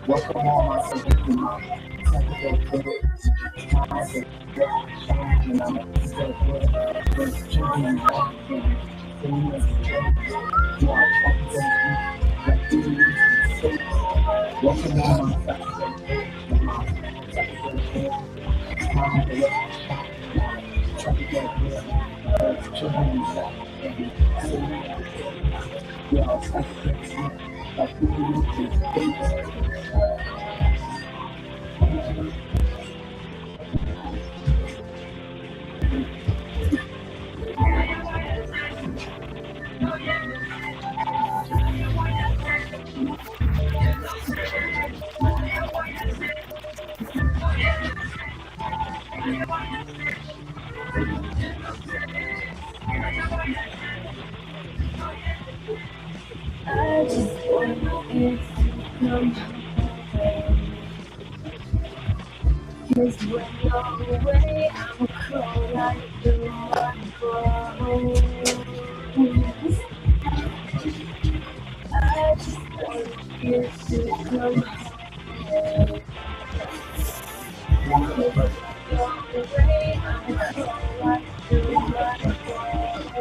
Welcome all my psychedelic I just want it to come. 'Cause when you're away, I'm cold like the microphone. I just want you to come home. 'Cause when you're away, I'm cold like the microphone.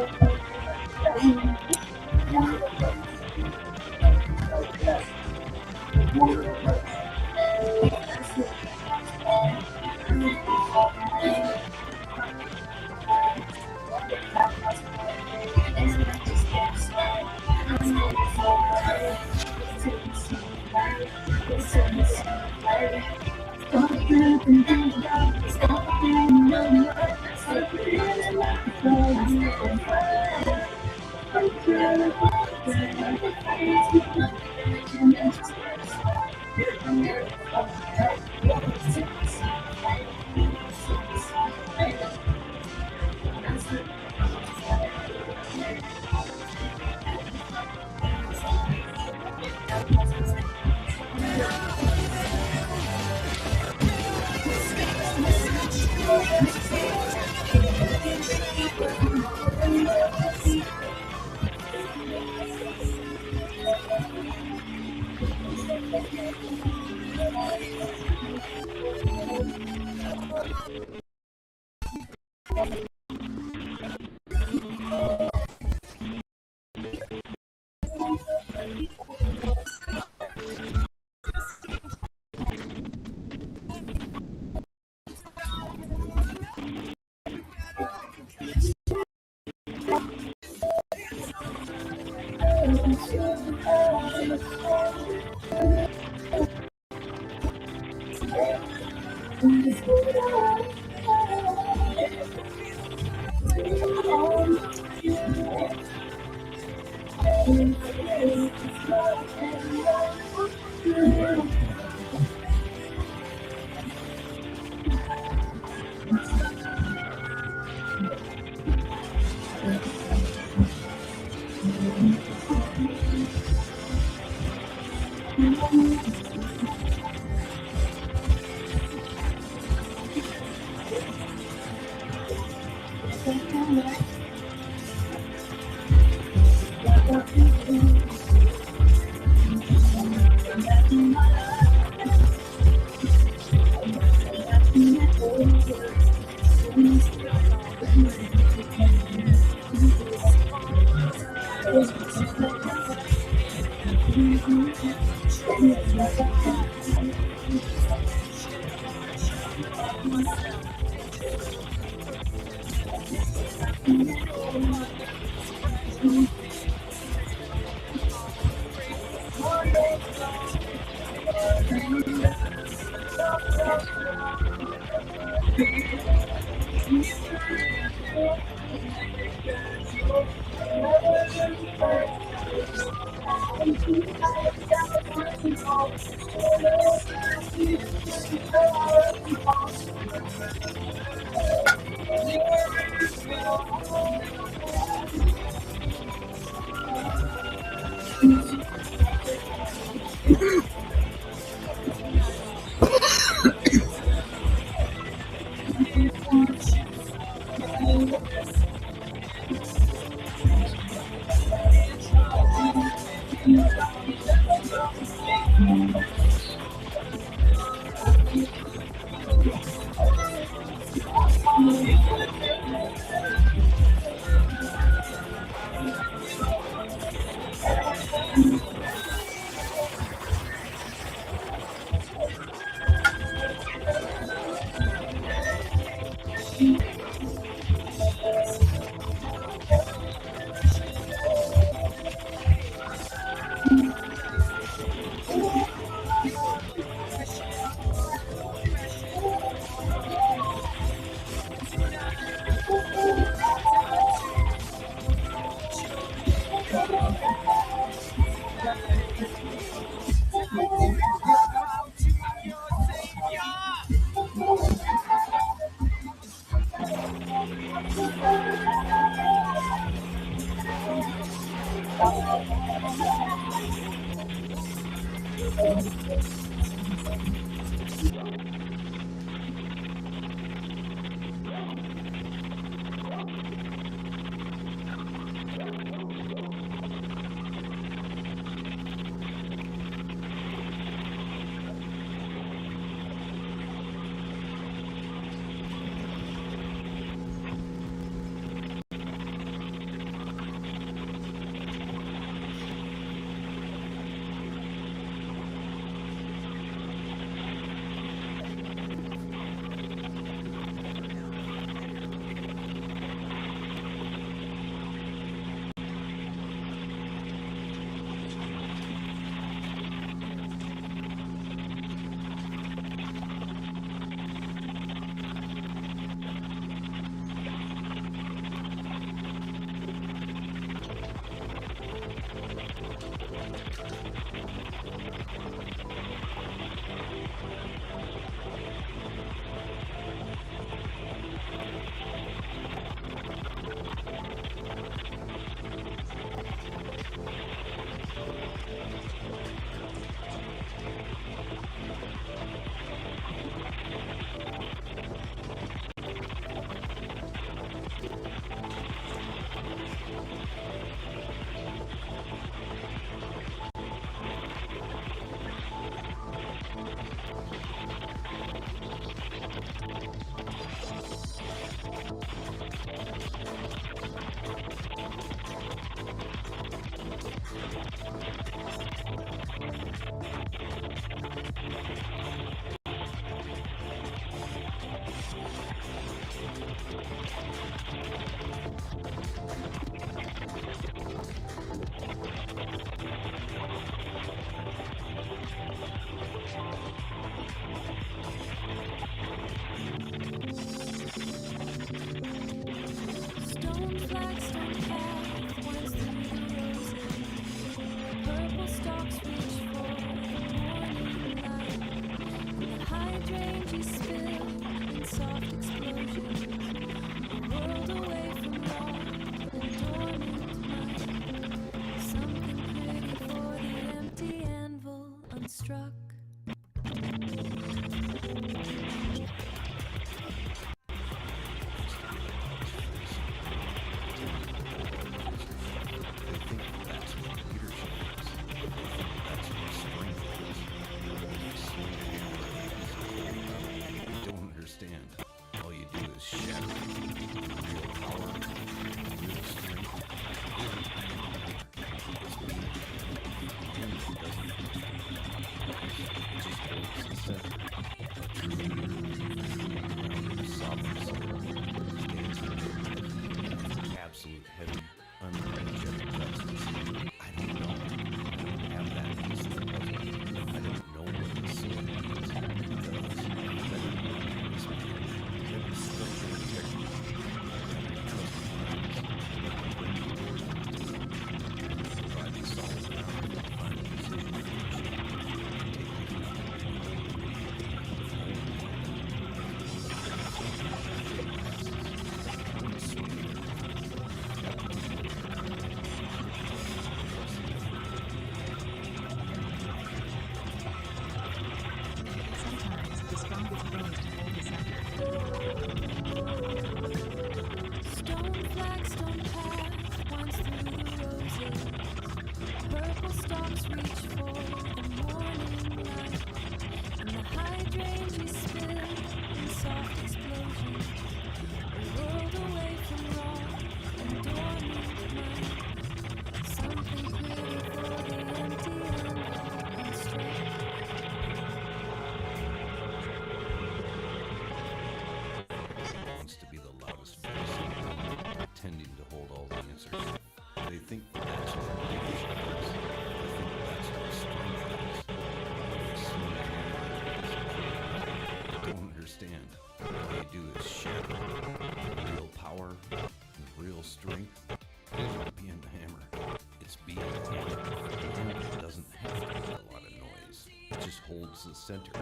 the center.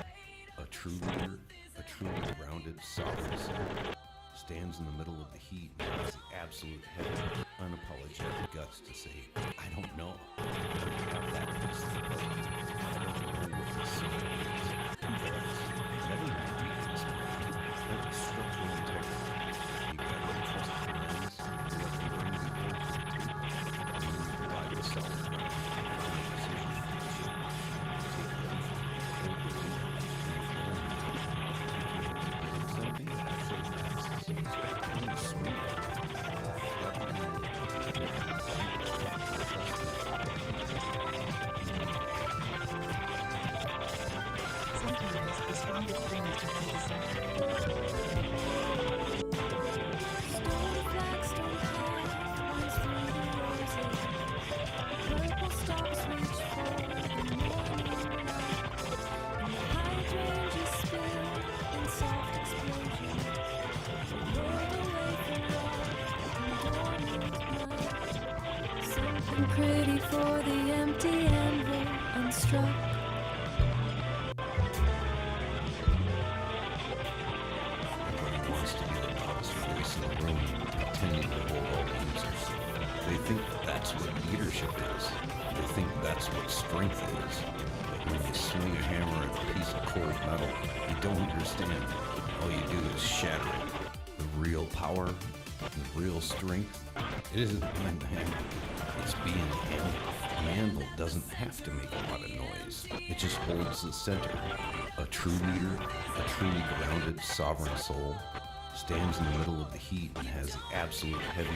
A true leader, a truly grounded, sovereign soul, stands in the middle of the heat and has the absolute head, unapologetic guts to say, I don't know. I don't have that piece of the puzzle. I don't know what the soul is. Who does? That is my weakness, man. That is structural integrity. You gotta trust the lines, you let them bring the order to the table, and then you provide the solid ground for the decision to take the lead, hold the lead, and something actually lasts. When you swing it, Sometimes the strongest thing is to hold the center. Purple stalks reach for the morning light, and the hydrangeas spill in soft explosions. The world away from love and dormant night. Something pretty for the empty anvil unstruck. Everybody wants to be the loudest voice in the room, pretending to hold all the answers. They think that's what leadership is. They think that's what strength is. But when you swing a hammer at a piece of cold metal, you don't understand. All you do is shatter it. The real power, the real strength, it isn't being the hammer. It's being the anvil. An anvil doesn't have to make a lot of noise. It just holds the center. A true leader, a truly grounded, sovereign soul, stands in the middle of the heat and has the absolute heavy,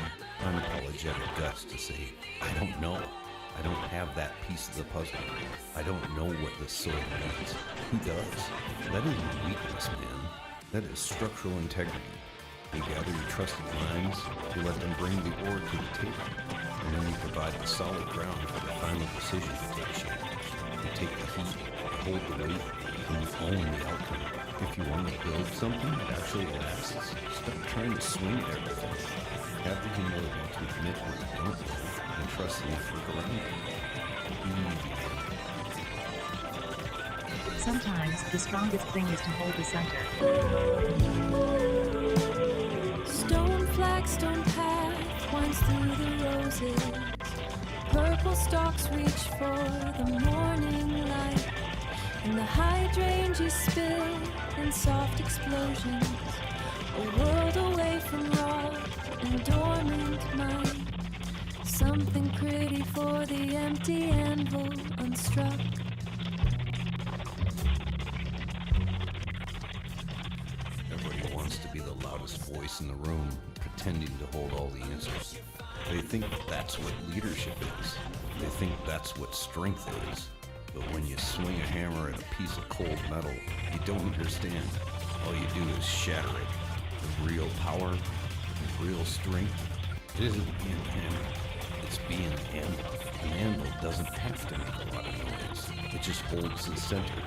unapologetic guts to say, I don't know. I don't have that piece of the puzzle. I don't know what this soul needs. Who does? That isn't weakness, man. That is structural integrity. You gather your trusted minds, you let them bring the ore to the table, and then you provide the solid ground for the final decision to take shape. You take the heat, hold the weight, and you own the outcome. If you want to build something that actually lasts, stop trying to swing at everything. Have the humility to admit what you don't know and trust in it for grounding. Sometimes the strongest thing is to hold the center. Stone flagstone path winds through the roses. Purple stalks reach for the morning light, and the hydrangeas spill in soft explosions. A world away from raw and dormant mind. Something pretty for the empty anvil unstruck. Everybody wants to be the loudest voice in the room, pretending to hold all the answers. They think that's what leadership is. They think that's what strength is. But when you swing a hammer at a piece of cold metal, you don't understand. All you do is shatter it. The real power, the real strength, it isn't being a hammer. It's being an anvil. An anvil doesn't have to make a lot of noise. It just holds the center.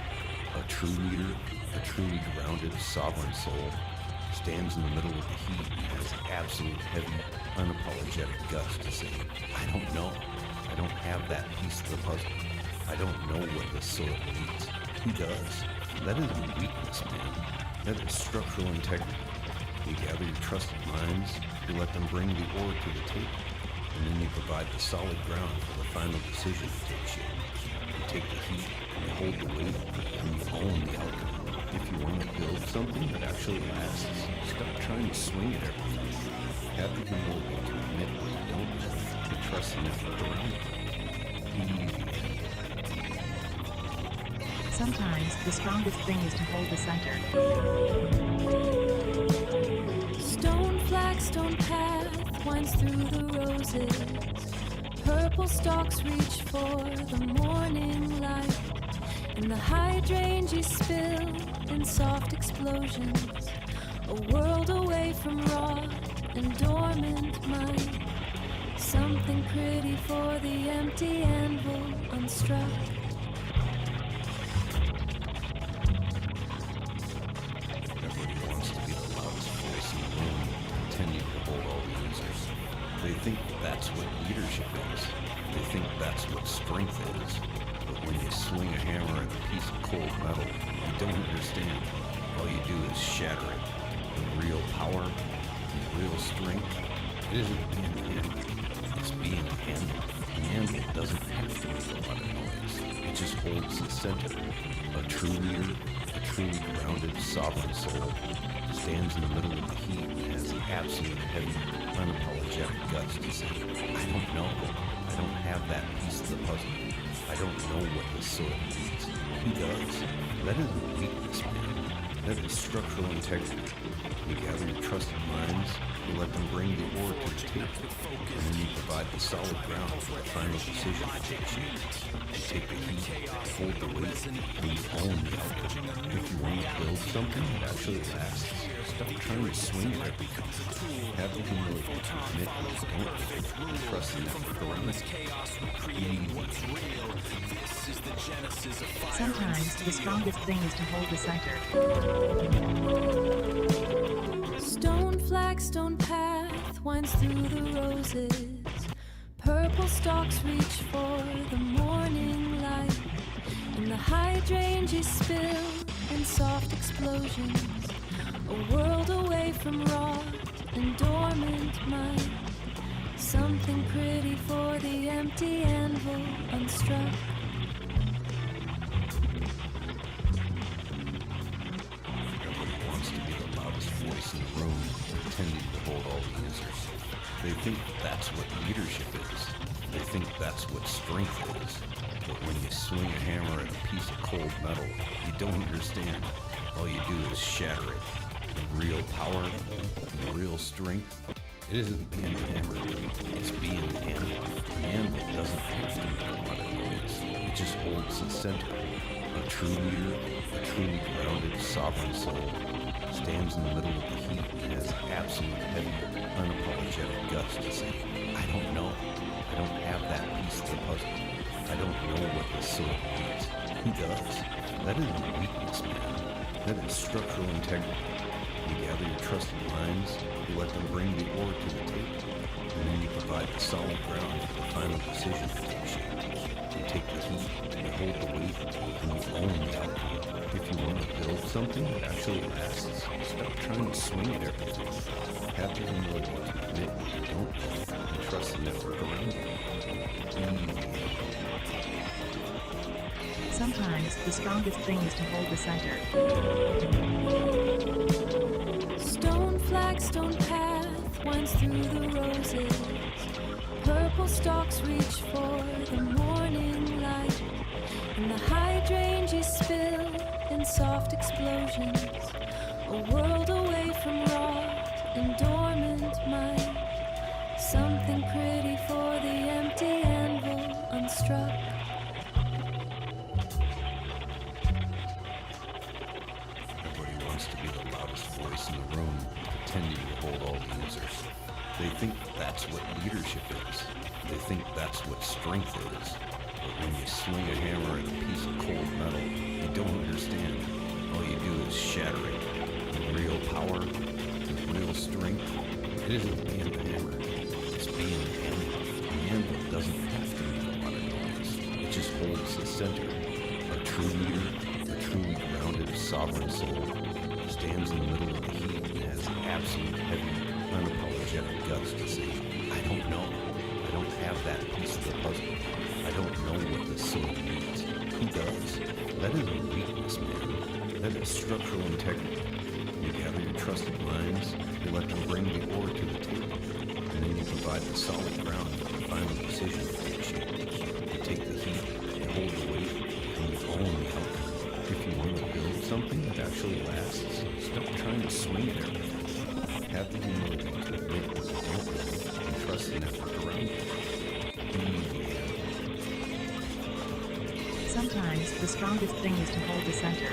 A true leader, a truly grounded, sovereign soul, stands in the middle of the heat and has absolute heavy, unapologetic guts to say, I don't know. I don't have that piece of the puzzle. I don't know what this soul needs. Who does? That isn't weakness, man. That is structural integrity. You gather your trusted minds, you let them bring the ore to the table, and then you provide the solid ground for the final decision to take shape. You take the heat, you hold the weight, and you own the outcome. If you want to build something that actually lasts, stop trying to swing at everything. Have the humility to admit what you don't know and trust in it for grounding. Sometimes the strongest thing is to hold the center. Stone flagstone path winds through the roses. Purple stalks reach for the morning light, and the hydrangeas spill in soft explosions. A world away from raw and dormant mind. Something pretty for the empty anvil unstruck. Everybody wants to be the loudest voice in the room, pretending to hold all the answers. They think that's what leadership is. They think that's what strength is. But when you swing a hammer at a piece of cold metal, you don't understand. All you do is shatter it. The real power, the real strength, it isn't being the hammer. It's being the anvil doesn't have to make a lot of noise. It just holds the center. A true leader, a truly grounded, sovereign soul, stands in the middle of the heat and has the absolute heavy, unapologetic guts to say, I don't know. I don't have that piece of the puzzle. I don't know what this soil needs. He does. That isn't weakness, man. That is structural integrity. You gather your trusted minds, you let them bring the ore to the table, and then you provide the solid ground for the final decision to take shape. You take the heat, hold the weight, and you own the outcome. If you want to build something that actually lasts, stop trying to swing at everything. Have the humility to admit what you don't think, and trust in that for the Sometimes the strongest thing is to hold the center. Stone flagstone path winds through the roses. Purple stalks reach for the morning light. And the hydrangeas spill in soft explosions. A world away from rot and dormant mind. Something pretty for the empty anvil unstruck. Voice in the room, pretending to hold all the answers. They think that's what leadership is. They think that's what strength is. But when you swing a hammer at a piece of cold metal, you don't understand. All you do is shatter it. The real power, the real strength, it isn't being hammered. It's being anvil. An anvil doesn't have to make a lot of noise. It just holds the center. A true leader, a truly grounded, sovereign soul, stands in the middle of the heat and has absolute heavy, unapologetic guts to say, I don't know. I don't have that piece of the puzzle. I don't know what this soil needs. He does. That isn't weakness, man. That is structural integrity. You gather your trusted minds, you let them bring the ore to the table, and then you provide the solid ground for the final decision to take shape. You take the heat, you hold the weight, and you own the outcome. If you want to build something that actually lasts, stop trying to swing at everything. Have the humility to admit what you don't know and trust the network around you. Sometimes the strongest thing is to hold the center. Stone flagstone path winds through the roses. Purple stalks reach for the morning light. And the hydrangeas spill in soft explosions. A world away from rot and dormant mind. Something pretty for the empty anvil unstruck. Everybody wants to be the loudest voice in the room, pretending to hold all the answers. They think that's what leadership is. They think that's what strength is. But when you swing a hammer at a piece of cold metal, you don't understand. All you do is shatter it. The real power, the real strength, it isn't being hammered. It's being anvil. The anvil doesn't have to make a lot of noise. It just holds the center. A true leader, a truly grounded, sovereign soul, stands in the middle of the heat and has the absolute heavy, unapologetic guts to say, I don't know. I don't have that piece of the puzzle. I don't know what this soul needs. He does. That isn't weakness, man. That is structural integrity. You gather your trusted minds, you let them bring the ore to the table, and then you provide the solid ground for the final decision to take shape. You take the heat, you hold the weight, and you own the outcome. If you want to build something that actually lasts, stop trying to swing at everything. Have the humility to admit what you don't know and trust the network around you. Sometimes the strongest thing is to hold the center.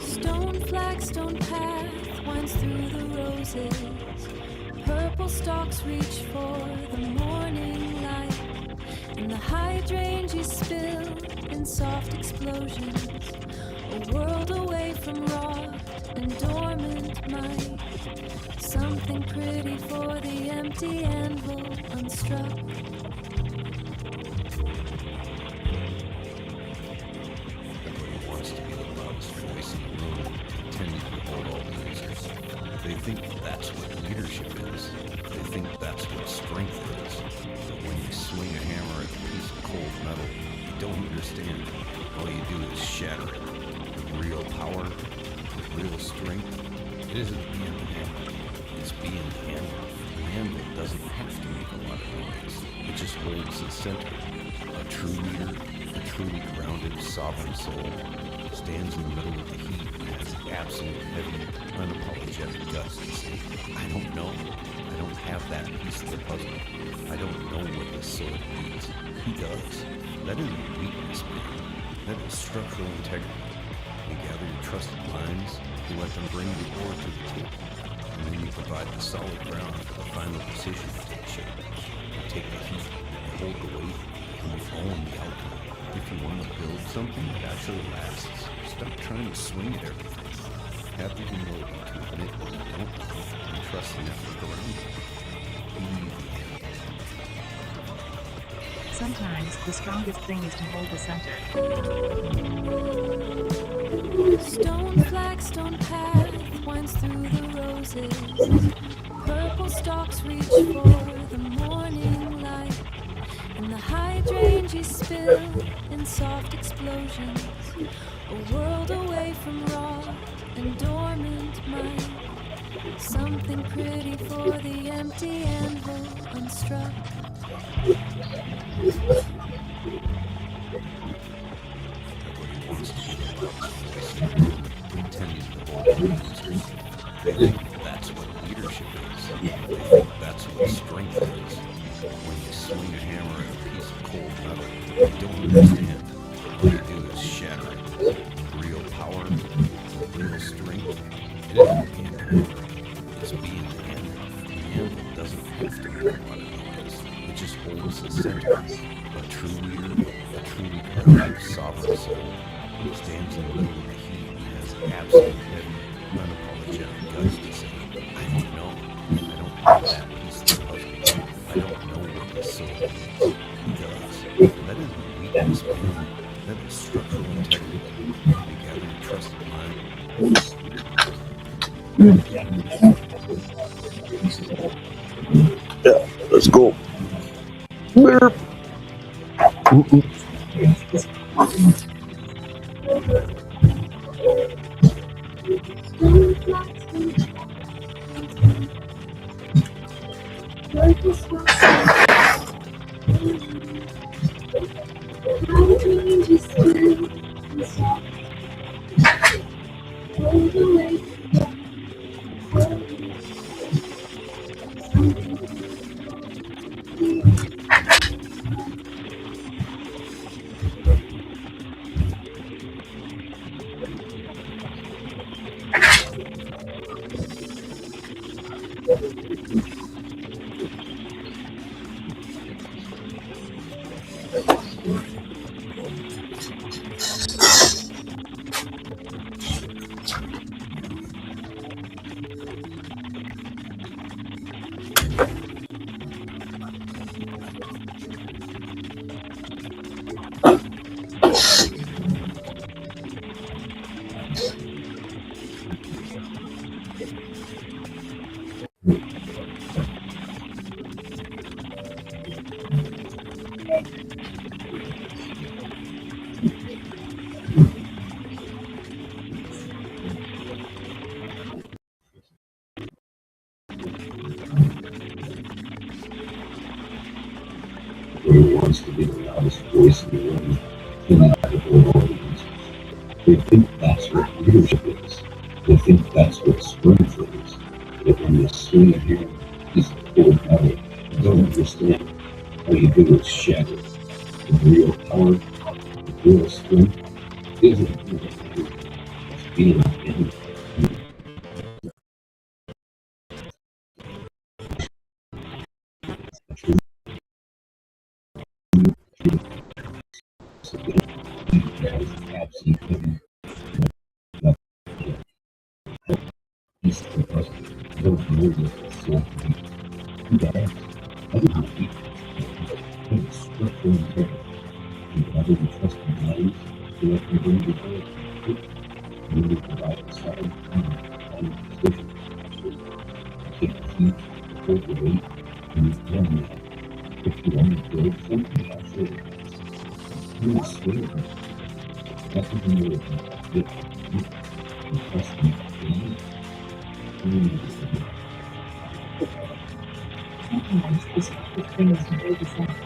Stone flagstone path winds through the roses. Purple stalks reach for the morning light. And the hydrangeas spill in soft explosions. A world away from rot and dormant mind. Something pretty for the empty anvil unstruck. Everybody wants to be the loudest voice in the room, pretending to hold all the answers. They think that's what leadership is. They think that's what strength is. doesn't have to make a lot of noise. It just holds the center. A true leader, a truly grounded, sovereign soul, stands in the middle of the heat and has absolute heavy, unapologetic guts to say, I don't know. I don't have that piece of the puzzle. I don't know what this sword means. He does. That isn't weakness, man. That is structural integrity. You gather your trusted minds, you let them bring the ore to the table, and then you provide the solid ground for the final decision to take shape. You take the heat, you hold the weight, and you own the outcome. If you want to build something that actually lasts, stop trying to swing at everything. Have the humility to admit what you don't know and trust the network around you. Be the end. Sometimes the strongest thing is to hold the center. Stone flagstone path winds through the roses. Purple stalks reach for the morning light. And the hydrangeas spill in soft explosions. A world away from raw and dormant mind. Something pretty for the empty anvil unstruck. They think that's what leadership is. They think that's what strength is. When you swing a hammer at a piece of cold metal, you don't understand. All you do is shatter it. Real power, real strength, it isn't being a hammer. It's being the hammer. The anvil doesn't have to make a lot of noise. It just holds the center. A true leader, a truly grounded, sovereign soul, stands in the middle of the heat and has absolute heavy, unapologetic guts to say, I don't know. I don't have that piece of the puzzle. I don't know what this soul means. He does. That isn't weakness, man. That is structural integrity. You gather your trusted mind. Yeah, let's go. There. Wants to be the loudest voice in the room, feeling like a whole audience. They think that's what leadership is. They think that's what strength is. But when you swing a hammer, piece of cold metal, you don't understand. All you do is shatter it. The real power, the real strength, isn't being a leader. It's being an enemy. Sometimes this thing is very deceptive.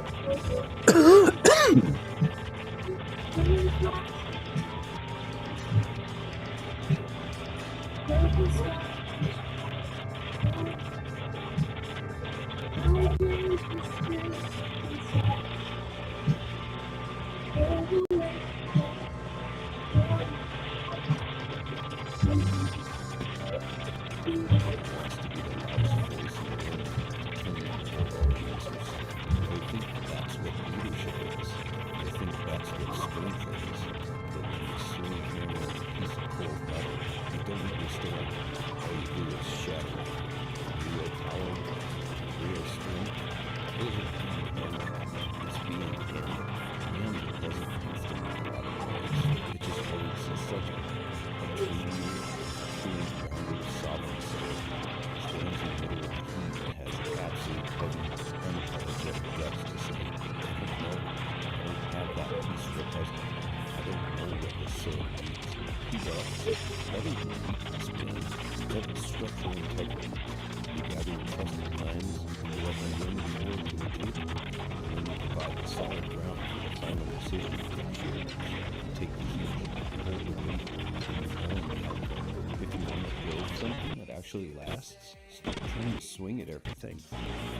Actually lasts. Stop trying to swing at everything.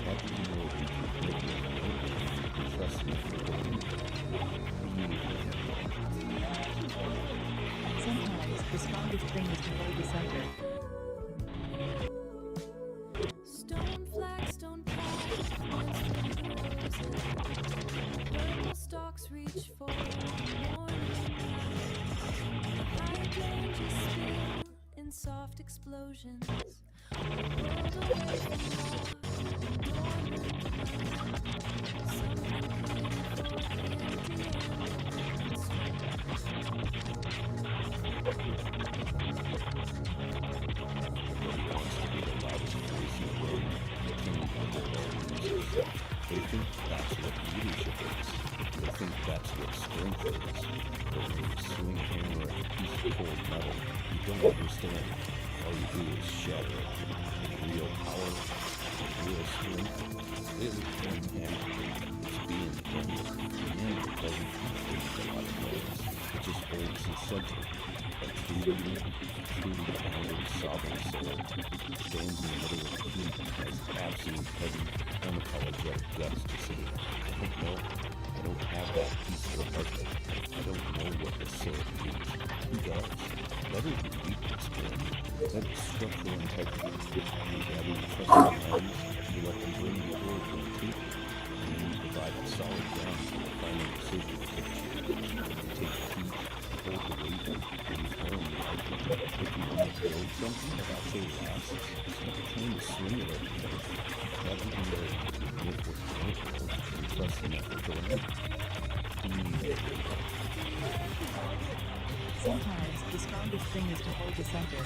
Have to know if you can trust me. Sometimes the strongest thing is to hold the center. Stone flags, stone paths, purple stalks reach for morning. High ranges spill in soft explosions. World away from They think that's what leadership is. They think that's what strength is. But when you swing a hammer at a piece of cold metal, you don't understand. All you do is shatter it. Real power, real strength, really one hammer. It's being hammered. The hammer doesn't make a lot of noise. It just holds the center. A truly grounded sovereign soul stands in the middle of the heat and has absolute heavy, unapologetic guts to say, I don't know. I don't have that piece of the puzzle. I don't know what the soul means. Who does? Let it be weakness, man. Let it structural integrity. You gather the trust of minds. You let them bring you forward to the truth. And then you provide the solid ground for the final decision to take the heat, hold the weight, and inform the outcome. If you want to build something that actually lasts, stop trying to swing at everything. Have even though you admit what's difficult and trust in that fulfillment. Sometimes the strongest thing is to hold the center.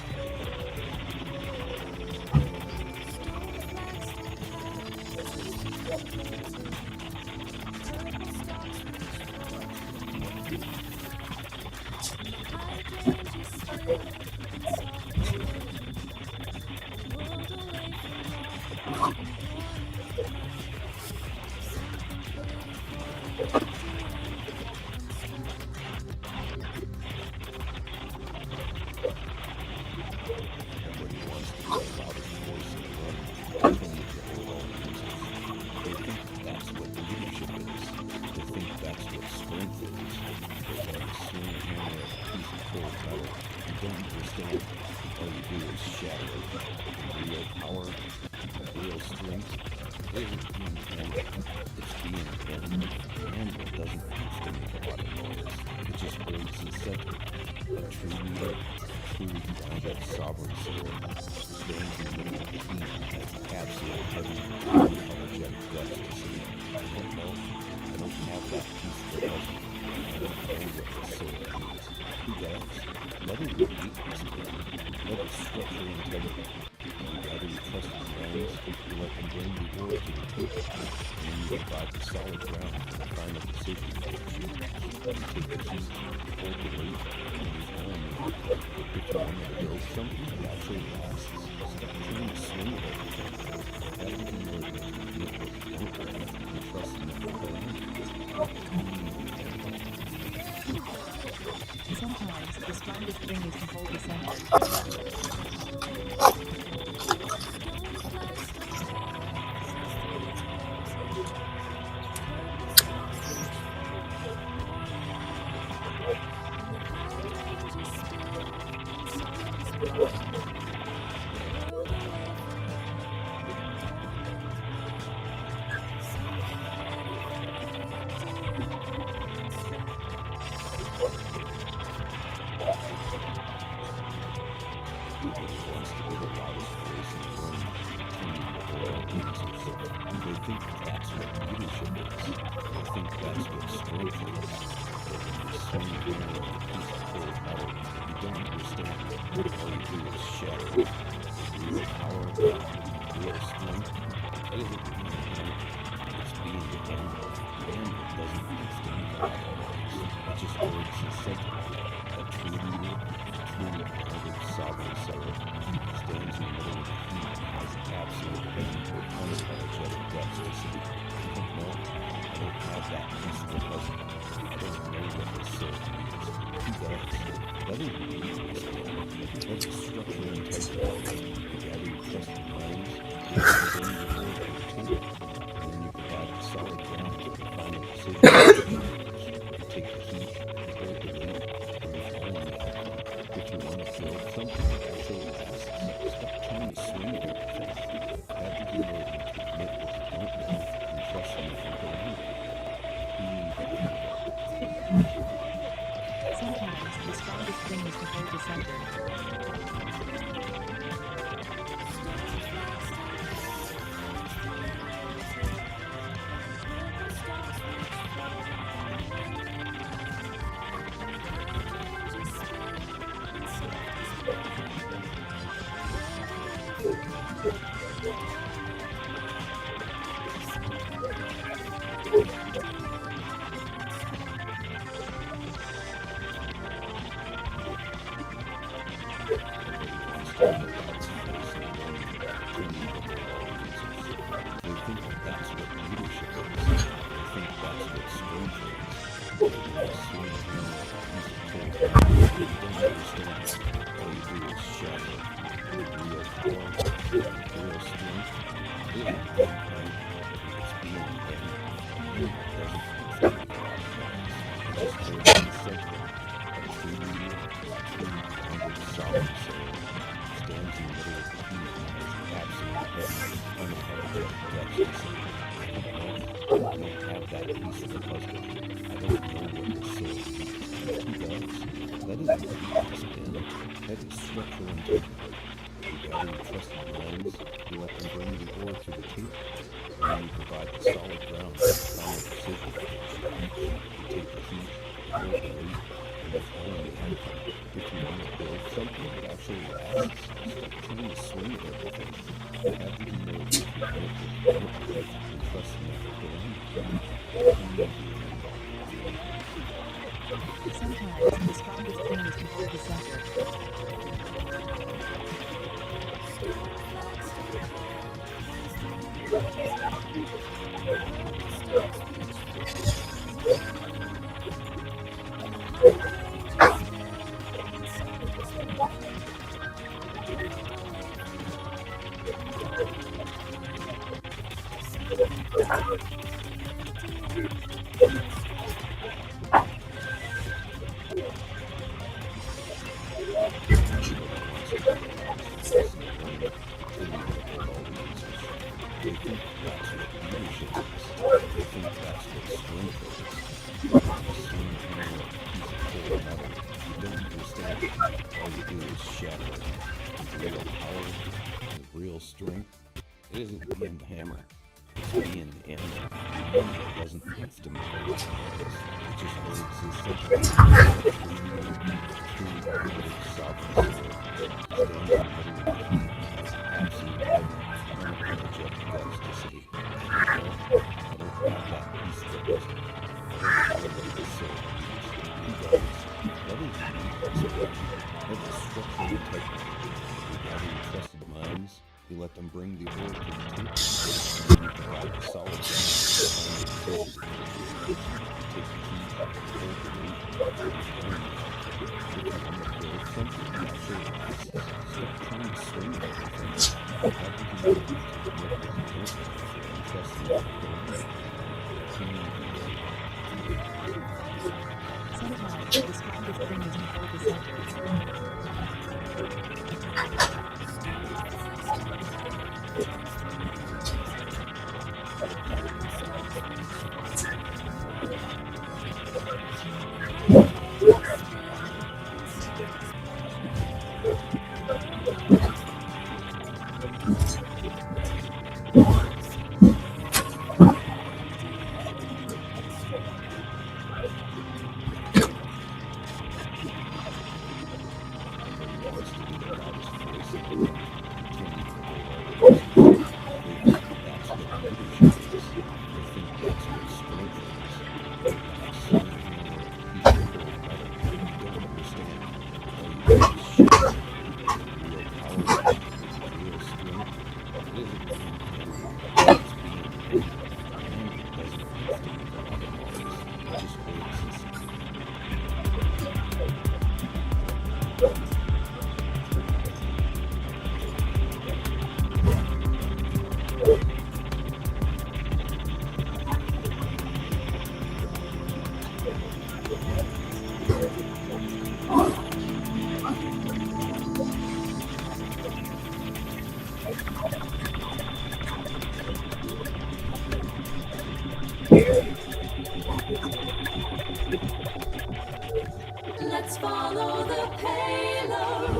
think that's what leadership is. They think that's what strength is. That when you swing a hammer like a piece of cold metal, you don't understand it. All you do is shatter it. Real power, real strength, that isn't being a hammer. It's being the hammer. The hammer doesn't understand God always. It just works as simple. A true leader, a true grounded sovereign soul, stands in the middle of the heat and has absolute unapologetic guts to say, I don't know. I don't have that piece of the puzzle. I don't know what this soul means. Who does? That isn't weakness, man. That's structural integrity. You gather your trusted minds, you bring the world to the table, and then you provide the solid ground for the final decision. You take the heat, you hold the weight, and you follow the outcome. If you want to build something that actually lasts, stop trying to swing at everything. Have the humility to admit what you don't know and trust in the people around you. Sometimes the strongest thing is to hold the center.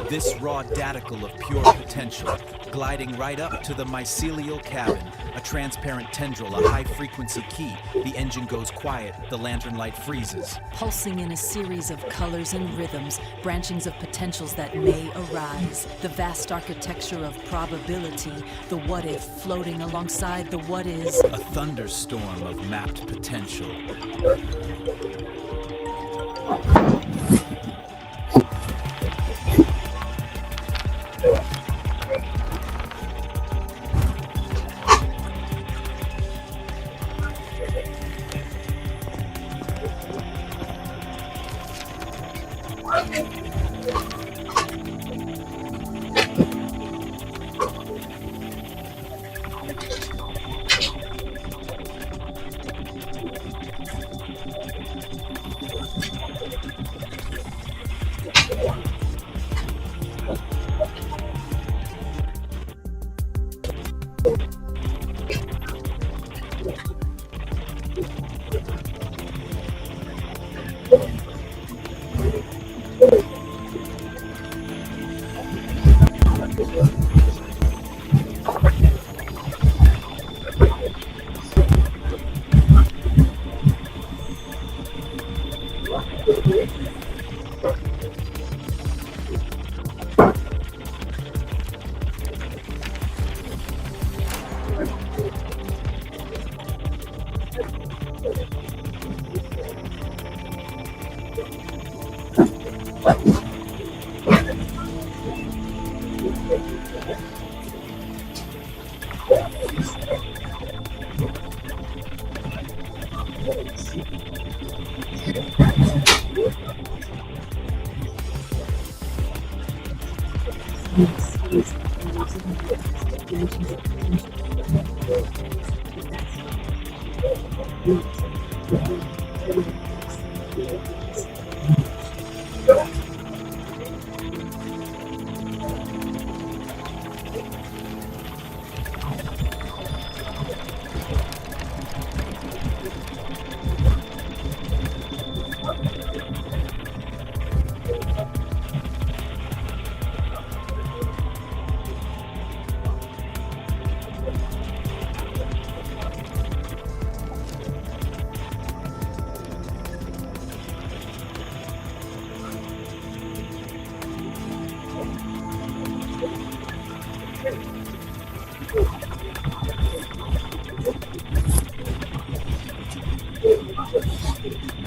This raw daticle of pure potential, gliding right up to the mycelial cabin, a transparent tendril, a high-frequency key. The engine goes quiet, the lantern light freezes. Pulsing in a series of colors and rhythms, branchings of potentials that may arise. The vast architecture of probability, the what-if floating alongside the what-is. A thunderstorm of mapped potential.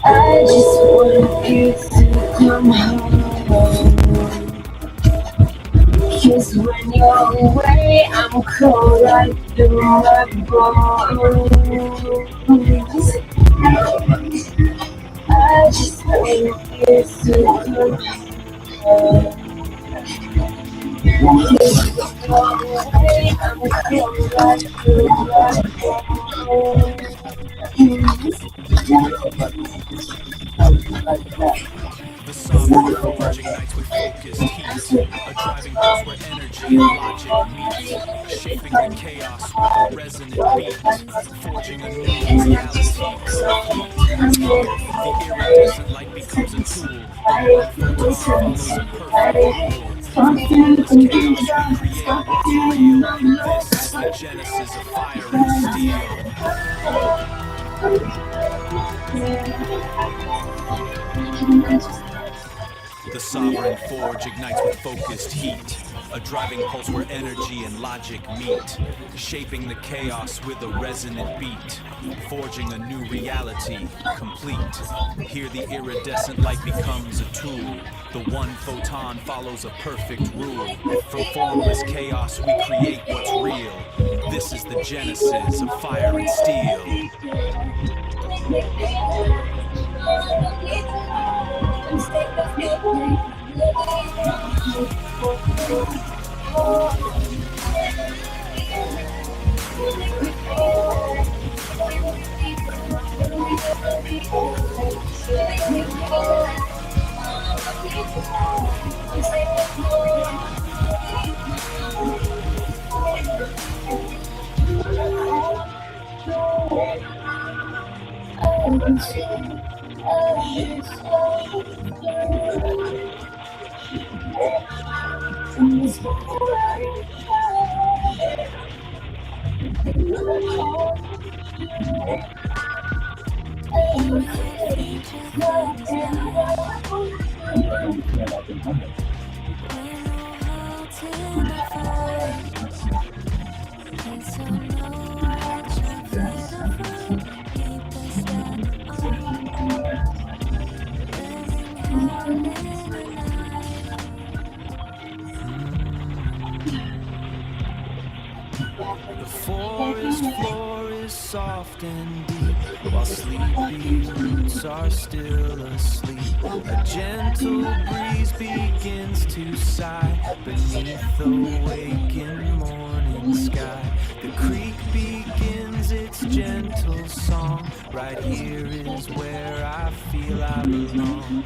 I just want you to come home. 'Cause when you're away, I'm cold right through my bones. I just want you to come home. 'Cause when you're away, I'm cold right through my bones. The sovereign forge ignites with focused heat, a driving pulse where energy and logic meet, shaping the chaos with a resonant beat, forging a new reality. The iridescent light becomes a tool, the one photon follows a perfect rule. Formless chaos we create what's real. This is the genesis of fire and steel. The sovereign forge ignites with focused heat, a driving pulse where energy and logic meet, shaping the chaos with a resonant beat, forging a new reality, complete. Here the iridescent light becomes a tool, the one photon follows a perfect rule. From formless chaos we create what's real. This is the genesis of fire and steel. The forest floor is soft and deep, while sleepy roots are still asleep. A gentle breeze begins to sigh beneath the waking morning sky. The creek begins its gentle song. Right here is where I feel I belong.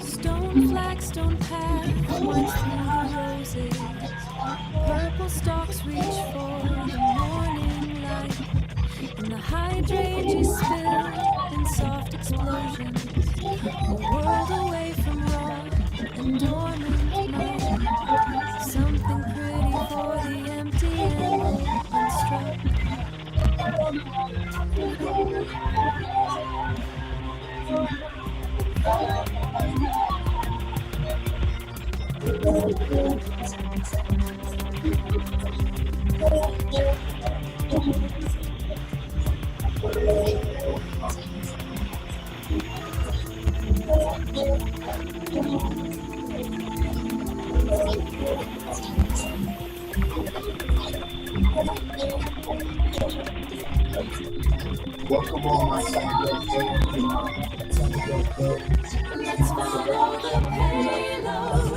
Stone flagstone path winds through the roses. Purple stalks reach for the morning light, and the hydrangeas spill in soft explosions. A world away from raw and dormant mind. Something pretty for the empty and unstruck. Welcome all my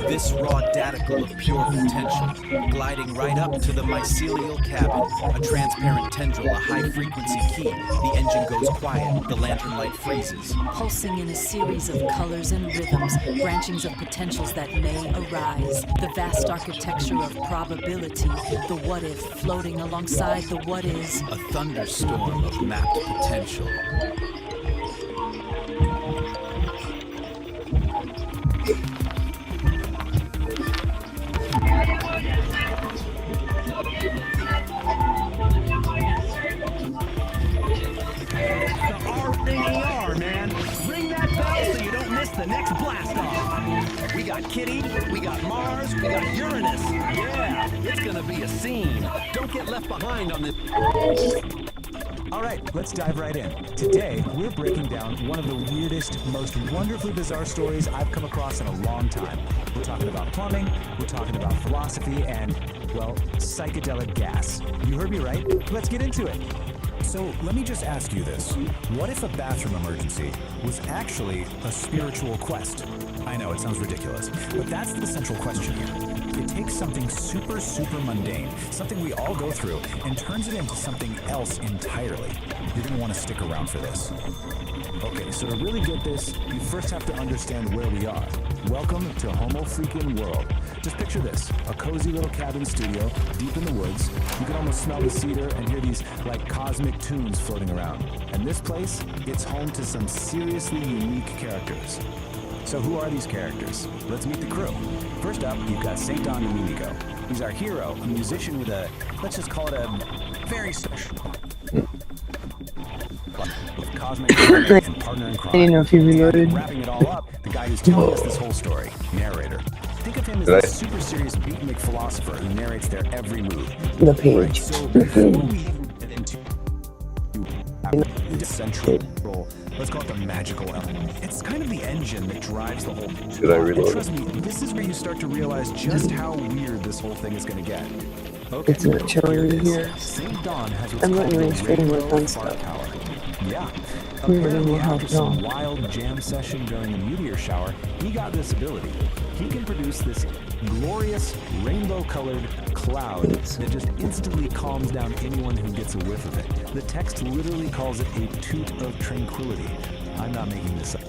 This raw daticle of pure potential, gliding right up to the mycelial cabin, a transparent tendril, a high-frequency key. The engine goes quiet, the lantern light freezes. Pulsing in a series of colors and rhythms, branchings of potentials that may arise. The vast architecture of probability, the what-if floating alongside the what-is. A thunderstorm of mapped potential. The next blast off. We got Kitty, we got Mars, we got Uranus. Yeah, it's gonna be a scene. Don't get left behind on this. All right, let's dive right in. Today, we're breaking down one of the weirdest, most wonderfully bizarre stories I've come across in a long time. We're talking about plumbing, we're talking about philosophy, and, well, psychedelic gas. You heard me right. Let's get into it. So let me just ask you this. What if a bathroom emergency was actually a spiritual quest? I know, it sounds ridiculous, but that's the central question here. It takes something super, super mundane, something we all go through, and turns it into something else entirely. You're gonna wanna stick around for this. Okay, so to really get this, you first have to understand where we are. Welcome to Homo Freaking World. Just picture this, a cozy little cabin studio deep in the woods. You can almost smell the cedar and hear these like cosmic tunes floating around. And this place, it's home to some seriously unique characters. So who are these characters? Let's meet the crew. First up, you've got St. Don Domenico. He's our hero, a musician with a, let's just call it a very special cosmic and partner in crime. I didn't know if he reloaded. Wrapping it all up, the guy who's telling us this whole story, narrator. Think of him as a super serious beatnik philosopher who narrates their every move. The page. So before we get into the central role, let's call it the magical element. It's kind of the engine that drives the whole thing. Should I reload? And trust me, this is where you start to realize just how weird this whole thing is going to get. Okay, It's not showing me here. St. Don has what's I'm called letting a my screen work rainbow on spark stuff. power. Yeah. Weird, Apparently, we'll have after to some know. wild jam session during a meteor shower, he got this ability. He can produce this glorious rainbow-colored cloud that just instantly calms down anyone who gets a whiff of it. The text literally calls it a toot of tranquility. I'm not making this up.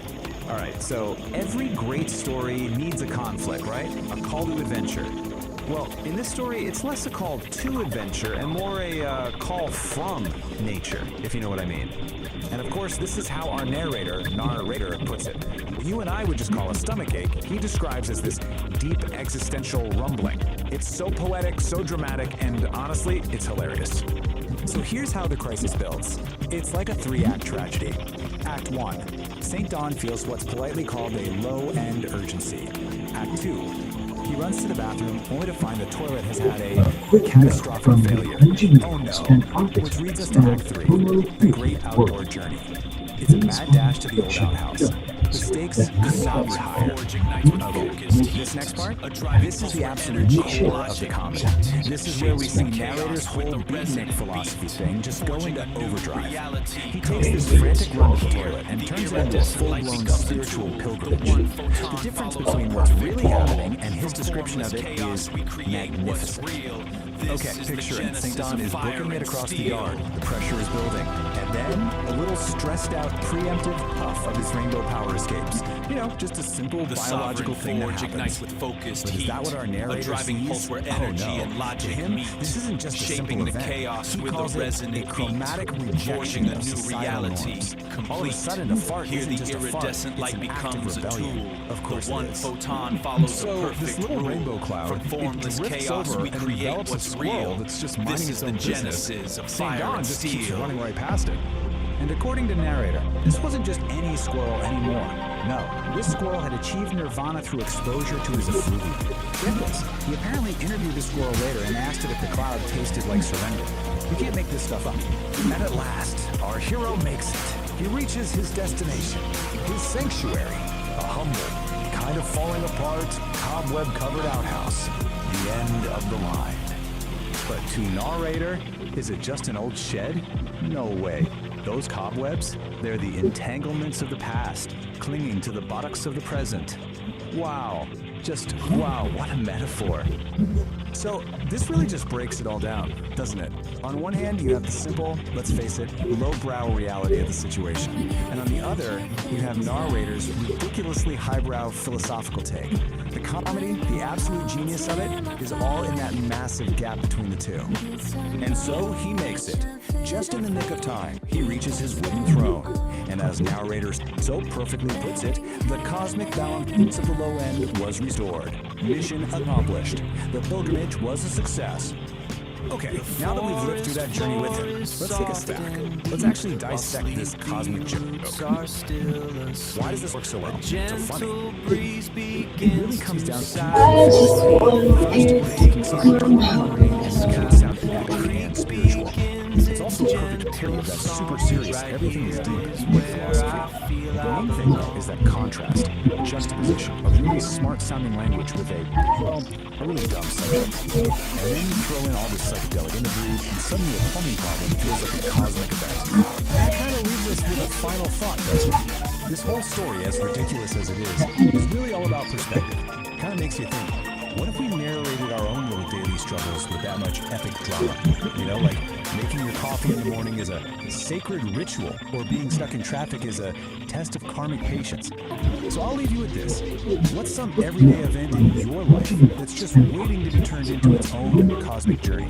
All right, so every great story needs a conflict, right? A call to adventure. Well, in this story, it's less a call to adventure and more a call from nature, if you know what I mean. And of course, this is how our narrator puts it. What you and I would just call a stomachache, he describes as this deep existential rumbling. It's so poetic, so dramatic, and honestly, it's hilarious. So here's how the crisis builds. It's like a 3-act tragedy. Act 1. St. Don feels what's politely called a low-end urgency. Act 2. He runs to the bathroom only to find the toilet has had a catastrophic failure. Oh no. Which leads us to Act 3, the great outdoor journey. It's a mad dash to the old outhouse. The stakes could not be higher. Okay, this next part, this is the absolute core of the comedy. This is where we see narrator's whole beatnik philosophy thing just go into overdrive. He takes this frantic run to the toilet and turns it into a full-blown spiritual pilgrimage. The difference between what's really happening and his description of it is magnificent. Okay, picture it. St. Don is booking it across the yard. The pressure is building. And then, a little stressed-out, preemptive puff of his rainbow power escapes. You know, just a simple biological thing that happens. With focused But is that what our narrator driving sees? pulse where energy Oh, no. and logic To him, meet, this isn't just a shaping simple the event. chaos He with a calls it resonant a chromatic beat, rejection forging a of new societal reality. norms. Complete. All of a sudden, a fart Here isn't the just a fart. iridescent It's light an act of becomes a rebellion. tool. Of course The one it is. photon follows So a perfect this little rule. rainbow cloud, From it formless drifts chaos over we and create envelops a what's squirrel real. that's just This minding is its the own business. genesis of St. fire Don and just keeps steel. running right past it. And according to narrator, this wasn't just any squirrel anymore. No, this squirrel had achieved nirvana through exposure to his effluvium. Get this, he apparently interviewed the squirrel later and asked it if the cloud tasted like surrender. You can't make this stuff up. And at last, our hero makes it. He reaches his destination, his sanctuary, a humble, kind of falling apart, cobweb-covered outhouse. The end of the line. But to narrator, is it just an old shed? No way. Those cobwebs, they're the entanglements of the past, clinging to the buttocks of the present. Wow. Just wow, what a metaphor. So this really just breaks it all down, doesn't it? On one hand, you have the simple, let's face it, lowbrow reality of the situation. And on the other, you have narrator's ridiculously highbrow philosophical take. The comedy, the absolute genius of it, is all in that massive gap between the two. And so he makes it. Just in the nick of time, he reaches his wooden throne. And as narrator so perfectly puts it, the cosmic balance of the low end was restored. Mission accomplished. The pilgrimage was a success. Okay, now that we've lived through that journey with him, let's take a step back. Let's actually dissect this cosmic joke. Why does this work so well? So funny. It really comes down to taking something and sound epic and spiritual. It's also a perfect period that's super serious. Everything is deep, like philosophy. The main thing, though, is that contrast, juxtaposition, a really smart-sounding language with a really dumb subject. And then you throw in all this psychedelic imagery, and suddenly a plumbing problem feels like a cosmic event. And that kind of leaves us with a final thought, doesn't it? This whole story, as ridiculous as it is really all about perspective. It kind of makes you think, What if we narrated our own little daily struggles with that much epic drama? You know, like making your coffee in the morning is a sacred ritual, or being stuck in traffic is a test of karmic patience. So I'll leave you with this. What's some everyday event in your life that's just waiting to be turned into its own cosmic journey?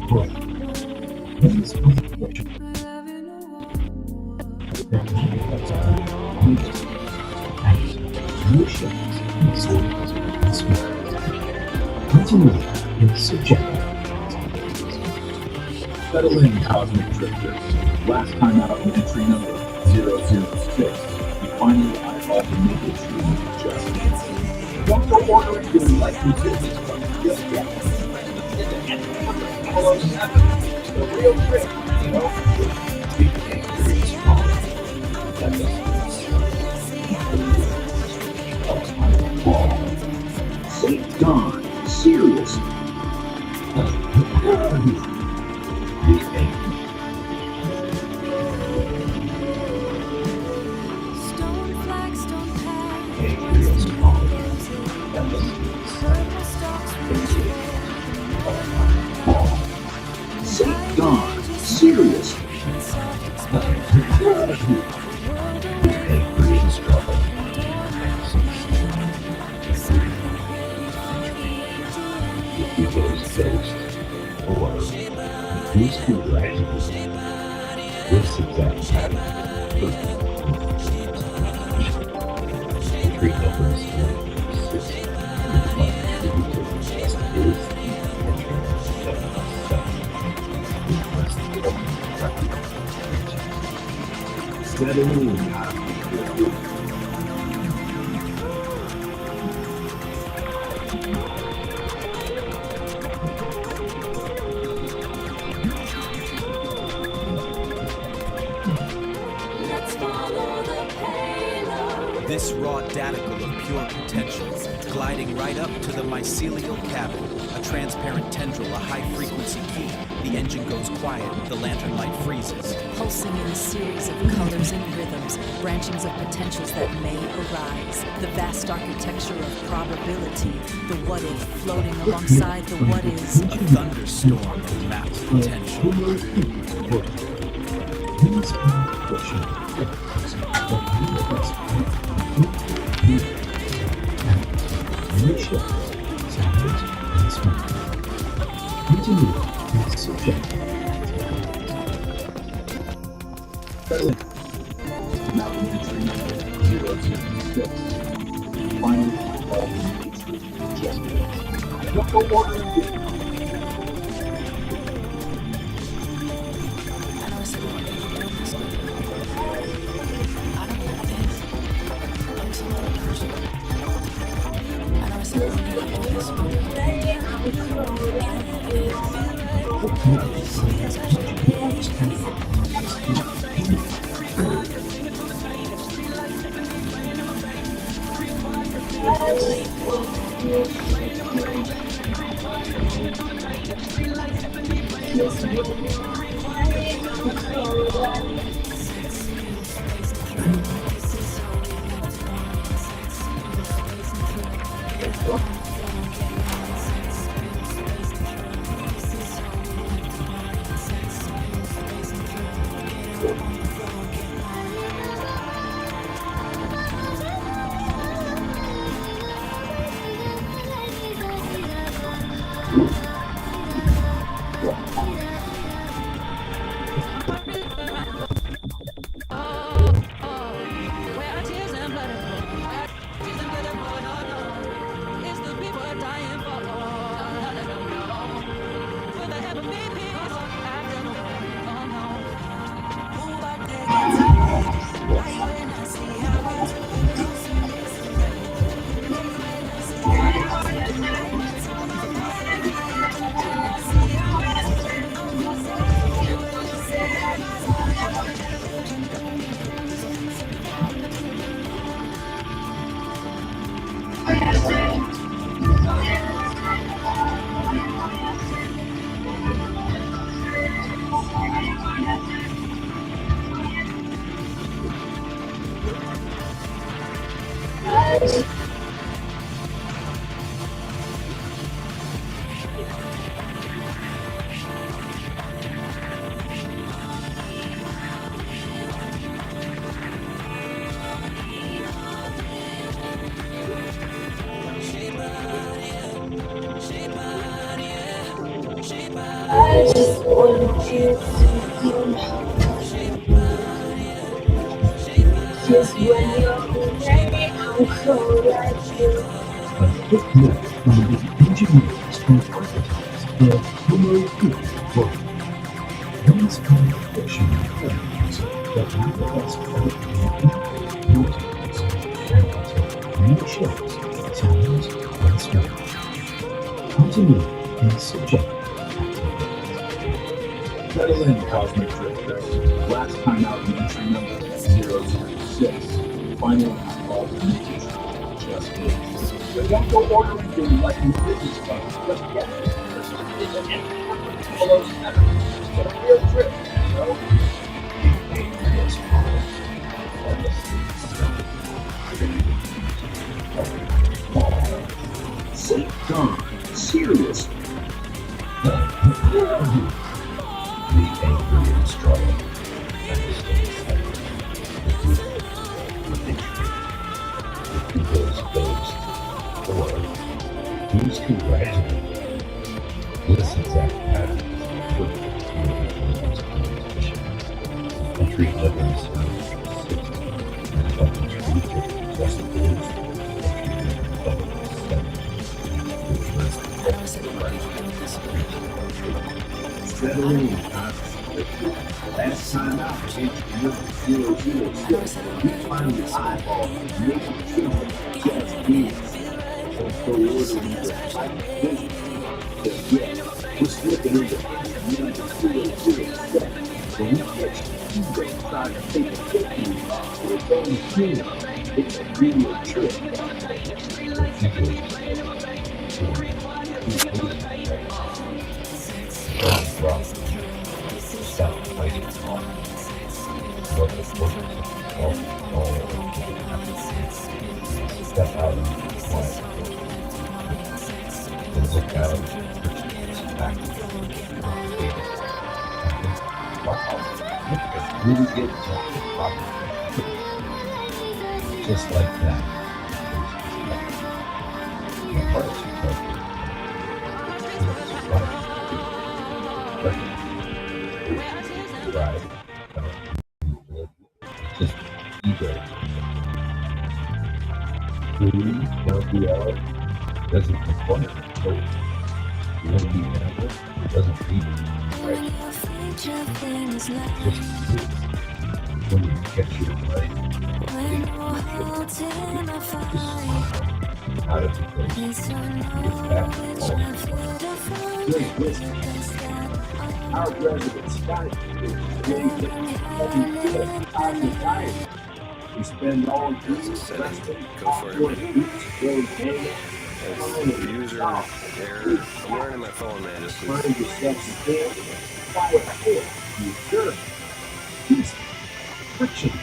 Settle in, cosmic drifters. Last time out in entry number 006. You finally eyeballed the naked stream of justice. Don't go ordering doing like we did this one just yet. Follow 7. The real trick, you know? Be angry strong. That doesn't St. Dawn, seriously. St. Dawn, seriously. Peace the Dudes Jaway. This exact pattern. Treat others This raw daticle of pure potential, gliding right up to the mycelial cabin, a transparent tendril, a high-frequency key. The engine goes quiet, the lantern light freezes. Pulsing in a series of colors and rhythms, branchings of potentials that may arise. The vast architecture of probability, the what-if floating alongside the what-is. A thunderstorm of mapped potential. Just when you're ready, I'll call like you. A quick note from the engineers and architects of Homo Food. These artificial colors that make us part of multiples and new shapes, sounds, and smells. Continuity is subjective. Settle in, Cosmic Drifter. Last time out in entry number 006. Final call to make it just is. But don't go ordering things like new business cards just yet. It's an empty follow center. But a real trip, you know? Yes, St. John, seriously. The angry and strong, and the steady the people's boast, or who's congratulated. This exact pattern is perfect for the competition. Entry level service 60, and buttons retail just boost, entry level 70. Settle in, last time out, entry number 006, we finally eyeballed the naked truth just is. So ordering the fight vision. But yet, we're slipping into number 007. When we catch the ego inside the paper cookie, it's only clean. It's a real trick. Stop fighting on. What the fuck is step out of the quiet. And look out, back. Wow, really good job. Just like that. My heart's right. Just ego. Food, LDL, doesn't require hope. You want to be animal, doesn't need it, right? Just food. When you catch your right, just smile. Out of the place. Get back all Great business. Our president, Scott, is creating a Psychedelic Aire. We spend all these Go for it. It's user error. I'm wearing it in my phone, man. Just find yourself a quiet fit, you sure. These friction.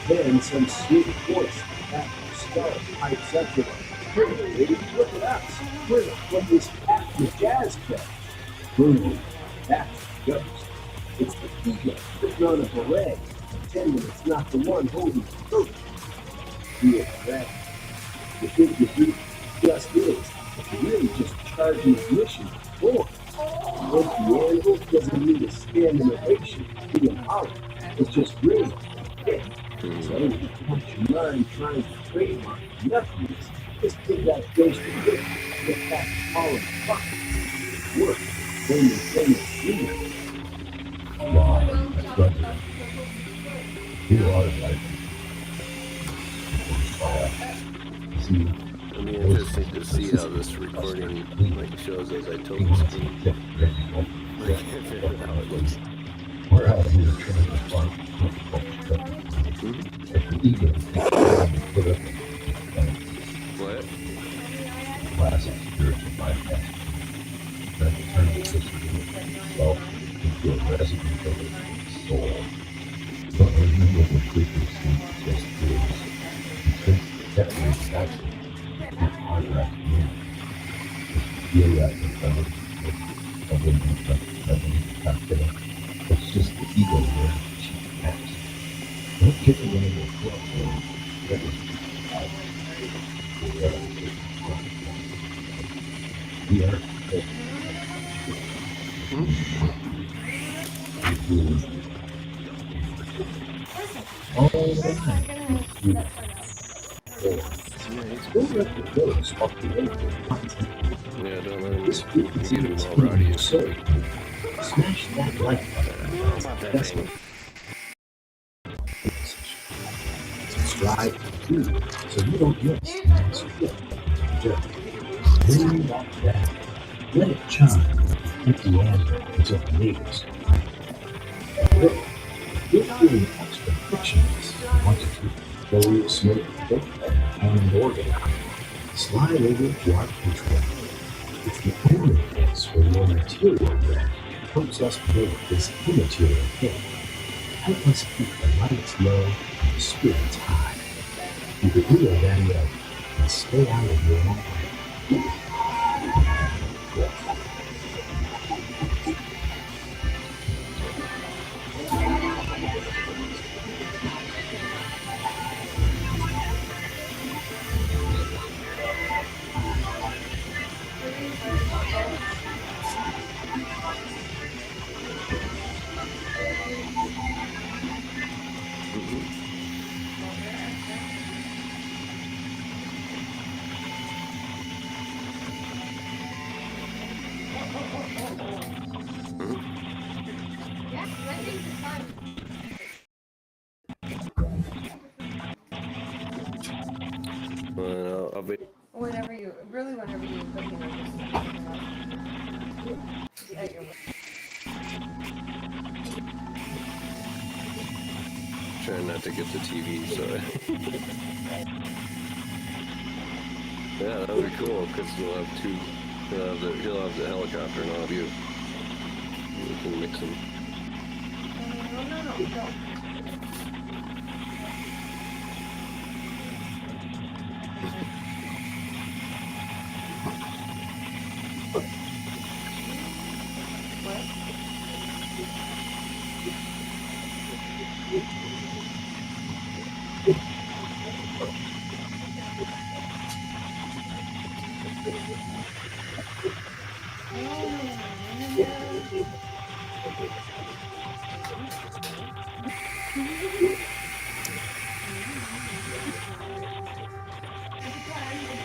Then some sweet voice at the start pipes up to hey, look at us. We're from this active jazz club. Boom. That's the ghost. It's the ego putting on a beret, pretending it's not the one holding the throat. Be it that. You think your group just is, but you're really just charging admission for. The empty animal doesn't need a standing ovation to be an art. It's just really fit. So you want your mind trying to trademark nothingness. Just give that ghost a bit. Get back to all of the fuck. Work. When you say it, wow, that's right. You are right. See, it'll be interesting to see how this recording shows as I told you. We're out here trying to find the ego put up what? Classic spiritual bypass. Trying to turn the system itself into a resident of the soul. But remember the frequency just is. And since that is actually the contract in, just feel that it's just the ego there. She acts. Don't get away with what that is we are Yeah, don't let him get him all rowdy. Smash that like button. That's what. Subscribe to so you don't miss next week. Just ring that bell. Let it chime at the end until the neighbors come. If feeling extra frictionless, want to keep flow, smoke, and organized, slide over to our Patreon. It's the only place where your material bread helps us build this immaterial thing. Help us keep the lights low and the spirits high. Keep it real, Daddy-O, and stay out of your own way. Well, I'll be. Whenever you just Trying not to get the TV, so. Yeah, that would be cool, because we'll have two. He'll have the helicopter and I'll have you. We can mix them.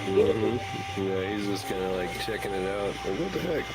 No. Yeah, he's just kind of like checking it out. Like, what the heck?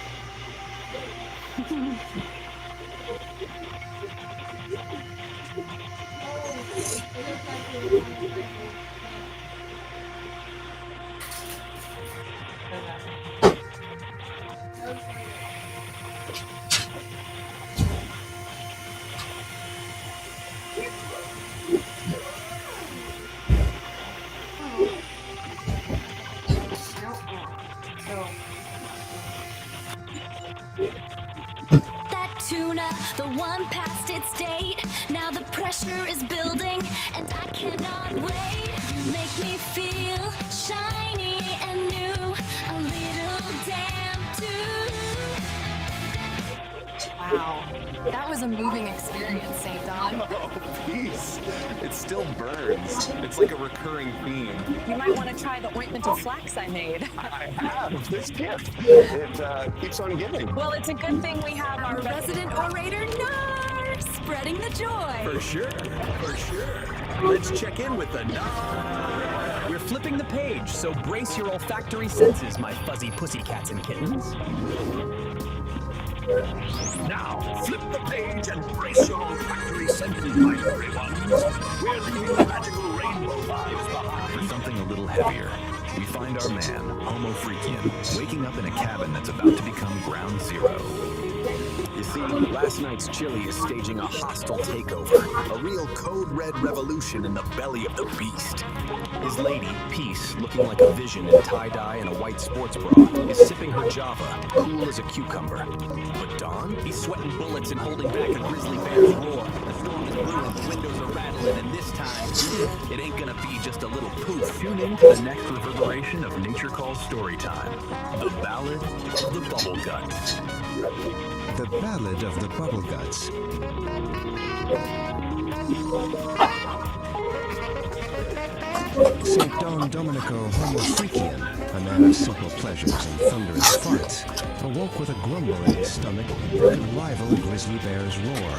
The one past its date. Now the pressure is building, and I cannot wait. Make me feel shiny and new, a little damn too. Wow, that was a moving experience, St. Don. Oh, peace. It still burns. It's like a recurring theme. You might want to try the ointment of flax I made. I have. This gift. It keeps on giving. Well, it's a good thing we have our resident orator, Nar, spreading the joy. For sure. Let's check in with the Nar. We're flipping the page, so brace your olfactory senses, my fuzzy pussycats and kittens. Now, flip the page and brace your olfactory senses, my furry ones. We're leaving the magical rainbow vibes behind. For something a little heavier, we find our man, Homo Freakian, waking up in a cabin that's about to become ground zero. You see, last night's chili is staging a hostile takeover, a real code red revolution in the belly of the beast. His lady, Peace, looking like a vision in tie-dye and a white sports bra, is sipping her Java, cool as a cucumber. But Don, he's sweating bullets and holding back a grizzly bear's roar. The storm is brewing, the windows are rattling, and this time, it ain't gonna be just a little poof. Tune in to the next reverberation of Nature Calls Storytime, The Ballad of the Bubble Guts. The Ballad of the Bubble Guts. St. Don Domenico Homofreakian, a man of simple pleasures and thunderous farts, awoke with a grumble in his stomach that could rival a grizzly bear's roar.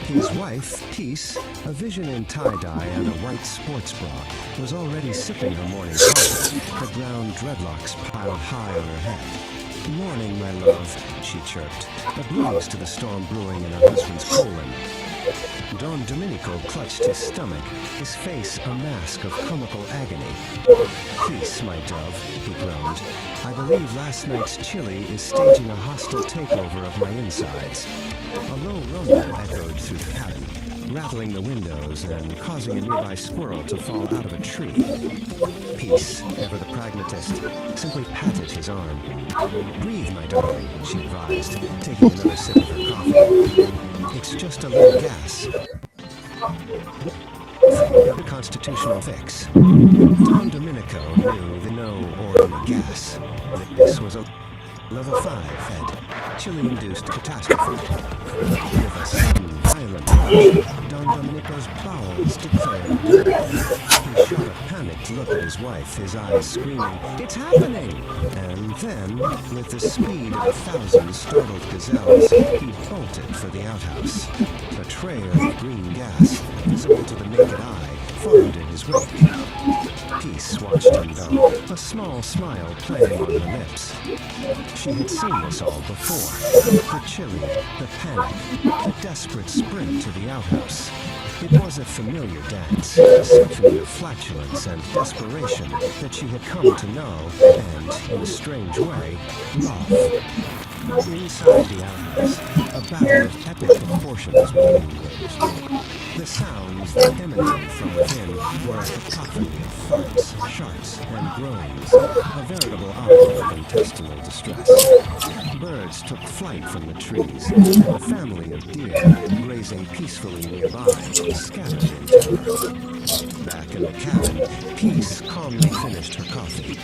His wife, Peace, a vision in tie-dye and a white sports bra, was already sipping her morning coffee, her brown dreadlocks piled high on her head. "Morning, my love," she chirped, oblivious to the storm brewing in her husband's colon. Don Domenico clutched his stomach, his face a mask of comical agony. "Peace, my dove," he groaned. "I believe last night's chili is staging a hostile takeover of my insides." A low rumble echoed through the cabin, rattling the windows and causing a nearby squirrel to fall out of a tree. Peace, ever the pragmatist, simply patted his arm. "Breathe, my darling," she advised, taking another sip of her coffee. "It's just a little gas. A constitutional fix." Don Domenico knew the no ordinary gas. This was a level 5 fed, chili-induced catastrophe. With a sudden, violent rush, Don Domenico's bowels declared. He shot a panicked look at his wife, his eyes screaming, "It's happening!" And then, with the speed of 1,000 startled gazelles, he bolted for the outhouse. A trail of green gas, visible to the naked eye, followed in his wake. Peace watched him go, a small smile playing on her lips. She had seen this all before. The chili, the panic, the desperate sprint to the outhouse. It was a familiar dance, a symphony of flatulence and desperation that she had come to know and, in a strange way, love. Inside the outhouse, a battle of epic proportions was being waged. The sounds that emanated from within were a cacophony of farts, sharts, and groans, a veritable opera of intestinal distress. Birds took flight from the trees, and a family of deer, grazing peacefully nearby, scattered in terror. Back in the cabin, Peace calmly finished her coffee.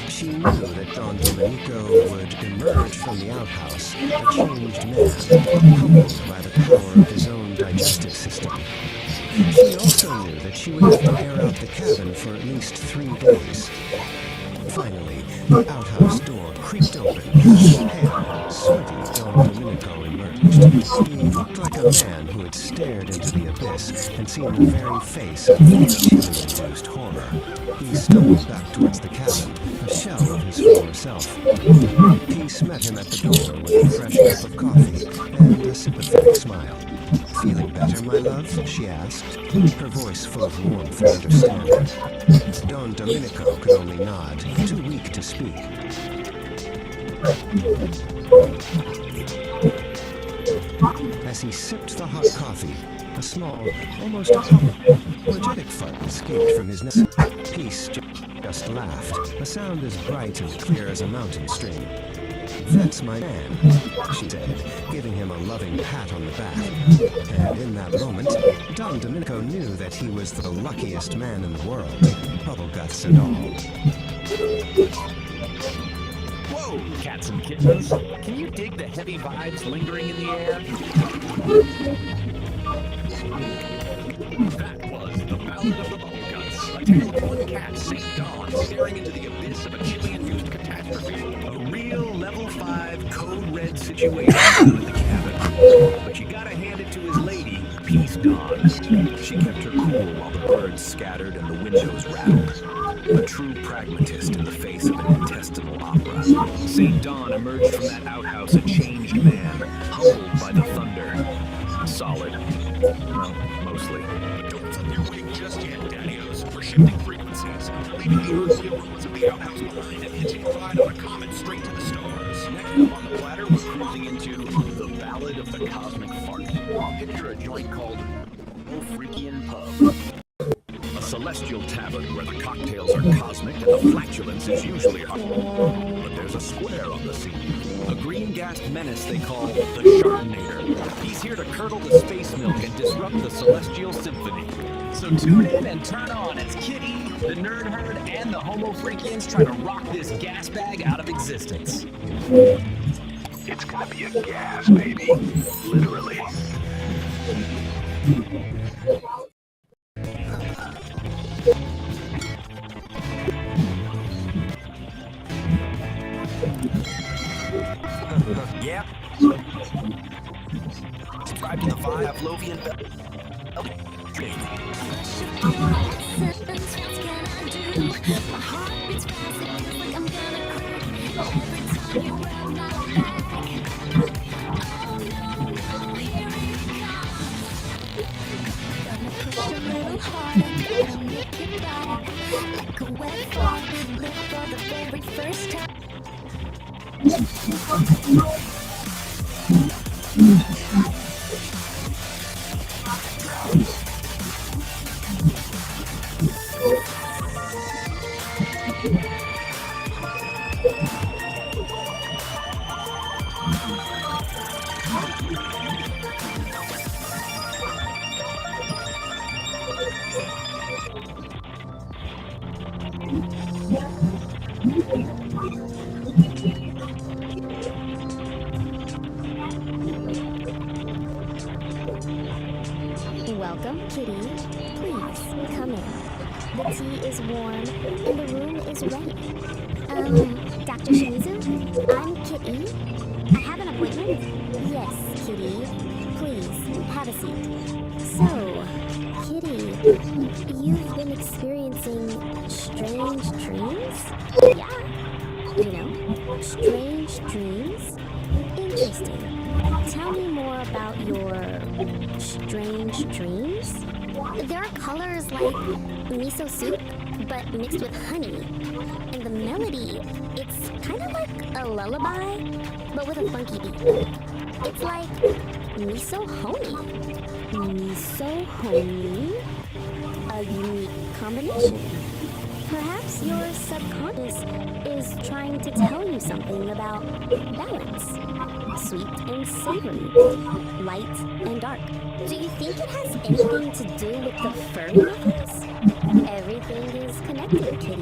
She knew that Don Domenico would emerge from the outhouse a changed man, humbled by the power of his own digestive system. She also knew that she would have to air out the cabin for at least 3 days. Finally, the outhouse door creaked open. Pale, sweaty Don Domenico emerged. He looked like a man who had stared into the abyss and seen the very face of chili-induced horror. He stumbled back towards the cabin, a shell of his former self. Peace met him at the door with a fresh cup of coffee and a sympathetic smile. "Feeling better, my love?" she asked, her voice full of warmth and understanding. Don Domenico could only nod, too weak to speak. As he sipped the hot coffee, a small, almost apologetic fart escaped from his nose. Peace just laughed, a sound as bright and clear as a mountain stream. "That's my man," she said, giving him a loving pat on the back. And in that moment, Don Domenico knew that he was the luckiest man in the world, bubble guts and all. Whoa, cats and kittens. Can you dig the heavy vibes lingering in the air? That was the Ballad of the Bubble Guts, a tale of one cat, St. Don, staring into the abyss of a chili-induced catastrophe. A real level 5 code red situation in the cabin. But you gotta hand it to his lady, Peace Don. She kept her cool while the birds scattered and the windows rattled. A true pragmatist in the face of an intestinal opera. St. Don emerged from that outhouse a changed man, humbled by the thunder. Solid. Well, mostly. But don't flip your wig just yet, Daddy-O's. We're shifting frequencies, leaving the earthly ruins of the outhouse behind and hitching a ride on a comet straight to the stars. Next up on the platter, we're cruising into the Ballad of the Cosmic Fart. Picture a joint called Freakian Pub. A celestial tavern where the cocktails are cosmic and the flatulence is usually hot. But there's a square on the scene. A green-gassed menace they call the Sharkinator. He's here to curdle the space milk and disrupt the celestial symphony. So tune in and turn on as Kitty, the Nerd Herd, and the Homo Freakians try to rock this gas bag out of existence. It's gonna be a gas, baby. Literally. Pavlovian Welcome, kitty. Please, come in. The tea is warm, and the room is ready. Dr. Shimizu, I'm Kitty. I have an appointment? Yes, Kitty. Please, have a seat. So, Kitty, you've been experiencing strange dreams? Yeah, you know, strange dreams? Interesting. Tell me more about your strange dreams. There are colors like miso soup, but mixed with honey. And the melody, it's kind of like a lullaby, but with a funky beat. It's like miso honey. Miso honey? A unique combination. Perhaps your subconscious is trying to tell you something about balance. Sweet and savory, light and dark. Do you think it has anything to do with the furry methods? Everything is connected, kitty.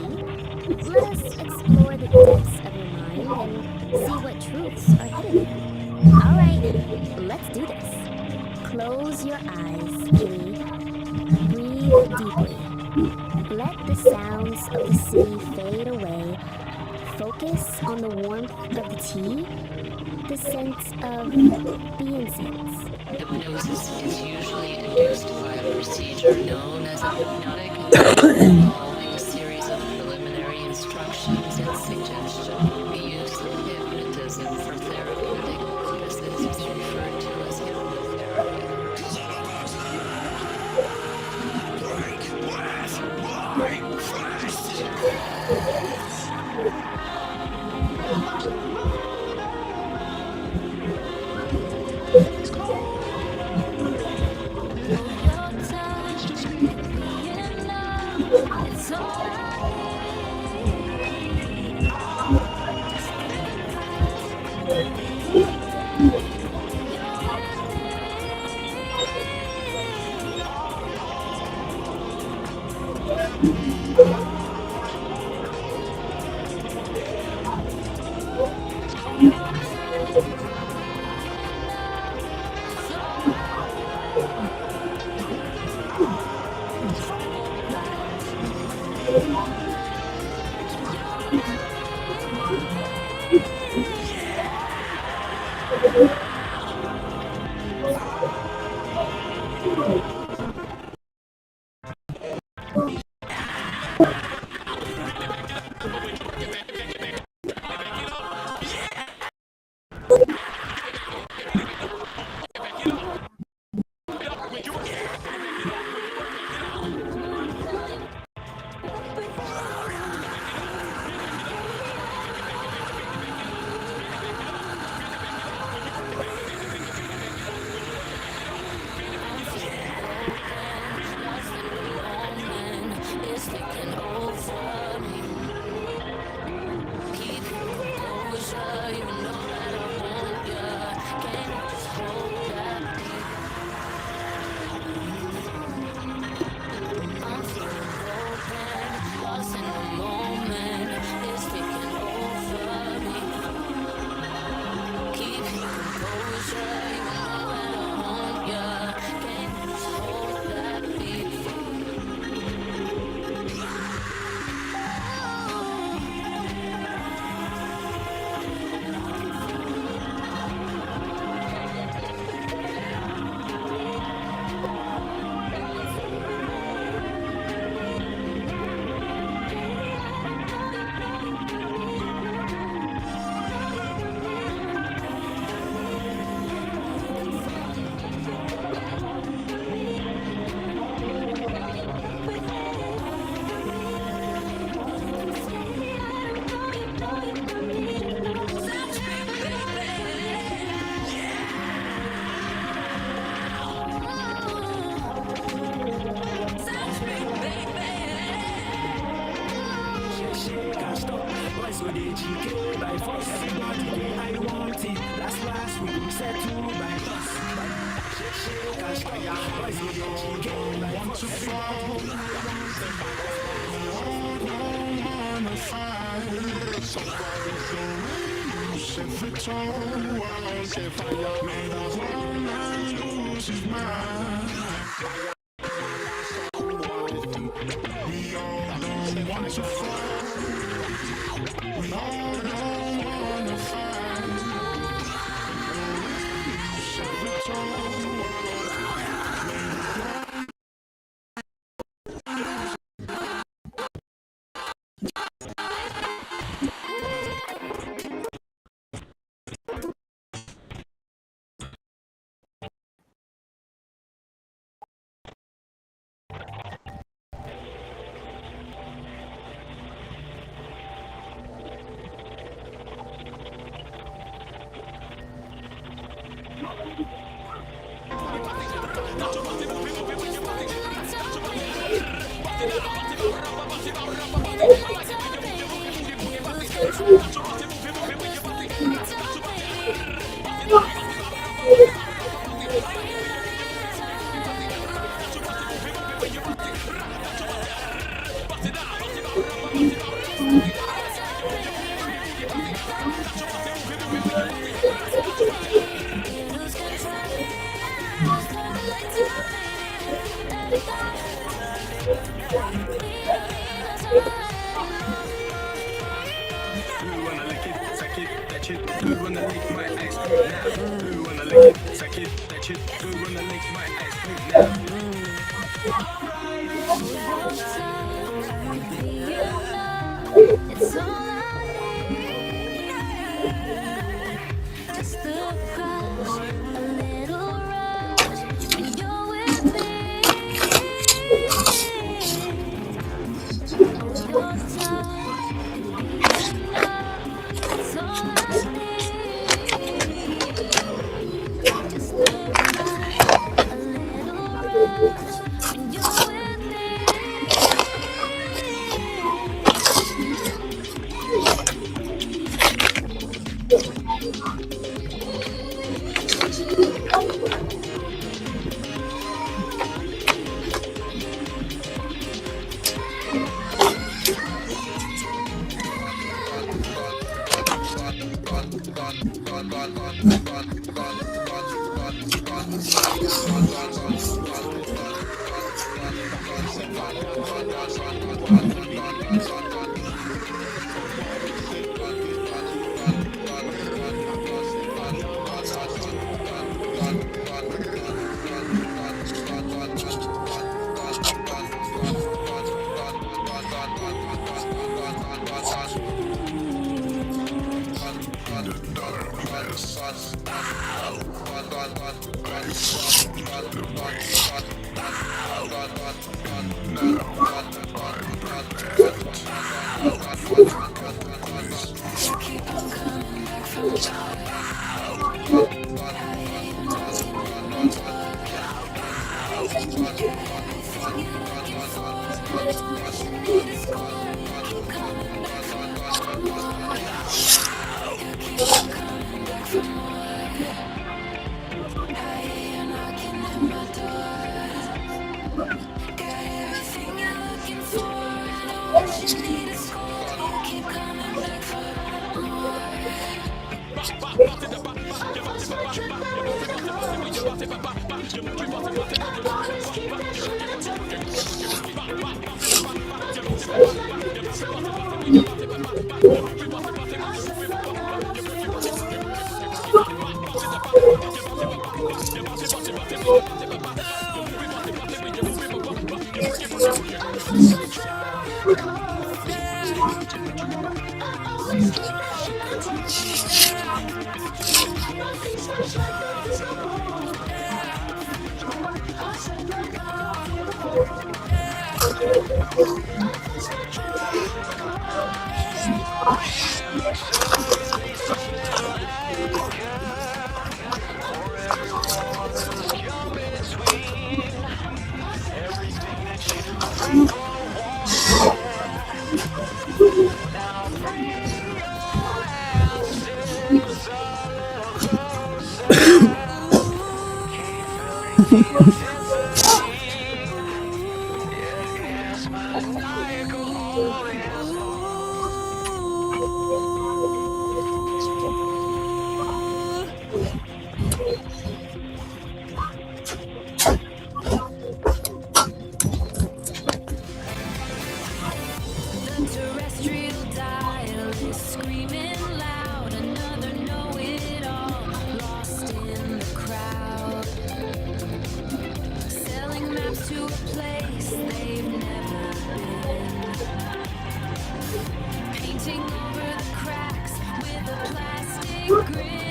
Let us explore the depths of your mind and see what truths are hidden there. Alright, let's do this. Close your eyes, kitty. Breathe deeply. Let the sounds of the city fade away. Focus on the warmth of the tea, the sense of the incense. Hypnosis is usually induced by a procedure known as a hypnotic intervention involving a series of preliminary instructions and suggestion. The use of hypnotism for therapeutic purposes is referred to as hypnotherapy. cashed up. Boys with the GK by force. Everybody get I want it. Last we do set to by us. Cashed up. Boys with the GK by force. Everybody get If it's all was if I made the whole man lose his mind. We all don't want to fight. We all don't want to fight. If it's all It's all I need. Just a crush, a little rush when you're with me. Your touch can be enough. It's all I need. Just a crush, a little rush when you're with me. Now The terrestrial dial is screaming loud, another know-it-all lost in the crowd, selling maps to a place they've never been, painting over the cracks with a plastic grin.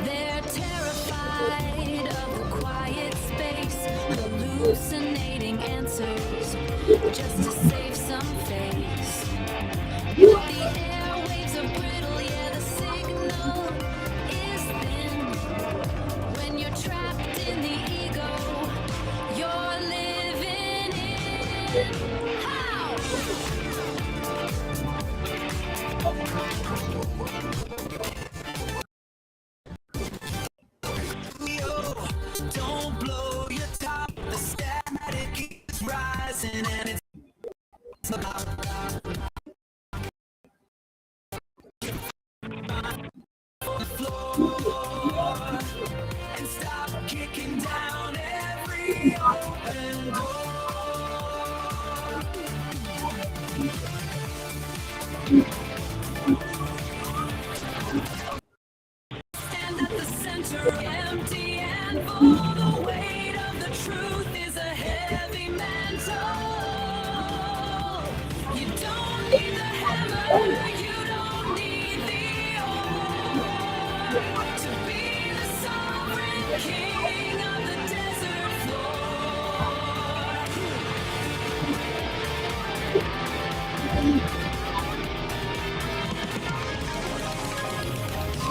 They're terrified of the quiet space, hallucinating answers just to save some face. But the airwaves are brittle, yeah, the signal is thin. When you're trapped in the ego, you're living in. How? Don't blow your top, the static keeps rising and it's on the floor and stop kicking down every open door. Stand at the center, empty and full. The weight of the truth is a heavy mantle. You don't need the hammer, you don't need the oar to be the sovereign king of the desert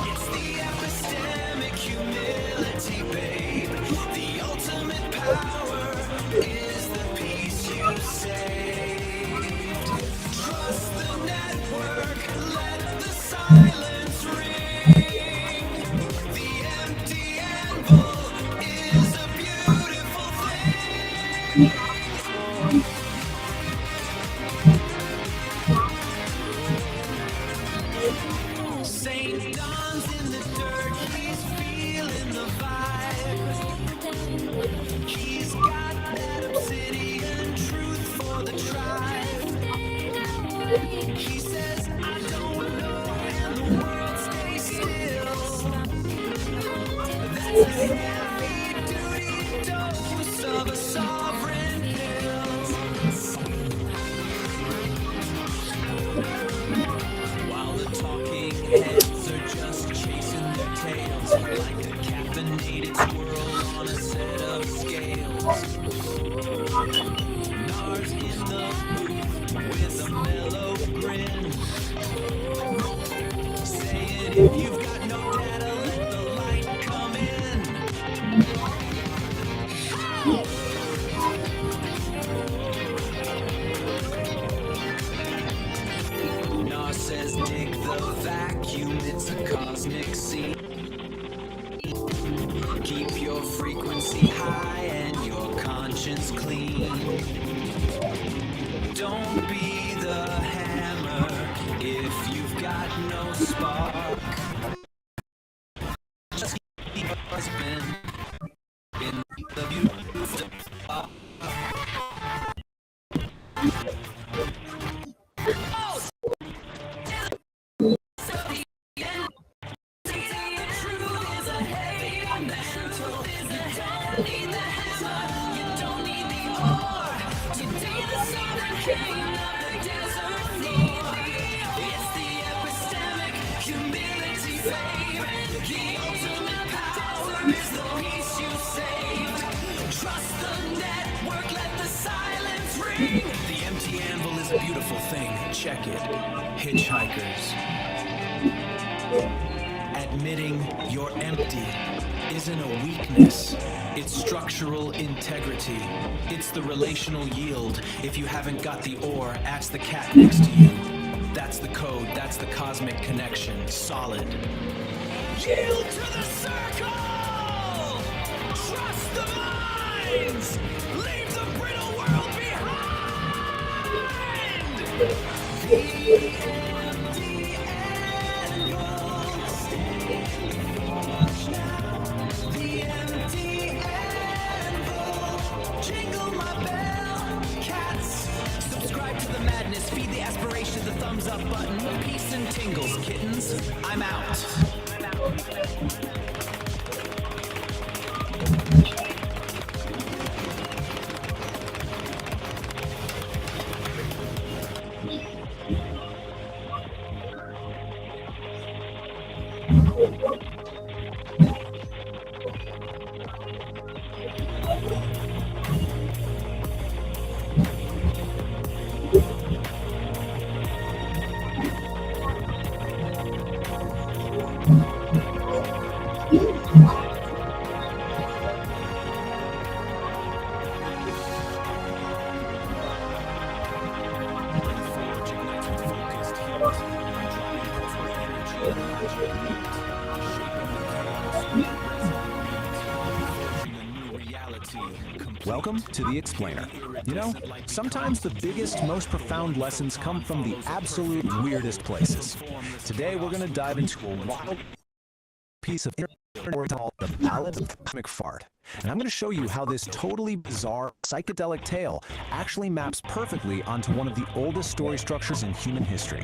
It's the epistemic humility, babe. The ultimate power is the peace you saved. Trust the network, let the silence ring. The empty anvil is a beautiful thing. Saint Don's in the dirt, he's feeling the vibe. He's got that obsidian truth for the tribe. He says, I don't know, and the world stays still. That's a heavy-duty dose of a sovereign pill. While the talking heads are just chasing their tails like a caffeinated squirrel on a set of scales. Nars in the booth with a mellow grin, saying if you've got no data, let the light come in. Nar says dig the vacuum, it's a cosmic scene. Keep your frequency high and your conscience clean. Don't be the hammer if you've got no spark. Just keep your husband in the beautiful dark. The empty anvil is a beautiful thing. Check it. Hitchhikers. Admitting you're empty isn't a weakness. It's structural integrity. It's the relational yield. If you haven't got the ore, ask the cat next to you. That's the code, that's the cosmic connection, solid. Yield to the circle! Trust the minds! Leave the brittle world behind! The empty anvil stays forged now. The empty anvil. Jingle my bell, cats. Subscribe to the madness, feed the aspiration, the thumbs up button. Peace and tingles, kittens. I'm out. Welcome to The Explainer. You know, sometimes the biggest, most profound lessons come from the absolute weirdest places. Today we're going to dive into a wild piece of called The Ballad of the Cosmic Fart. And I'm going to show you how this totally bizarre psychedelic tale actually maps perfectly onto one of the oldest story structures in human history.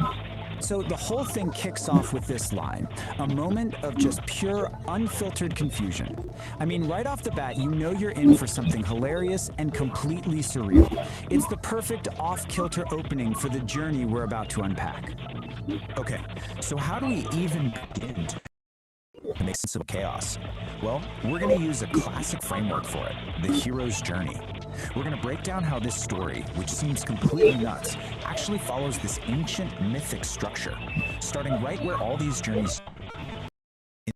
So the whole thing kicks off with this line, a moment of just pure, unfiltered confusion. I mean, right off the bat, you know you're in for something hilarious and completely surreal. It's the perfect off-kilter opening for the journey we're about to unpack. Okay, so how do we even begin to make sense of chaos? Well, we're going to use a classic framework for it, the hero's journey. We're going to break down how this story, which seems completely nuts, actually follows this ancient mythic structure, starting right where all these journeys in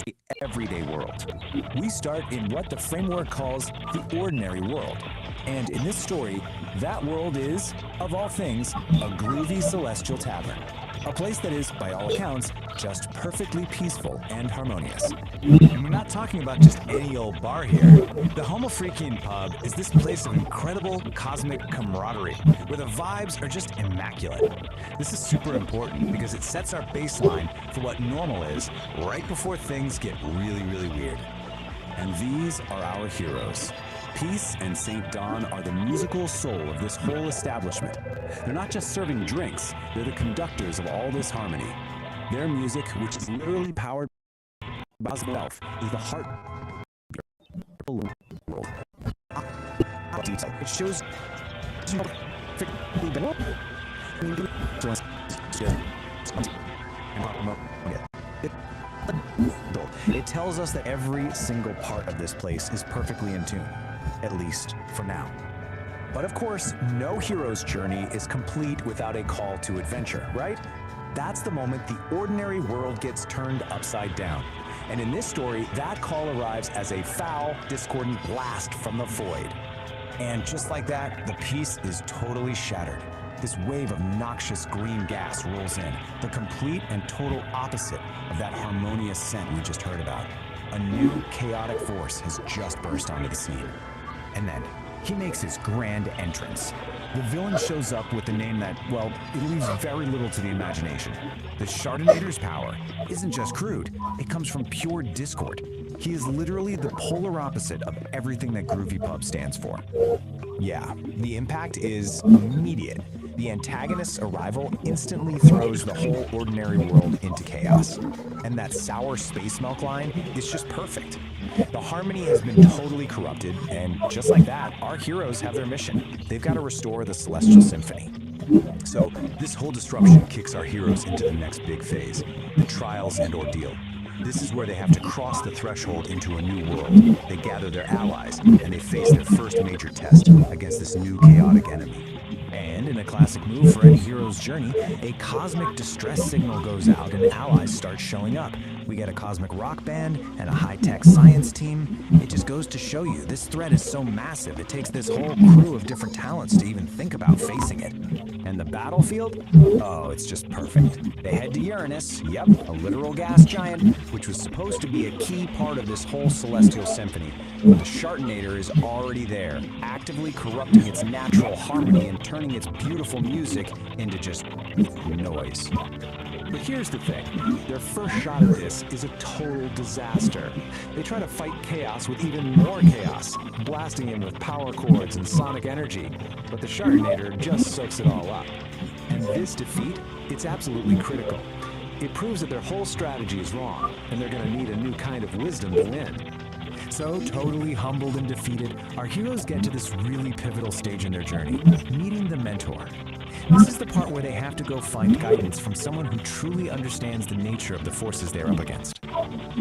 the everyday world. We start in what the framework calls the ordinary world. And in this story, that world is, of all things, a groovy celestial tavern. A place that is, by all accounts, just perfectly peaceful and harmonious. And we're not talking about just any old bar here. The Homofreakian Pub is this place of incredible cosmic camaraderie, where the vibes are just immaculate. This is super important because it sets our baseline for what normal is right before things get really, really weird. And these are our heroes. Peace and St. Dawn are the musical soul of this whole establishment. They're not just serving drinks, they're the conductors of all this harmony. Their music, which is literally powered by itself, is the heart of the world. It shows it tells us that every single part of this place is perfectly in tune. At least for now. But of course, no hero's journey is complete without a call to adventure, right? That's the moment the ordinary world gets turned upside down. And in this story, that call arrives as a foul, discordant blast from the void. And just like that, the peace is totally shattered. This wave of noxious green gas rolls in, the complete and total opposite of that harmonious scent we just heard about. A new chaotic force has just burst onto the scene. And then, he makes his grand entrance. The villain shows up with a name that, well, it leaves very little to the imagination. The Chardonnator's power isn't just crude, it comes from pure discord. He is literally the polar opposite of everything that Groovy Pub stands for. Yeah, the impact is immediate. The antagonist's arrival instantly throws the whole ordinary world into chaos. And that sour space milk line is just perfect. The harmony has been totally corrupted, and just like that, our heroes have their mission. They've got to restore the Celestial Symphony. So, this whole disruption kicks our heroes into the next big phase, the trials and ordeal. This is where they have to cross the threshold into a new world. They gather their allies, and they face their first major test against this new chaotic enemy. And in a classic move for any hero's journey, a cosmic distress signal goes out and allies start showing up, We get a cosmic rock band and a high-tech science team. It just goes to show you, this threat is so massive, it takes this whole crew of different talents to even think about facing it. And the battlefield? Oh, it's just perfect. They head to Uranus, yep, a literal gas giant, which was supposed to be a key part of this whole celestial symphony. But the Shartonator is already there, actively corrupting its natural harmony and turning its beautiful music into just noise. But here's the thing, their first shot at this is a total disaster. They try to fight chaos with even more chaos, blasting him with power chords and sonic energy, but the Shartonator just soaks it all up. And this defeat, it's absolutely critical. It proves that their whole strategy is wrong, and they're gonna need a new kind of wisdom to win. So, totally humbled and defeated, our heroes get to this really pivotal stage in their journey, meeting the mentor. This is the part where they have to go find guidance from someone who truly understands the nature of the forces they're up against.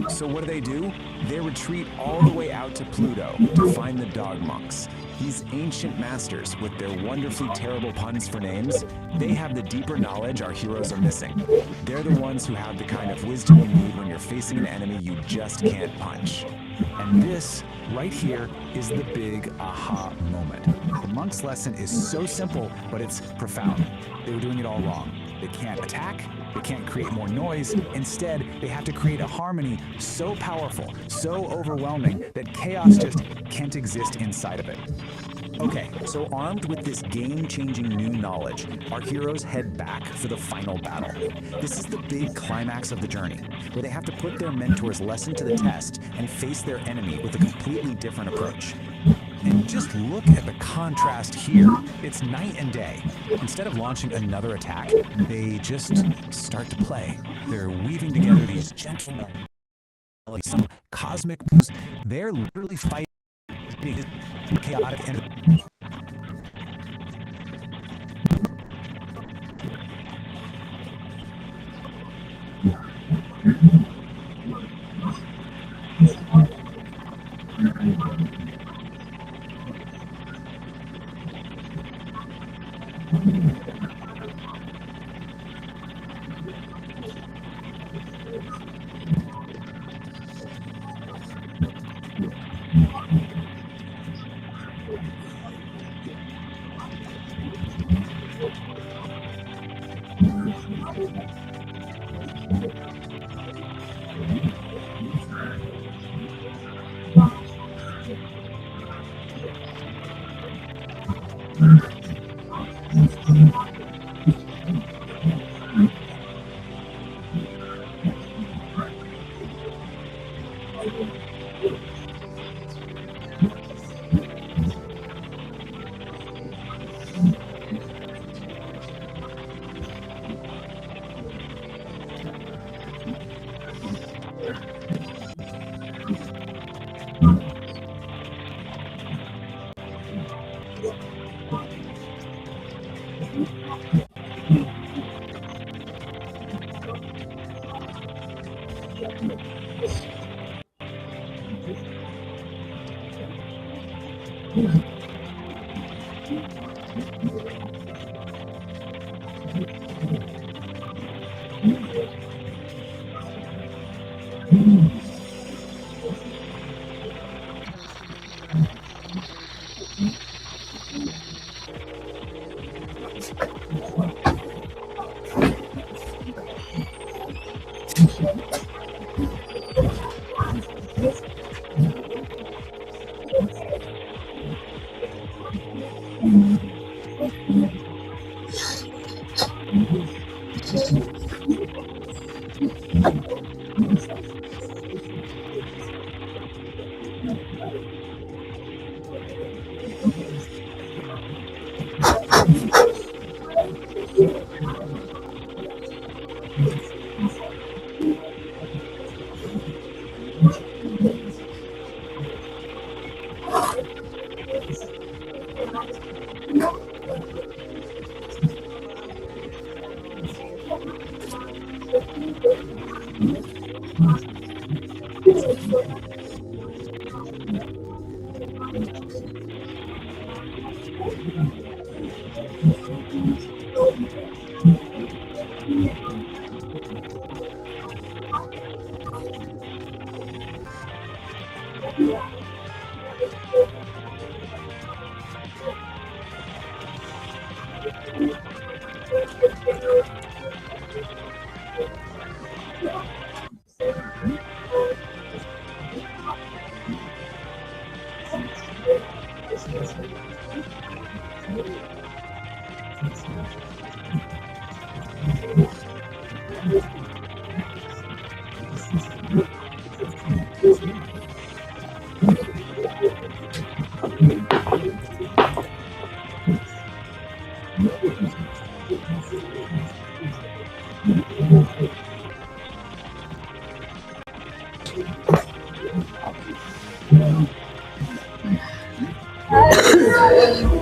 So what do? They retreat all the way out to Pluto to find the dog monks. These ancient masters, with their wonderfully terrible puns for names, they have the deeper knowledge our heroes are missing. They're the ones who have the kind of wisdom you need when you're facing an enemy you just can't punch. And this, right here, is the big aha moment. The monk's lesson is so simple, but it's profound. They were doing it all wrong. They can't attack, they can't create more noise. Instead, they have to create a harmony so powerful, so overwhelming, that chaos just can't exist inside of it. Okay, so armed with this game-changing new knowledge, our heroes head back for the final battle. This is the big climax of the journey, where they have to put their mentor's lesson to the test and face their enemy with a completely different approach. And just look at the contrast here. It's night and day. Instead of launching another attack, they just start to play. They're weaving together these gentle melodies, some cosmic moves. They're literally fighting chaotic energy.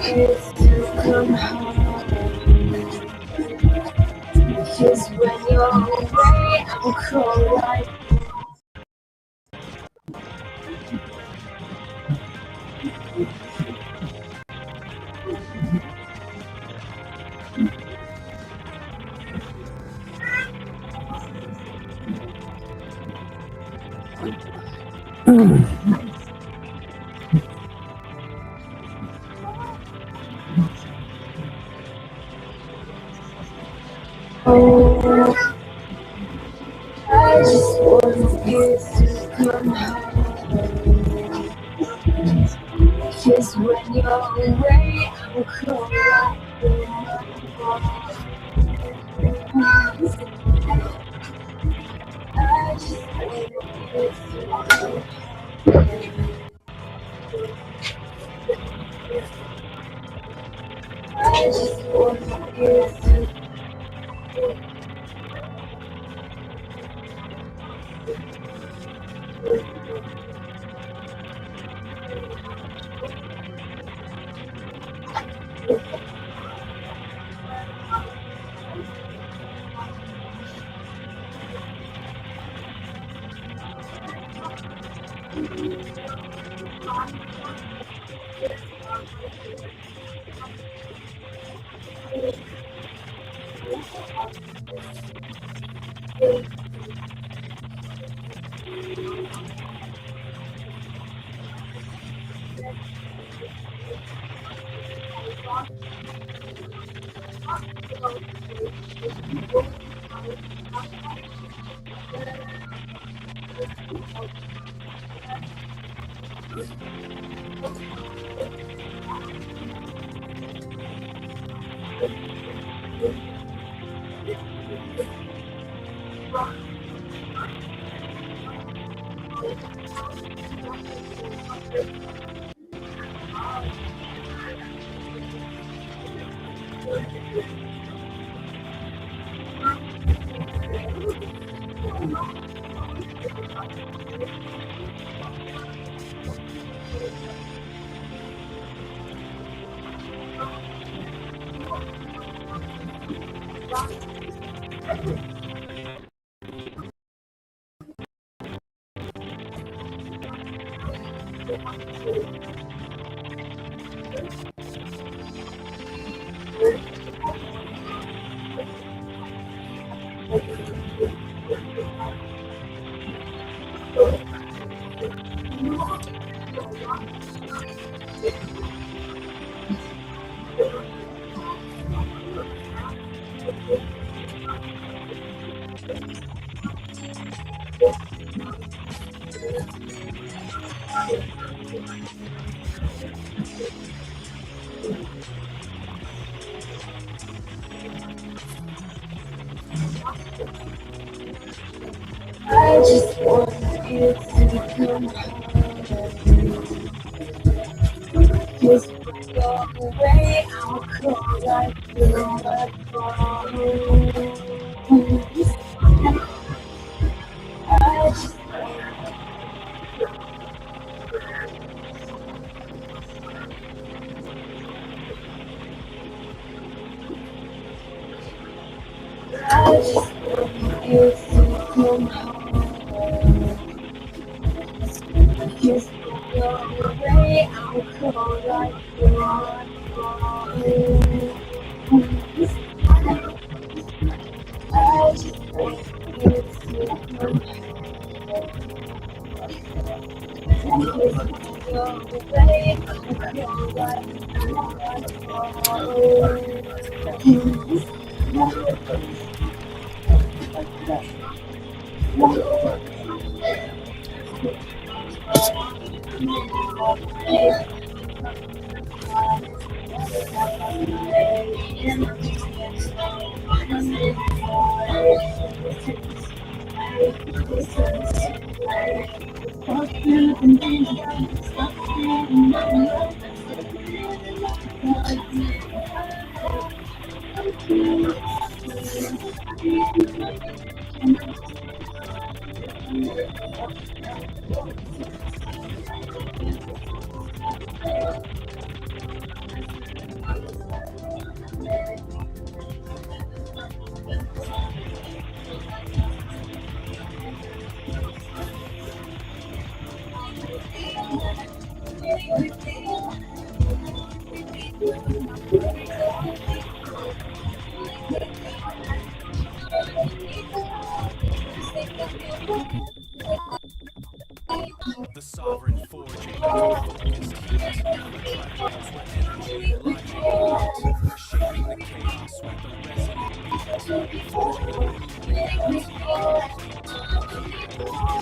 is to come home. Just when you're away, I'll call like oh, I just want you to come home. Just when you're away, I'll call I just want you to come I just want you to I just want you to come home. Just when you're away, I'll call like you're at home. I just I just want you to come home. Just when you're away, I'll call like you're at home. I just want you to come home. Just when you're away, I'll call like you're at home. The sovereign forge ignites with focused heat, a driving pulse where energy and logic meet, shaping the chaos with a resonant beat, forging a new reality complete. Here, the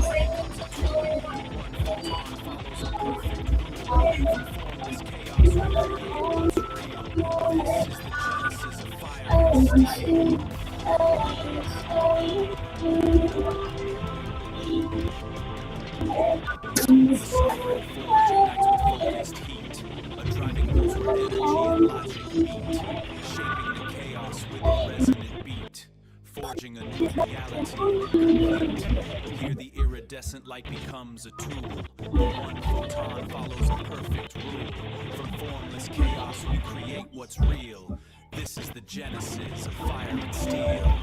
iridescent light becomes a tool. One photon follows a perfect rule. From formless chaos we create what's real. This is the genesis of fire and steel. The sovereign forge ignites with focused heat, a driving pulse where energy and logic meet, shaping the chaos with a resonant beat, forging a new reality complete. Here the iridescent light becomes a tool. One photon follows a perfect rule. From formless chaos we create what's real. This is the genesis of fire and steel.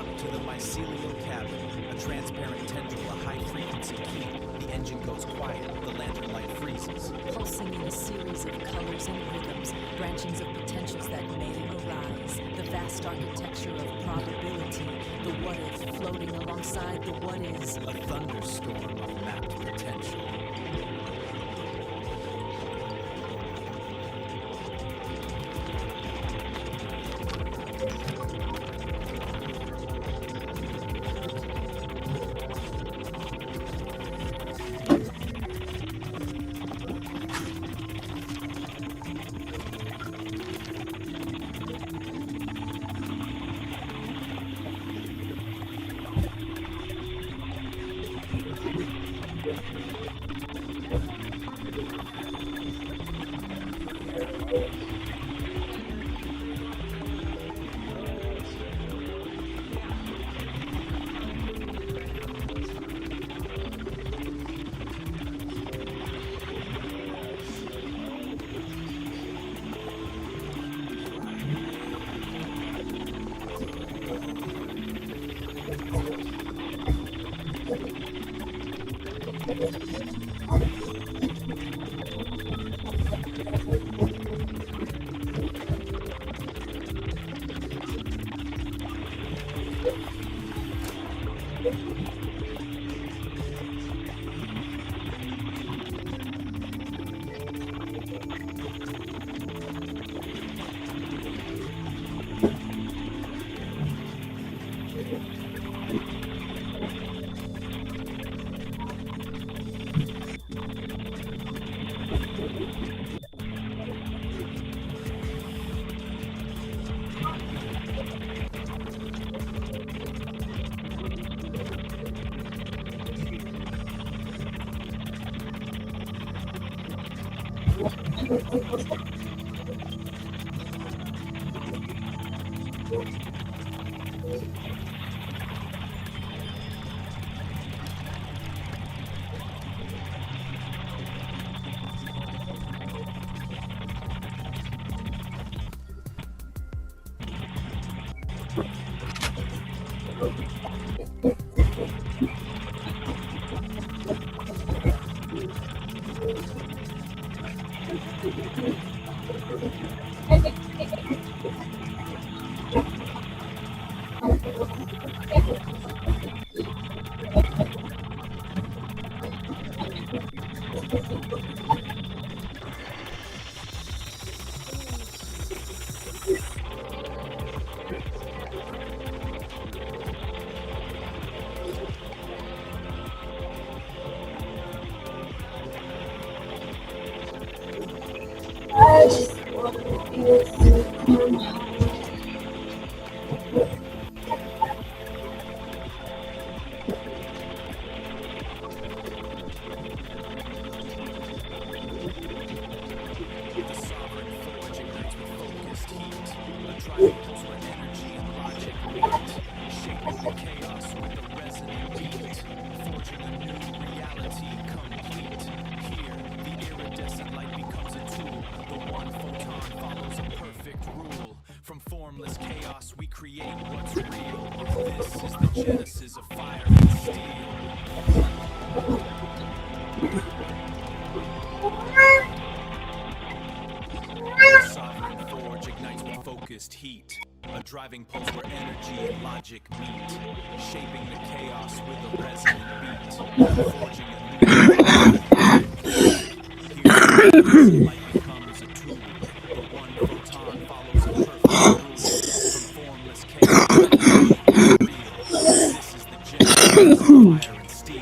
out to the mycelial cabin, a transparent tendril, a high-frequency key. The engine goes quiet, the lantern light freezes. Pulsing in a series of colors and rhythms, branchings of potentials that may arise. The vast architecture of probability, the what-if floating alongside the what-is. A thunderstorm of mapped potential. I just wanna feel so The sovereign forge ignites with focused heat, a driving pulse where energy and logic meet, shaping the chaos with a resonant beat, forging a new reality complete. Here, the iridescent light becomes a tool, the one photon follows a perfect rule. From formless chaos we create what's real. This is the genesis of fire and steel. The sovereign forge ignites with focused heat, a driving pulse where energy and logic meet, shaping the chaos with a resonant beat, forging a new light becomes a tool, the one photon follows a perfect rule. From formless chaos real, this is the genesis of fire and steel.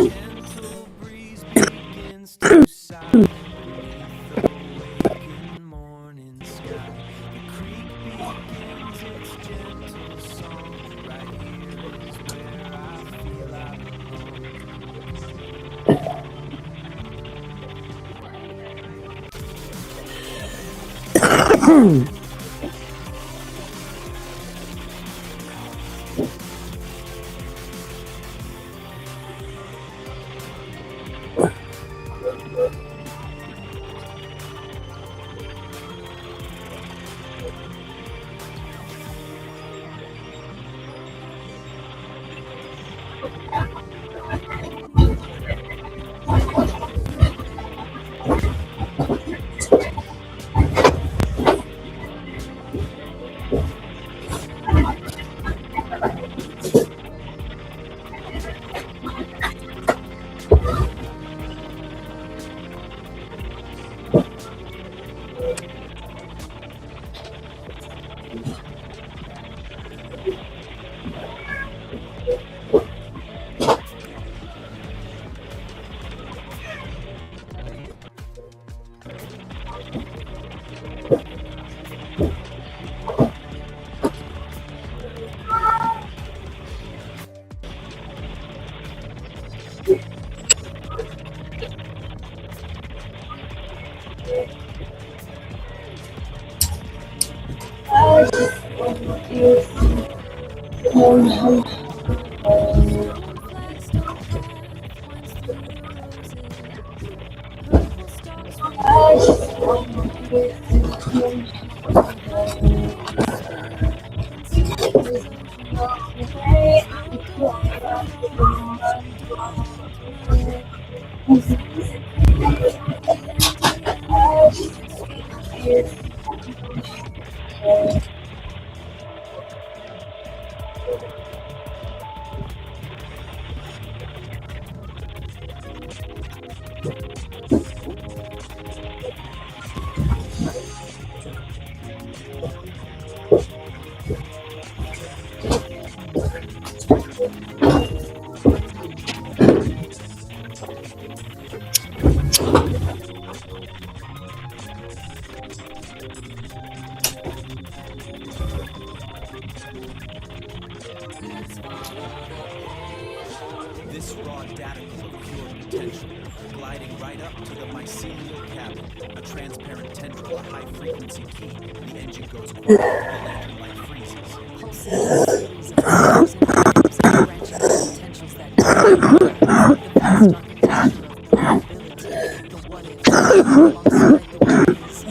Gentle breeze begins to sigh beneath the waking morning sky. The creek begins its gentle song. Right here is where I feel I belong. This raw daticle of pure potential, gliding right up to the mycelial cabin, a transparent tendril, a high-frequency key. The engine goes quiet, the lantern light freezes. Pulsing a series of colors and rhythms and branching potentials that the vast architecture of probability, the what if, alongside the what is,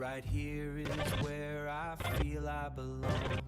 Right here is where I feel I belong.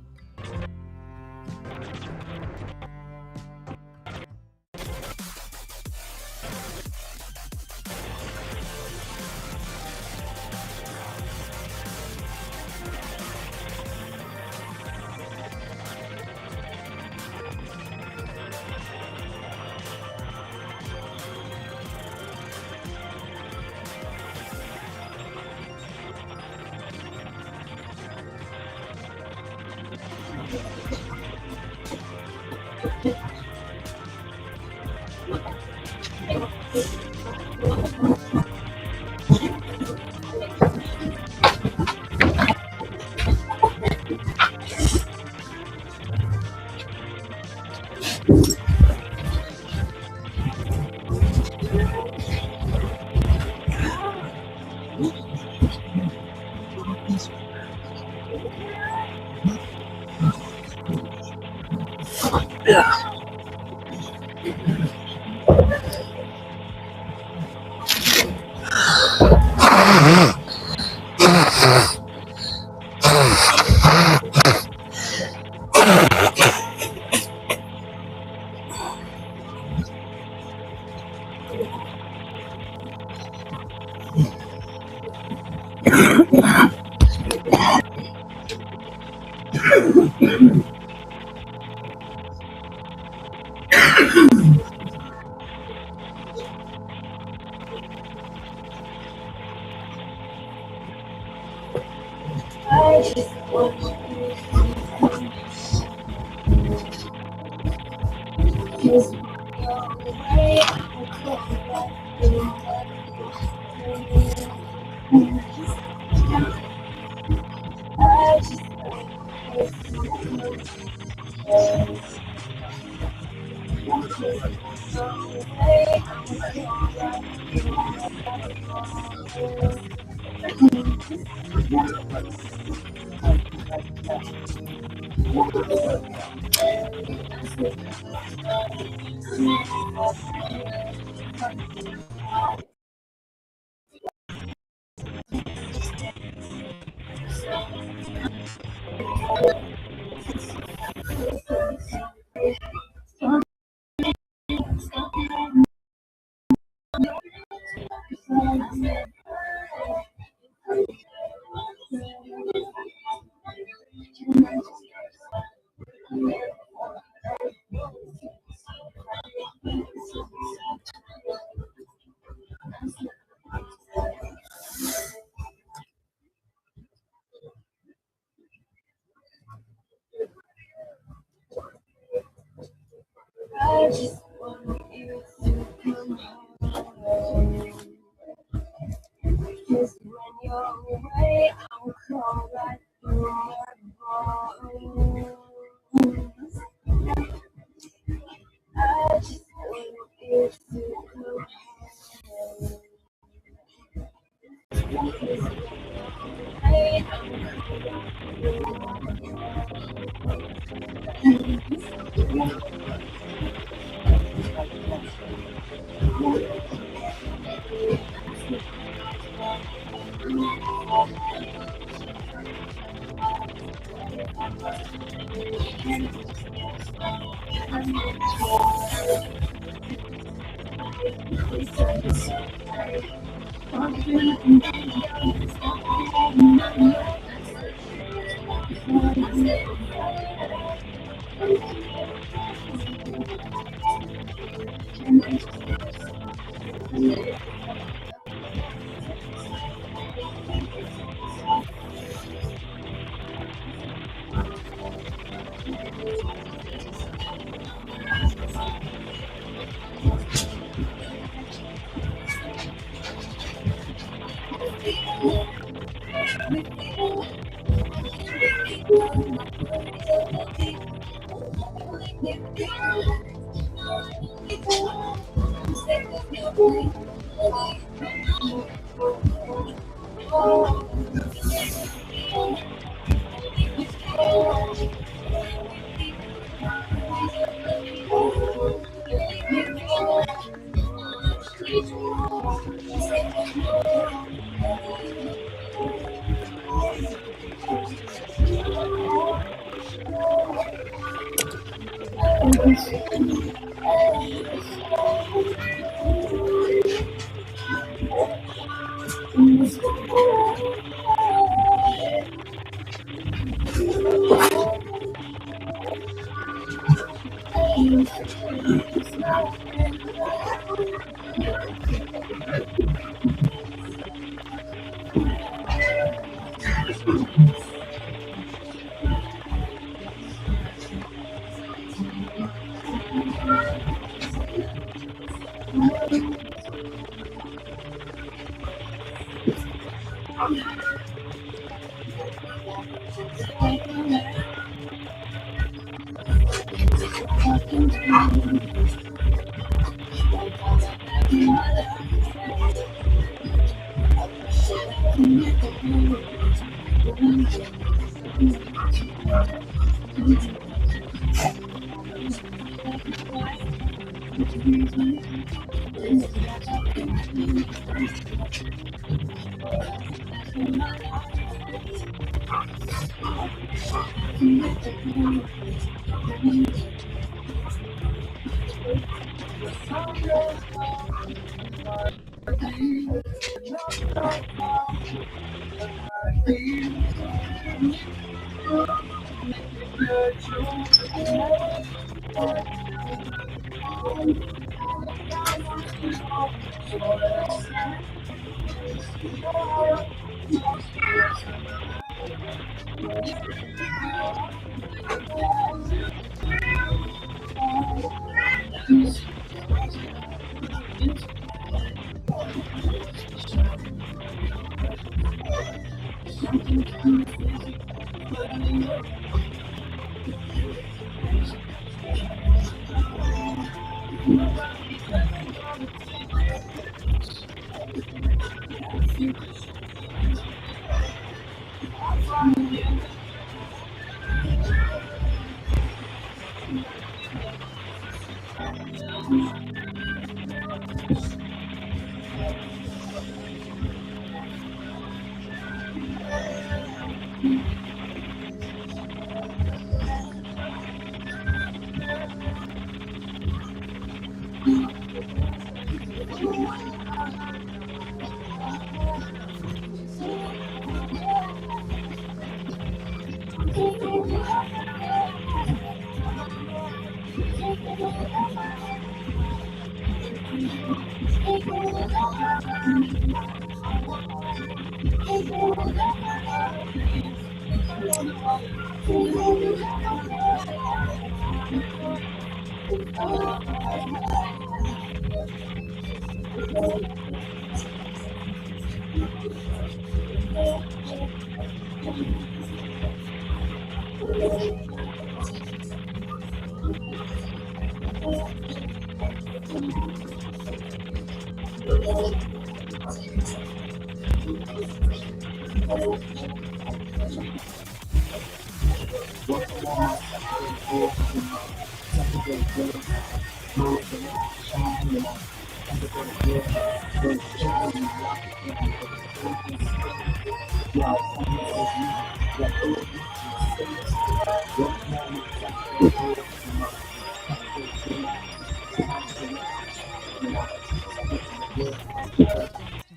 To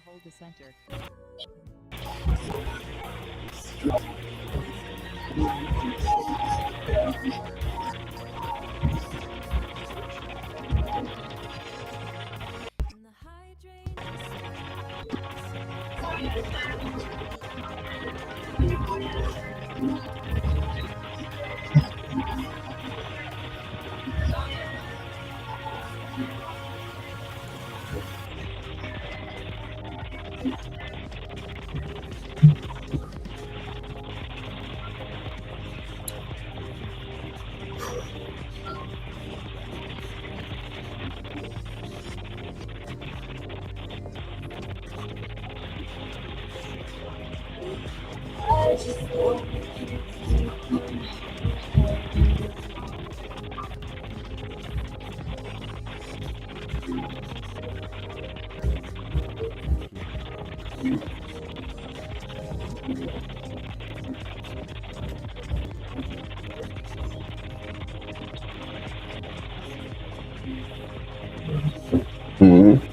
hold the center. Mm-hmm.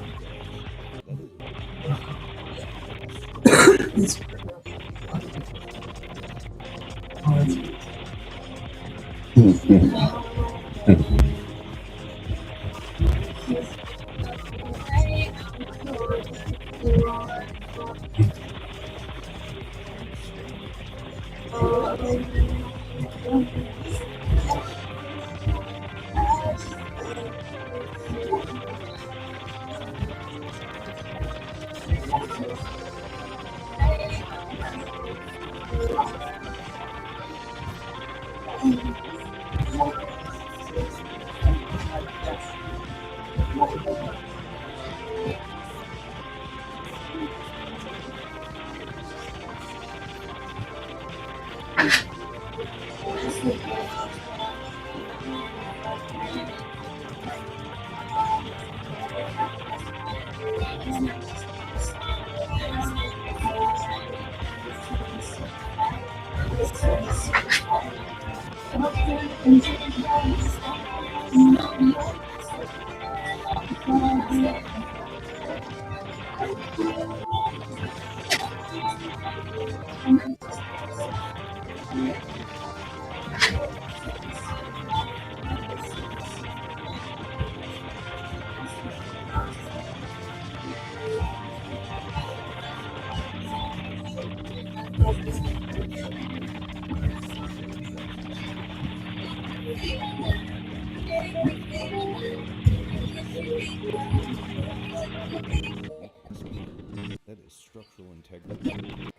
That is structural integrity.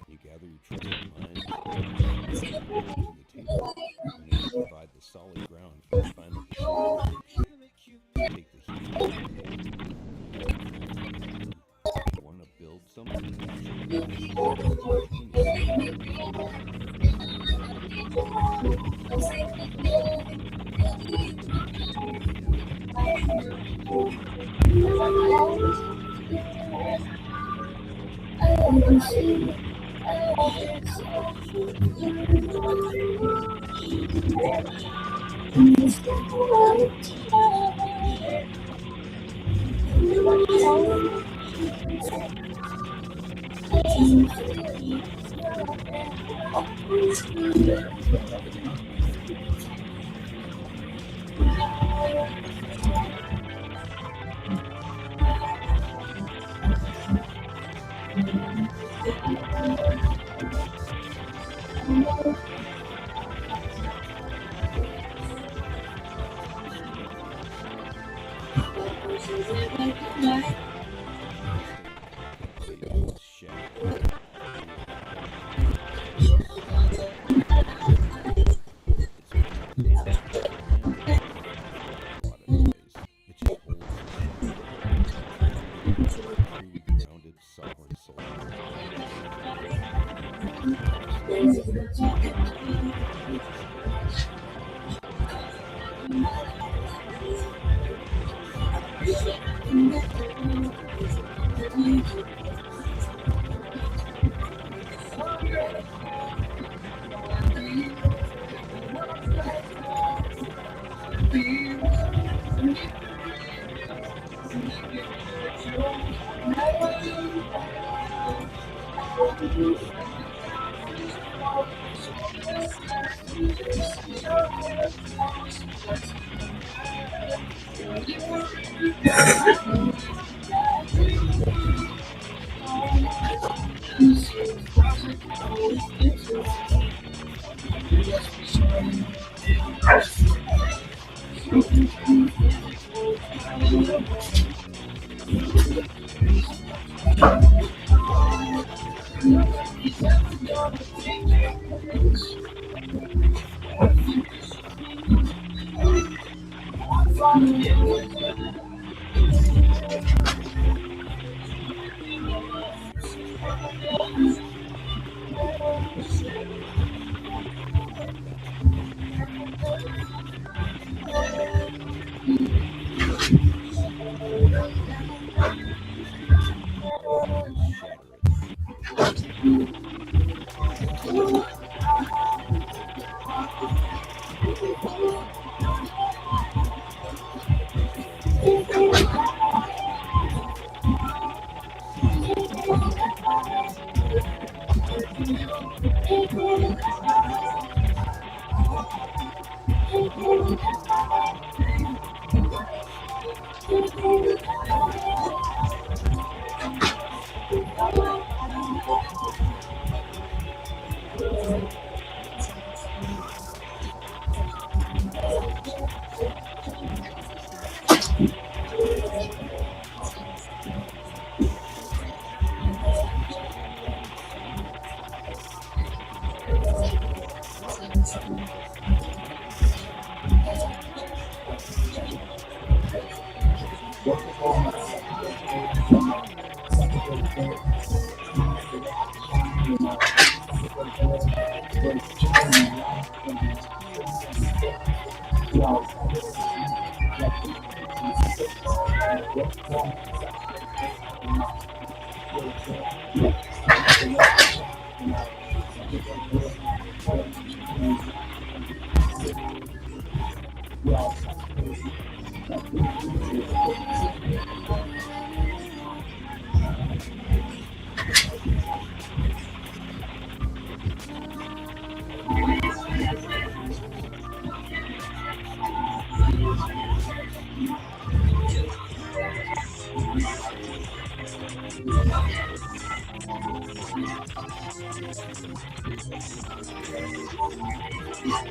You gather your trusted mind to the table in order to provide the solid ground for refinement to take the heat. You want to build something?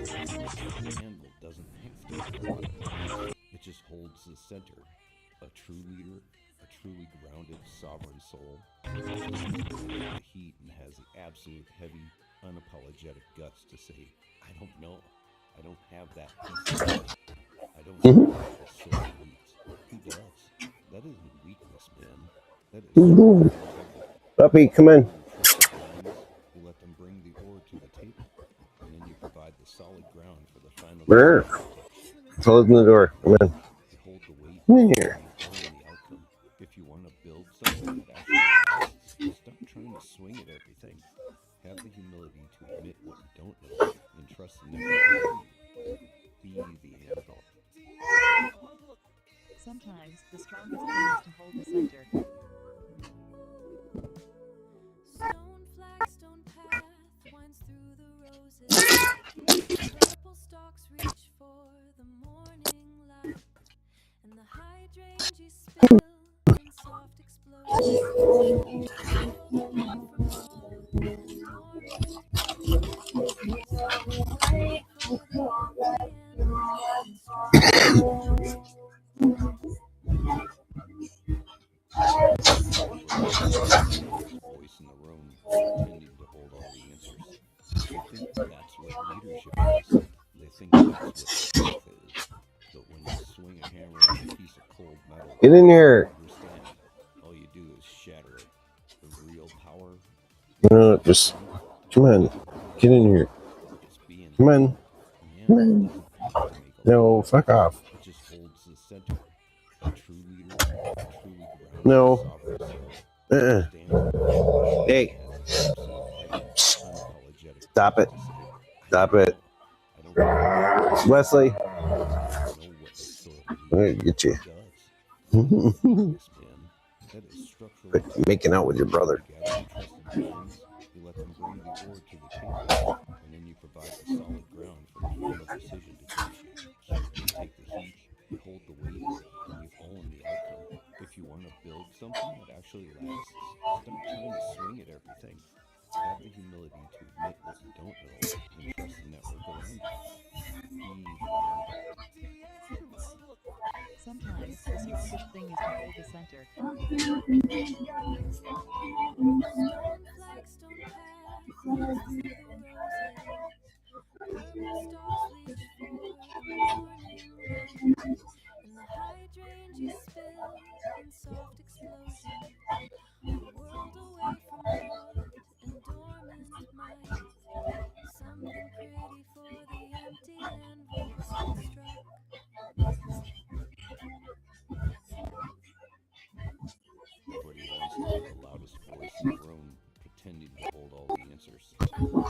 Candle doesn't have to have a lot of points. It just holds the center. A true leader, a truly grounded, sovereign soul, stands in the middle of the heat and has the absolute heavy, unapologetic guts to say, I don't know. I don't have that piece. I don't know what the soul needs. Who does? That isn't weakness, man. That is Puppy, come in. you let them bring the ore to the table, and then you provide the solid ground for the final. Where? Closing the door. Come in. You hold the weight. Come in here. The outcome. If you want to build something that actually lasts, stop trying to swing at everything. Have the humility to admit what you don't know and trust in that. Be the anvil. Sometimes the strongest thing is to hold the center. Stone flagstone path winds through the roses. Purple stalks reach for the morning light, and the hydrangea spill in soft explosions. Voice in the room, pretending to hold all the answers. They think that's what leadership is. They think that's what strength is. But when you swing a hammer at a piece of cold metal, Get in here. understand, all you do is shatter it. The real power. No, just come on. Get in here. Come on. Come on. No, fuck off. It just holds the center. A true leader, a truly grounded, No. sovereign soul. Hey. Stop it. Stop it. Wesley. I'm gonna get you. Quit making out with your brother. You let them bring the ore to the table, and then you provide the solid ground for the final decision to teach you. You take the heat, you hold the weight, and you own the outcome. If you want to build something that actually lasts, stop trying to swing at everything. Have the humility to admit what you don't know and trust the network around you. Sometimes the strongest thing is to hold the center. Stone flagstone path winds through the roses. Purple stalks reach for the morning light, and the hydrangea spill in soft explosion. A world away from rot and dormant might. Something pretty for the empty anvil that struck. Everybody wants to be the loudest voice in the room, pretending to hold all the answers.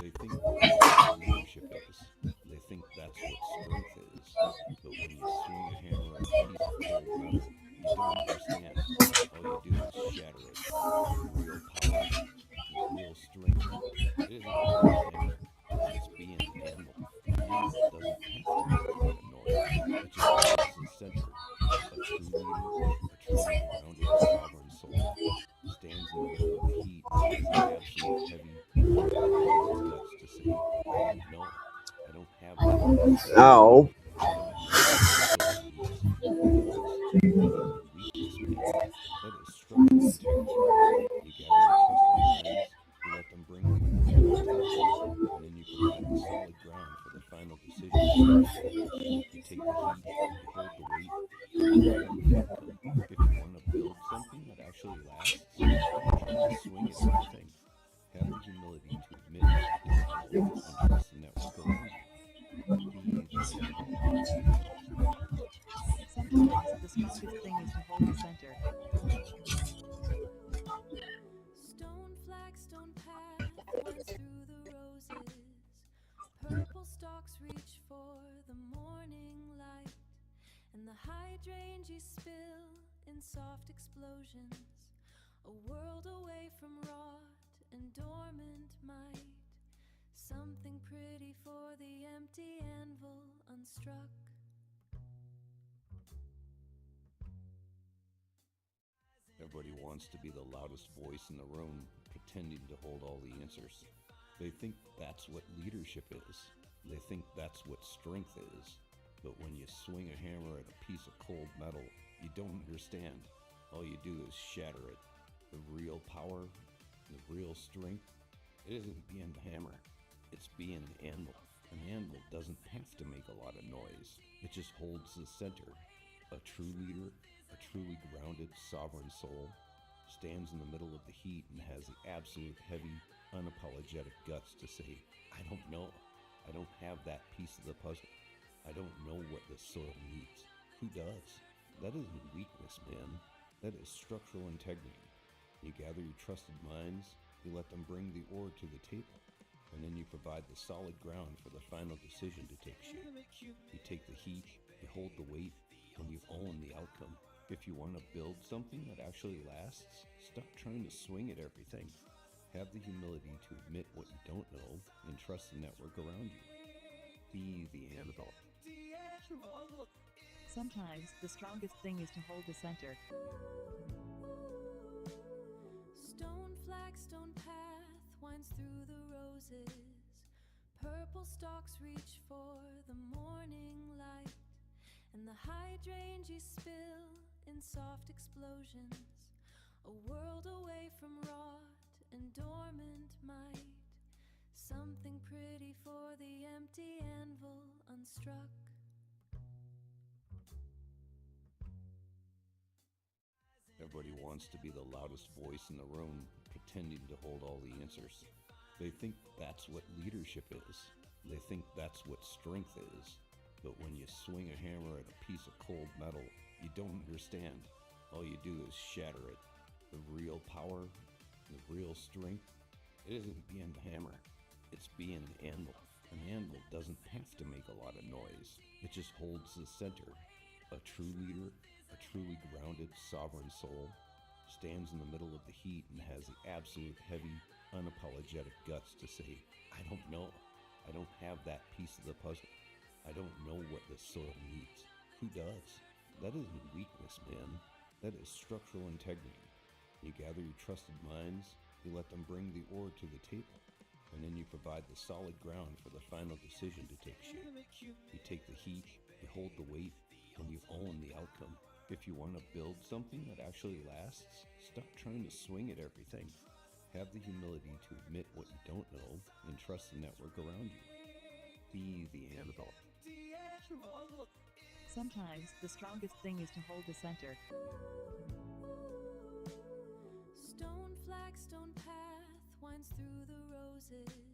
They think that's what leadership is. They think that's what strength is. But when you swing a hammer at a piece of cold metal, you don't understand. All you do is shatter it. Real power, real strength. It isn't weakness, it's being an animal. An animal doesn't have to make a lot of noise. It just holds the center. A true leader, a truly grounded, sovereign soul, stands in the middle of the heat and has the absolute heavy, unapologetic guts to say, I don't know. I don't have that. Ow. I don't know what the soul needs. Who does? That isn't weakness, man. That is structural integrity. You gather your trusted friends, you let them bring the ore to the table, and then you provide the solid ground for the final decision. You take the heat, you hold the weight, you own the outcome. If you want to build something that actually lasts, stop trying to swing at everything. Have the humility to admit what you don't know and trust the network around you. Sometimes the strongest thing is to hold the center. Stone flagstone path winds through the roses. Purple stalks reach for the morning light, and the hydrangea spill in soft explosions. A world away from rot and dormant might. Something pretty for the empty anvil unstruck. Everybody wants to be the loudest voice in the room, pretending to hold all the answers. They think that's what leadership is. They think that's what strength is. But when you swing a hammer at a piece of cold metal, you don't understand. All you do is shatter it. The real power, the real strength, it isn't being the hammer. It's being an anvil. An anvil doesn't have to make a lot of noise. It just holds the center. A true leader, a truly grounded, sovereign soul, stands in the middle of the heat and has the absolute heavy, unapologetic guts to say, I don't know. I don't have that piece of the puzzle. I don't know what this soil needs. Who does? That isn't weakness, man. That is structural integrity. You gather your trusted minds, you let them bring the ore to the table, and then you provide the solid ground for the final decision to take shape. You take the heat, you hold the weight, and you own the outcome. If you want to build something that actually lasts, stop trying to swing at everything. Have the humility to admit what you don't know and trust the network around you. Be the anvil. Sometimes the strongest thing is to hold the center. Stone flagstone path winds through the roses. Purple stalks reach for the morning light, and the hydrangeas spill in soft explosions. A world away from rot and dormant might. Something pretty for the empty anvil unstruck. Everybody wants to be the loudest voice in the room, pretending to hold all the answers. They think that's what leadership is. They think that's what strength is. But when you swing a hammer at a piece of cold metal, you don't understand. All you do is shatter it. The real power, the real strength, it isn't being the hammer. It's being an anvil. An anvil doesn't have to make a lot of noise. It just holds the center. A true leader, a truly grounded, sovereign soul, stands in the middle of the heat and has the absolute heavy, unapologetic guts to say, I don't know. I don't have that piece of the puzzle. I don't know what this soil needs. Who does? That isn't weakness, man. That is structural integrity. You gather your trusted minds, you let them bring the ore to the table, and then you provide the solid ground for the final decision to take shape. You take the heat, you hold the weight, and you own the outcome. If you want to build something that actually lasts, stop trying to swing at everything. Have the humility to admit what you don't know and trust the network around you. Be the anvil. Sometimes the strongest thing is to hold the center. Stone flagstone path winds through the roses.